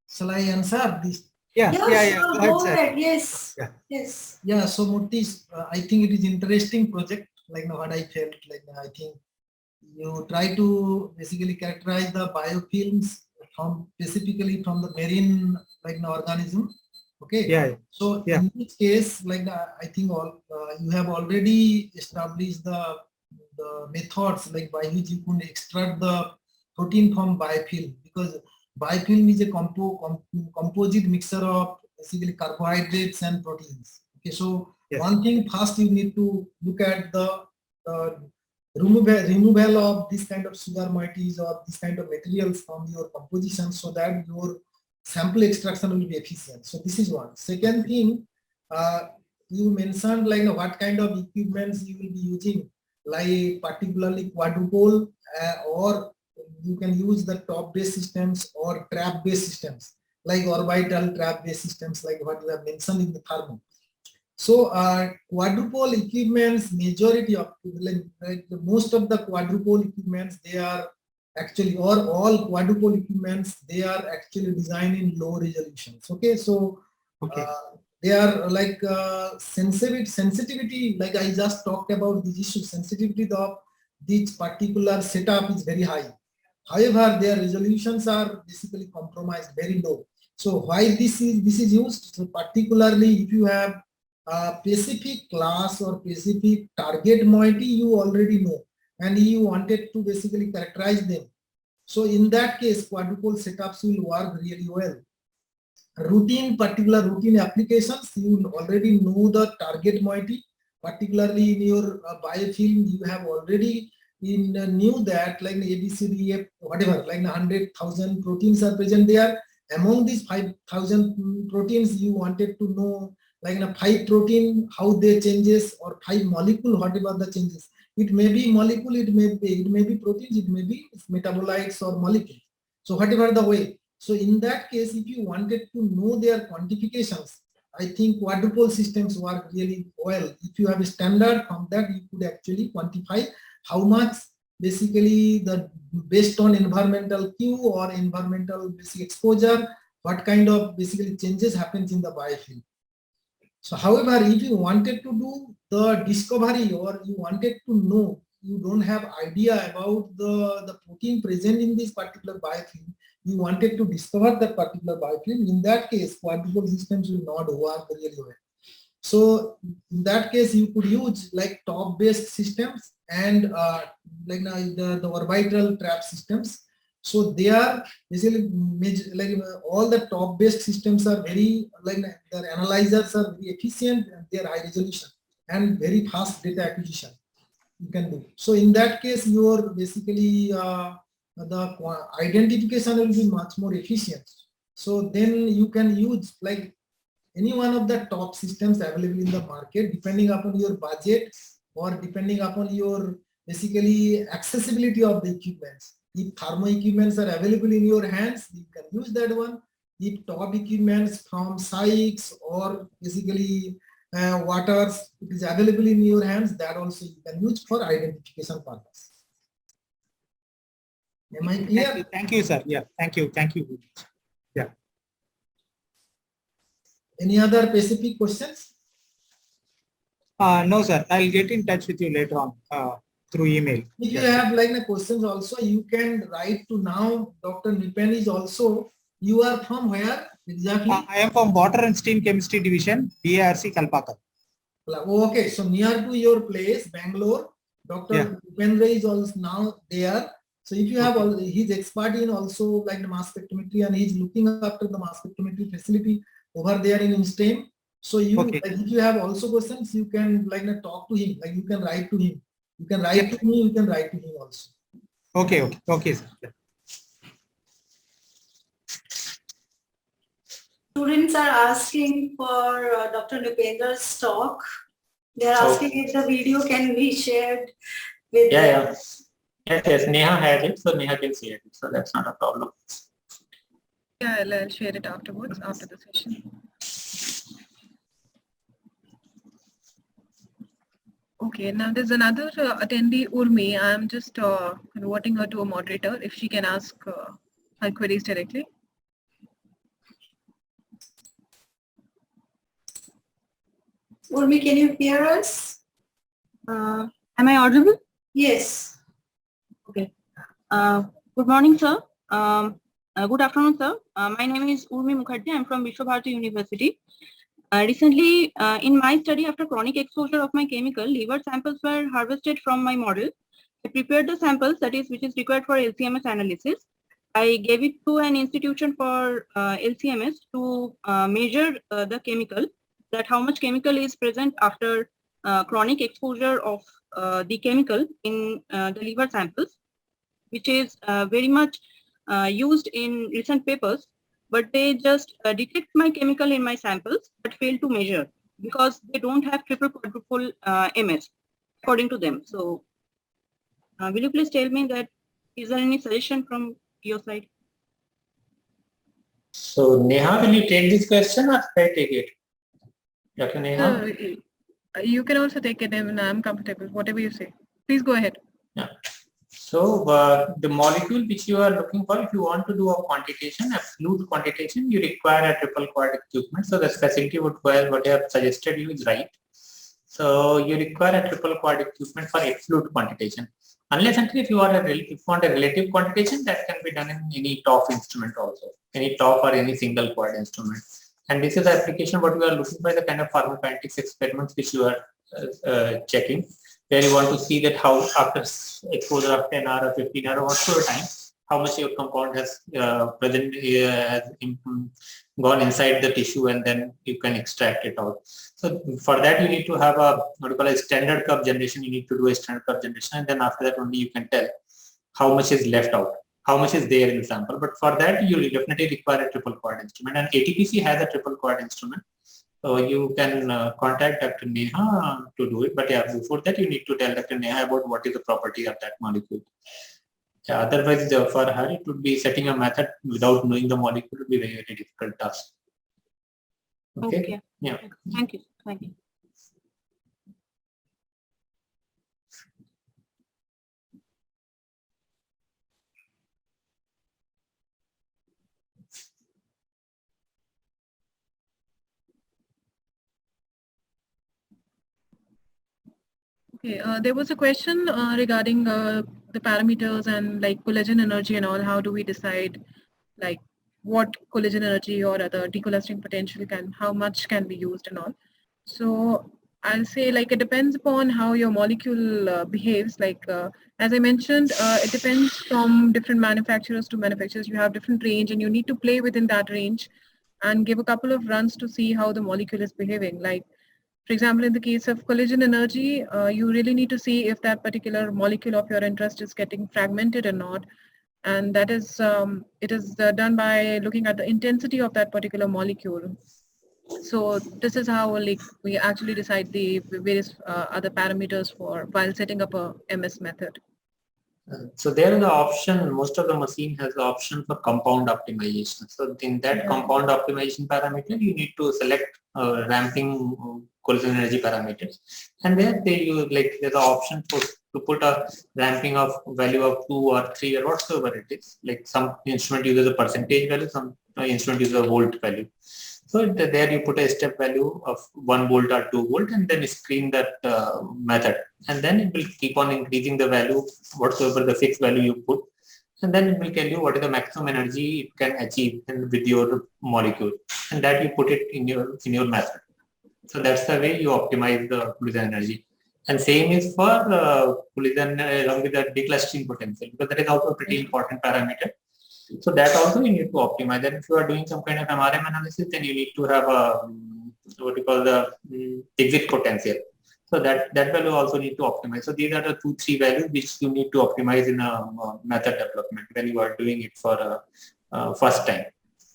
shall I answer this? Yeah. Go ahead. Yes. Yeah. Yes. Yeah. So, Murthy, I think it is interesting project. Like what I felt, like I think you try to basically characterize the biofilms specifically from the marine organism. Okay. Yeah. So in this case, I think you have already established the methods by which you can extract the protein from biofilm, because biofilm is a composite mixture of basically carbohydrates and proteins. Okay, so one thing first you need to look at the removal of this kind of sugar moieties or this kind of materials from your composition, so that your sample extraction will be efficient. So this is one. Second thing, you mentioned like what kind of equipments you will be using, like particularly quadrupole, or you can use the top-based systems or trap-based systems, like orbital trap-based systems, like what you have mentioned in the thermo. So quadrupole equipments, majority of like most of the quadrupole equipments, they are actually, or all quadrupole equipments, they are actually designed in low resolutions. Okay, so they are like sensitivity, like I just talked about this issue, sensitivity of this particular setup is very high. However, their resolutions are basically compromised, very low. So why this is used? So particularly if you have a specific class or specific target moiety, you already know, and you wanted to basically characterize them. So in that case, quadrupole setups will work really well. Particular routine applications, you already know the target moiety, particularly in your biofilm, you have already knew that like A, B, C, D, F, whatever, like 100,000 proteins are present there. Among these 5,000 proteins, you wanted to know like in a 5 protein, how they changes, or 5 molecule, whatever the changes. It may be molecule, it may be proteins, it may be metabolites or molecules. So whatever the way. So in that case, if you wanted to know their quantifications, I think quadrupole systems work really well. If you have a standard, from that you could actually quantify how much basically the based on environmental Q or environmental basic exposure, what kind of basically changes happens in the biofilm. So however, if you wanted to do the discovery, or you wanted to know, you don't have idea about the protein present in this particular biofilm, you wanted to discover that particular biofilm, in that case, quadrupole systems will not work really well. So in that case, you could use like top-based systems and like the orbital trap systems. So they are basically like all the top-based systems are very, like their analyzers are very efficient, and they are high resolution and very fast data acquisition you can do. So in that case, your basically the identification will be much more efficient. So then you can use like any one of the top systems available in the market, depending upon your budget or depending upon your basically accessibility of the equipments. If thermo equipments are available in your hands, you can use that one. If top equipments from Sykes or basically waters, it is available in your hands, that also you can use for identification purpose. Am I clear? Thank you, sir. Yeah, thank you. Yeah. Any other specific questions? No, sir. I'll get in touch with you later on through email. If you have like the questions also, you can write to now. Dr. Nipen is also. You are from where exactly? I am from Water and Steam Chemistry Division, BARC Kalpakar. Okay, so near to your place, Bangalore, Dr. Upendra is also now there. So if you have all, he's expert in also like the mass spectrometry, and he's looking after the mass spectrometry facility over there in STEM. So you, like, if you have also questions, you can like talk to him, like you can write to him. You can write to me, you can write to him also. Okay, sir. Yeah. Students are asking for Dr. Nupendra's talk. They are asking if the video can be shared with them. Yes, Neha had it, so Neha can see it, so that's not a problem. Yeah, I'll share it afterwards, after the session. Okay, now there's another attendee, Urmi. I'm just converting her to a moderator if she can ask her queries directly. Urmi, can you hear us? Am I audible? Yes. Okay. Good morning, sir. Good afternoon, sir. My name is Urmi Mukherjee. I'm from Vishwabharati University. Recently, in my study after chronic exposure of my chemical, liver samples were harvested from my model. I prepared the samples, which is required for LCMS analysis. I gave it to an institution for LCMS to measure the chemical, that how much chemical is present after chronic exposure of the chemical in the liver samples, which is very much used in recent papers. but they just detect my chemical in my samples but fail to measure because they don't have triple quadruple MS according to them. So will you please tell me that, is there any suggestion from your side? So Neha, will you take this question or should I take it? Dr. Neha? You can also take it and I'm comfortable, whatever you say. Please go ahead. Yeah. So the molecule which you are looking for, if you want to do a quantitation, a fluid quantitation, you require a triple quad equipment. So the specificity what I have suggested you is right. So you require a triple quad equipment for a fluid quantitation. Unless until if you want a relative quantitation, that can be done in any TOF instrument also, any TOF or any single quad instrument. And this is the application what we are looking for, the kind of pharmacokinetics experiments which you are checking. Where you want to see that how after exposure of 10 hour or 15 hour or whatever time, how much your compound has gone inside the tissue, and then you can extract it out. So for that you need to have a what you call a standard curve generation. You need to do a standard curve generation, and then after that only you can tell how much is left out, how much is there in the sample. But for that you will definitely require a triple quad instrument, and ATPC has a triple quad instrument. So you can contact Dr. Neha to do it. But yeah, before that you need to tell Dr. Neha about what is the property of that molecule. Yeah, otherwise for her it would be setting a method without knowing the molecule would be very, very difficult task. Okay. Yeah. Thank you. Thank you. Okay, there was a question regarding the parameters and like collision energy and all. How do we decide like what collision energy or other decluttering potential how much can be used and all? So I'll say like it depends upon how your molecule behaves. Like as I mentioned, it depends from different manufacturers to manufacturers. You have different range and you need to play within that range and give a couple of runs to see how the molecule is behaving. Like for example, in the case of collision energy, you really need to see if that particular molecule of your interest is getting fragmented or not. And that is, it is done by looking at the intensity of that particular molecule. So this is how like we actually decide the various other parameters for while setting up a MS method. So there is the option, most of the machine has the option for compound optimization. So in that compound optimization parameter, you need to select ramping collision energy parameters. And there they use like there's an option to put a ramping of value of 2 or 3 or whatsoever it is. Like some instrument uses a percentage value, some instrument uses a volt value. So there you put a step value of 1 volt or 2 volt and then screen that method. And then it will keep on increasing the value, whatsoever the fixed value you put. And then it will tell you what is the maximum energy it can achieve with your molecule. And that you put it in your method. So that's the way you optimize the collision energy. And same is for collision along with the declustering potential, because that is also a pretty important parameter. So that also you need to optimize. And if you are doing some kind of MRM analysis, then you need to have a what you call the exit potential. So that value also need to optimize. So these are the 2-3 values which you need to optimize in a method development when you are doing it for first time.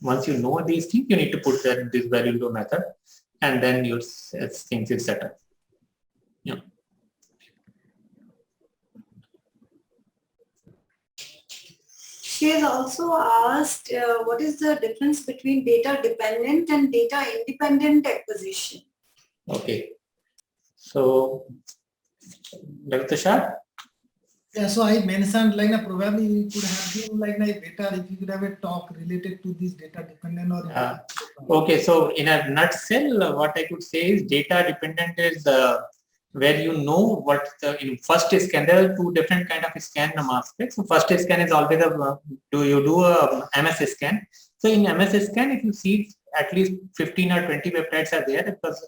Once you know these things, you need to put this value into a method, and then your things is set up. Yeah. She has also asked what is the difference between data dependent and data independent acquisition? Okay. So, Dr. Shah? Yeah, so I mentioned like probably you could have been like better if you could have a talk related to this data dependent or okay, so in a nutshell, what I could say is data dependent is where you know what in first scan. There are 2 different kind of scan mass spec. So first scan is always you do a MS scan. So in MS scan, if you see at least 15 or 20 peptides are there, because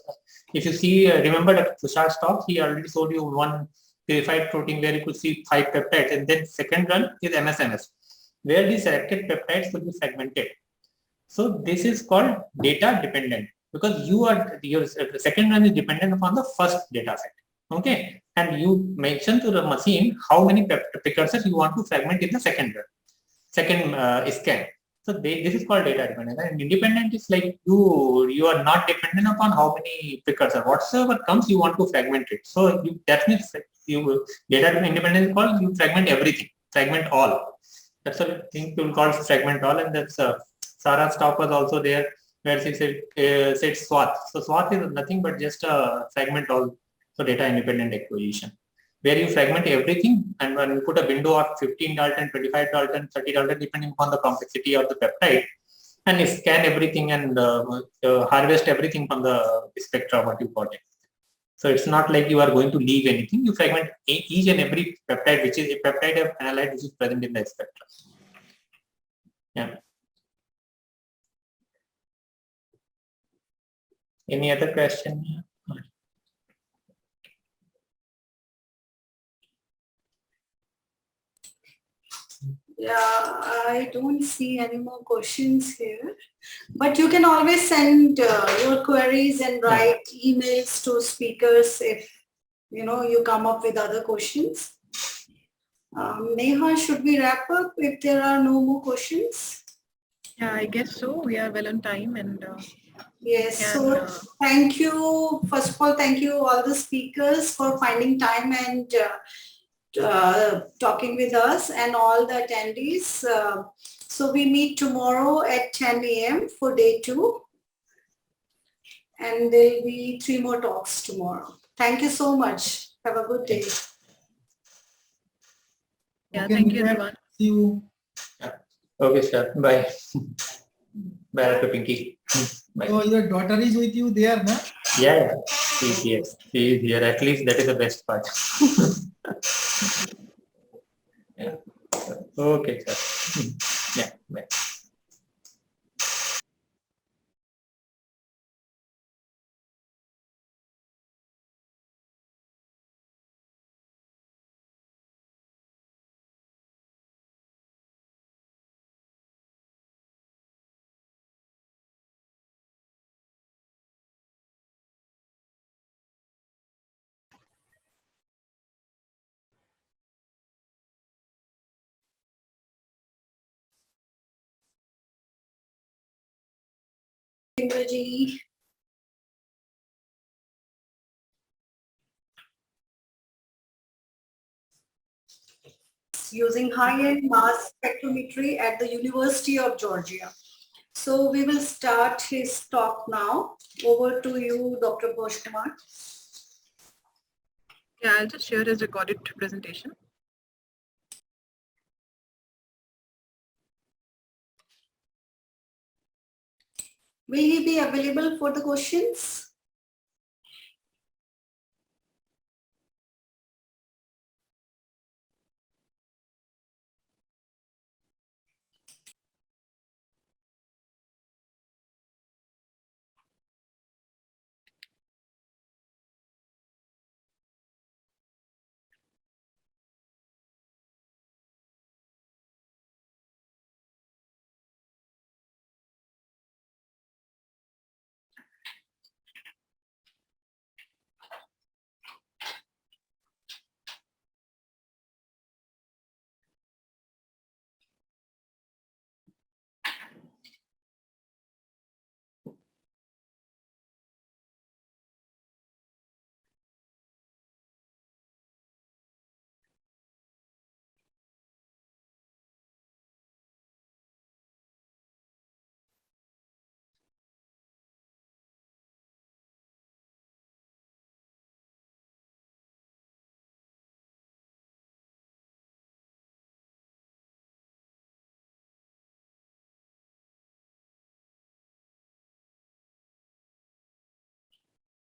if you see, remember Dr. Tushar's talk, he already showed you one purified protein where you could see 5 peptides, and then second run is MS, where the selected peptides will be fragmented. So this is called data dependent, because your second run is dependent upon the first data set. Okay, and you mention to the machine how many precursors you want to fragment in the second run, second scan. So this is called data dependent. And independent is like you are not dependent upon how many pickers are. Whatsoever comes, you want to fragment it. So you definitely data independent is called you fragment everything, fragment all. That's a thing people call fragment all, and that's Sarah's talk was also there where she said swath. So swath is nothing but just a fragment all. So data independent acquisition, where you fragment everything, and when you put a window of 15 Dalton, 25 Dalton, 30 Dalton, depending upon the complexity of the peptide, and you scan everything and harvest everything from the spectra what you got it. So it's not like you are going to leave anything. You fragment each and every peptide, which is a peptide of analyte which is present in the spectra. Yeah. Any other question? Yeah, I don't see any more questions here, but you can always send your queries and write emails to speakers if you come up with other questions. Neha, should we wrap up if there are no more questions? Yeah, I guess so. We are well on time, and yes. So thank you. First of all, thank you all the speakers for finding time and talking with us, and all the attendees. So we meet tomorrow at 10 a.m. for day 2. And there'll be 3 more talks tomorrow. Thank you so much. Have a good day. Yeah, thank you everyone. See you. Okay, sir. Bye. Bye, Pinky. Bye. So your daughter is with you there, na? Yeah, she is here. She is here. At least that is the best part. Yeah. Okay, sir. Yeah, bye. Indraji. Using high-end mass spectrometry at the University of Georgia. So we will start his talk now. Over to you, Dr. Bhoshkumar. Yeah, I'll just share his recorded presentation. Will he be available for the questions?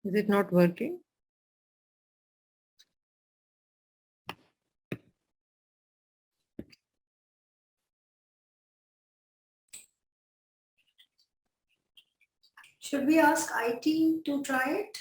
Is it not working? Should we ask IT to try it?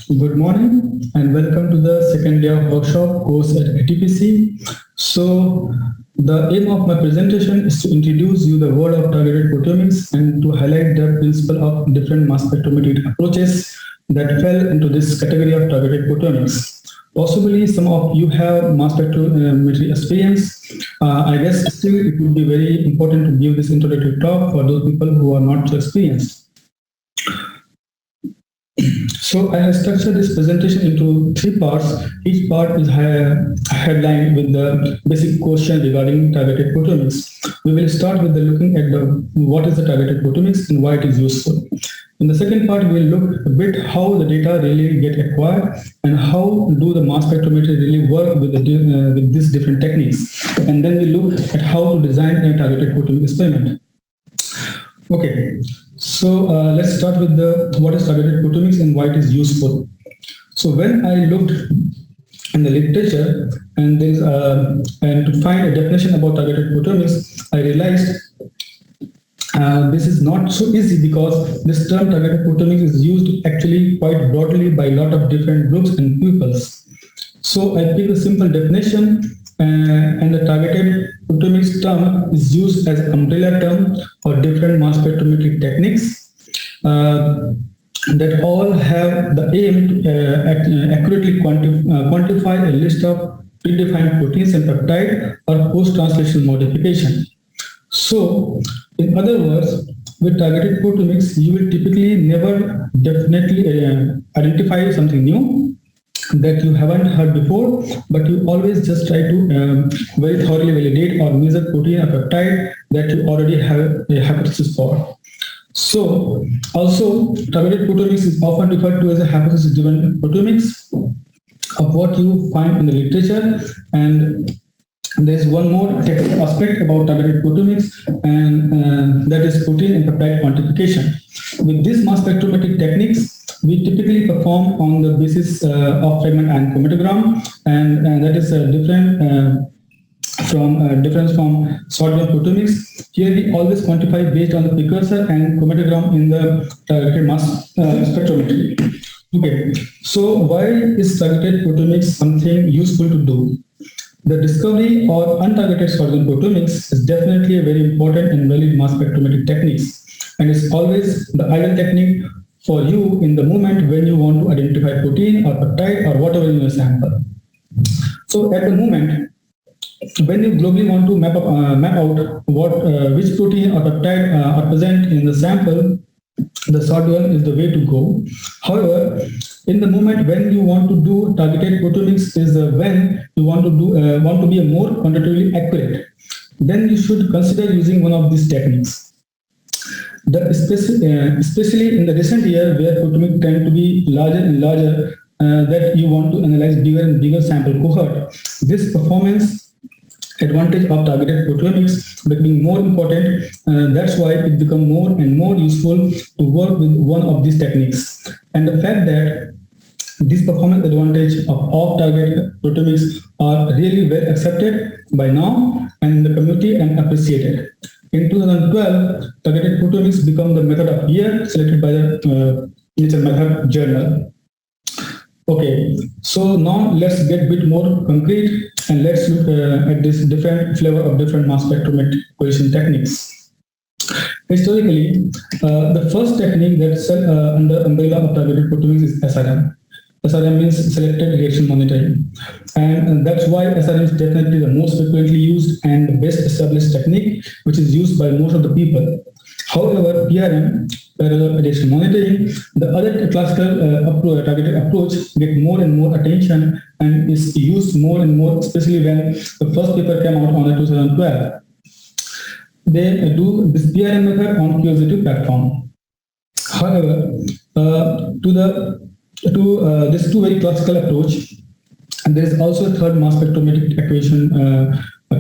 Good morning and welcome to the second day of workshop course at ATPC. So the aim of my presentation is to introduce you the world of targeted proteomics and to highlight the principle of different mass spectrometric approaches that fell into this category of targeted proteomics. Possibly some of you have mass spectrometry experience. I guess still it would be very important to give this introductory talk for those people who are not so experienced. So I have structured this presentation into 3 parts. Each part is headlined with the basic question regarding targeted proteomics. We will start with looking at what is the targeted proteomics and why it is useful. In the second part, we will look a bit how the data really get acquired and how do the mass spectrometry really work with these different techniques. And then we look at how to design a targeted proteomic experiment. Okay, so let's start with what is targeted proteomics and why it is useful. So when I looked in the literature and to find a definition about targeted proteomics, I realized this is not so easy because this term targeted proteomics is used actually quite broadly by a lot of different groups and peoples. So I picked a simple definition and the targeted proteomics term is used as an umbrella term for different mass spectrometric techniques that all have the aim to accurately quantify a list of predefined proteins and peptide or post-translational modification. So, in other words, with targeted proteomics, you will typically never definitely identify something new that you haven't heard before, but you always just try to very thoroughly validate or measure protein or peptide that you already have a hypothesis for. So, also, targeted proteomics is often referred to as a hypothesis-driven proteomics of what you find in the literature, and there's one more technical aspect about targeted proteomics, and that is protein and peptide quantification. With these mass spectrometric techniques, we typically perform on the basis of fragment ion chromatogram, and that is different from short-wave proteomics. Here we always quantify based on the precursor and chromatogram in the targeted mass spectrometry. Okay, so why is targeted proteomics something useful to do? The discovery or untargeted short-wave proteomics is definitely a very important and valid mass spectrometric techniques, and it's always the ideal technique for you in the moment when you want to identify protein or peptide or whatever in your sample. So at the moment, when you globally want to map out which protein or peptide are present in the sample, the short one is the way to go. However, in the moment when you want to do targeted proteomics is when you want to be more quantitatively accurate, then you should consider using one of these techniques. Especially in the recent year where proteomics tend to be larger and larger, that you want to analyze bigger and bigger sample cohort. This performance advantage of targeted proteomics becoming more important. That's why it becomes more and more useful to work with one of these techniques. And the fact that this performance advantage of off-target proteomics are really well accepted by now and in the community and appreciated. In 2012, targeted proteomics became the method of year selected by the Nature Method journal. Okay, so now let's get a bit more concrete and let's look at this different flavor of different mass spectrometric acquisition techniques. Historically, the first technique that's under umbrella of targeted proteomics is SRM. SRM means selected reaction monitoring, and that's why SRM is definitely the most frequently used and the best established technique which is used by most of the people. However, PRM, parallel reaction monitoring, the other classical targeted approach get more and more attention and is used more and more, especially when the first paper came out on 2012. They do this PRM method on QX2 platform. However, to this two very classical approach, and there is also a third mass spectrometric acquisition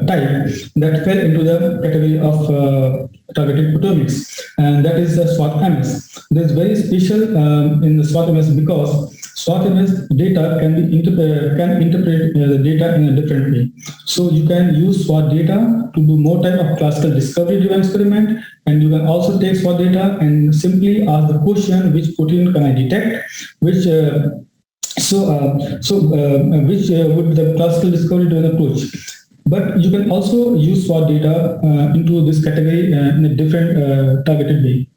type that fell into the category of targeted proteomics, and that is SWOT-MS. There is very special in the SWOT-MS because SWOT-MS data can interpret the data in a different way. So you can use SWOT data to do more type of classical discovery-driven experiment, and you can also take SWOT data and simply ask the question, which protein can I detect, which Which would the classical discovery driven approach. But you can also use SWOT data into this category in a different targeted way.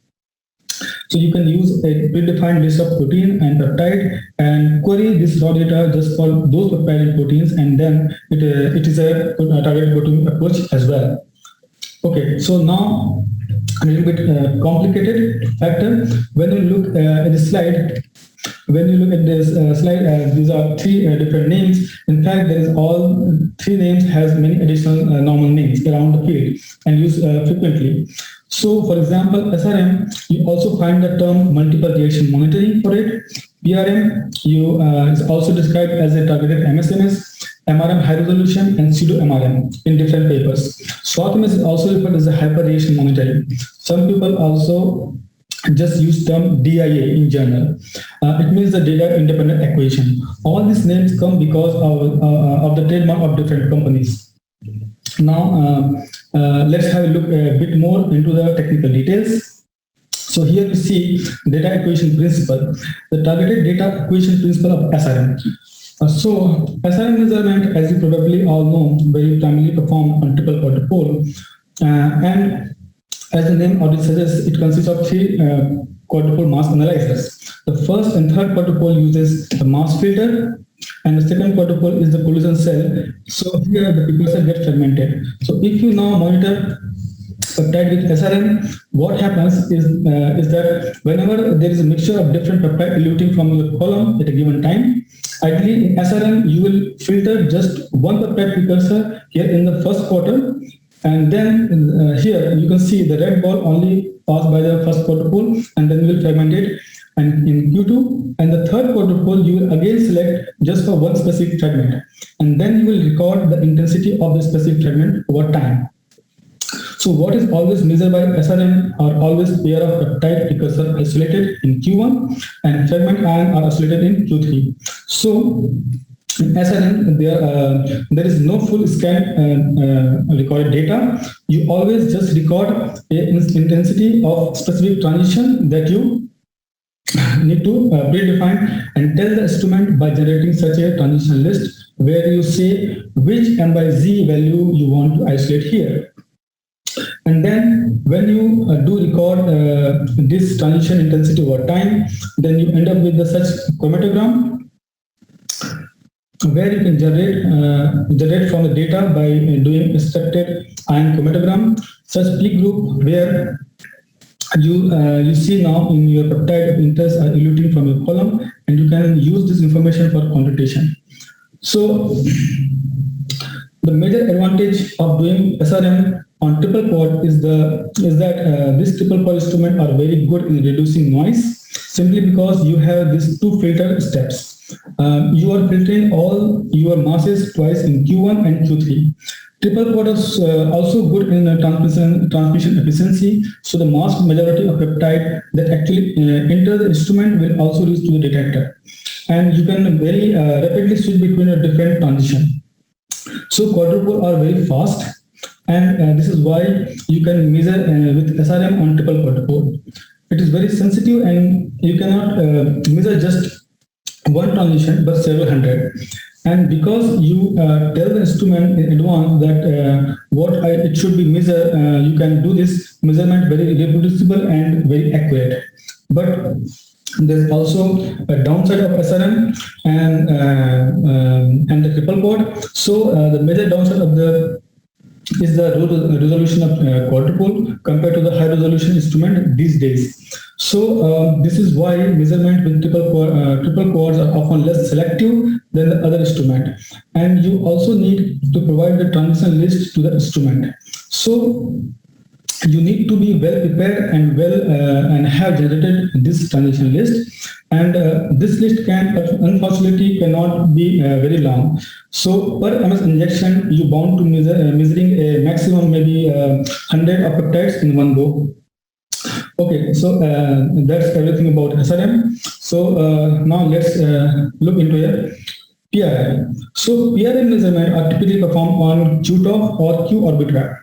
So you can use a predefined list of protein and peptide and query this raw data just for those peptide and proteins, and then it is a targeted protein approach as well. Okay, so now a little bit complicated factor. When you look at the slide, these are three different names. In fact, there is all three names has many additional normal names around the field and used frequently. So, for example, SRM, you also find the term multiple reaction monitoring for it. PRM, is also described as a targeted MSMS, MRM high resolution, and pseudo MRM in different papers. SWOT-MS is also referred as a hyper reaction monitoring. Some people also just use term DIA in general. It means the data independent equation. All these names come because of the trademark of different companies. Now, let's have a look a bit more into the technical details. So here we see data equation principle, the targeted data equation principle of SRM. So SRM measurement, as you probably all know, very primarily performed on triple quadrupole, and as the name already suggests, it consists of three quadrupole mass analyzers. The first and third quadrupole uses the mass filter, and the second quadrupole is the collision cell. So here the precursor gets fragmented. So if you now monitor peptide with SRM, what happens is that whenever there is a mixture of different peptide eluting from your column at a given time, ideally in SRM you will filter just one peptide precursor here in the first quarter. And then here you can see the red ball only passed by the first quadrupole, and then you will fragment it. And in Q2 and the third quadrupole, you will again select just for one specific fragment. And then you will record the intensity of the specific fragment over time. So what is always measured by SRM are always pair of peptide precursor isolated in Q1 and fragment ion are isolated in Q3. So in SRM, there is no full scan recorded data. You always just record an intensity of specific transition that you need to predefine and tell the instrument by generating such a transition list where you say which M by Z value you want to isolate here. And then when you do record this transition intensity over time, then you end up with the such chromatogram where you can generate from the data by doing structured ion chromatogram, such peak group where you see now in your peptide of interest are eluting from your column, and you can use this information for computation. So the major advantage of doing SRM on triple quad is that this triple quad instrument are very good in reducing noise, simply because you have these two filter steps. You are filtering all your masses twice in Q1 and Q3. Triple quad is also good in transmission efficiency, so the mass majority of peptide that actually enter the instrument will also reach to the detector. And you can very rapidly switch between a different transition. So quadrupole are very fast, and this is why you can measure with SRM on triple quadrupole. It is very sensitive, and you cannot measure just one transition but several hundred. And because you tell the instrument in advance that it should be measured, you can do this measurement very reproducible and very accurate. But there's also a downside of SRM and the triple quad. So the major downside of is the resolution of quadrupole compared to the high resolution instrument these days. So this is why measurement with triple quads are often less selective than the other instrument, and you also need to provide the transition list to the instrument. So you need to be well prepared and and have generated this transition list, and this list unfortunately cannot be very long. So per MS injection, you bound to measuring a maximum maybe 100 of peptides in one go. Okay, so that's everything about SRM. So now let's look into a PRM. So PRM measurement are typically performed on QTOF or Q orbit trap.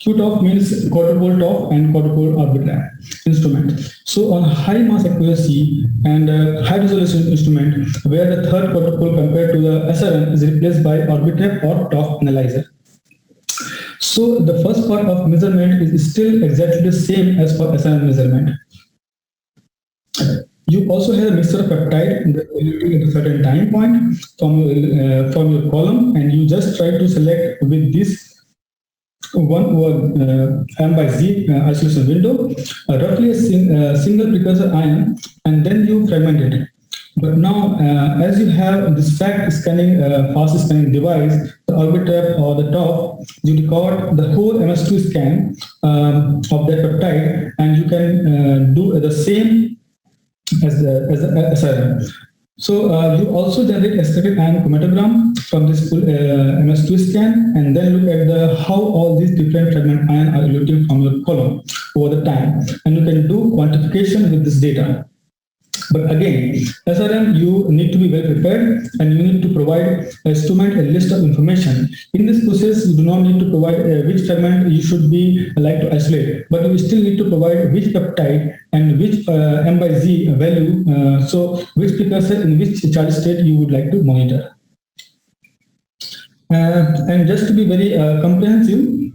QTOF means quadrupole TOF and quadrupole orbital instrument. So on high mass accuracy and high resolution instrument, where the third quadrupole compared to the SRM is replaced by orbitrap or TOF analyzer. So the first part of measurement is still exactly the same as for SRM measurement. You also have a mixture of peptide that eluting at a certain time point from your column, and you just try to select with this 1 over M by Z isolation window, roughly a single precursor ion, and then you fragment it. But now, as you have this fast scanning device, the orbitrap or the TOF, you record the whole MS2 scan of that peptide, and you can do the same as the SRM. So you also generate a static ion chromatogram from this full MS2 scan, and then look at how all these different fragment ions are eluting from your column over the time, and you can do quantification with this data. But again, SRM, you need to be well prepared, and you need to provide a instrument a list of information. In this process, you do not need to provide which fragment you should be like to isolate, but you still need to provide which peptide and which M by Z value, so which precursor in which charge state you would like to monitor. And just to be very comprehensive,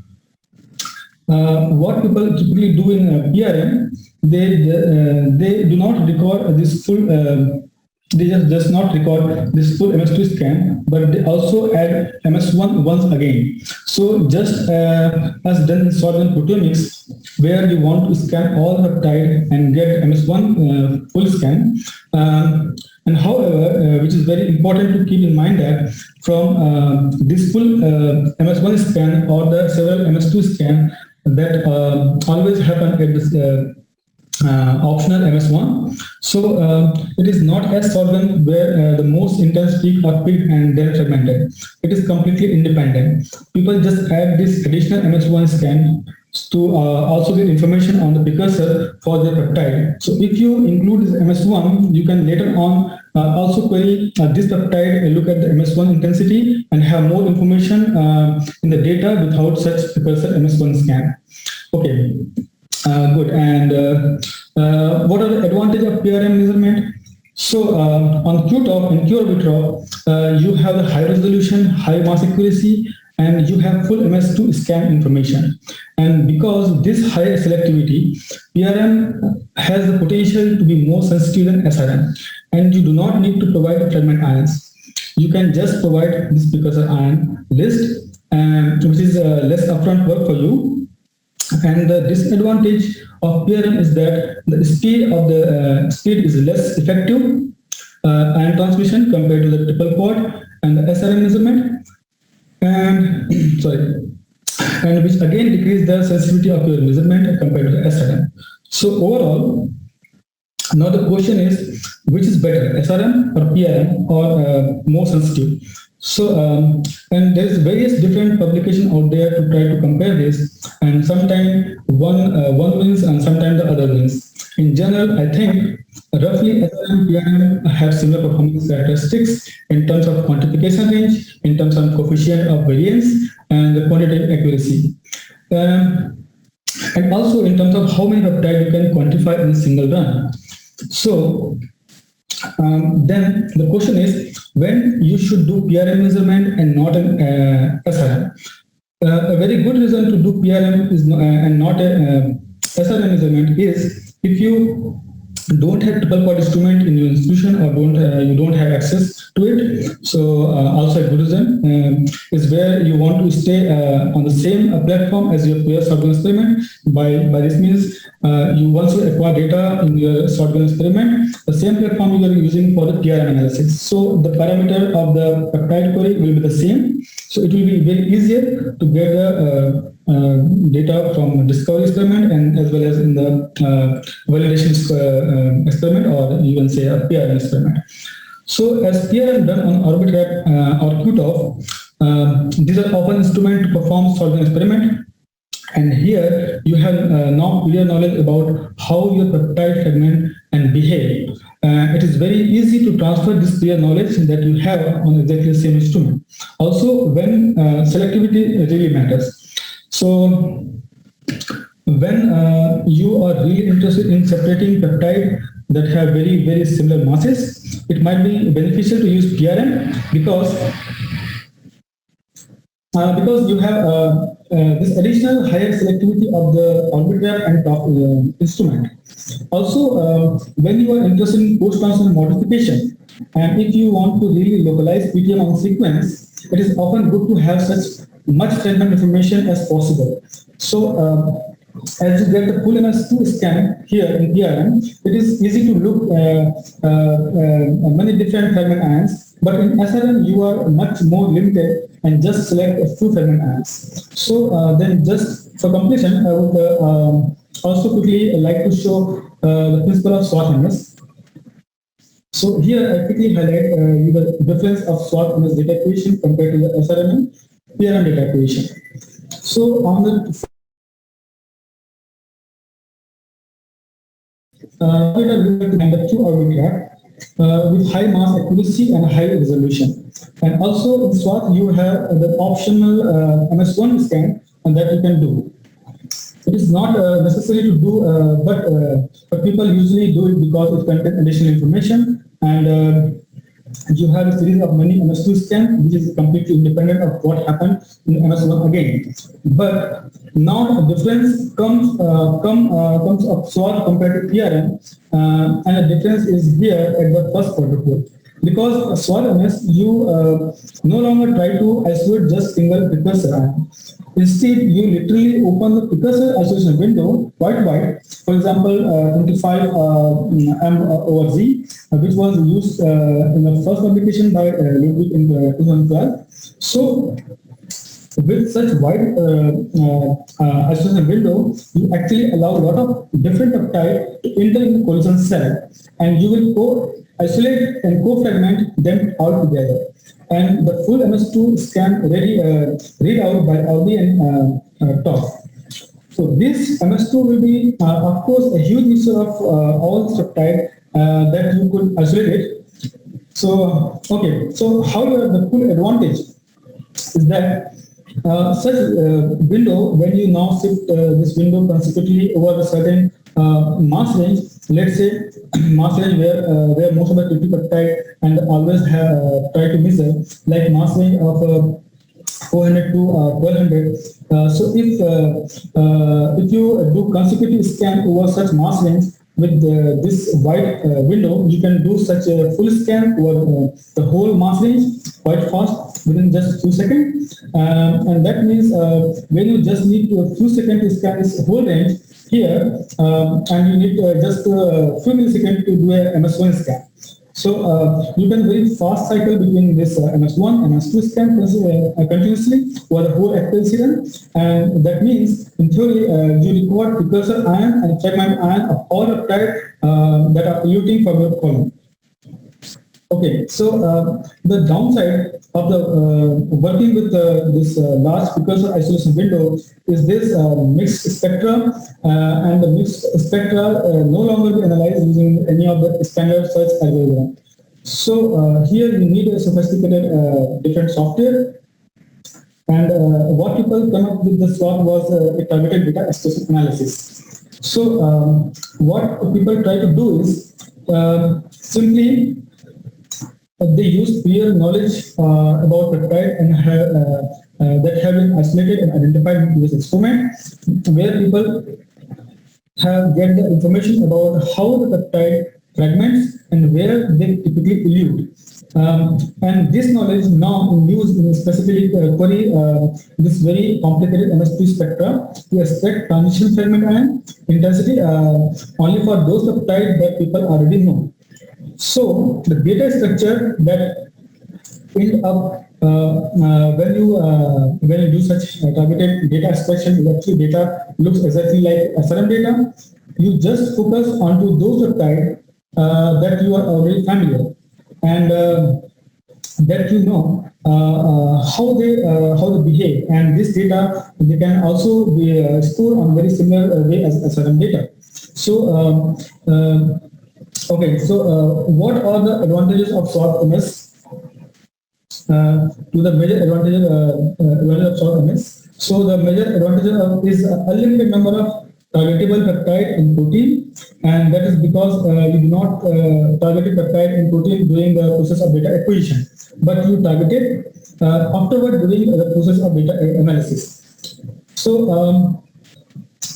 what people typically do in PRM, they do not record this full, they just not record this full MS2 scan, but they also add MS1 once again. So just as done in shotgun proteomics, where you want to scan all peptide and get MS1 full scan. And however, which is very important to keep in mind that from this full MS1 scan or the several MS2 scan that always happen at this optional MS1. So it is not as shotgun where the most intense peak are picked and then fragmented. It is completely independent. People just add this additional MS1 scan to also get information on the precursor for the peptide. So if you include this MS1, you can later on also query this peptide, look at the MS1 intensity, and have more information in the data without such precursor MS1 scan. Okay, good. And what are the advantages of PRM measurement? So on QTOF and QOrbitROP, you have the high resolution, high mass accuracy, and you have full MS2 scan information. And because this high selectivity, PRM has the potential to be more sensitive than SRM. And you do not need to provide fragment ions. You can just provide this precursor ion list, which is less upfront work for you. And the disadvantage of PRM is that the speed of the speed is less effective ion transmission compared to the triple quad and the SRM measurement. And and which again decrease the sensitivity of your measurement compared to the SRM. So overall, now the question is, which is better, SRM or PRM, or more sensitive? So and there's various different publications out there to try to compare this, and sometimes one wins and sometimes the other wins. In general, I think roughly SRM and PRM have similar performance characteristics in terms of quantification range, in terms of coefficient of variance, and the quantitative accuracy. And also in terms of how many peptides you can quantify in a single run. So then the question is when you should do PRM measurement and not an SRM. A very good reason to do PRM is and not a SRM measurement is if you don't have triple quad instrument in your institution or you don't have access to it. So also a good reason is where you want to stay on the same platform as your peer shotgun experiment. By this means you once you acquire data in your shotgun experiment, the same platform you are using for the PRM analysis. So the parameter of the peptide query will be the same. So it will be very easier to get the data from discovery experiment and as well as in the validation experiment, or you can say a PRM experiment. So as PRM done on orbitrap or QTOF, these are often instruments to perform shotgun experiment. And here you have now clear knowledge about how your peptide fragment and behave. It is very easy to transfer this clear knowledge that you have on exactly the same instrument. Also, when selectivity really matters. So when you are really interested in separating peptide that have very, very similar masses, it might be beneficial to use PRM because you have this additional higher selectivity of the orbiter and top instrument. Also, when you are interested in post-translational modification, and if you want to really localize PTM on sequence, it is often good to have such much fragment information as possible. So, as you get the full MS2 scan here in PRM, it is easy to look many different fragment ions, but in SRM you are much more limited and just select a few fragment ions. So then just for completion, I would also quickly like to show the principle of SWOT MS. So here I quickly highlight the difference of SWOT MS data acquisition compared to the SRM and PRM data acquisition. So on the the two orbiter with high mass accuracy and high resolution. And also in SWOT you have the optional MS1 scan and that you can do. It is not necessary to do, but people usually do it because it contains additional information, and you have a series of many MS2 scans, which is completely independent of what happened in MS1 again. But now the difference comes of SWOT compared to PRM, and the difference is here at the first quadruple. Because SWOT MS, you no longer try to isolate just single precursor ion. Instead, you literally open the precursor isolation window quite wide. For example, 25 M over Z, which was used in the first publication by Ludwig in 2012. So, with such wide isolation window, you actually allow a lot of different peptide to enter in the collision cell, and you will co-isolate and co-fragment them all together. And the full MS2 scan read out by Audi and TOF. So this MS2 will be, of course, a huge mixture of all peptide that you could isolate it. So, okay, so however, the full advantage is that such window, when you now shift this window consecutively over a certain mass range, let's say mass range where most of the peptide and always have try to measure, like mass range of 400 to 1200. So if you do consecutive scan over such mass range with this wide window, you can do such a full scan over the whole mass range quite fast within just 2 seconds. And that means when you just need a few seconds to scan this whole range here, and you need just a few milliseconds to do a MS1 scan. So you can very fast cycle between this MS1 and MS2 scan continuously over the whole FPLC run, and that means in theory you require precursor ion and fragment ion of all peptide that are eluting from your column. Okay, so the downside of the working with this large precursor isolation window is this mixed spectra, and the mixed spectra no longer be analyzed using any of the standard search algorithm. So here you need a sophisticated different software, and what people come up with the SWOT was a targeted data expression analysis. So what people try to do is simply they use prior knowledge about peptide and that have been isolated and identified in this experiment, where people have get the information about how the peptide fragments and where they typically elute. And this knowledge now in use in specifically query this very complicated MS2 spectra to extract transition fragment ion intensity only for those peptides that people already know. So the data structure that end up when you do such targeted data extraction, actually data looks exactly like SRM data. You just focus onto those peptides that you are already familiar, and that you know how they behave, and this data they can also be stored on very similar way as SRM data. So okay, so what are the advantages of SWOT MS? To the major advantages of SWOT MS. So the major advantage is a limited number of targetable peptide in protein, and that is because you do not target a peptide in protein during the process of data acquisition, but you target it afterward during the process of data analysis. So,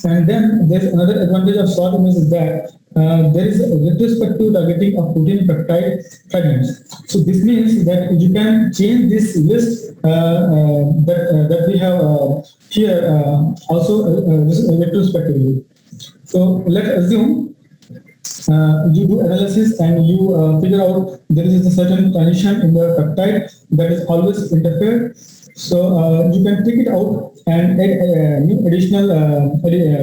and then there's another advantage of SWOT image is that there is a retrospective targeting of protein peptide fragments. So this means that you can change this list that we have here also retrospectively. So let's assume you do analysis and you figure out there is a certain transition in the peptide that is always interfered. So you can take it out and add a new additional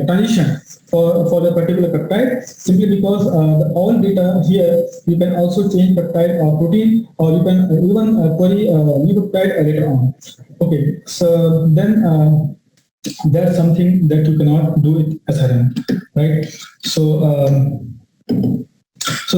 transition for the particular peptide, simply because all data here you can also change peptide or protein, or you can even query new peptide later on. Okay, so then that's something that you cannot do with SRM, right? So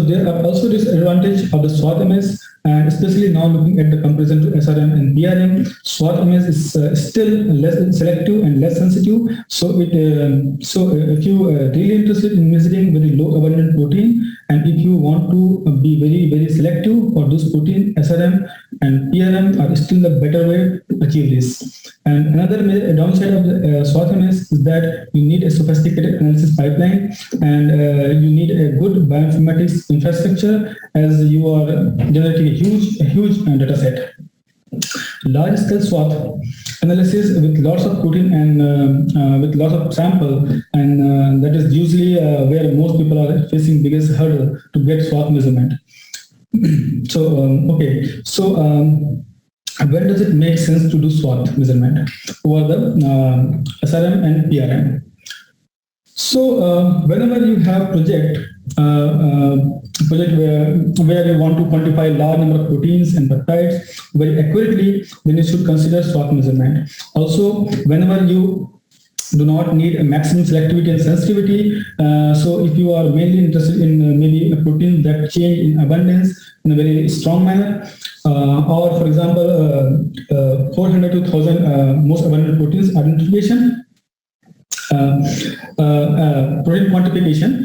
there are also disadvantage of the SWOT image, and especially now looking at the comparison to SRM and PRM, SWOT image is still less selective and less sensitive. So if you are really interested in measuring very low abundant protein, and if you want to be very selective for those protein, SRM and PRM are still the better way to achieve this. And another downside of the SWOT image is that you need a sophisticated analysis pipeline, and you need a good bioinformatics infrastructure, as you are generating a huge data set. Large scale SWOT analysis with lots of protein and with lots of sample, and that is usually where most people are facing biggest hurdle to get SWOT measurement. So when does it make sense to do SWOT measurement over the SRM and PRM? So whenever you have project where you want to quantify large number of proteins and peptides very accurately, then you should consider SWOT measurement. Also, whenever you do not need a maximum selectivity and sensitivity, so if you are mainly interested in maybe a protein that change in abundance in a very strong manner, or for example 400 to 1000 most abundant proteins identification, protein quantification,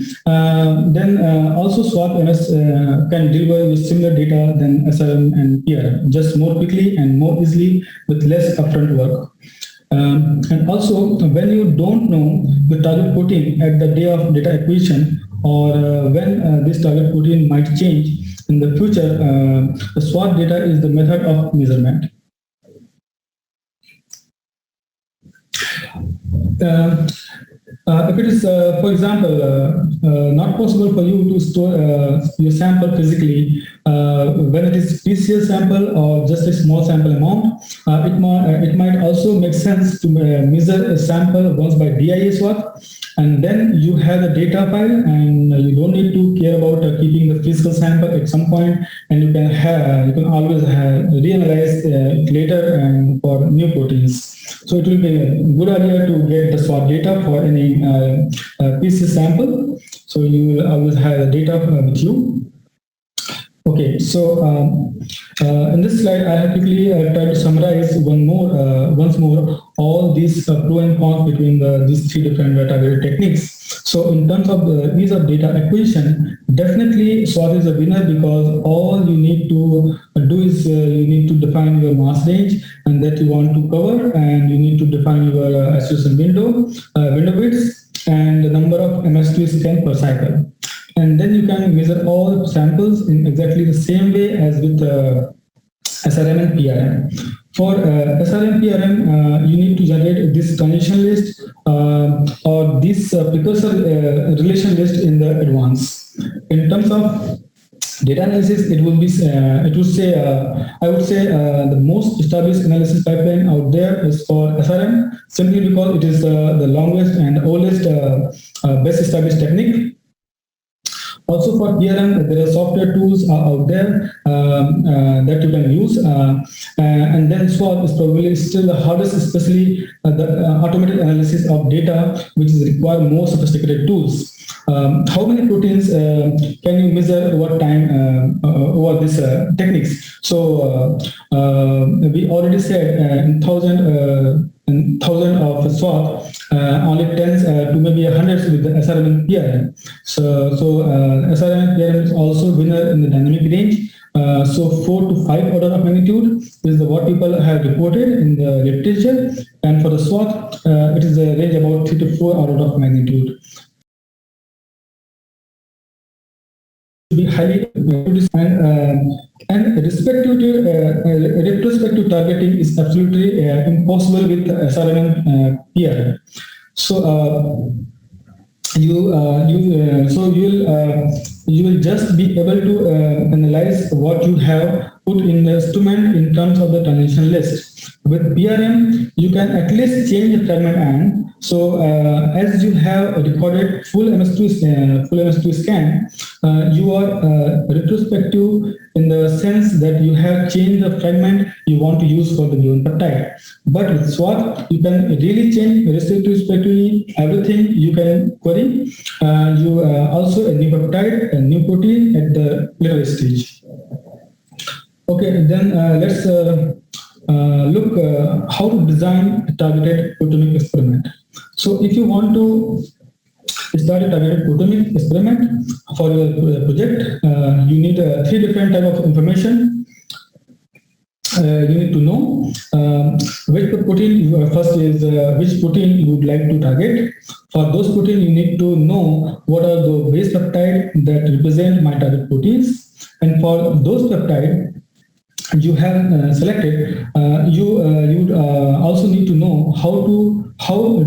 then also SWOT MS can deliver with similar data than SRM and PRM, just more quickly and more easily with less upfront work. And also, when you don't know the target protein at the day of data acquisition, or when this target protein might change in the future, the SWOT data is the method of measurement. If it is, for example, not possible for you to store your sample physically, when it is PCL sample or just a small sample amount, it might also make sense to measure a sample once by DIA SWOT, and then you have the data file, and you don't need to care about keeping the physical sample at some point, and you can always reanalyze it later and for new proteins. So it will be a good idea to get the SWOT data for any PC sample. So you will always have the data with you. Okay, so in this slide, I have quickly tried to summarize once more all these pro and cons between these three different targeted techniques. So in terms of the ease of data acquisition, definitely SWOT is a winner, because all you need to do is you need to define your mass range and that you want to cover, and you need to define your association window widths, and the number of MSQ scan per cycle. And then you can measure all samples in exactly the same way as with SRM and PRM. For SRM PRM, you need to generate this transition list or this precursor relation list in the advance. In terms of data analysis, it would say the most established analysis pipeline out there is for SRM, simply because it is the longest and oldest best established technique. Also for PRM, there are software tools out there that you can use, and then SWOT is probably still the hardest, especially the automated analysis of data, which is require more sophisticated tools. How many proteins can you measure over time over these techniques? So we already said in 1000 and thousands of swath, only tens to maybe hundreds with the SRM and PRM. So SRM and PRM is also winner in the dynamic range. So 4 to 5 order of magnitude is what people have reported in the literature, and for the swath, it is a range about 3 to 4 order of magnitude. Be highly and retrospective targeting is absolutely impossible with SRM and PRM. So you will just be able to analyze what you have put in the instrument in terms of the transition list. With PRM, you can at least change the fragment and so as you have recorded full MS2 scan, you are retrospective in the sense that you have changed the fragment you want to use for the given peptide. But with swath, you can really change retrospectively everything you can query. You also a new peptide, a new protein at the later stage. Okay, then let's look how to design a targeted proteomic experiment. So if you want to start a targeted proteomic experiment for your project, you need 3 different types of information. You need to know which protein, first is which protein you would like to target. For those proteins, you need to know what are the base peptides that represent my target proteins. And for those peptides you have selected, you would also need to know how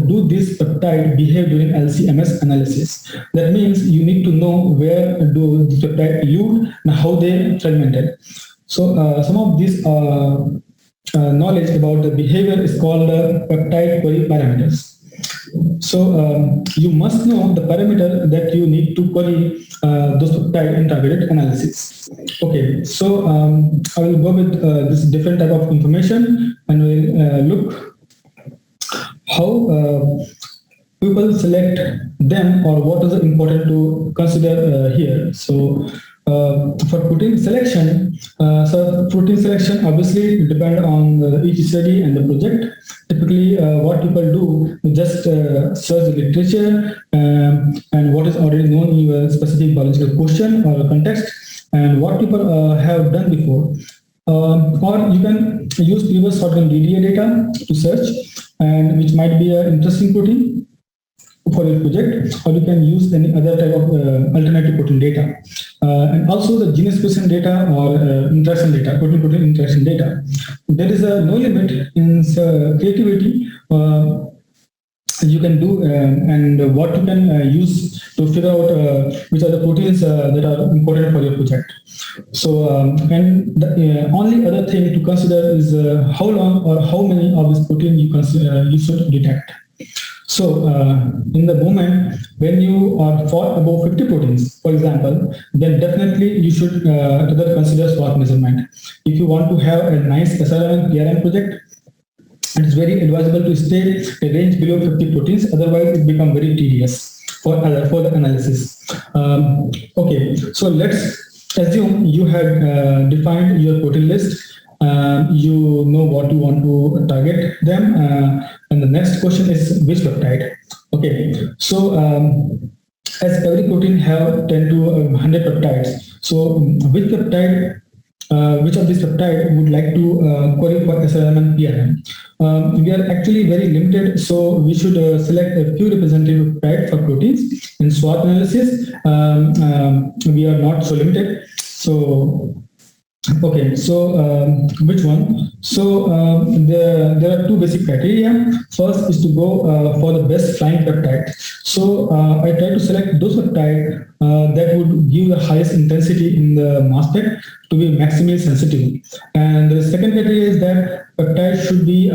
do this peptide behave during LC-MS analysis. That means you need to know where do the peptide elute and how they fragmented. So some of this knowledge about the behavior is called peptide query parameters. So you must know the parameter that you need to query those peptide in targeted analysis. Okay, so I will go with this different type of information and we'll look how people select them or what is important to consider here. So for protein selection, obviously depend on each study and the project. Typically, what people do is just search the literature and what is already known in a specific biological question or context, and what people have done before. Or you can use previous shotgun DDA data to search, and which might be an interesting protein for your project, or you can use any other type of alternative protein data. And also the gene expression data or interaction data, protein-protein interaction data. There is no limit in creativity you can do and what you can use to figure out which are the proteins that are important for your project. So, and the only other thing to consider is how long or how many of this protein you should detect. So, in the moment when you are for above 50 proteins, for example, then definitely you should rather consider swath measurement. If you want to have a nice SRM and PRM project, it is very advisable to stay a range below 50 proteins, otherwise it becomes very tedious for the analysis. Okay, so let's assume you have defined your protein list. You know what you want to target them, and the next question is which peptide. Okay, so as every protein have 10 to 100 peptides, so which peptide, which of these peptide would like to query for SRM and PRM? We are actually very limited, so we should select a few representative peptides for proteins. In SWOT analysis, we are not so limited. So okay, so which one? So there are 2 basic criteria. First is to go for the best flying peptide. So I try to select those peptides that would give the highest intensity in the mass spec to be maximally sensitive. And the second criteria is that peptide should be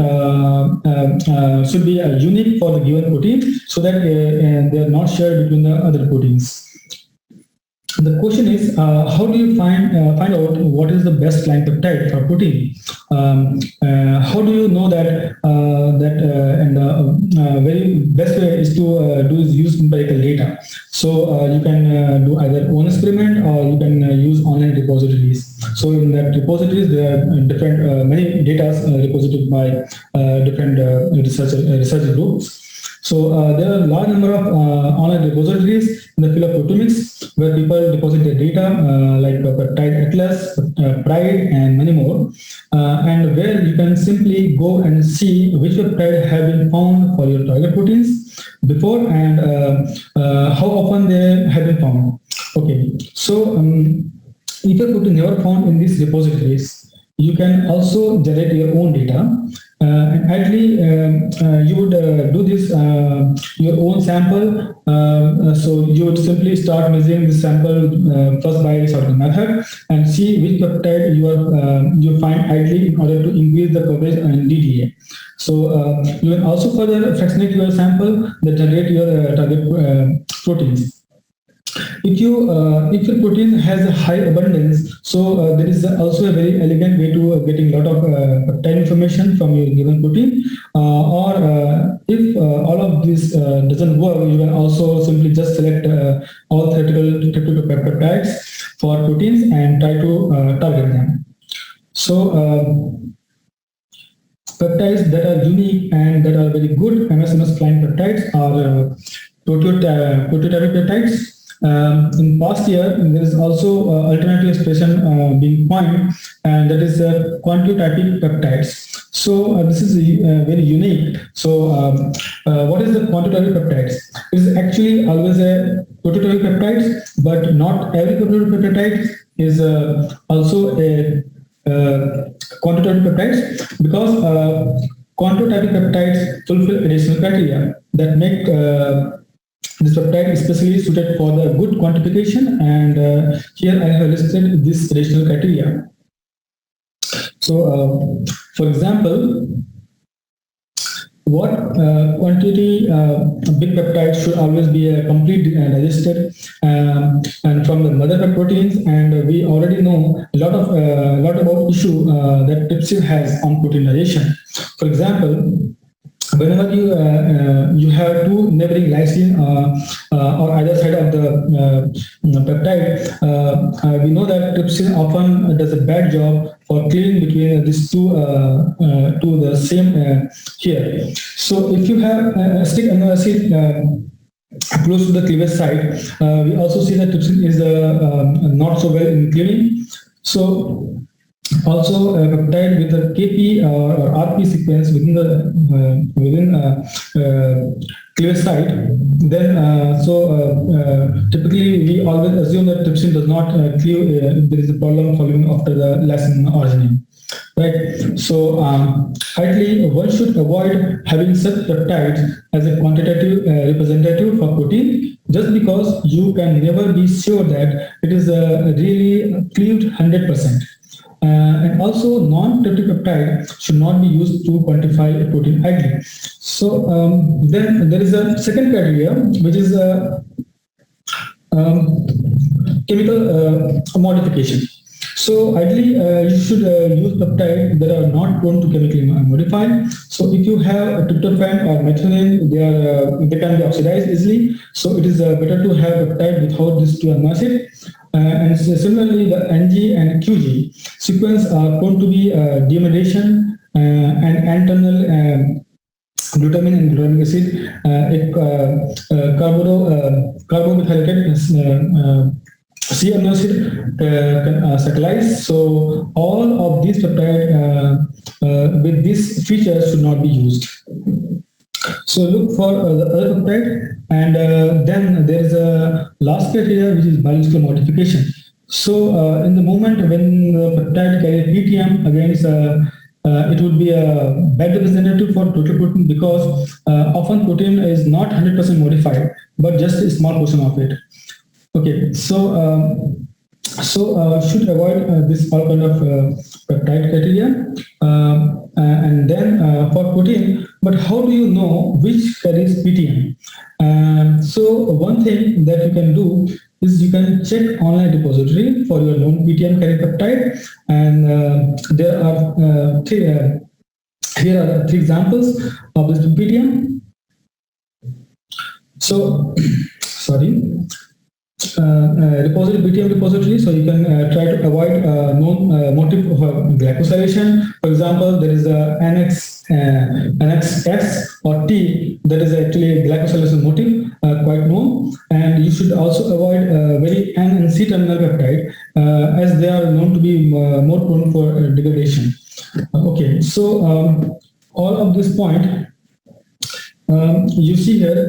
unique for the given protein, so that they are not shared between the other proteins. the question is, how do you find out what is the best line peptide for protein? How do you know that very best way is to use empirical data. So you can do either own experiment or you can use online repositories. So in that repositories there are different many data reposited by different research groups. So there are a large number of online repositories in the field of proteomics where people deposit their data like Peptide Atlas, Pride, and many more, and where you can simply go and see which peptide have been found for your target proteins before and how often they have been found. Okay, so if a protein never found in these repositories, you can also generate your own data. And ideally, you would do this your own sample. So you would simply start measuring the sample first by sorting method and see which peptide you find ideally in order to increase the coverage and DDA. So you can also further fractionate your sample that generate your target proteins. If your protein has a high abundance, so there is also a very elegant way to getting a lot of peptide information from your given protein. Or if all of this doesn't work, you can also simply just select all theoretical peptides for proteins and try to target them. So peptides that are unique and that are very good MS flying peptides are proteotypic peptides. In past year, there is also alternative expression being coined, and that is quantitative peptides. So this is very unique. So what is the quantitative peptides? It is actually always a prototypic peptides, but not every prototypic peptide is also a quantitative peptides, because quantitative peptides fulfill additional criteria that make this peptide is especially suited for the good quantification, and here I have listed this additional criteria. So, for example, what quantity big peptides should always be complete digested and from the mother proteins, and we already know a lot about issue that trypsin has on protein digestion. For example, whenever you have two neighboring lysine or either side of the peptide, we know that trypsin often does a bad job for cleaving between these two to the same here. So if you have a stick amino acid close to the cleavage site, we also see that trypsin is not so well in cleaving. So also a peptide with a KP or RP sequence within cleavage site, then typically we always assume that trypsin does not cleave if there is a problem following after the lysine arginine. Right. So ideally, one should avoid having such peptides as a quantitative representative for protein, just because you can never be sure that it is really cleaved 100%. And also, non-tryptic peptide should not be used to quantify a protein ideally. So then there is a second criteria, which is chemical modification. So ideally, you should use peptides that are not prone to chemically modify. So if you have a tryptophan or methionine, they can be oxidized easily. So it is better to have peptide without these two amino acids. And similarly, the NG and QG sequence are prone to be deamination and N-terminal glutamine and glutamic acid, carbomethylated C amino acid can cyclize. So all of these peptides with these features should not be used. So look for the other peptide, and then there is a last criteria, which is biological modification. So in the moment when the peptide carries PTM, again it would be a bad representative for total protein, because often protein is not 100% modified, but just a small portion of it. Okay, so should avoid this all kind of peptide criteria, and then for protein. But how do you know which carries PTM? So one thing that you can do is you can check online repository for your known PTM carrying peptide, and there are here are 3 examples of this PTM. So, sorry. Repository, PTM repository, so you can try to avoid known motif of glycosylation. For example, there is a annex S or T that is actually a glycosylation motif, quite known, and you should also avoid very N and C terminal peptide as they are known to be more prone for degradation. Okay, so all of this point you see here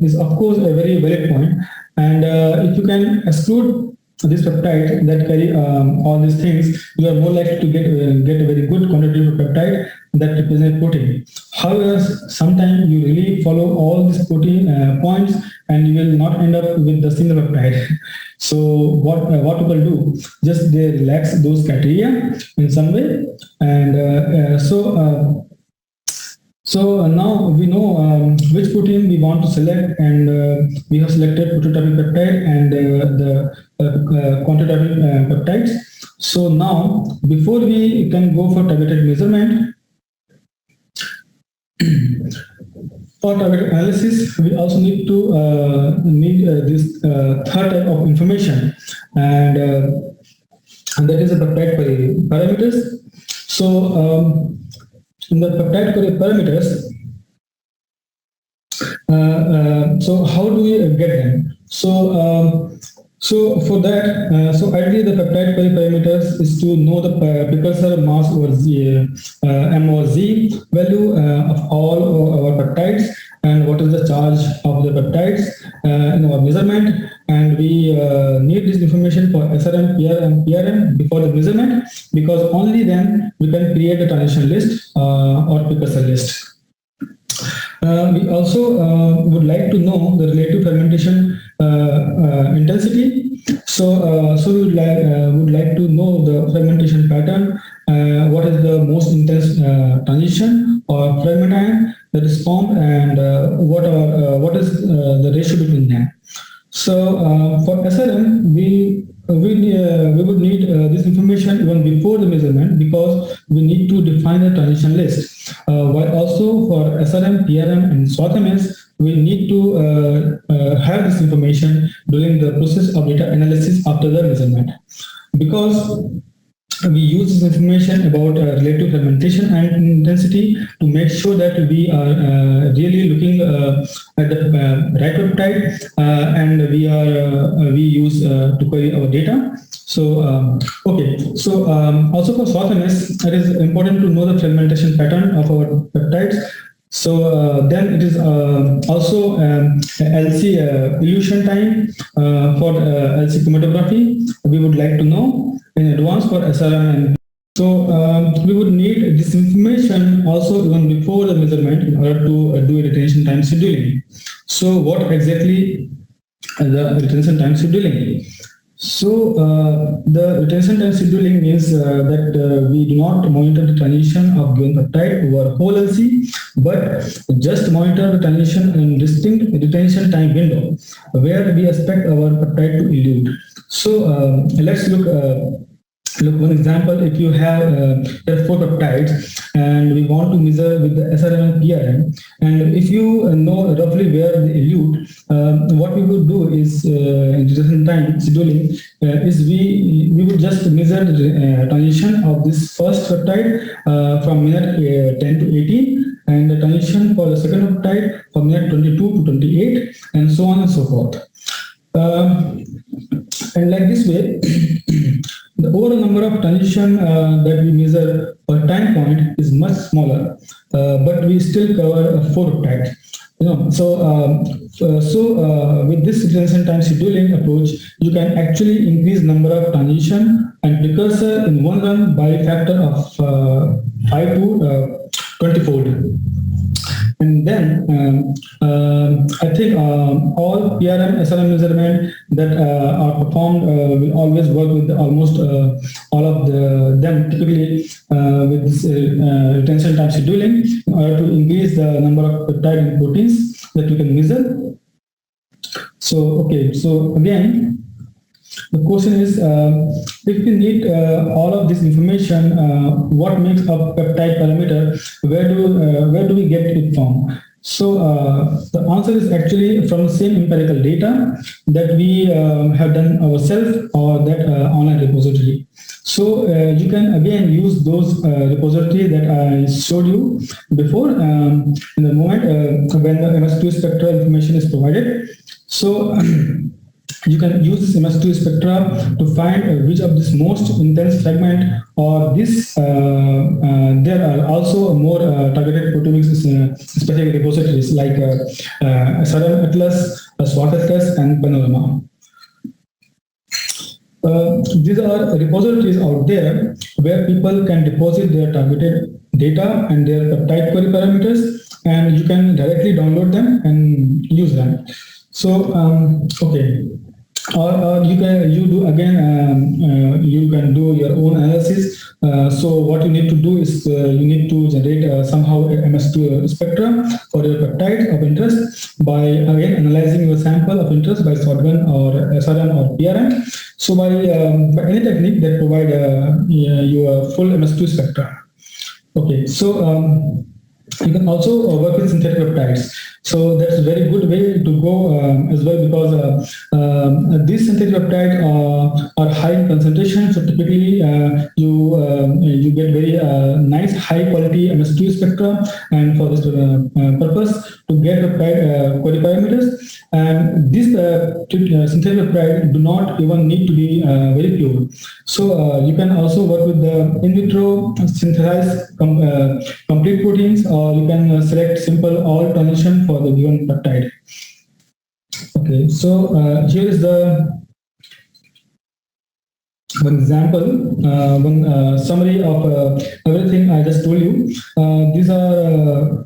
is of course a very valid point. And if you can exclude this peptide that carry all these things, you are more likely to get a very good quantity of peptide that represent protein. However, sometimes you really follow all these protein points and you will not end up with the single peptide. So what people do, just they relax those criteria in some way, and so now we know which protein we want to select, and we have selected prototypic peptide and the quantitative peptides. So now, before we can go for targeted measurement, for targeted analysis, we also need to this third type of information, and that is the peptide parameters. So in the peptide parameters, so how do we get them? So for that, so ideally the peptide parameters is to know the precursor mass over Z, M or Z value of all our peptides, and what is the charge of the peptides in our measurement. And we need this information for SRM, PRM before the measurement, because only then we can create a transition list or precursor list. We also would like to know the relative fermentation intensity. So we would like to know the fermentation pattern, what is the most intense transition or fragment ion that is formed, and what is the ratio between them. So for SRM, we would need this information even before the measurement, because we need to define the transition list. While also for SRM, PRM, and SWOT-MS, we need to have this information during the process of data analysis after the measurement, because we use this information about relative fermentation and intensity to make sure that we are really looking at the right peptide, and we use to query our data. So okay, so also for SWOT-MS, it is important to know the fermentation pattern of our peptides. So then it is also LC elution time for LC chromatography. We would like to know in advance for SRM. And so we would need this information also even before the measurement in order to do a retention time scheduling. So what exactly the retention time scheduling? So the retention time scheduling means that we do not monitor the transition of given peptide over whole LC, but just monitor the transition in distinct retention time window where we expect our peptide to elute. So let's look one example. If you have 4 peptides and we want to measure with the SRM and PRM, and if you know roughly where they elute, what we would do is in retention time scheduling is we would just measure the transition of this first peptide from minute 10 to 18, and the transition for the second peptide from minute 22 to 28, and so on and so forth. And like this way, the overall number of transition that we measure per time point is much smaller, but we still cover 4 peptides. So with this retention time scheduling approach, you can actually increase number of transition and precursor in one run by a factor of 5 to 20-fold. And then I think all PRM, SRM measurement that are performed will always work with almost all of them typically with this retention time scheduling in order to increase the number of peptide and proteins that you can measure. So, okay, so again, the question is, if we need all of this information, what makes a peptide parameter? Where do we get it from? So the answer is actually from the same empirical data that we have done ourselves or that online repository. So you can again use those repository that I showed you before in the moment when the MS2 spectral information is provided. So you can use this MS2 spectra to find which of this most intense fragment or this. There are also more targeted proteomics specific repositories like SRM Atlas, SWOT Atlas, and Panorama. These are repositories out there where people can deposit their targeted data and their peptide query parameters, and you can directly download them and use them. So, okay. Or you can do your own analysis. So what you need to do is you need to generate somehow MS2 spectra for your peptide of interest by again analyzing your sample of interest by shotgun or SRM or PRM. So by any technique that provide your full MS2 spectra. Okay, so you can also work with synthetic peptides. So that's a very good way to go as well, because these synthetic peptides are high in concentration. So typically you get very nice high quality MS2 spectra, and for this purpose to get peptide query parameters. And these synthetic peptides do not even need to be very pure. So you can also work with the in vitro synthesized complete proteins, or you can select simple all transition for the given peptide. Okay, so here is the one example, one summary of everything I just told you. These are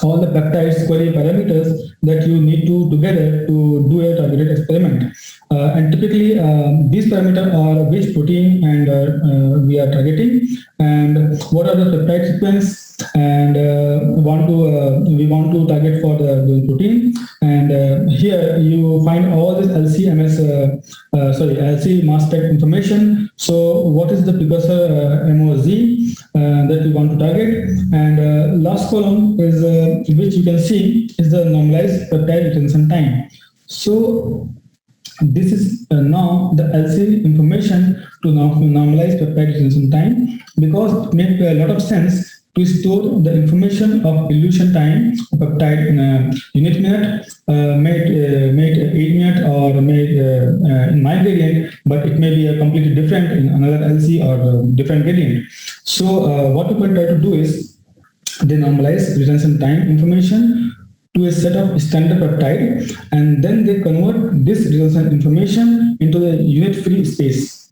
all the peptides query parameters that you need to together to do a targeted experiment. And typically these parameters are which protein and we are targeting, and what are the peptide sequence, and we want to target for the protein. And here you find all this LC mass spec information. So what is the precursor MOZ that we want to target, and last column is which you can see is the normalized peptide retention time. So this is now the LC information to normalize peptide retention time, because it makes a lot of sense to store the information of dilution time of peptide in a unit minute, made 8 minute, or made in my gradient, but it may be a completely different in another LC or different gradient. So what people try to do is they normalize retention time information to a set of standard peptide, and then they convert this retention information into the unit free space,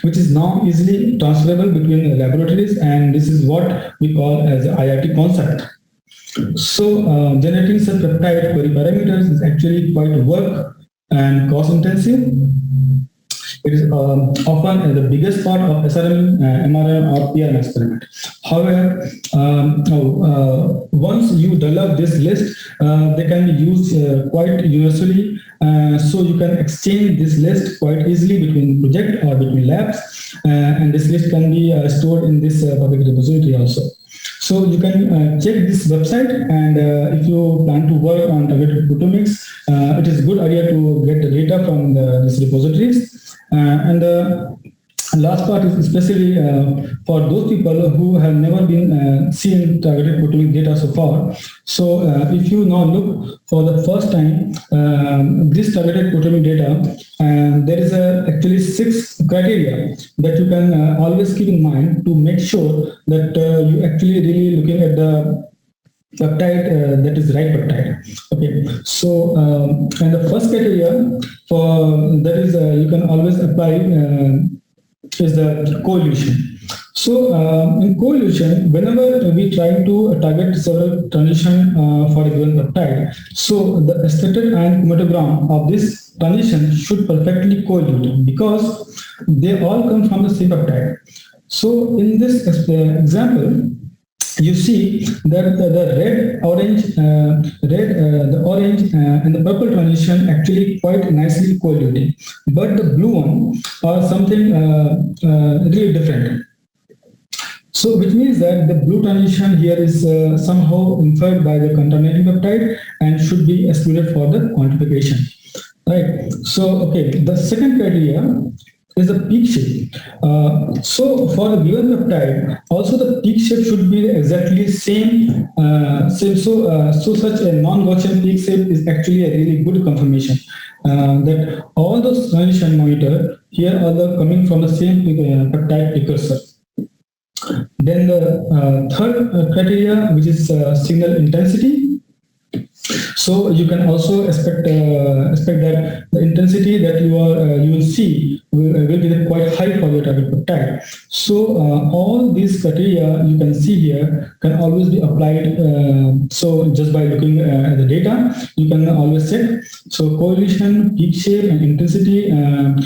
which is now easily transferable between the laboratories, and this is what we call as the IRT concept. So generating such peptide query parameters is actually quite work and cost intensive. It is often the biggest part of SRM, MRM, or PRM experiment. However, once you develop this list, they can be used quite universally. So you can exchange this list quite easily between project or between labs, and this list can be stored in this public repository also. So you can check this website, and if you plan to work on targeted proteomics, it is a good idea to get the data from these repositories. And the last part is especially for those people who have never been seen targeted proteomic data so far. So if you now look for the first time this targeted proteomic data, and there is actually 6 criteria that you can always keep in mind to make sure that you actually really looking at the peptide that is right peptide. Okay, so and the first criteria for that is you can always apply is the co-elution. So in co-elution, whenever we try to target several transition for a given peptide, so the expected ion chromatogram of this transition should perfectly co-elute, because they all come from the same peptide. So in this example, you see that the orange and the purple transition actually quite nicely correlated, but the blue one are something really different. So which means that the blue transition here is somehow inferred by the contaminating peptide and should be excluded for the quantification. Right. So, okay, the second criteria is the peak shape. So for the given peptide, also the peak shape should be exactly same. So such a non-Gaussian peak shape is actually a really good confirmation that all those transition monitor here are coming from the same peptide precursor. Then the third criteria, which is signal intensity. So you can also expect that the intensity that you will see will be quite high for your target peptide. So all these criteria you can see here can always be applied. So just by looking at the data, you can always check. So correlation, peak shape, and intensity, and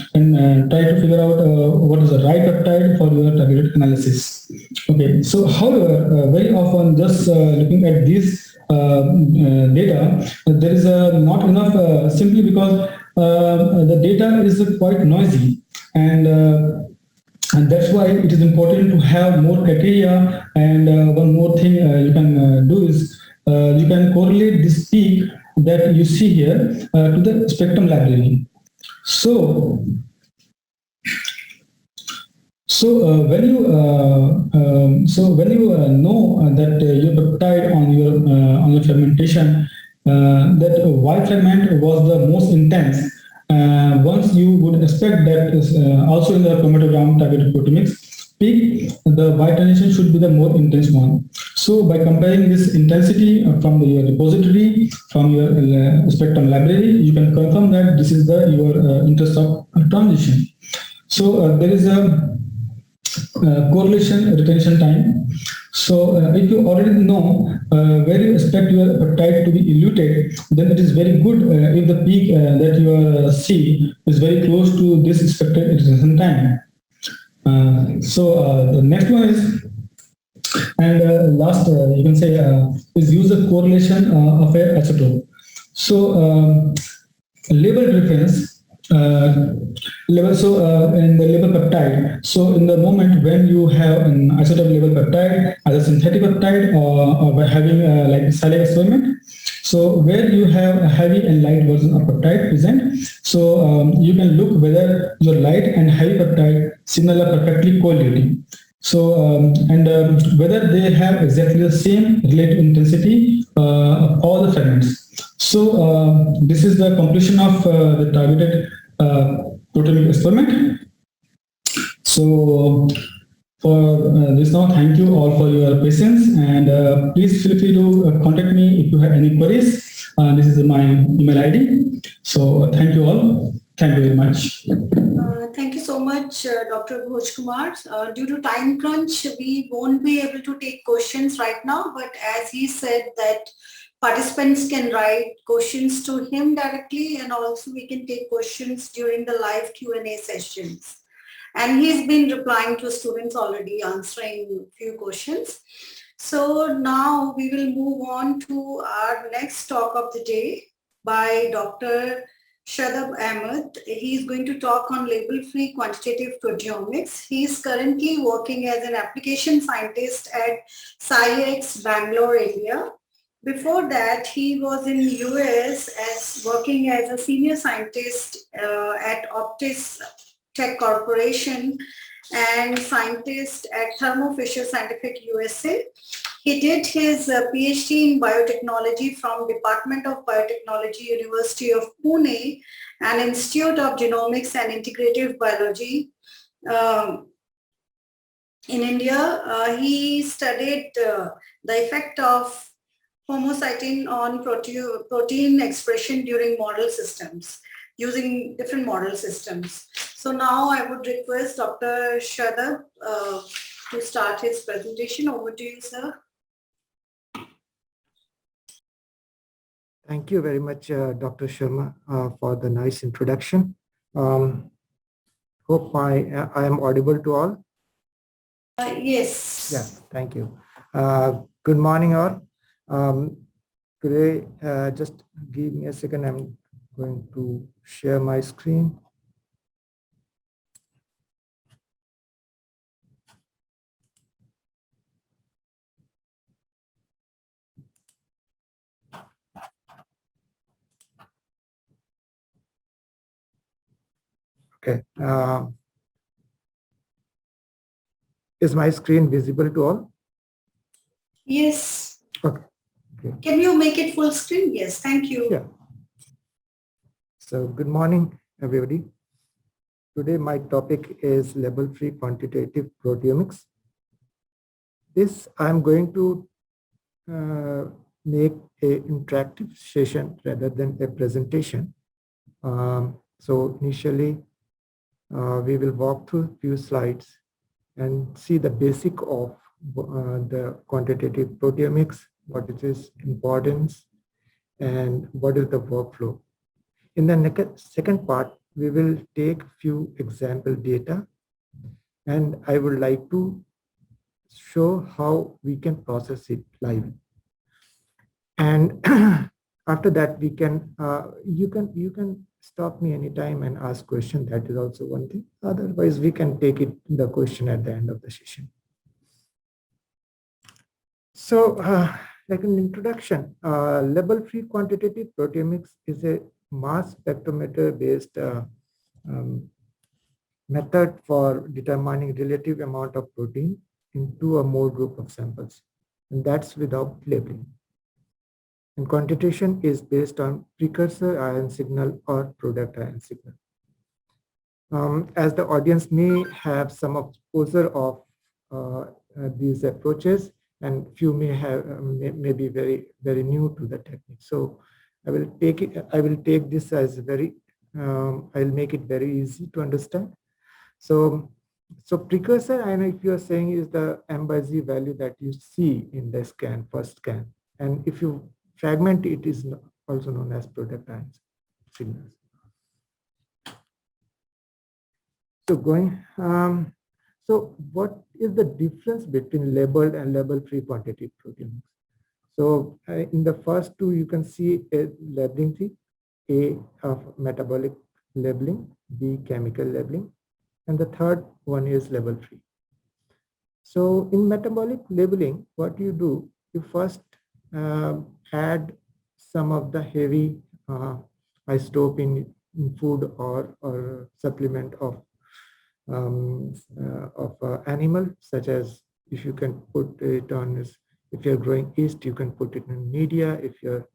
try to figure out what is the right peptide for your targeted analysis. Okay. So however, very often just looking at these data, there is not enough simply because the data is quite noisy, and that's why it is important to have more criteria. And one more thing you can do is you can correlate this peak that you see here to the spectrum library. So when you know that your peptide on your fermentation, that Y fragment was the most intense, once you would expect that also in the chromatogram targeted proteomics peak, the Y transition should be the more intense one. So by comparing this intensity from your repository, from your spectrum library, you can confirm that this is your interest of transition. So there is a correlation retention time. So if you already know where you expect your peptide to be eluted, then it is very good if the peak that you see is very close to this expected retention time. So the next one is, and last you can say is use the correlation of a isotope. So label reference. In the label peptide, so in the moment when you have an isotope label peptide, either synthetic peptide or by having like Saleh experiment, so where you have a heavy and light version of peptide present, so you can look whether your light and heavy peptide signal are perfectly correlating. So whether they have exactly the same relative intensity of all the fragments. So this is the completion of the targeted proteomic experiment. So for this now, thank you all for your patience, and please feel free to contact me if you have any queries. This is my email ID. So thank you all. Thank you very much. Thank you so much, Dr. Bhoj Kumar. Due to time crunch, we won't be able to take questions right now, but as he said that participants can write questions to him directly, and also we can take questions during the live Q&A sessions. And he's been replying to students already, answering few questions. So now we will move on to our next talk of the day by Dr. Shadab Ahmed. He's going to talk on label-free quantitative proteomics. He's currently working as an application scientist at SciEx, Bangalore, India. Before that, he was in the US as working as a senior scientist at Optis Tech Corporation and scientist at Thermo Fisher Scientific USA. He did his PhD in biotechnology from Department of Biotechnology, University of Pune and Institute of Genomics and Integrative Biology in India. He studied the effect of homocysteine on protein expression during model systems, using different model systems. So now I would request Dr. Shadab to start his presentation. Over to you, sir. Thank you very much, Dr. Sharma, for the nice introduction. Hope I am audible to all. Yes. Yeah, thank you. Good morning, all. Today, just give me a second. I'm going to share my screen. Okay. Is my screen visible to all? Yes. Okay. Can you make it full screen? Yes, thank you. Yeah. So good morning, everybody. Today, my topic is label-free quantitative proteomics. This I'm going to make a interactive session rather than a presentation. So initially, we will walk through a few slides and see the basic of the quantitative proteomics, what is its importance, and what is the workflow. In the second part, we will take few example data, and I would like to show how we can process it live. And after that, we can you can stop me anytime and ask question. That is also one thing. Otherwise, we can take it the question at the end of the session. So, like an introduction, label-free quantitative proteomics is a mass spectrometer-based method for determining relative amount of protein in two or more group of samples, and that's without labeling. And quantitation is based on precursor ion signal or product ion signal. As the audience may have some exposure of these approaches, and few may have may be very new to the technique. So I will take this as very I'll make it very easy to understand. So precursor ion, if you are saying, is the M by Z value that you see in the scan, first scan, and if you fragment, it is also known as product ion signals. So so what is the difference between labeled and label-free quantitative proteomics? So in the first two, you can see a labeling tree, A of metabolic labeling, B chemical labeling, and the third one is label-free. So in metabolic labeling, what you do, you first add some of the heavy isotope in food or supplement of animal, such as if you can put it on, if you're growing yeast, you can put it in media. If you're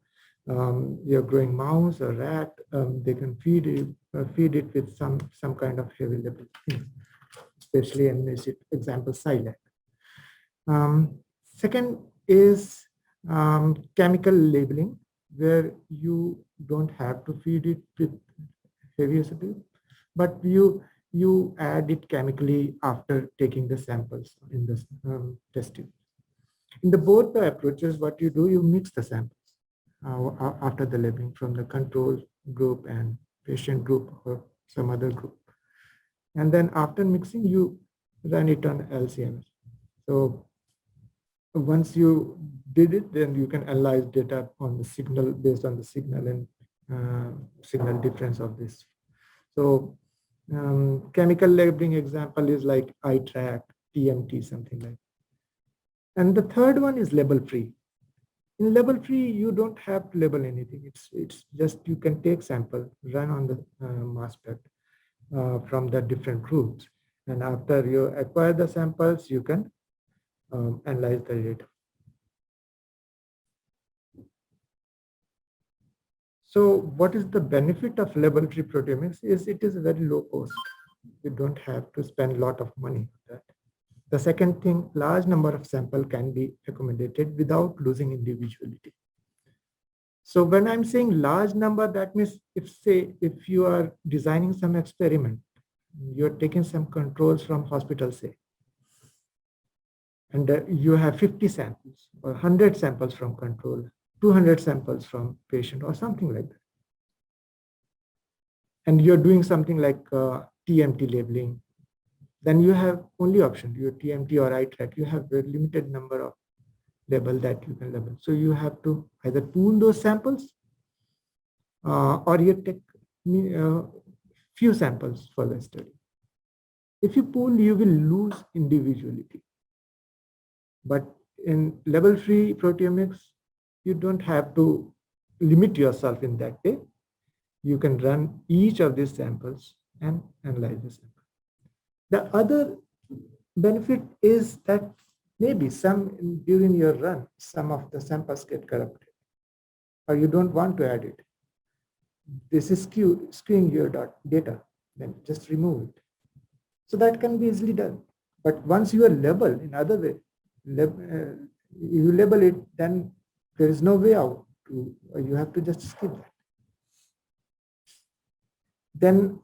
growing mouse or rat, they can feed it with some kind of heavy label, especially in this example, silac. Second is chemical labeling, where you don't have to feed it with heavy isotope, but you add it chemically after taking the samples in the testing. In the both the approaches, what you do, you mix the samples after the labeling from the control group and patient group or some other group. And then after mixing, you run it on LCMS. So once you did it, then you can analyze data on the signal based on the signal and signal difference of this. So chemical labeling example is like iTrack, TMT, something like that. And the third one is label-free. In label-free, you don't have to label anything. It's just you can take sample, run on the mass spec from the different groups. And after you acquire the samples, you can analyze the data. So what is the benefit of label-free proteomics? Is it is very low cost. You don't have to spend a lot of money on that. The second thing, large number of sample can be accommodated without losing individuality. So when I'm saying large number, that means if you are designing some experiment, you're taking some controls from hospital, say, and you have 50 samples or 100 samples from control, 200 samples from patient or something like that. And you're doing something like TMT labeling, then you have only option, your TMT or iTrack, you have a limited number of label that you can label. So you have to either pool those samples or you take few samples for the study. If you pool, you will lose individuality. But in level-free proteomics, you don't have to limit yourself in that way. You can run each of these samples and analyze the sample. The other benefit is that maybe during your run, some of the samples get corrupted, or you don't want to add it. This is skewing your data, then just remove it. So that can be easily done. But once you are labeled in other way, you label it, then there is no way out. You have to just skip that. Then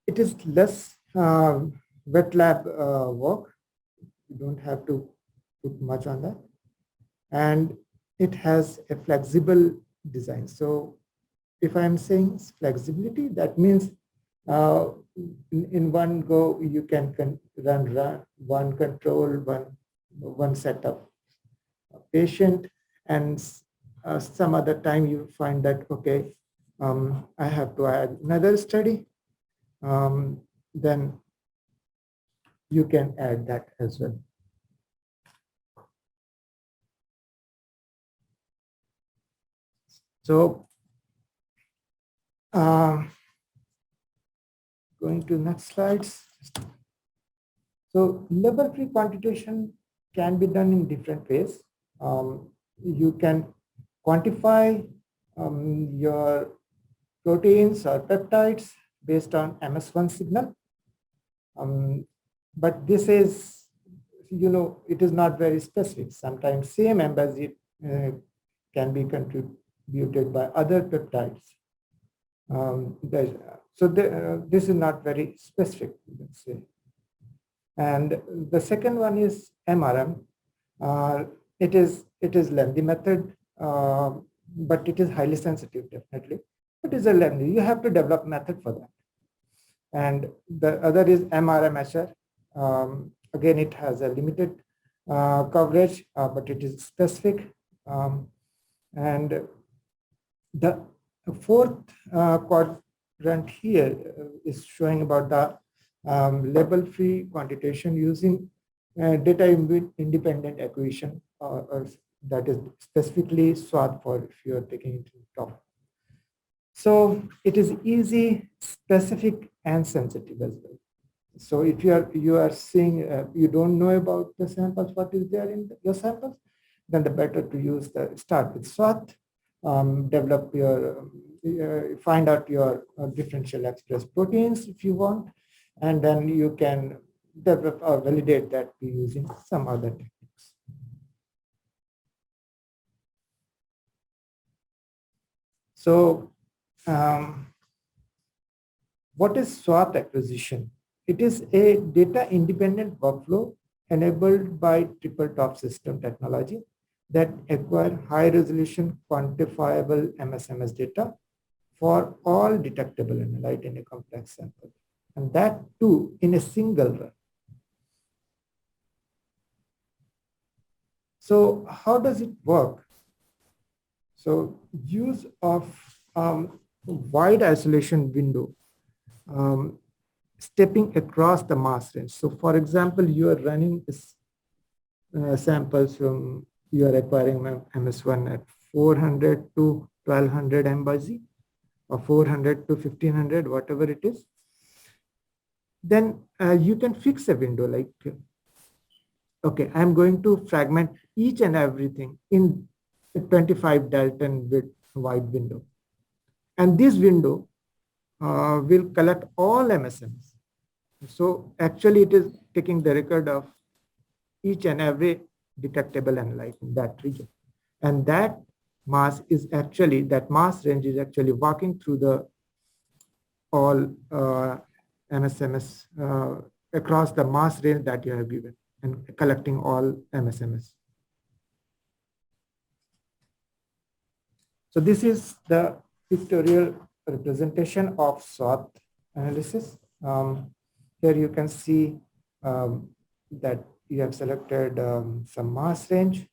it is less wet lab work. You don't have to put much on that. And it has a flexible design. So if I'm saying flexibility, that means in one go, you can run one control, one setup patient, and some other time you find that, okay, I have to add another study, then you can add that as well. So going to next slides. So level-free quantitation can be done in different ways. You can quantify your proteins or peptides based on MS1 signal. But this is, it is not very specific. Sometimes same embassy can be contributed by other peptides. This is not very specific, let's say. And the second one is MRM. It is lengthy method, but it is highly sensitive, definitely. It is a lengthy. You have to develop method for that. And the other is MRMHR. Again, it has a limited coverage, but it is specific. And the fourth quadrant here is showing about the label-free quantitation using data independent equation, or that is specifically SWAT for if you are taking it to top. So it is easy, specific, and sensitive as well. So if you are seeing you don't know about the samples, what is there in your samples, then the better to use start with SWAT, develop your find out your differential express proteins if you want, and then you can develop or validate that using some other techniques. So what is SWAT acquisition? It is a data independent workflow enabled by triple top system technology that acquire high resolution quantifiable MSMS data for all detectable analyte in a complex sample, and that too in a single run. So how does it work? So use of wide isolation window, stepping across the mass range. So for example, you are running samples from, you are acquiring MS1 at 400 to 1200 MBZ or 400 to 1500, whatever it is. Then you can fix a window like, okay, I'm going to fragment each and everything in a 25 Dalton width wide window. And this window will collect all MSMs. So actually it is taking the record of each and every detectable analyte in that region. And that mass is actually, that mass range is actually walking through the all MSMS across the mass range that you have given and collecting all MSMS. So this is the pictorial representation of SWAT analysis. Here you can see that you have selected some mass range.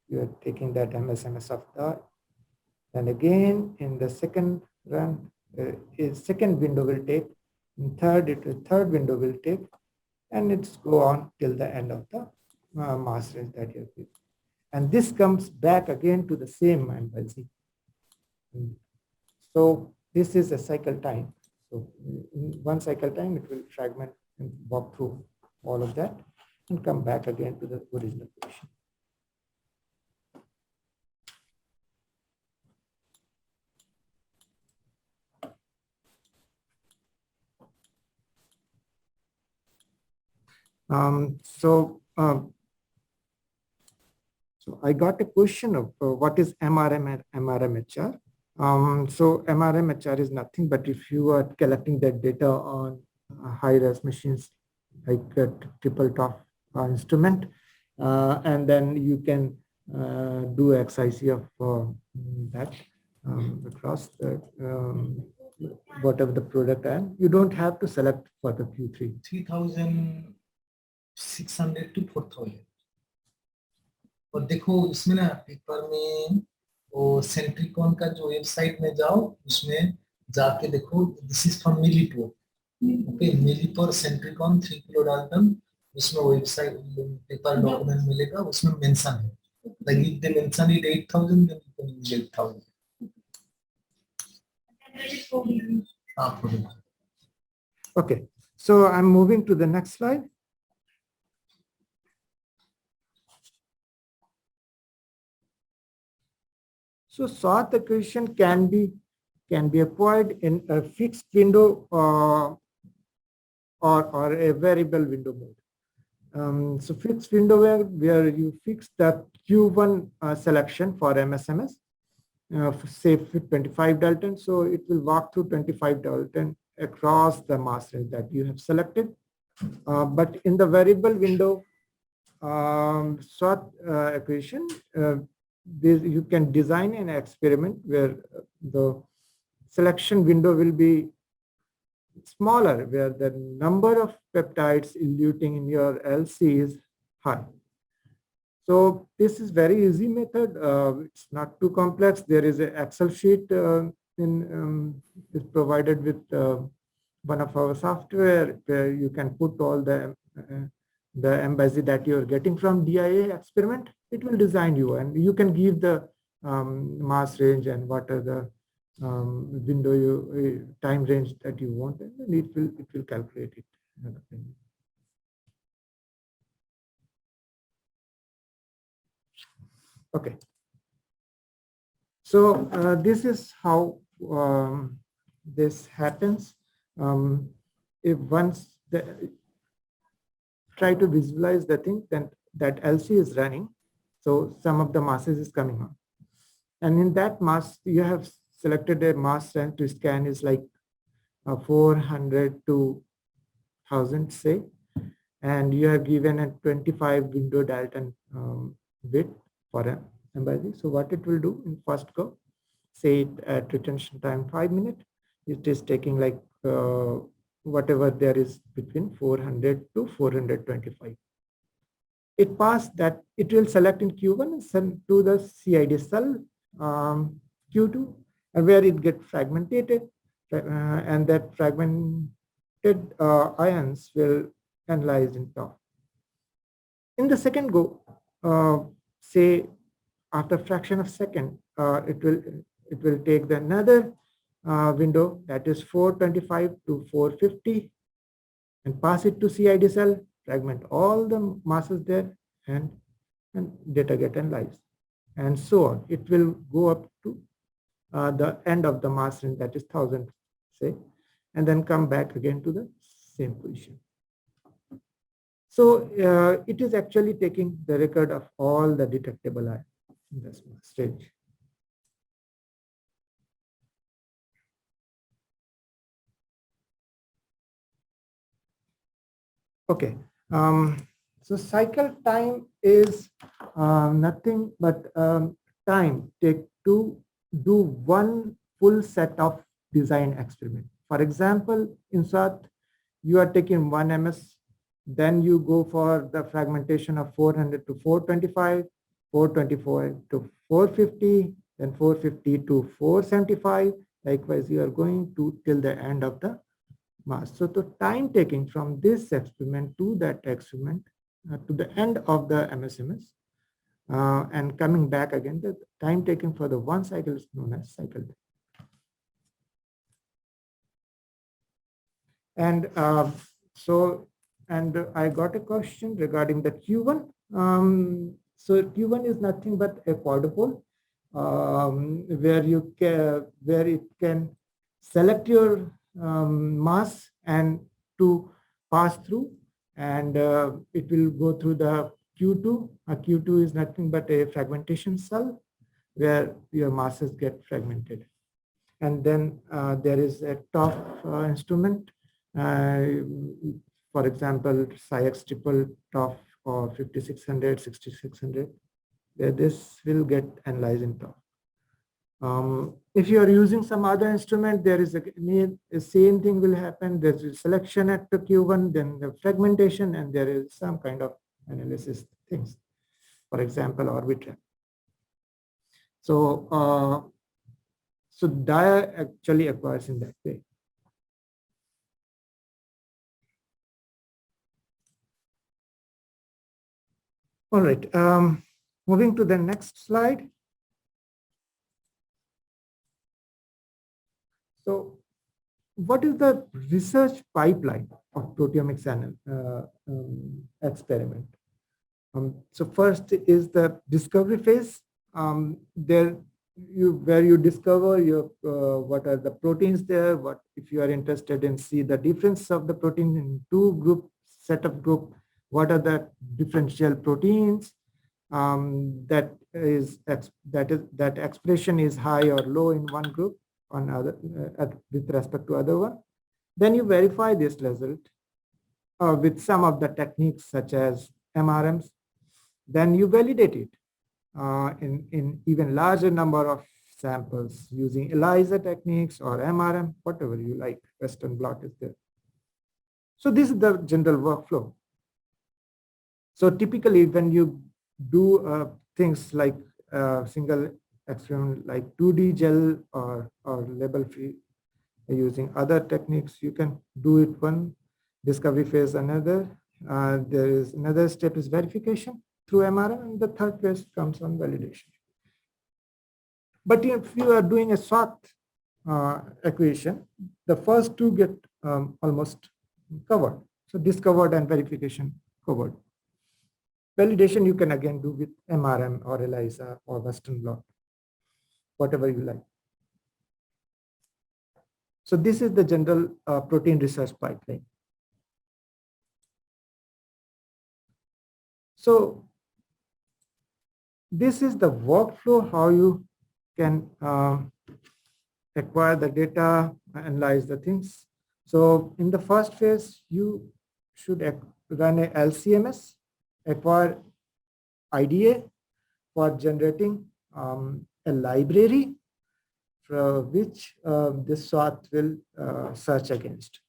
You are taking that MSMS of the, and again in the second run, second window will take, in third window will take, and it's go on till the end of the mass range that you have given. And this comes back again to the same Maldi. So this is a cycle time. So in one cycle time, it will fragment and walk through all of that and come back again to the original position. So I got a question of what is MRM and MRMHR. So MRMHR is nothing but if you are collecting that data on high-res machines like a triple top instrument, and then you can do XIC of that across the whatever the product, and you don't have to select for the Q3. 3,600 to 4,000. और देखो इसमें ना paper में वो सेंट्रिकॉन का जो website में जाओ उसमें जाके देखो this is from Millipore okay Millipore Centricon 3 kilo dalton उसमें वेबसाइट पेपर डॉक्यूमेंट मिलेगा उसमें मेंशन है like if they mention it 8,000 then you can use 8,000. Okay, so I'm moving to the next slide. So sort acquisition can be acquired in a fixed window or a variable window mode. So fixed window where you fix the Q1 selection for MSMS, say 25 Dalton. So it will walk through 25 Dalton across the mass range that you have selected. But in the variable window sort acquisition, you can design an experiment where the selection window will be smaller, where the number of peptides eluting in your LC is high. So this is very easy method. It's not too complex. There is an Excel sheet is provided with one of our software where you can put all the embassy that you're getting from DIA experiment. It will design you, and you can give the mass range and what are the window time range that you want, and then it will calculate it. Okay. So this is how this happens. If once try to visualize the thing, then that LC is running. So some of the masses is coming on. And in that mass, you have selected a mass range to scan is like 400 to 1000, say, and you have given a 25 window Dalton width for an embassy. So what it will do in first go, say at retention time 5 minutes, it is taking like whatever there is between 400 to 425. It passed that, it will select in Q1 and send to the CID cell Q2, and where it gets fragmented, and that fragmented ions will analyze in top. In the second go, say after fraction of second, it will take the another window that is 425 to 450 and pass it to CID cell, fragment all the masses there, and data get analyzed, and so on. It will go up to the end of the mass range, that is 1000, say, and then come back again to the same position. So it is actually taking the record of all the detectable ions in this stage. Okay, so cycle time is nothing but time take to do one full set of design experiment. For example, in SWAT, you are taking one MS Then you go for the fragmentation of 400 to 425, 424 to 450, then 450 to 475. Likewise, you are going to till the end of the mass. So the time taking from this experiment to that experiment to the end of the MSMS and coming back again, the time taken for the one cycle is known as cycle time. And I got a question regarding the Q1. So Q1 is nothing but a quadrupole where it can select your mass and to pass through, and it will go through the Q2. A Q2 is nothing but a fragmentation cell where your masses get fragmented. And then there is a TOF instrument. For example, SciX triple TOF or 5600, 6600, where this will get analyzed in TOF. If you are using some other instrument, there is a same thing will happen. There's a selection at the Q1, then the fragmentation, and there is some kind of analysis things. For example, Orbitrap. So, so dia actually occurs in that way. All right, moving to the next slide. So what is the research pipeline of proteomics experiment? So first is the discovery phase. Where you discover your what are the proteins there. What if you are interested in see the difference of the protein in two set of group. What are the differential proteins that expression is high or low in one group on other with respect to other one. Then you verify this result with some of the techniques such as MRMs. Then you validate it in even larger number of samples using ELISA techniques or MRM, whatever you like. Western blot is there. So this is the general workflow. So typically when you do things like single experiment like 2D gel or label free using other techniques, you can do it one discovery phase, another. There is another step is verification through MRM, and the third phase comes on validation. But if you are doing a SWOT equation, the first two get almost covered. So discovered and verification covered. Validation you can again do with MRM or ELISA or Western blot, whatever you like. So this is the general protein research pipeline. So this is the workflow, how you can acquire the data, analyze the things. So in the first phase, you should run a LCMS, acquire IDA for generating a library for which this SWOT will search against.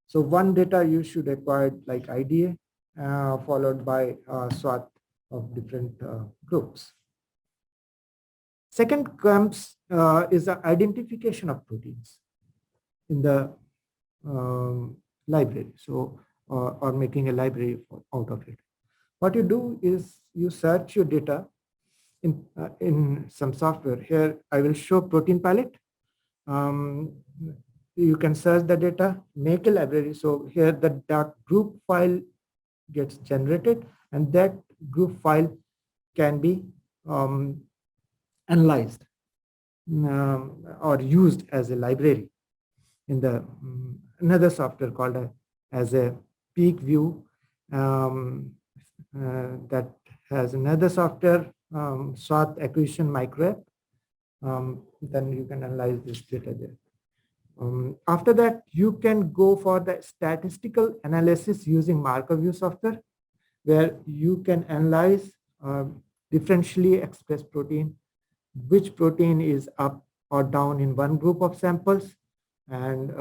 So one data you should acquire like IDA followed by SWOT of different groups. Second comes is the identification of proteins in the library. So or making a library out of it. What you do is you search your data in some software. Here I will show protein palette. You can search the data, make a library. So here the group file gets generated, and that group file can be analyzed or used as a library in the another software called as a peak view that has another software SWOT acquisition micro app. Then you can analyze this data there. After that, you can go for the statistical analysis using marker view software, where you can analyze differentially expressed protein, which protein is up or down in one group of samples, and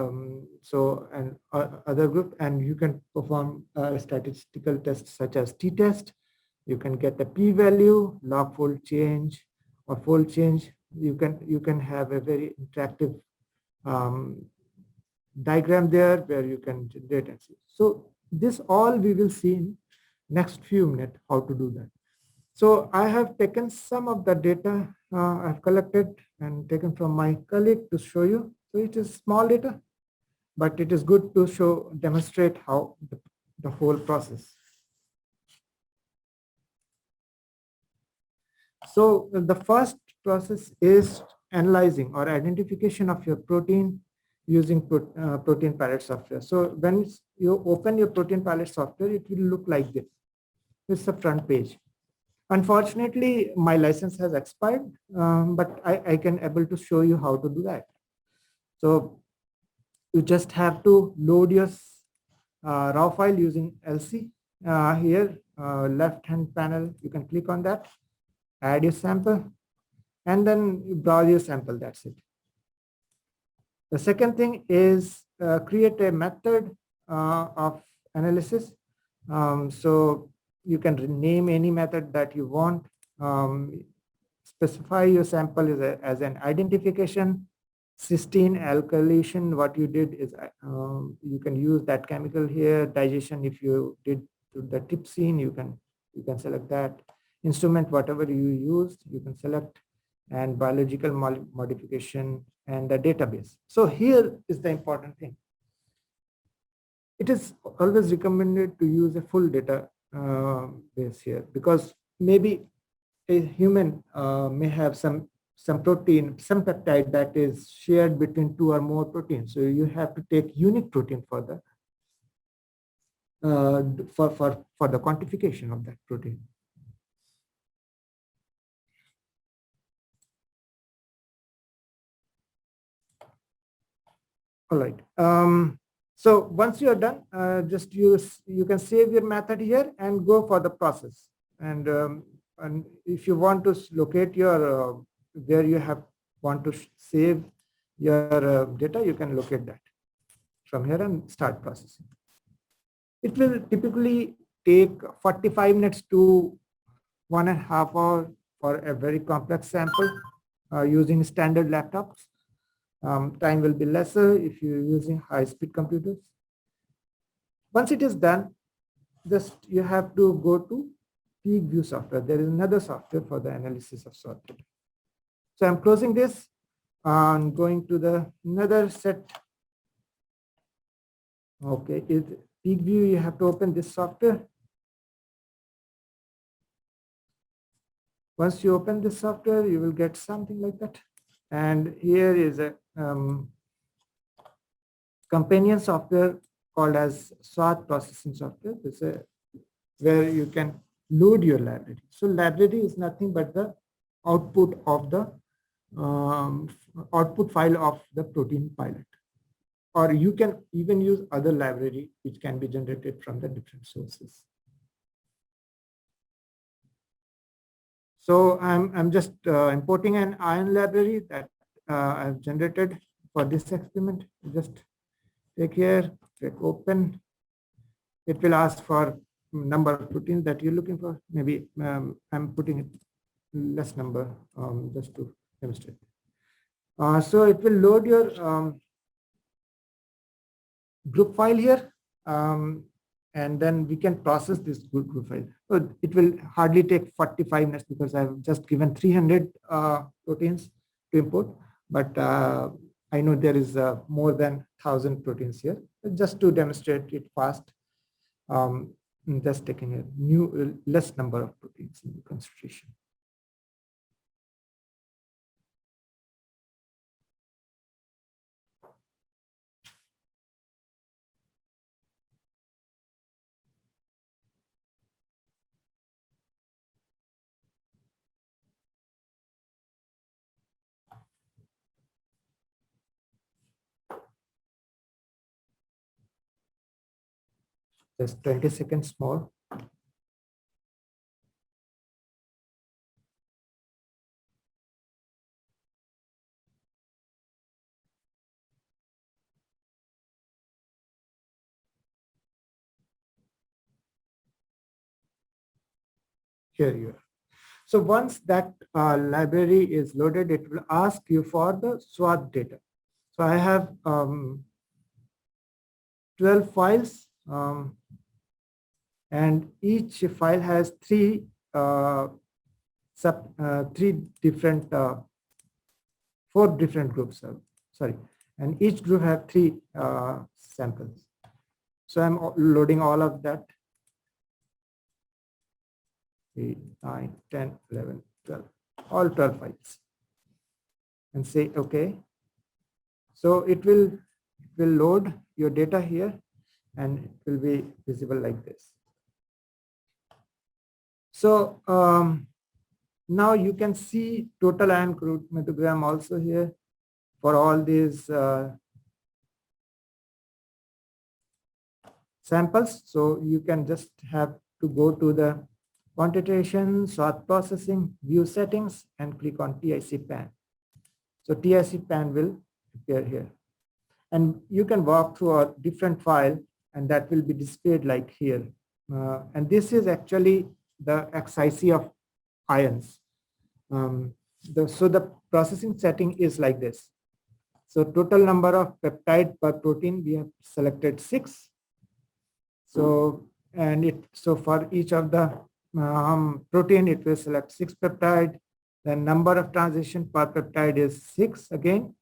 other group, and you can perform statistical tests such as t-test. You can get the p-value, log fold change, or fold change. You can have a very interactive diagram there where you can generate and see. So this all we will see in next few minutes how to do that. So I have taken some of the data I've collected and taken from my colleague to show you. So it is small data, but it is good to demonstrate how the whole process. So the first process is analyzing or identification of your protein using protein palette software. So when you open your protein palette software, it will look like this. This is the front page. Unfortunately, my license has expired, but I can able to show you how to do that. So you just have to load your raw file using LC. Here, left-hand panel, you can click on that, add your sample, and then you browse your sample, that's it. The second thing is create a method of analysis. So you can name any method that you want. Specify your sample as an identification. Cysteine alkylation, what you did is you can use that chemical here. Digestion, if you did the trypsin, you can select that. Instrument, whatever you used, you can select, and biological modification and the database. So here is the important thing. It is always recommended to use a full data base here, because maybe a human may have some protein, some peptide that is shared between 2 or more proteins. So you have to take unique protein for the for the quantification of that protein. All right. So once you are done, you can save your method here and go for the process. And if you want to locate your where you want to save your data, you can locate that from here and start processing. It will typically take 45 minutes to 1.5 hours for a very complex sample using standard laptops. Time will be lesser if you're using high-speed computers. Once it is done, just you have to go to Peak View software. There is another software for the analysis of sorted. So I'm closing this and going to the another set. Okay, Peak View, you have to open this software. Once you open this software, you will get something like that. And here is a companion software called as SWAT processing software. This is where you can load your library. So library is nothing but the output of the output file of the protein pilot. Or you can even use other library which can be generated from the different sources. So I'm just importing an ion library that I've generated for this experiment. Just take here, click open. It will ask for number of proteins that you're looking for. Maybe I'm putting it less number just to demonstrate. So it will load your group file here. And then we can process this group file. So it will hardly take 45 minutes because I've just given 300 proteins to import, but I know there is more than 1,000 proteins here. Just to demonstrate it fast, just taking a new less number of proteins in consideration. Just 20 seconds more. here you are. So once that library is loaded, it will ask you for the SWOT data. So I have 12 files, and each file has three different, 4 different groups. Sorry, and each group have 3 samples. So I'm loading all of that. 8, 9, 10, 11, 12, all 12 files, and say OK. So it will load your data here, and it will be visible like this. So now you can see total ion chromatogram also here for all these samples. So you can just have to go to the quantitation, sort processing, view settings, and click on TIC pan. So TIC pan will appear here. And you can walk through a different file, and that will be displayed like here. And this is actually the XIC of ions. So the processing setting is like this. So total number of peptide per protein, we have selected 6. So, so for each of the protein, it will select 6 peptide. The number of transition per peptide is 6 again.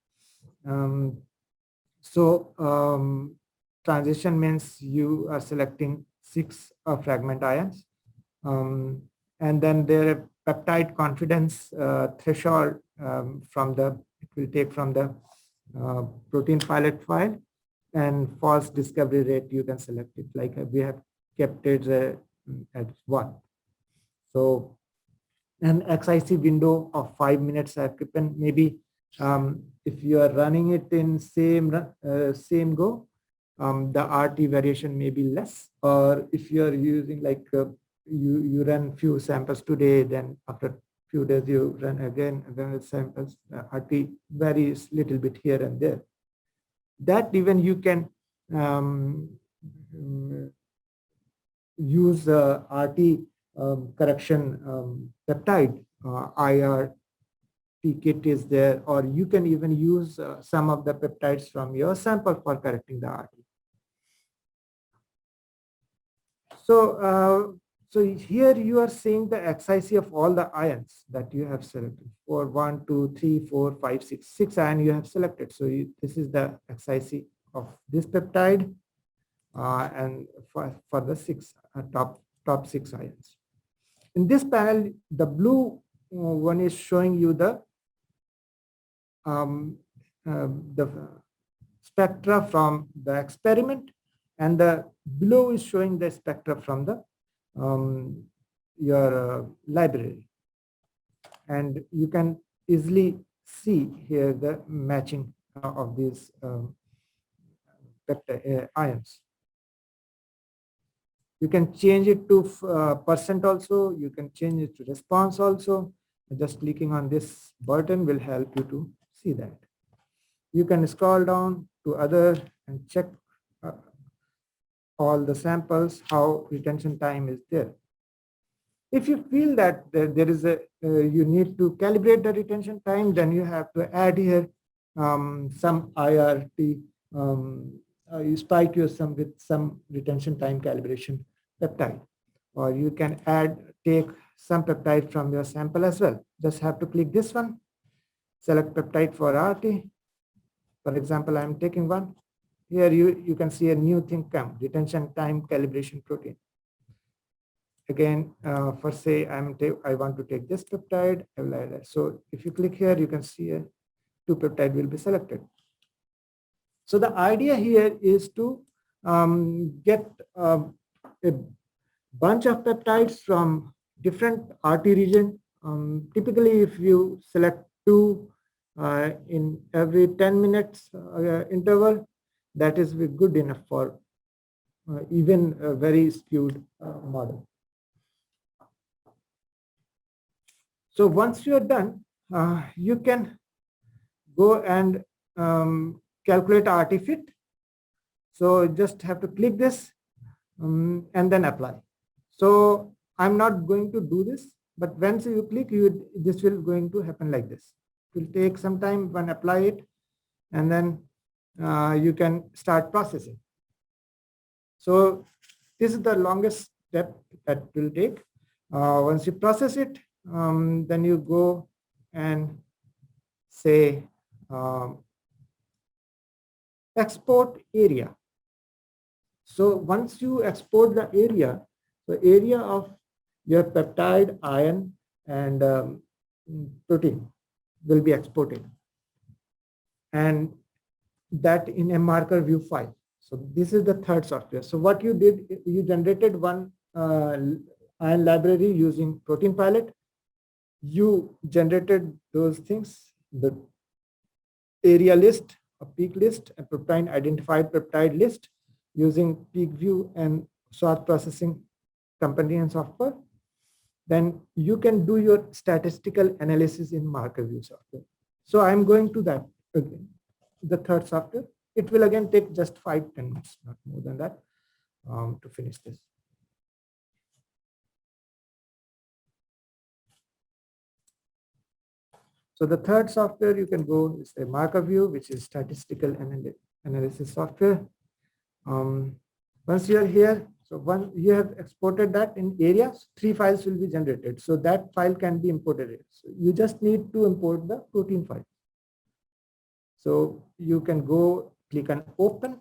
Transition means you are selecting 6 fragment ions. And then their peptide confidence threshold it will take from the protein pilot file, and false discovery rate, you can select it, like we have kept it at 1. So an XIC window of 5 minutes are given. Maybe if you are running it in same go, the RT variation may be less. Or if you are using like you run few samples today, then after few days you run again samples, RT varies little bit here and there. That even you can use RT correction peptide, IRT kit is there, or you can even use some of the peptides from your sample for correcting the RT. So here you are seeing the XIC of all the ions that you have selected. For 1, 2, 3, 4, 5, 6, 6 ion you have selected. So this is the XIC of this peptide, and for the 6 top 6 ions. In this panel, the blue one is showing you the spectra from the experiment, and the below is showing the spectra from the your library. And you can easily see here the matching of these ions. You can change it to percent also. You can change it to response also. Just clicking on this button will help you to see that. You can scroll down to other and check all the samples, how retention time is there. If you feel that there is you need to calibrate the retention time, then you have to add here some IRT, you spike your some with some retention time calibration peptide, or you can take some peptide from your sample as well. Just have to click this one, select peptide for RT. For example, I'm taking one. Here you can see a new thing come, retention time calibration protein. Again, for say I want to take this peptide, I will add it. So if you click here, you can see 2 peptide will be selected. So the idea here is to get a bunch of peptides from different RT region. Typically, if you select 2 in every 10 minutes interval, that is good enough for even a very skewed model. So once you are done, you can go and calculate RT fit. So just have to click this and then apply. So I'm not going to do this, but once you click, this will going to happen like this. It will take some time when apply it, and then you can start processing. So this is the longest step that will take. Once you process it, then you go and say export area. So once you export the area of your peptide, ion, and protein will be exported, and that in a marker view file. So this is the third software. So what you did, you generated one ion library using Protein Pilot. You generated those things, the area list, a peak list, a peptide identified peptide list using peak view and sort processing company and software. Then you can do your statistical analysis in marker view software. So I'm going to that again, the third software. It will again take just 5-10 minutes, not more than that, to finish this. So the third software you can go is a marker view, which is statistical analysis software. Once you are here, so once you have exported that in areas, 3 files will be generated. So that file can be imported. So you just need to import the protein file. So you can go click on open.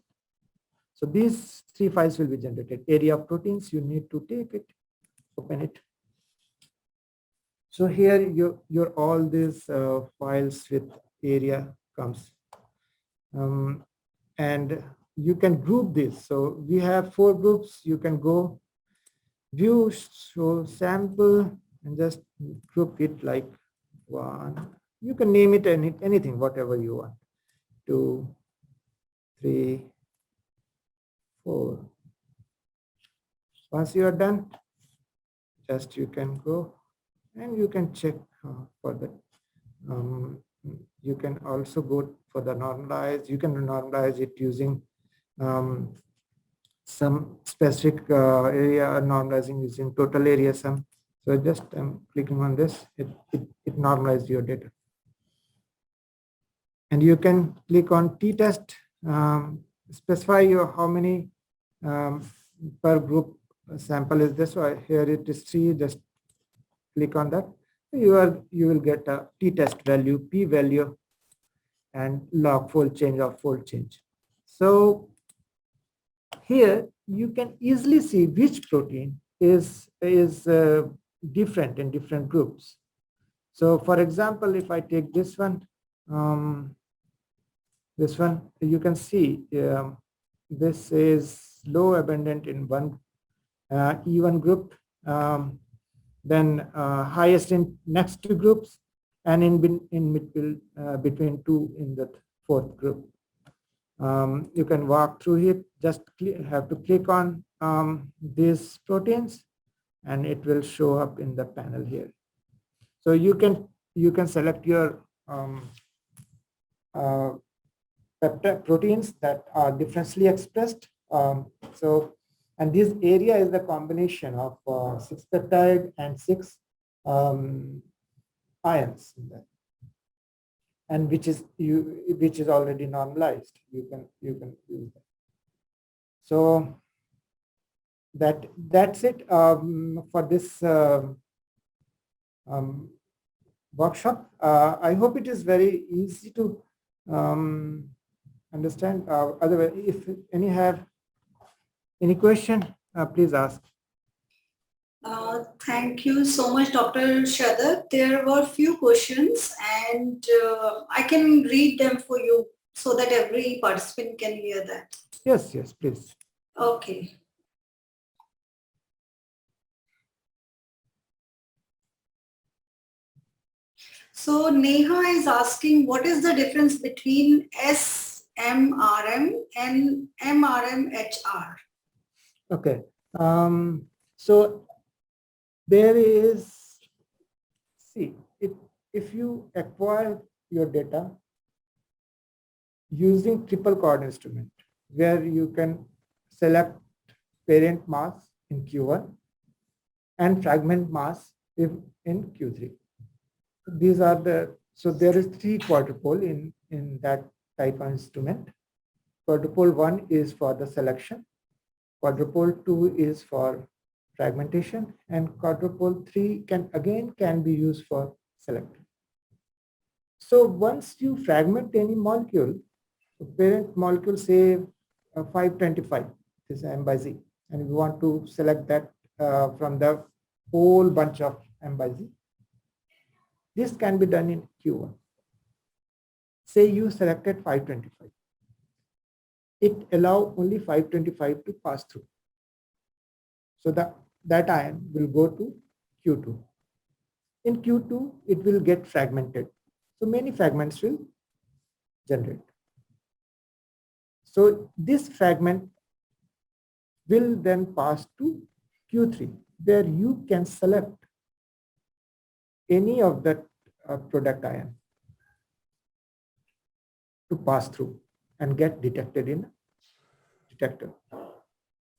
So these 3 files will be generated. Area of proteins, you need to take it, open it. So here your all these files with area comes. And you can group this. So we have 4 groups. You can go view, show sample, and just group it like 1. You can name it anything, whatever you want. 2, 3, 4. Once you are done, just you can go and you can check for that. You can also go for the normalize. You can normalize it using some specific area, normalizing using total area sum. So just clicking on this, it normalizes your data. And you can click on t-test, specify your how many per group sample is this. So here it is 3, just click on that. You will get a t-test value, p value, and log fold change or fold change. So here you can easily see which protein is different in different groups. So for example, if I take this one, you can see this is low abundant in one E1 group, then highest in next 2 groups, and in between 2 in the 4th group. You can walk through it. Just have to click on these proteins, and it will show up in the panel here. So you can select your peptide proteins that are differentially expressed. And this area is the combination of 6 peptide and 6 ions in that, and which is already normalized. You can use that. So that's it for this workshop. I hope it is very easy to understand. Otherwise, if any have any question, please ask. Thank you so much, Dr. Shadar. There were few questions, and I can read them for you so that every participant can hear that. Yes, please. Okay. So Neha is asking, what is the difference between SMRM and MRMHR? Okay. So there is, see, if you acquire your data using triple coord instrument, where you can select parent mass in Q1 and fragment mass in Q3. These are the, so there is 3 quadrupole in that type of instrument. Quadrupole 1 is for the selection, quadrupole 2 is for fragmentation, and quadrupole 3 can be used for selecting. So once you fragment any molecule, the parent molecule say 525 is M by Z, and we want to select that from the whole bunch of M by Z. This can be done in Q1. Say you selected 525. It allow only 525 to pass through. So that ion will go to Q2. In Q2, it will get fragmented. So many fragments will generate. So this fragment will then pass to Q3, where you can select any of that product ion to pass through and get detected in a detector.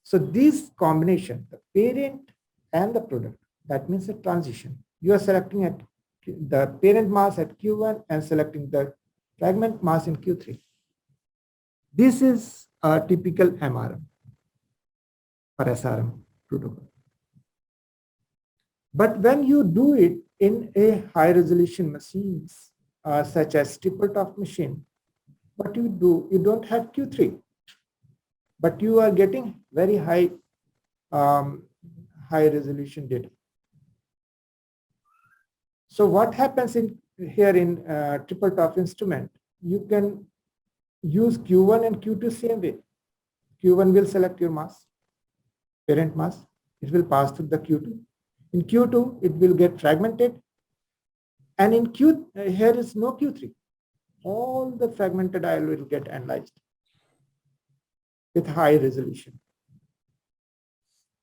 So this combination, the parent and the product, that means a transition. You are selecting at the parent mass at Q1 and selecting the fragment mass in Q3. This is a typical MRM or SRM protocol. But when you do it in a high resolution machines, such as triple top machine, what you do, you don't have Q3, but you are getting very high resolution data. So what happens here in triple top instrument, you can use Q1 and Q2 same way. Q1 will select your mass, parent mass. It will pass through the Q2. In Q2, it will get fragmented. And in here is no Q3. All the fragmented ion will get analyzed with high resolution.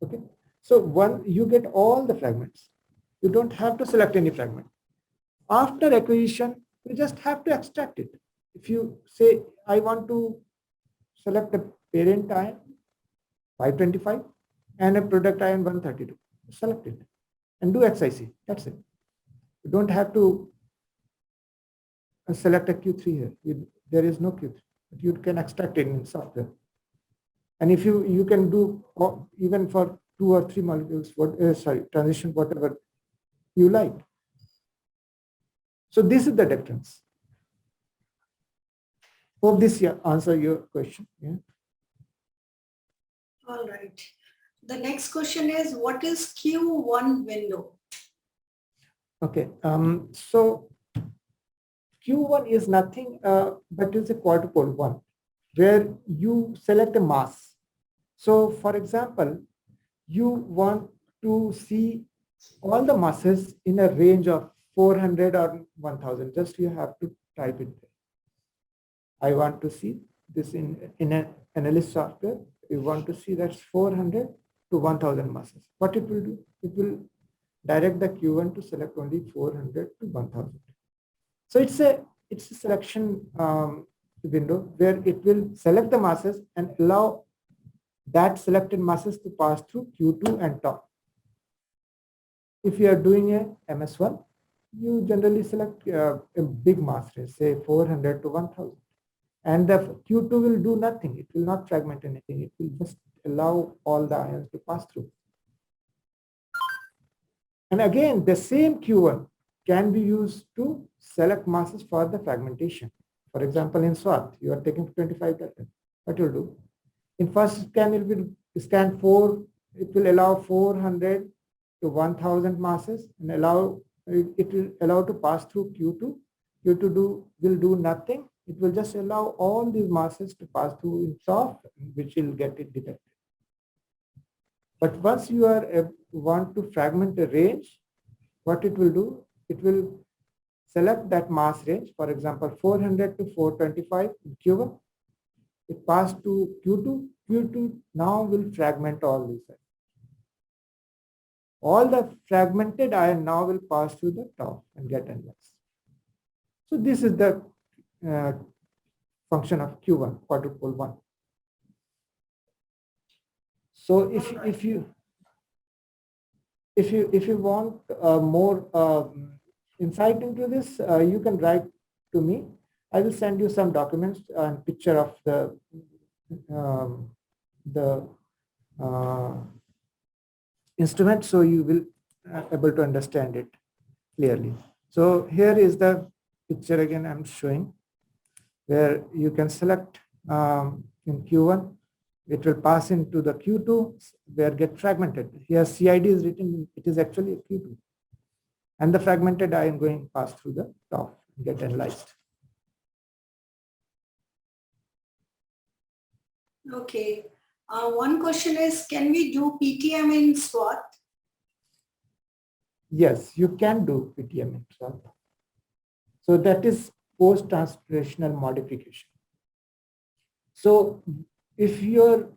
Okay. So you get all the fragments. You don't have to select any fragment. After acquisition, you just have to extract it. If you say, I want to select a parent ion 525 and a product ion 132, select it and do XIC. That's it. You don't have to select a Q3 here. There is no Q3, but you can extract it in software. And if you can do even for 2 or 3 molecules, transition, whatever you like. So this is the difference. Hope this answer your question. Yeah. All right. The next question is, what is Q1 window? Okay. So Q1 is nothing but is a quadrupole 1, where you select a mass. So for example, you want to see all the masses in a range of 400 or 1000. Just you have to type it there. I want to see this in an analyst software. You want to see that's 400 to 1000 masses. What it will do? It will direct the Q1 to select only 400 to 1000. So it's a selection window where it will select the masses and allow that selected masses to pass through Q2 and top. If you are doing a MS1, you generally select a big mass range, say 400 to 1000. And the Q2 will do nothing. It will not fragment anything. It will just allow all the ions to pass through. And again, the same Q1 can be used to select masses for the fragmentation. For example, in SWAT, you are taking 25 data. What you'll do? In first scan, it will scan 4. It will allow 400 to 1000 masses and it will allow to pass through Q2. Q2 will do nothing. It will just allow all these masses to pass through in soft, which will get it detected. But once you want to fragment a range, what it will do? It will select that mass range, for example, 400 to 425 in Q1. It passed to Q2. Q2 now will fragment all these. All the fragmented ion now will pass through the top and get analyzed. So this is the function of Q1, quadrupole 1. So if if you want more insight into this, you can write to me. I will send you some documents and picture of the instrument, so you will able to understand it clearly. So here is the picture again I'm showing, where you can select in Q1, it will pass into the Q2, where get fragmented. Here CID is written, it is actually a Q2. And the fragmented I am going to pass through the top, get analyzed. Okay. One question is, can we do PTM in SWAT? Yes, you can do PTM in SWAT. So that is post-translational modification. So if you're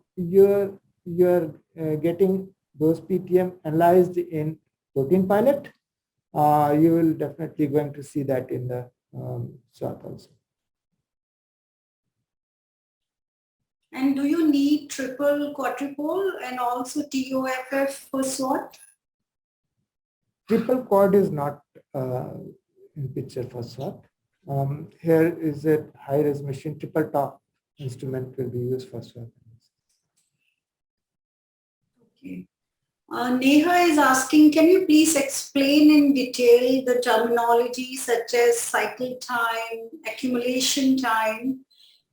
getting those PTM analyzed in protein pilot, you will definitely going to see that in the SWAT also. And do you need triple quadrupole and also TOFF for SWAT? Triple quad is not in picture for SWAT. Here is a high-res machine, triple top instrument will be used for SWAT. Okay. Neha is asking, can you please explain in detail the terminology such as cycle time, accumulation time,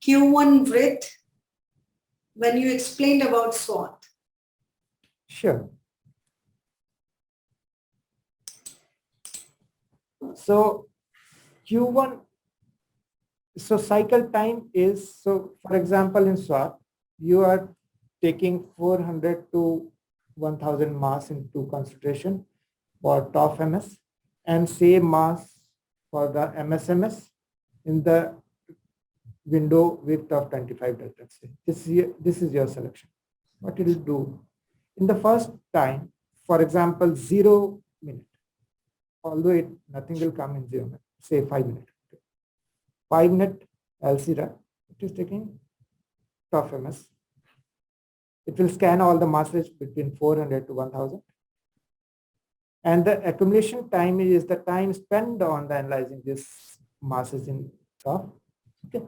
Q1 width, when you explained about SWAT? Sure. So Q1, so cycle time is, so for example, in SWAT, you are taking 400 to 1000 mass into consideration for TOF MS and same mass for the MSMS in the window width of 25 delta. Let's say this is your selection. What it will do in the first time, for example, 0 minute, although nothing will come in 0 minute, say 5 minutes. 5 minute LCRA, it is taking TOF MS. It will scan all the masses between 400 to 1000. And the accumulation time is the time spent on the analyzing these masses in TOF. Okay.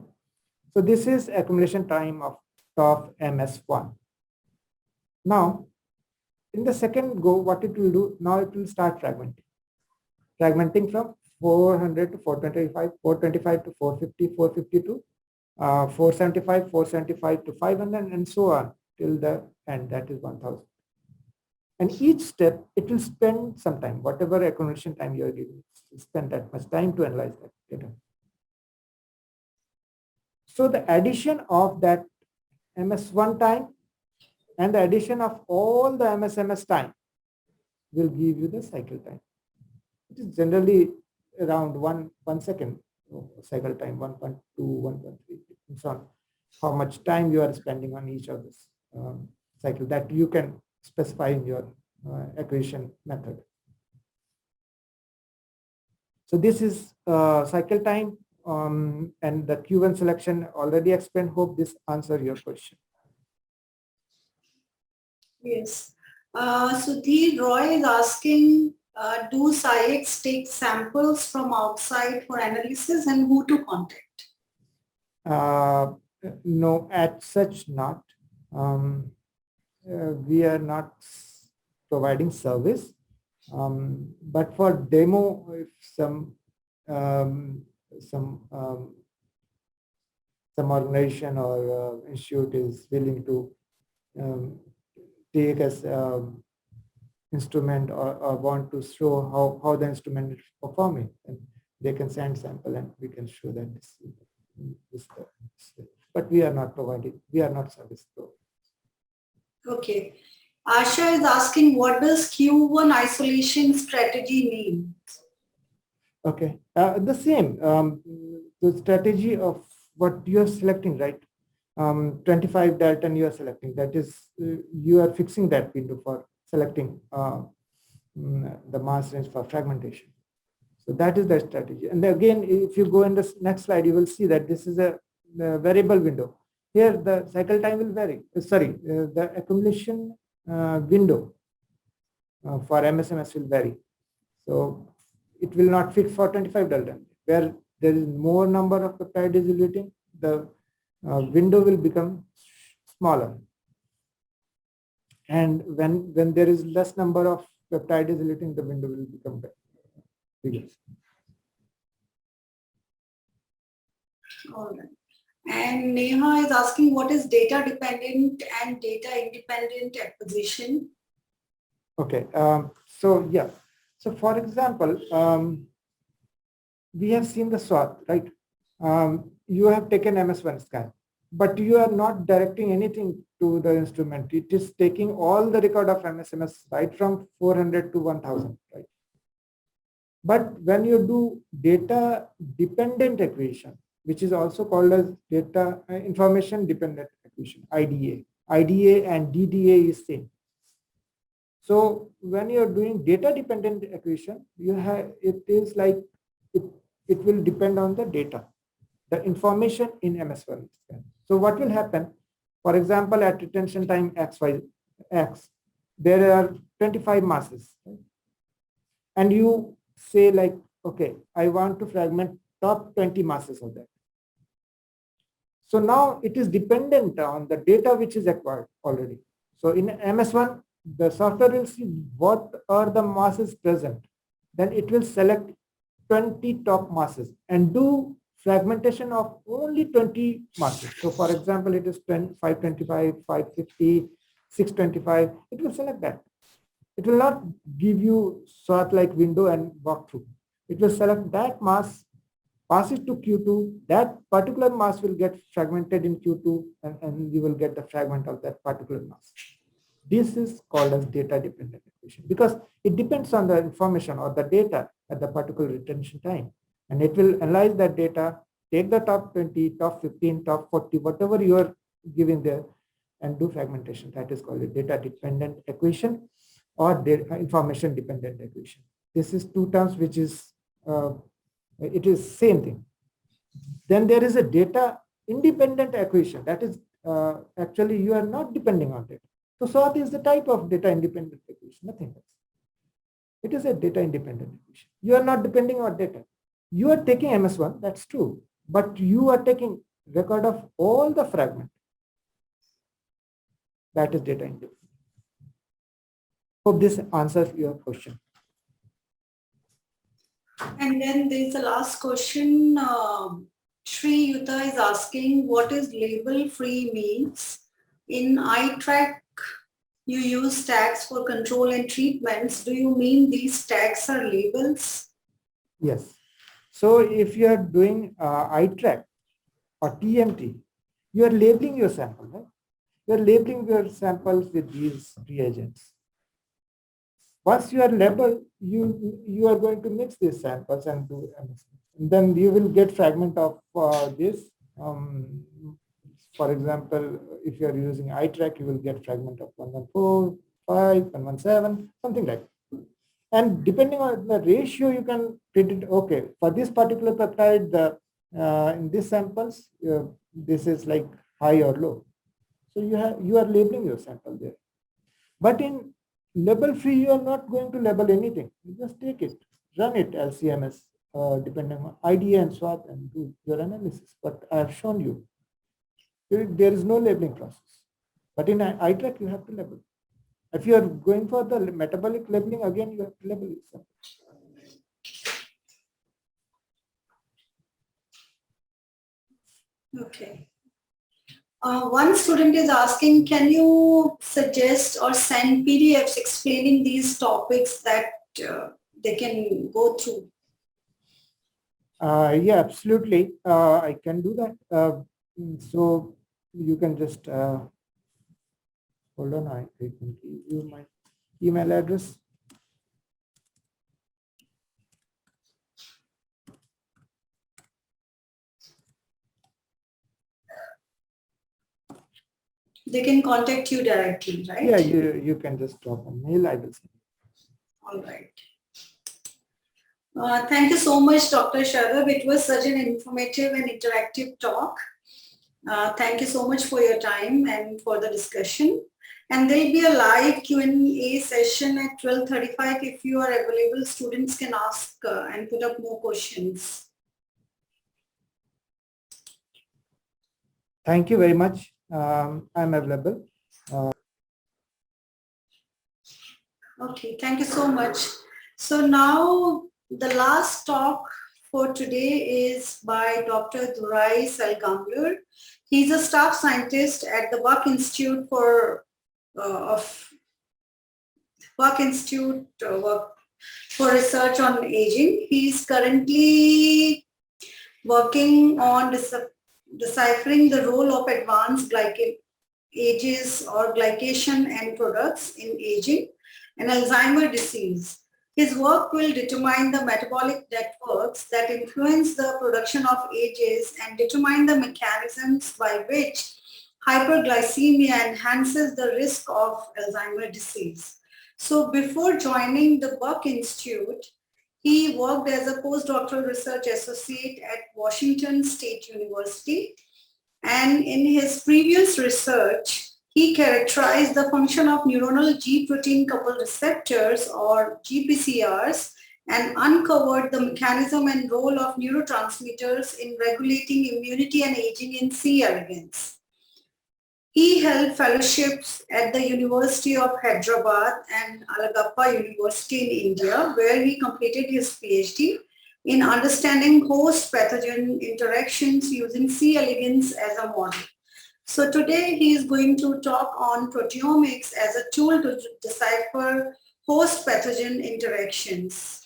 So this is accumulation time of TOF MS1. Now, in the second go, what it will do, now it will start fragmenting. Fragmenting from 400 to 425, 425 to 450, 450 to 475, 475 to 500, and so on till the end, that is 1000. And each step, it will spend some time, whatever accumulation time you are giving, spend that much time to analyze that data. So the addition of that MS1 time and the addition of all the MSMS time will give you the cycle time. It is generally around one second cycle time, 1.2, 1.3, and so on. How much time you are spending on each of this cycle that you can specify in your acquisition method. So this is cycle time and the Q1 selection already explained. Hope this answers your question. Yes. Sudhir Roy is asking, do SciEx take samples from outside for analysis and who to contact? No, at such not. We are not providing service, but for demo, if some organization or institute is willing to take as instrument or want to show how the instrument is performing, and they can send sample and we can show that this. But we are not providing, we are not service providers. Okay. Asha is asking, what does Q1 isolation strategy mean? Okay, the same, the strategy of what you are selecting, right? 25 delta you are selecting, that is, you are fixing that window for selecting the mass range for fragmentation. So that is the strategy. And again, if you go in the next slide, you will see that this is a variable window. Here, the cycle time will vary. The accumulation window for MSMS will vary. So it will not fit for 25 Dalton. Where there is more number of peptide is eluting, the window will become smaller. And when there is less number of peptide is eluting, the window will become bigger. All right. And Neha is asking, what is data dependent and data independent acquisition? Okay. So yeah. So for example, we have seen the SWOT, right? You have taken MS1 scan, but you are not directing anything to the instrument. It is taking all the record of MSMS right from 400 to 1000, right? But when you do data dependent acquisition, which is also called as data information dependent acquisition, IDA. IDA and DDA is same. So when you're doing data dependent acquisition, you have, it is like it will depend on the data, the information in MS1 scan. So what will happen? For example, at retention time X, there are 25 masses, right? And you say like, okay, I want to fragment top 20 masses of that. So now it is dependent on the data which is acquired already. So in MS1, the software will see what are the masses present. Then it will select 20 top masses and do fragmentation of only 20 masses. So for example, it is 525, 550, 625. It will select that. It will not give you sort like window and walk through. It will select that mass, pass it to Q2. That particular mass will get fragmented in Q2, and you will get the fragment of that particular mass. This is called as data dependent acquisition because it depends on the information or the data at the particular retention time. And it will analyze that data, take the top 20, top 15, top 40, whatever you are giving there, and do fragmentation. That is called a data dependent acquisition or data information dependent acquisition. This is two terms which is, it is same thing. Then there is a data independent acquisition. That is actually you are not depending on it. So SWOT is the type of data independent acquisition, nothing else. It is a data independent acquisition. You are not depending on data. You are taking MS1, that's true, but you are taking record of all the fragment. That is data independent. Hope this answers your question. And then there's the last question. Sri Yuta is asking, what is label free means? In iTrack, you use tags for control and treatments. Do you mean these tags are labels? Yes. So if you are doing iTrack or TMT, you are labeling your sample, right? You are labeling your samples with these reagents. Once you are labeled, you are going to mix these samples and do MS. And then you will get fragment of this. For example, if you are using iTrack, you will get fragment of 114, 5, 117, something like that. And depending on the ratio, you can predict, okay, for this particular peptide, the in these samples, this is like high or low. So you are labeling your sample there. But in label free, you are not going to label anything. You just take it, run it LCMS, depending on IDA and SWOT, and do your analysis. But I have shown you. There is no labeling process. But in iTrack, you have to label. If you are going for the metabolic labeling, again, you have to label it. Okay. One student is asking, can you suggest or send PDFs explaining these topics that they can go through? Yeah, absolutely. I can do that. So you can just hold on. I can give you my email address. They can contact you directly, right? Yeah, you can just drop a mail. I will send. All right. Thank you so much, Dr. Sharab. It was such an informative and interactive talk. Thank you so much for your time and for the discussion. And there'll be a live Q&A session at 12:35. If you are available, students can ask and put up more questions. Thank you very much. I'm available. Okay, thank you so much. So now the last talk for today is by Dr. Durai Selgamblur. He's a staff scientist at the Buck Institute for Research on Aging. He's currently working on deciphering the role of advanced ages or glycation end products in aging and Alzheimer's disease. His work will determine the metabolic networks that influence the production of ages and determine the mechanisms by which hyperglycemia enhances the risk of Alzheimer's disease. So before joining the Buck Institute, he worked as a postdoctoral research associate at Washington State University. And in his previous research, he characterized the function of neuronal G-protein coupled receptors or GPCRs and uncovered the mechanism and role of neurotransmitters in regulating immunity and aging in C. elegans. He held fellowships at the University of Hyderabad and Alagappa University in India, where he completed his PhD in understanding host pathogen interactions using C. elegans as a model. So today he is going to talk on proteomics as a tool to decipher host pathogen interactions.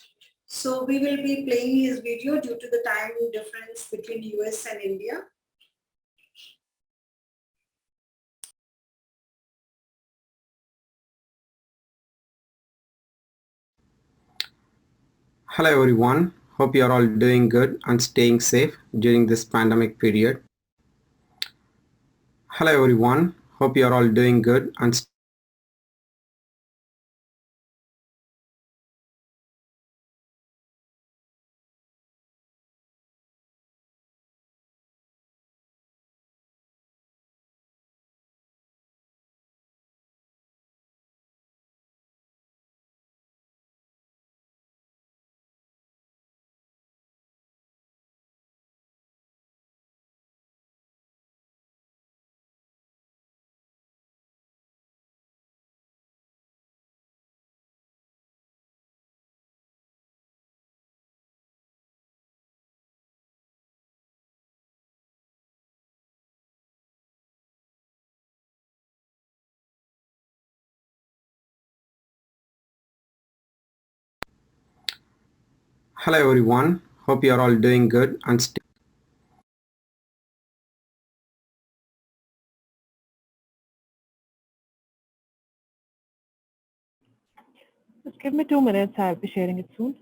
So we will be playing his video due to the time difference between US and India. Hello everyone, hope you are all doing good and staying safe during this pandemic period. Hello everyone, hope you are all doing good and Hello everyone, hope you are all doing good and Just give me 2 minutes. I'll be sharing it soon.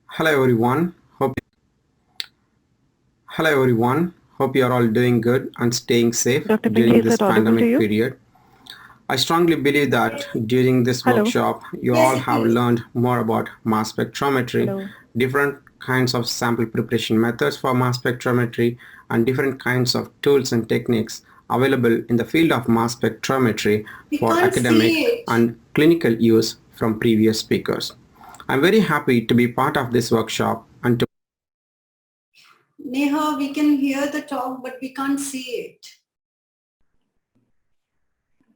Hello everyone, hope you are all doing good and staying safe Dr. during Pinky, is this that audible to pandemic you? period. I strongly believe that during this Hello? workshop, you Yes, all it have is. learned more about mass spectrometry, Hello. different kinds of sample preparation methods for mass spectrometry, and different kinds of tools and techniques available in the field of mass spectrometry We for can't academic see it. and clinical use from previous speakers. I'm very happy to be part of this workshop and to Neha, we can hear the talk, but we can't see it.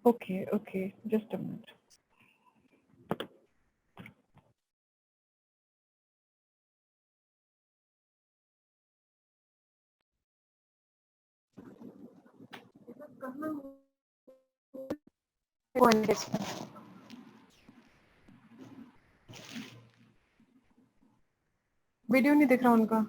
Okay, just a minute. Video नहीं दिख रहा उनका.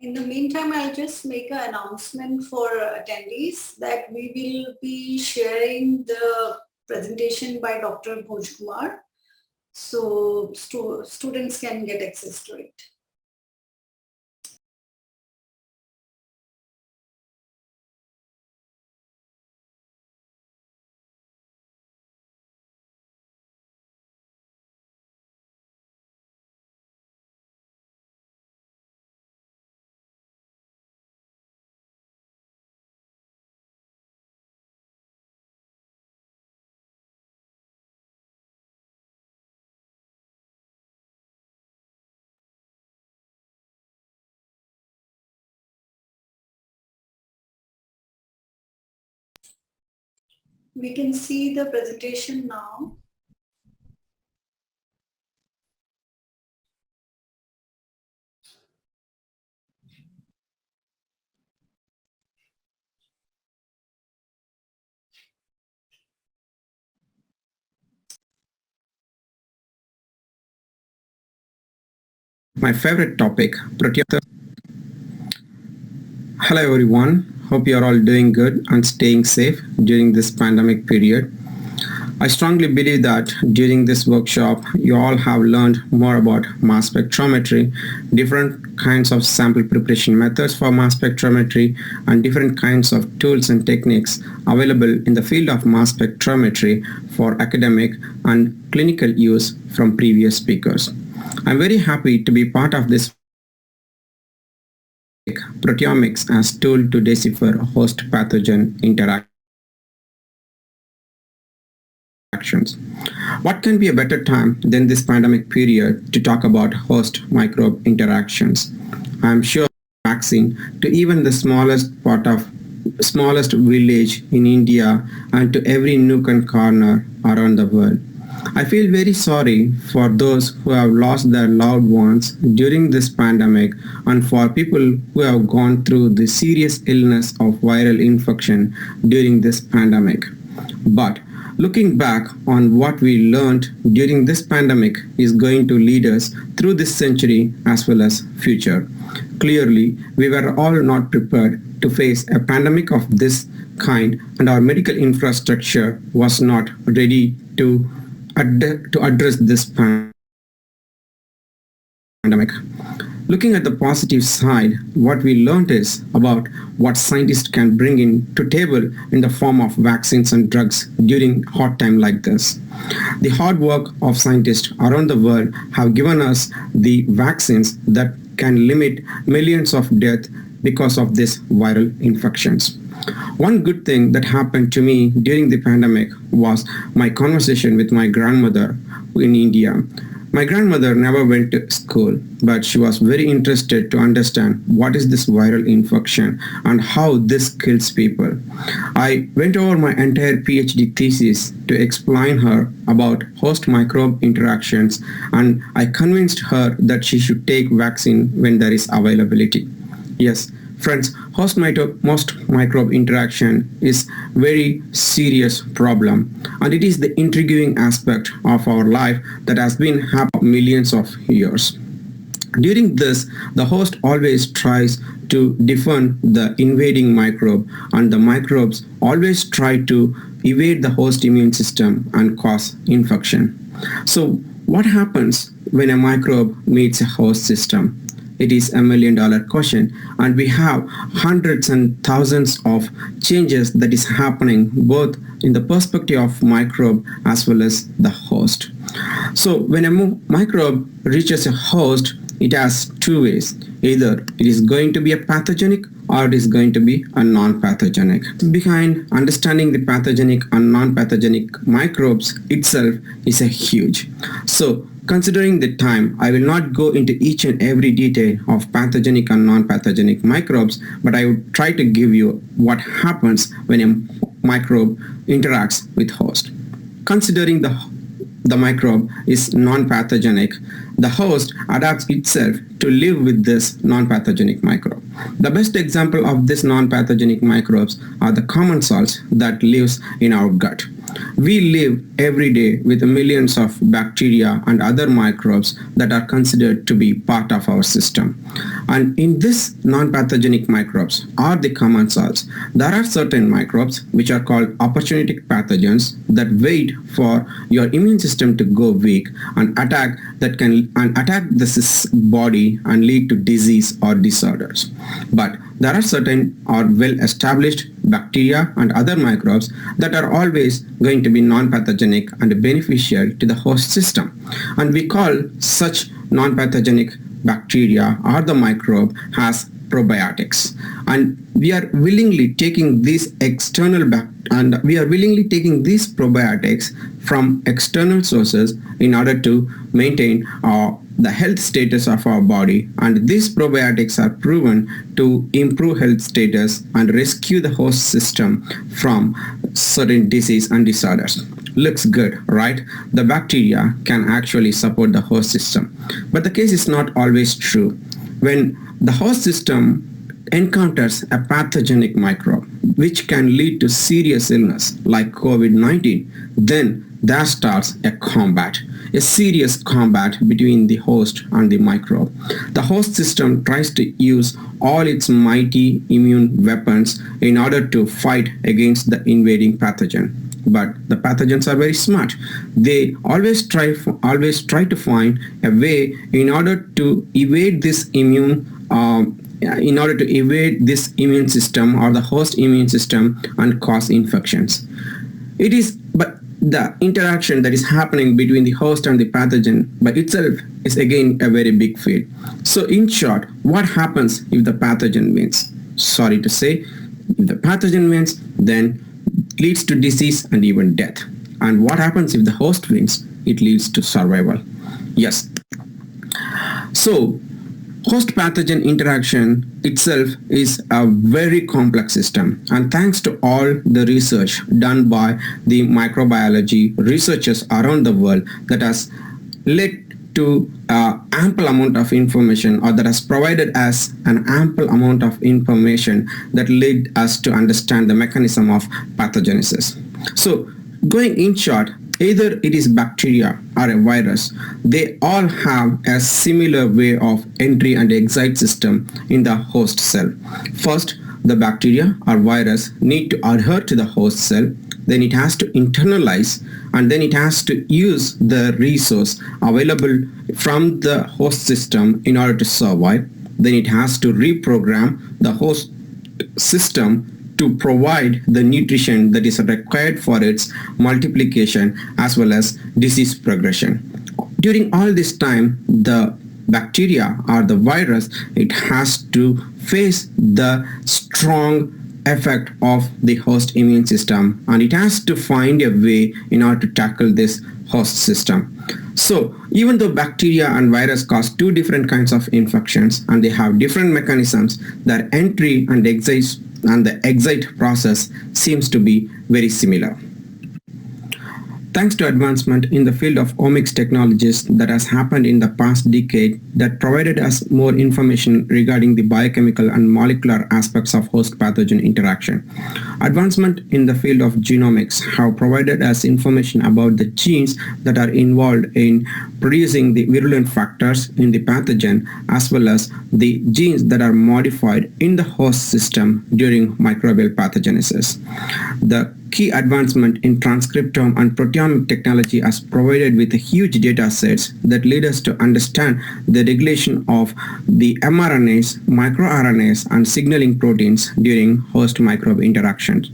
In the meantime, I'll just make an announcement for attendees that we will be sharing the presentation by Dr. Bhojkumar, so students can get access to it. We can see the presentation now. My favorite topic, Proteomics. Hello everyone, hope you are all doing good and staying safe during this pandemic period. I strongly believe that during this workshop, you all have learned more about mass spectrometry, different kinds of sample preparation methods for mass spectrometry, and different kinds of tools and techniques available in the field of mass spectrometry for academic and clinical use from previous speakers. I'm very happy to be part of this Proteomics as tool to decipher host pathogen interactions. What can be a better time than this pandemic period to talk about host microbe interactions? I'm sure vaccine to even the smallest village in India and to every nook and corner around the world. I feel very sorry for those who have lost their loved ones during this pandemic and for people who have gone through the serious illness of viral infection during this pandemic. But looking back on what we learned during this pandemic is going to lead us through this century as well as future. Clearly, we were all not prepared to face a pandemic of this kind, and our medical infrastructure was not ready to address this pandemic. Looking at the positive side, what we learned is about what scientists can bring in to table in the form of vaccines and drugs during hard time like this. The hard work of scientists around the world have given us the vaccines that can limit millions of deaths because of these viral infections. One good thing that happened to me during the pandemic was my conversation with my grandmother in India. My grandmother never went to school, but she was very interested to understand what is this viral infection and how this kills people. I went over my entire PhD thesis to explain her about host microbe interactions, and I convinced her that she should take vaccine when there is availability. Yes, friends, host microbe interaction is very serious problem, and it is the intriguing aspect of our life that has been happening millions of years. During this, the host always tries to defend the invading microbe, and the microbes always try to evade the host immune system and cause infection. So what happens when a microbe meets a host system? It is $1 million question, and we have hundreds and thousands of changes that is happening both in the perspective of microbe as well as the host. So when a microbe reaches a host, it has two ways. Either it is going to be a pathogenic or it is going to be a non-pathogenic. Behind understanding the pathogenic and non-pathogenic microbes itself is a huge. So considering the time, I will not go into each and every detail of pathogenic and non-pathogenic microbes, but I would try to give you what happens when a microbe interacts with host. Considering the microbe is non-pathogenic, the host adapts itself to live with this non-pathogenic microbe. The best example of this non-pathogenic microbes are the common salts that lives in our gut. We live every day with millions of bacteria and other microbes that are considered to be part of our system. And in this non-pathogenic microbes are the common salts. There are certain microbes which are called opportunistic pathogens that wait for your immune system to go weak and attack the body and lead to disease or disorders. But there are certain or well-established bacteria and other microbes that are always going to be non-pathogenic and beneficial to the host system. And we call such non-pathogenic bacteria or the microbe as probiotics. And we are willingly taking these probiotics from external sources in order to maintain the health status of our body, and these probiotics are proven to improve health status and rescue the host system from certain disease and disorders. Looks good, right? The bacteria can actually support the host system. But the case is not always true. When the host system encounters a pathogenic microbe which can lead to serious illness like COVID-19, then there starts a serious combat between the host and the microbe. The host system tries to use all its mighty immune weapons in order to fight against the invading pathogen. But the pathogens are very smart. They always try to find a way in order to evade this immune system or the host immune system and cause infections. But the interaction that is happening between the host and the pathogen by itself is again a very big field. So in short, what happens if the pathogen wins? Sorry to say, if the pathogen wins, then it leads to disease and even death. And what happens if the host wins? It leads to survival. Yes. So host-pathogen interaction itself is a very complex system, and thanks to all the research done by the microbiology researchers around the world that has led to ample amount of information, or that has provided us an ample amount of information that led us to understand the mechanism of pathogenesis. So going in short, either it is bacteria or a virus, they all have a similar way of entry and exit system in the host cell. First, the bacteria or virus need to adhere to the host cell, then it has to internalize, and then it has to use the resource available from the host system in order to survive. Then it has to reprogram the host system to provide the nutrition that is required for its multiplication as well as disease progression. During all this time, the bacteria or the virus, it has to face the strong effect of the host immune system, and it has to find a way in order to tackle this host system. So Even though bacteria and virus cause two different kinds of infections and they have different mechanisms, their entry and the exit process seems to be very similar. Thanks to advancement in the field of omics technologies that has happened in the past decade that provided us more information regarding the biochemical and molecular aspects of host pathogen interaction. Advancement in the field of genomics have provided us information about the genes that are involved in producing the virulent factors in the pathogen as well as the genes that are modified in the host system during microbial pathogenesis. The key advancement in transcriptome and proteomic technology has provided with huge data sets that lead us to understand the regulation of the mRNAs, microRNAs, and signaling proteins during host microbe interactions.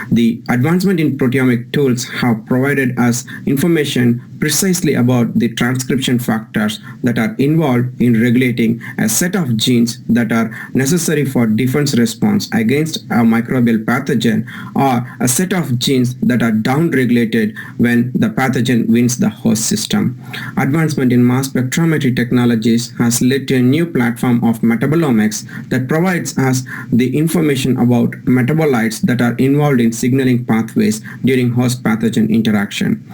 The advancement in proteomic tools have provided us information precisely about the transcription factors that are involved in regulating a set of genes that are necessary for defense response against a microbial pathogen or a set of genes that are downregulated when the pathogen wins the host system. Advancement in mass spectrometry technologies has led to a new platform of metabolomics that provides us the information about metabolites that are involved in signaling pathways during host pathogen interaction.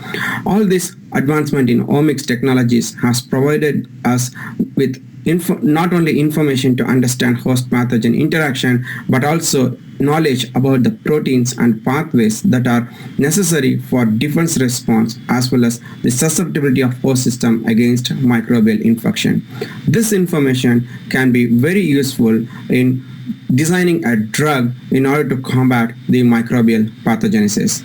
All this advancement in omics technologies has provided us with not only information to understand host pathogen interaction, but also knowledge about the proteins and pathways that are necessary for defense response as well as the susceptibility of host system against microbial infection. This information can be very useful in designing a drug in order to combat the microbial pathogenesis.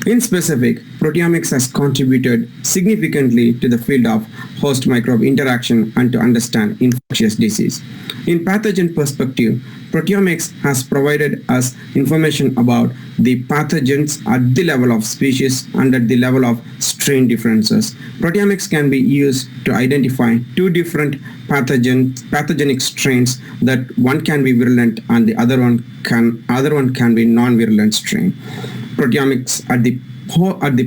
In specific, proteomics has contributed significantly to the field of host microbe interaction and to understand infectious disease. In pathogen perspective, proteomics has provided us information about the pathogens at the level of species and at the level of strain differences. Proteomics can be used to identify two different pathogenic strains that one can be virulent and the other one can be non-virulent strain. Proteomics at the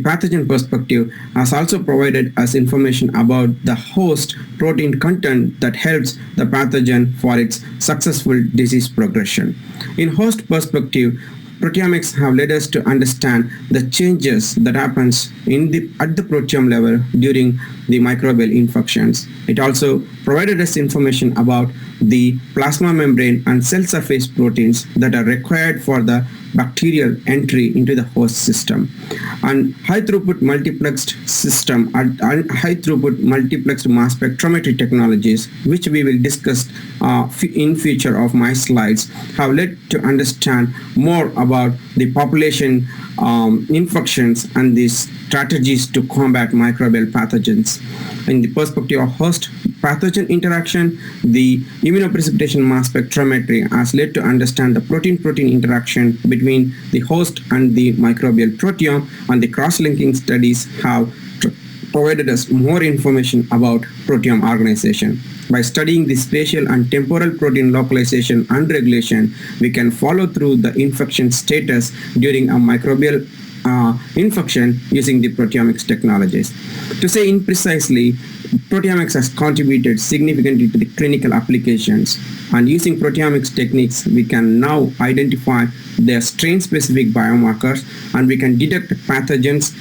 pathogen perspective has also provided us information about the host protein content that helps the pathogen for its successful disease progression. In host perspective, proteomics have led us to understand the changes that happens at the proteome level during the microbial infections. It also provided us information about the plasma membrane and cell surface proteins that are required for the bacterial entry into the host system. And high throughput multiplexed system and high throughput multiplexed mass spectrometry technologies, which we will discuss in future of my slides, have led to understand more about the population infections and the strategies to combat microbial pathogens. In the perspective of host pathogen interaction, the immunoprecipitation mass spectrometry has led to understand the protein-protein interaction between the host and the microbial proteome, and the cross-linking studies have provided us more information about proteome organization. By studying the spatial and temporal protein localization and regulation, we can follow through the infection status during a microbial infection using the proteomics technologies. To say imprecisely, proteomics has contributed significantly to the clinical applications, and using proteomics techniques, we can now identify their strain-specific biomarkers, and we can detect pathogens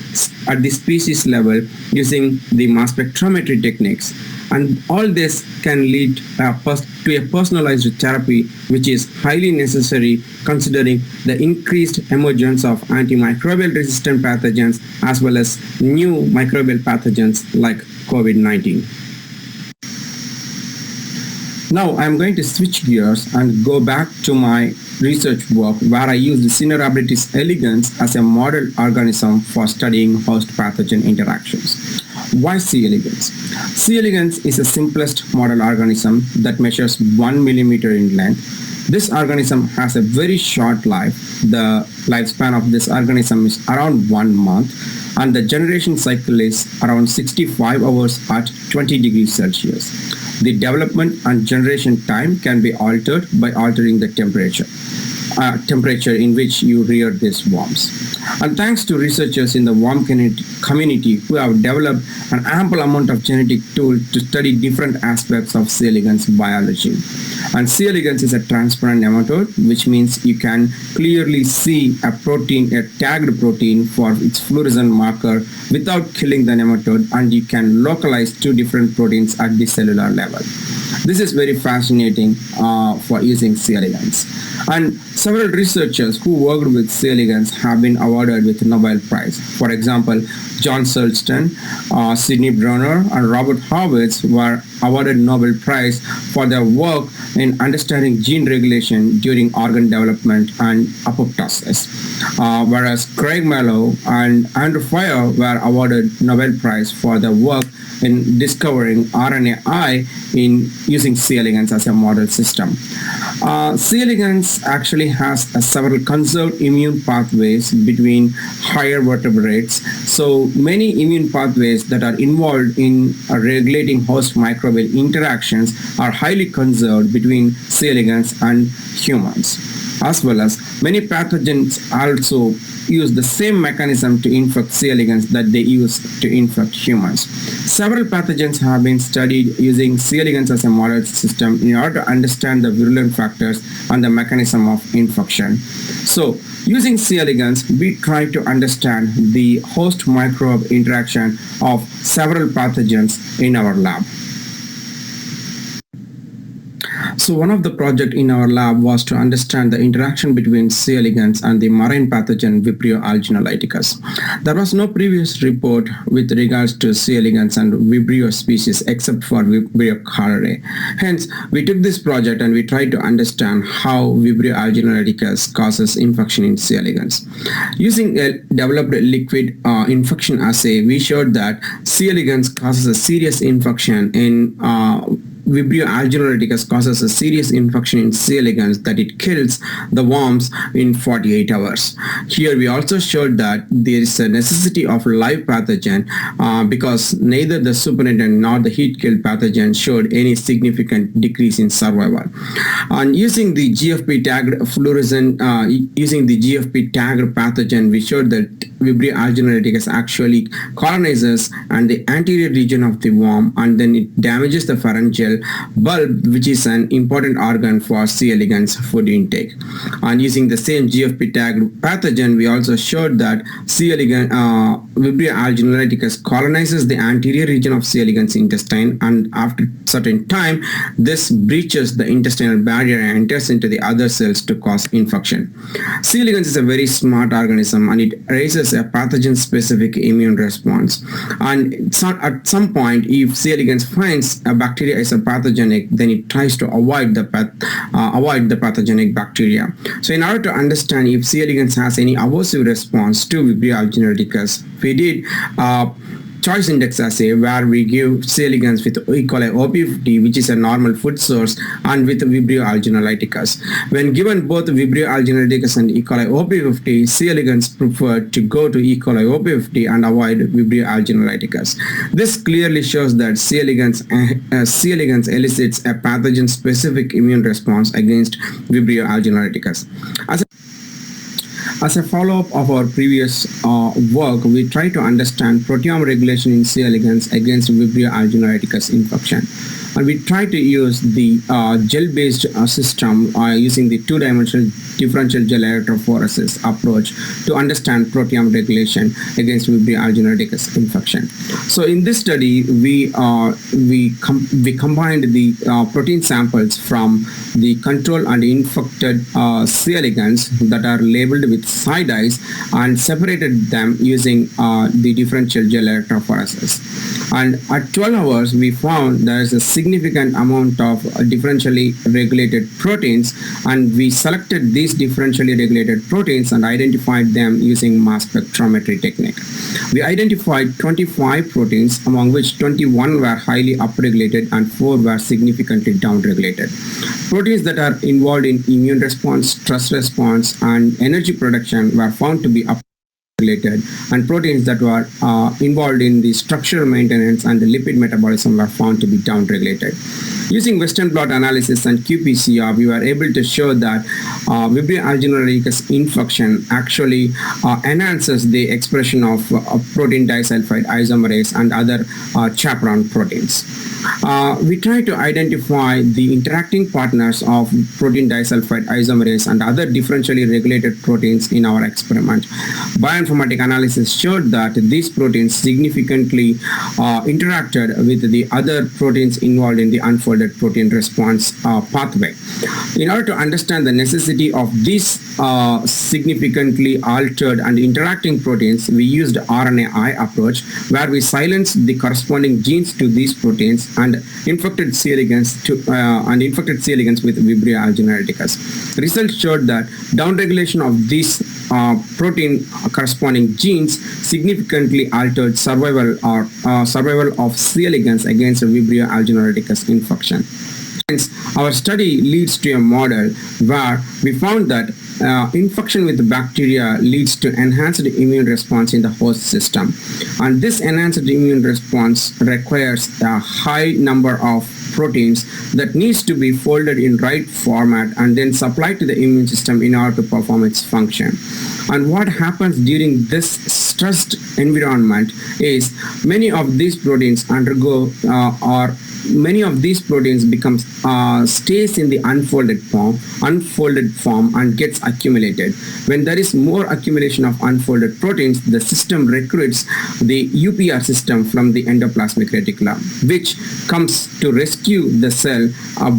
at the species level using the mass spectrometry techniques. And all this can lead to a personalized therapy, which is highly necessary considering the increased emergence of antimicrobial resistant pathogens as well as new microbial pathogens like COVID-19. Now I'm going to switch gears and go back to my research work where I use the Cinerabilis elegans as a model organism for studying host pathogen interactions. Why C. elegans? C. elegans is the simplest model organism that measures 1 millimeter in length. This organism has a very short life. The lifespan of this organism is around 1 month, and the generation cycle is around 65 hours at 20 degrees Celsius. The development and generation time can be altered by altering the temperature. temperature in which you rear these worms. And thanks to researchers in the worm community who have developed an ample amount of genetic tools to study different aspects of C. elegans biology. And C. elegans is a transparent nematode, which means you can clearly see a protein, a tagged protein for its fluorescent marker without killing the nematode, and you can localize two different proteins at the cellular level. This is very fascinating for using C. elegans. And several researchers who worked with C. elegans have been awarded with Nobel Prize. For example, John Sulston, Sidney Brenner, and Robert Horwitz were awarded Nobel Prize for their work in understanding gene regulation during organ development and apoptosis. Whereas Craig Mello and Andrew Fire were awarded Nobel Prize for their work in discovering RNAi in using C. elegans as a model system. C. elegans actually has several conserved immune pathways between higher vertebrates. So many immune pathways that are involved in regulating host microbial interactions are highly conserved between C. elegans and humans. As well as many pathogens also use the same mechanism to infect C. elegans that they use to infect humans. Several pathogens have been studied using C. elegans as a model system in order to understand the virulent factors and the mechanism of infection. So, using C. elegans, we try to understand the host microbe interaction of several pathogens in our lab. So one of the projects in our lab was to understand the interaction between C. elegans and the marine pathogen Vibrio alginolyticus. There was no previous report with regards to C. elegans and Vibrio species except for Vibrio cholerae. Hence, we took this project and we tried to understand how Vibrio alginolyticus causes infection in C. elegans. Using a developed liquid infection assay, we showed that C. elegans causes a serious infection in Vibrio alginolyticus causes a serious infection in C. elegans that it kills the worms in 48 hours. Here we also showed that there is a necessity of live pathogen because neither the supernatant nor the heat-killed pathogen showed any significant decrease in survival. And using the GFP tagged fluorescent, using the GFP tagged pathogen, we showed that Vibrio alginolyticus actually colonizes and the anterior region of the worm, and then it damages the pharyngeal bulb, which is an important organ for C. elegans food intake. And using the same GFP tagged pathogen, we also showed that C. elegans, Vibrio alginolyticus colonizes the anterior region of C. elegans intestine, and after certain time, this breaches the intestinal barrier and enters into the other cells to cause infection. C. elegans is a very smart organism, and it raises a pathogen-specific immune response. And at some point, if C. elegans finds a bacteria is a pathogenic, then it tries to avoid the pathogenic bacteria. So in order to understand if C. elegans has any aversive response to Vibrio alginolyticus, we did choice index assay where we give C. elegans with E. coli OP50, which is a normal food source, and with Vibrio alginolyticus. When given both Vibrio alginolyticus and E. coli OP50, C. elegans preferred to go to E. coli OP50 and avoid Vibrio alginolyticus. This clearly shows that C. elegans elicits a pathogen-specific immune response against Vibrio alginolyticus. As a follow-up of our previous work, we try to understand proteome regulation in C. elegans against Vibrio alginolyticus infection. And we try to use the gel-based system using the two-dimensional differential gel electrophoresis approach to understand proteome regulation against Vibrio alginolyticus infection. So in this study, we combined the protein samples from the control and infected C. elegans that are labeled with side eyes and separated them using the differential gel electrophoresis. And at 12 hours, we found there is a significant amount of differentially regulated proteins, and we selected these differentially regulated proteins and identified them using mass spectrometry technique. We identified 25 proteins, among which 21 were highly upregulated and 4 were significantly downregulated. Proteins that are involved in immune response, stress response, and energy production were found to be upregulated, and proteins that were involved in the structural maintenance and the lipid metabolism were found to be downregulated. Using Western blot analysis and qPCR, we were able to show that Vibrio alginoradicus infection actually enhances the expression of protein disulfide isomerase and other chaperone proteins. We try to identify the interacting partners of protein disulfide isomerase and other differentially regulated proteins in our experiment. Bioinformatic analysis showed that these proteins significantly interacted with the other proteins involved in the unfolded protein response pathway. In order to understand the necessity of these significantly altered and interacting proteins, we used RNAi approach, where we silenced the corresponding genes to these proteins and infected C. elegans with Vibrio alginoradicus. Results showed that downregulation of these protein corresponding genes significantly altered survival of C. elegans against Vibrio alginoradicus infection. Hence, our study leads to a model where we found that infection with bacteria leads to enhanced immune response in the host system. And this enhanced immune response requires a high number of proteins that needs to be folded in right format and then supplied to the immune system in order to perform its function. And what happens during this stressed environment is many of these proteins undergo many of these proteins becomes stays in the unfolded form and gets accumulated. When there is more accumulation of unfolded proteins, the system recruits the UPR system from the endoplasmic reticulum, which comes to rescue the cell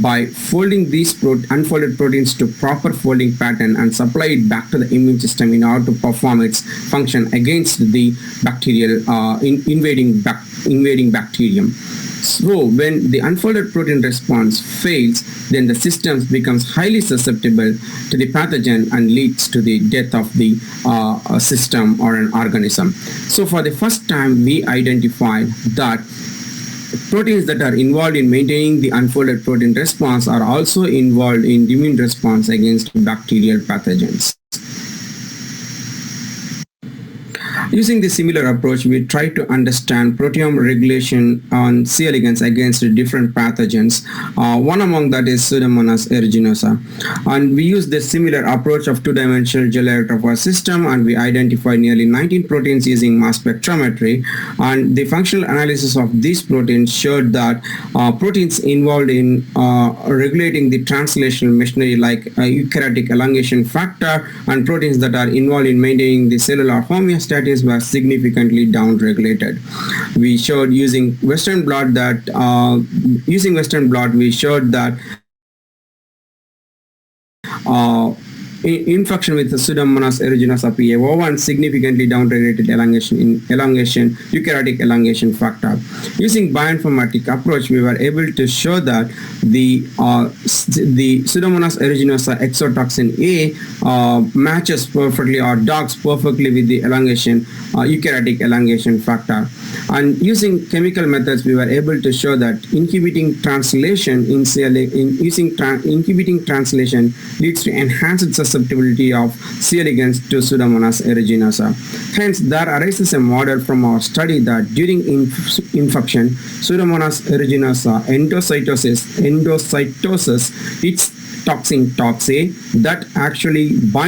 by folding these unfolded proteins to proper folding pattern and supply it back to the immune system in order to perform its function against the bacterial invading bacterium. So when the unfolded protein response fails, then the system becomes highly susceptible to the pathogen and leads to the death of the system or an organism. So for the first time, we identified that proteins that are involved in maintaining the unfolded protein response are also involved in immune response against bacterial pathogens. Using the similar approach, we try to understand proteome regulation on C. elegans against different pathogens. One among that is Pseudomonas aeruginosa. And we use the similar approach of two-dimensional gel electrophoresis system, and we identified nearly 19 proteins using mass spectrometry. And the functional analysis of these proteins showed that proteins involved in regulating the translational machinery like eukaryotic elongation factor and proteins that are involved in maintaining the cellular homeostasis were significantly downregulated. We showed using Western blot that we showed that infection with the Pseudomonas aeruginosa PAO1 significantly downregulated elongation, eukaryotic elongation factor. Using bioinformatic approach, we were able to show that the Pseudomonas aeruginosa exotoxin A matches perfectly or docks perfectly with the elongation, eukaryotic elongation factor. And using chemical methods, we were able to show that inhibiting translation inhibiting translation leads to enhanced susceptibility of C. elegans to Pseudomonas aeruginosa. Hence, there arises a model from our study that during infection, Pseudomonas aeruginosa endocytosis its toxin tox A that actually binds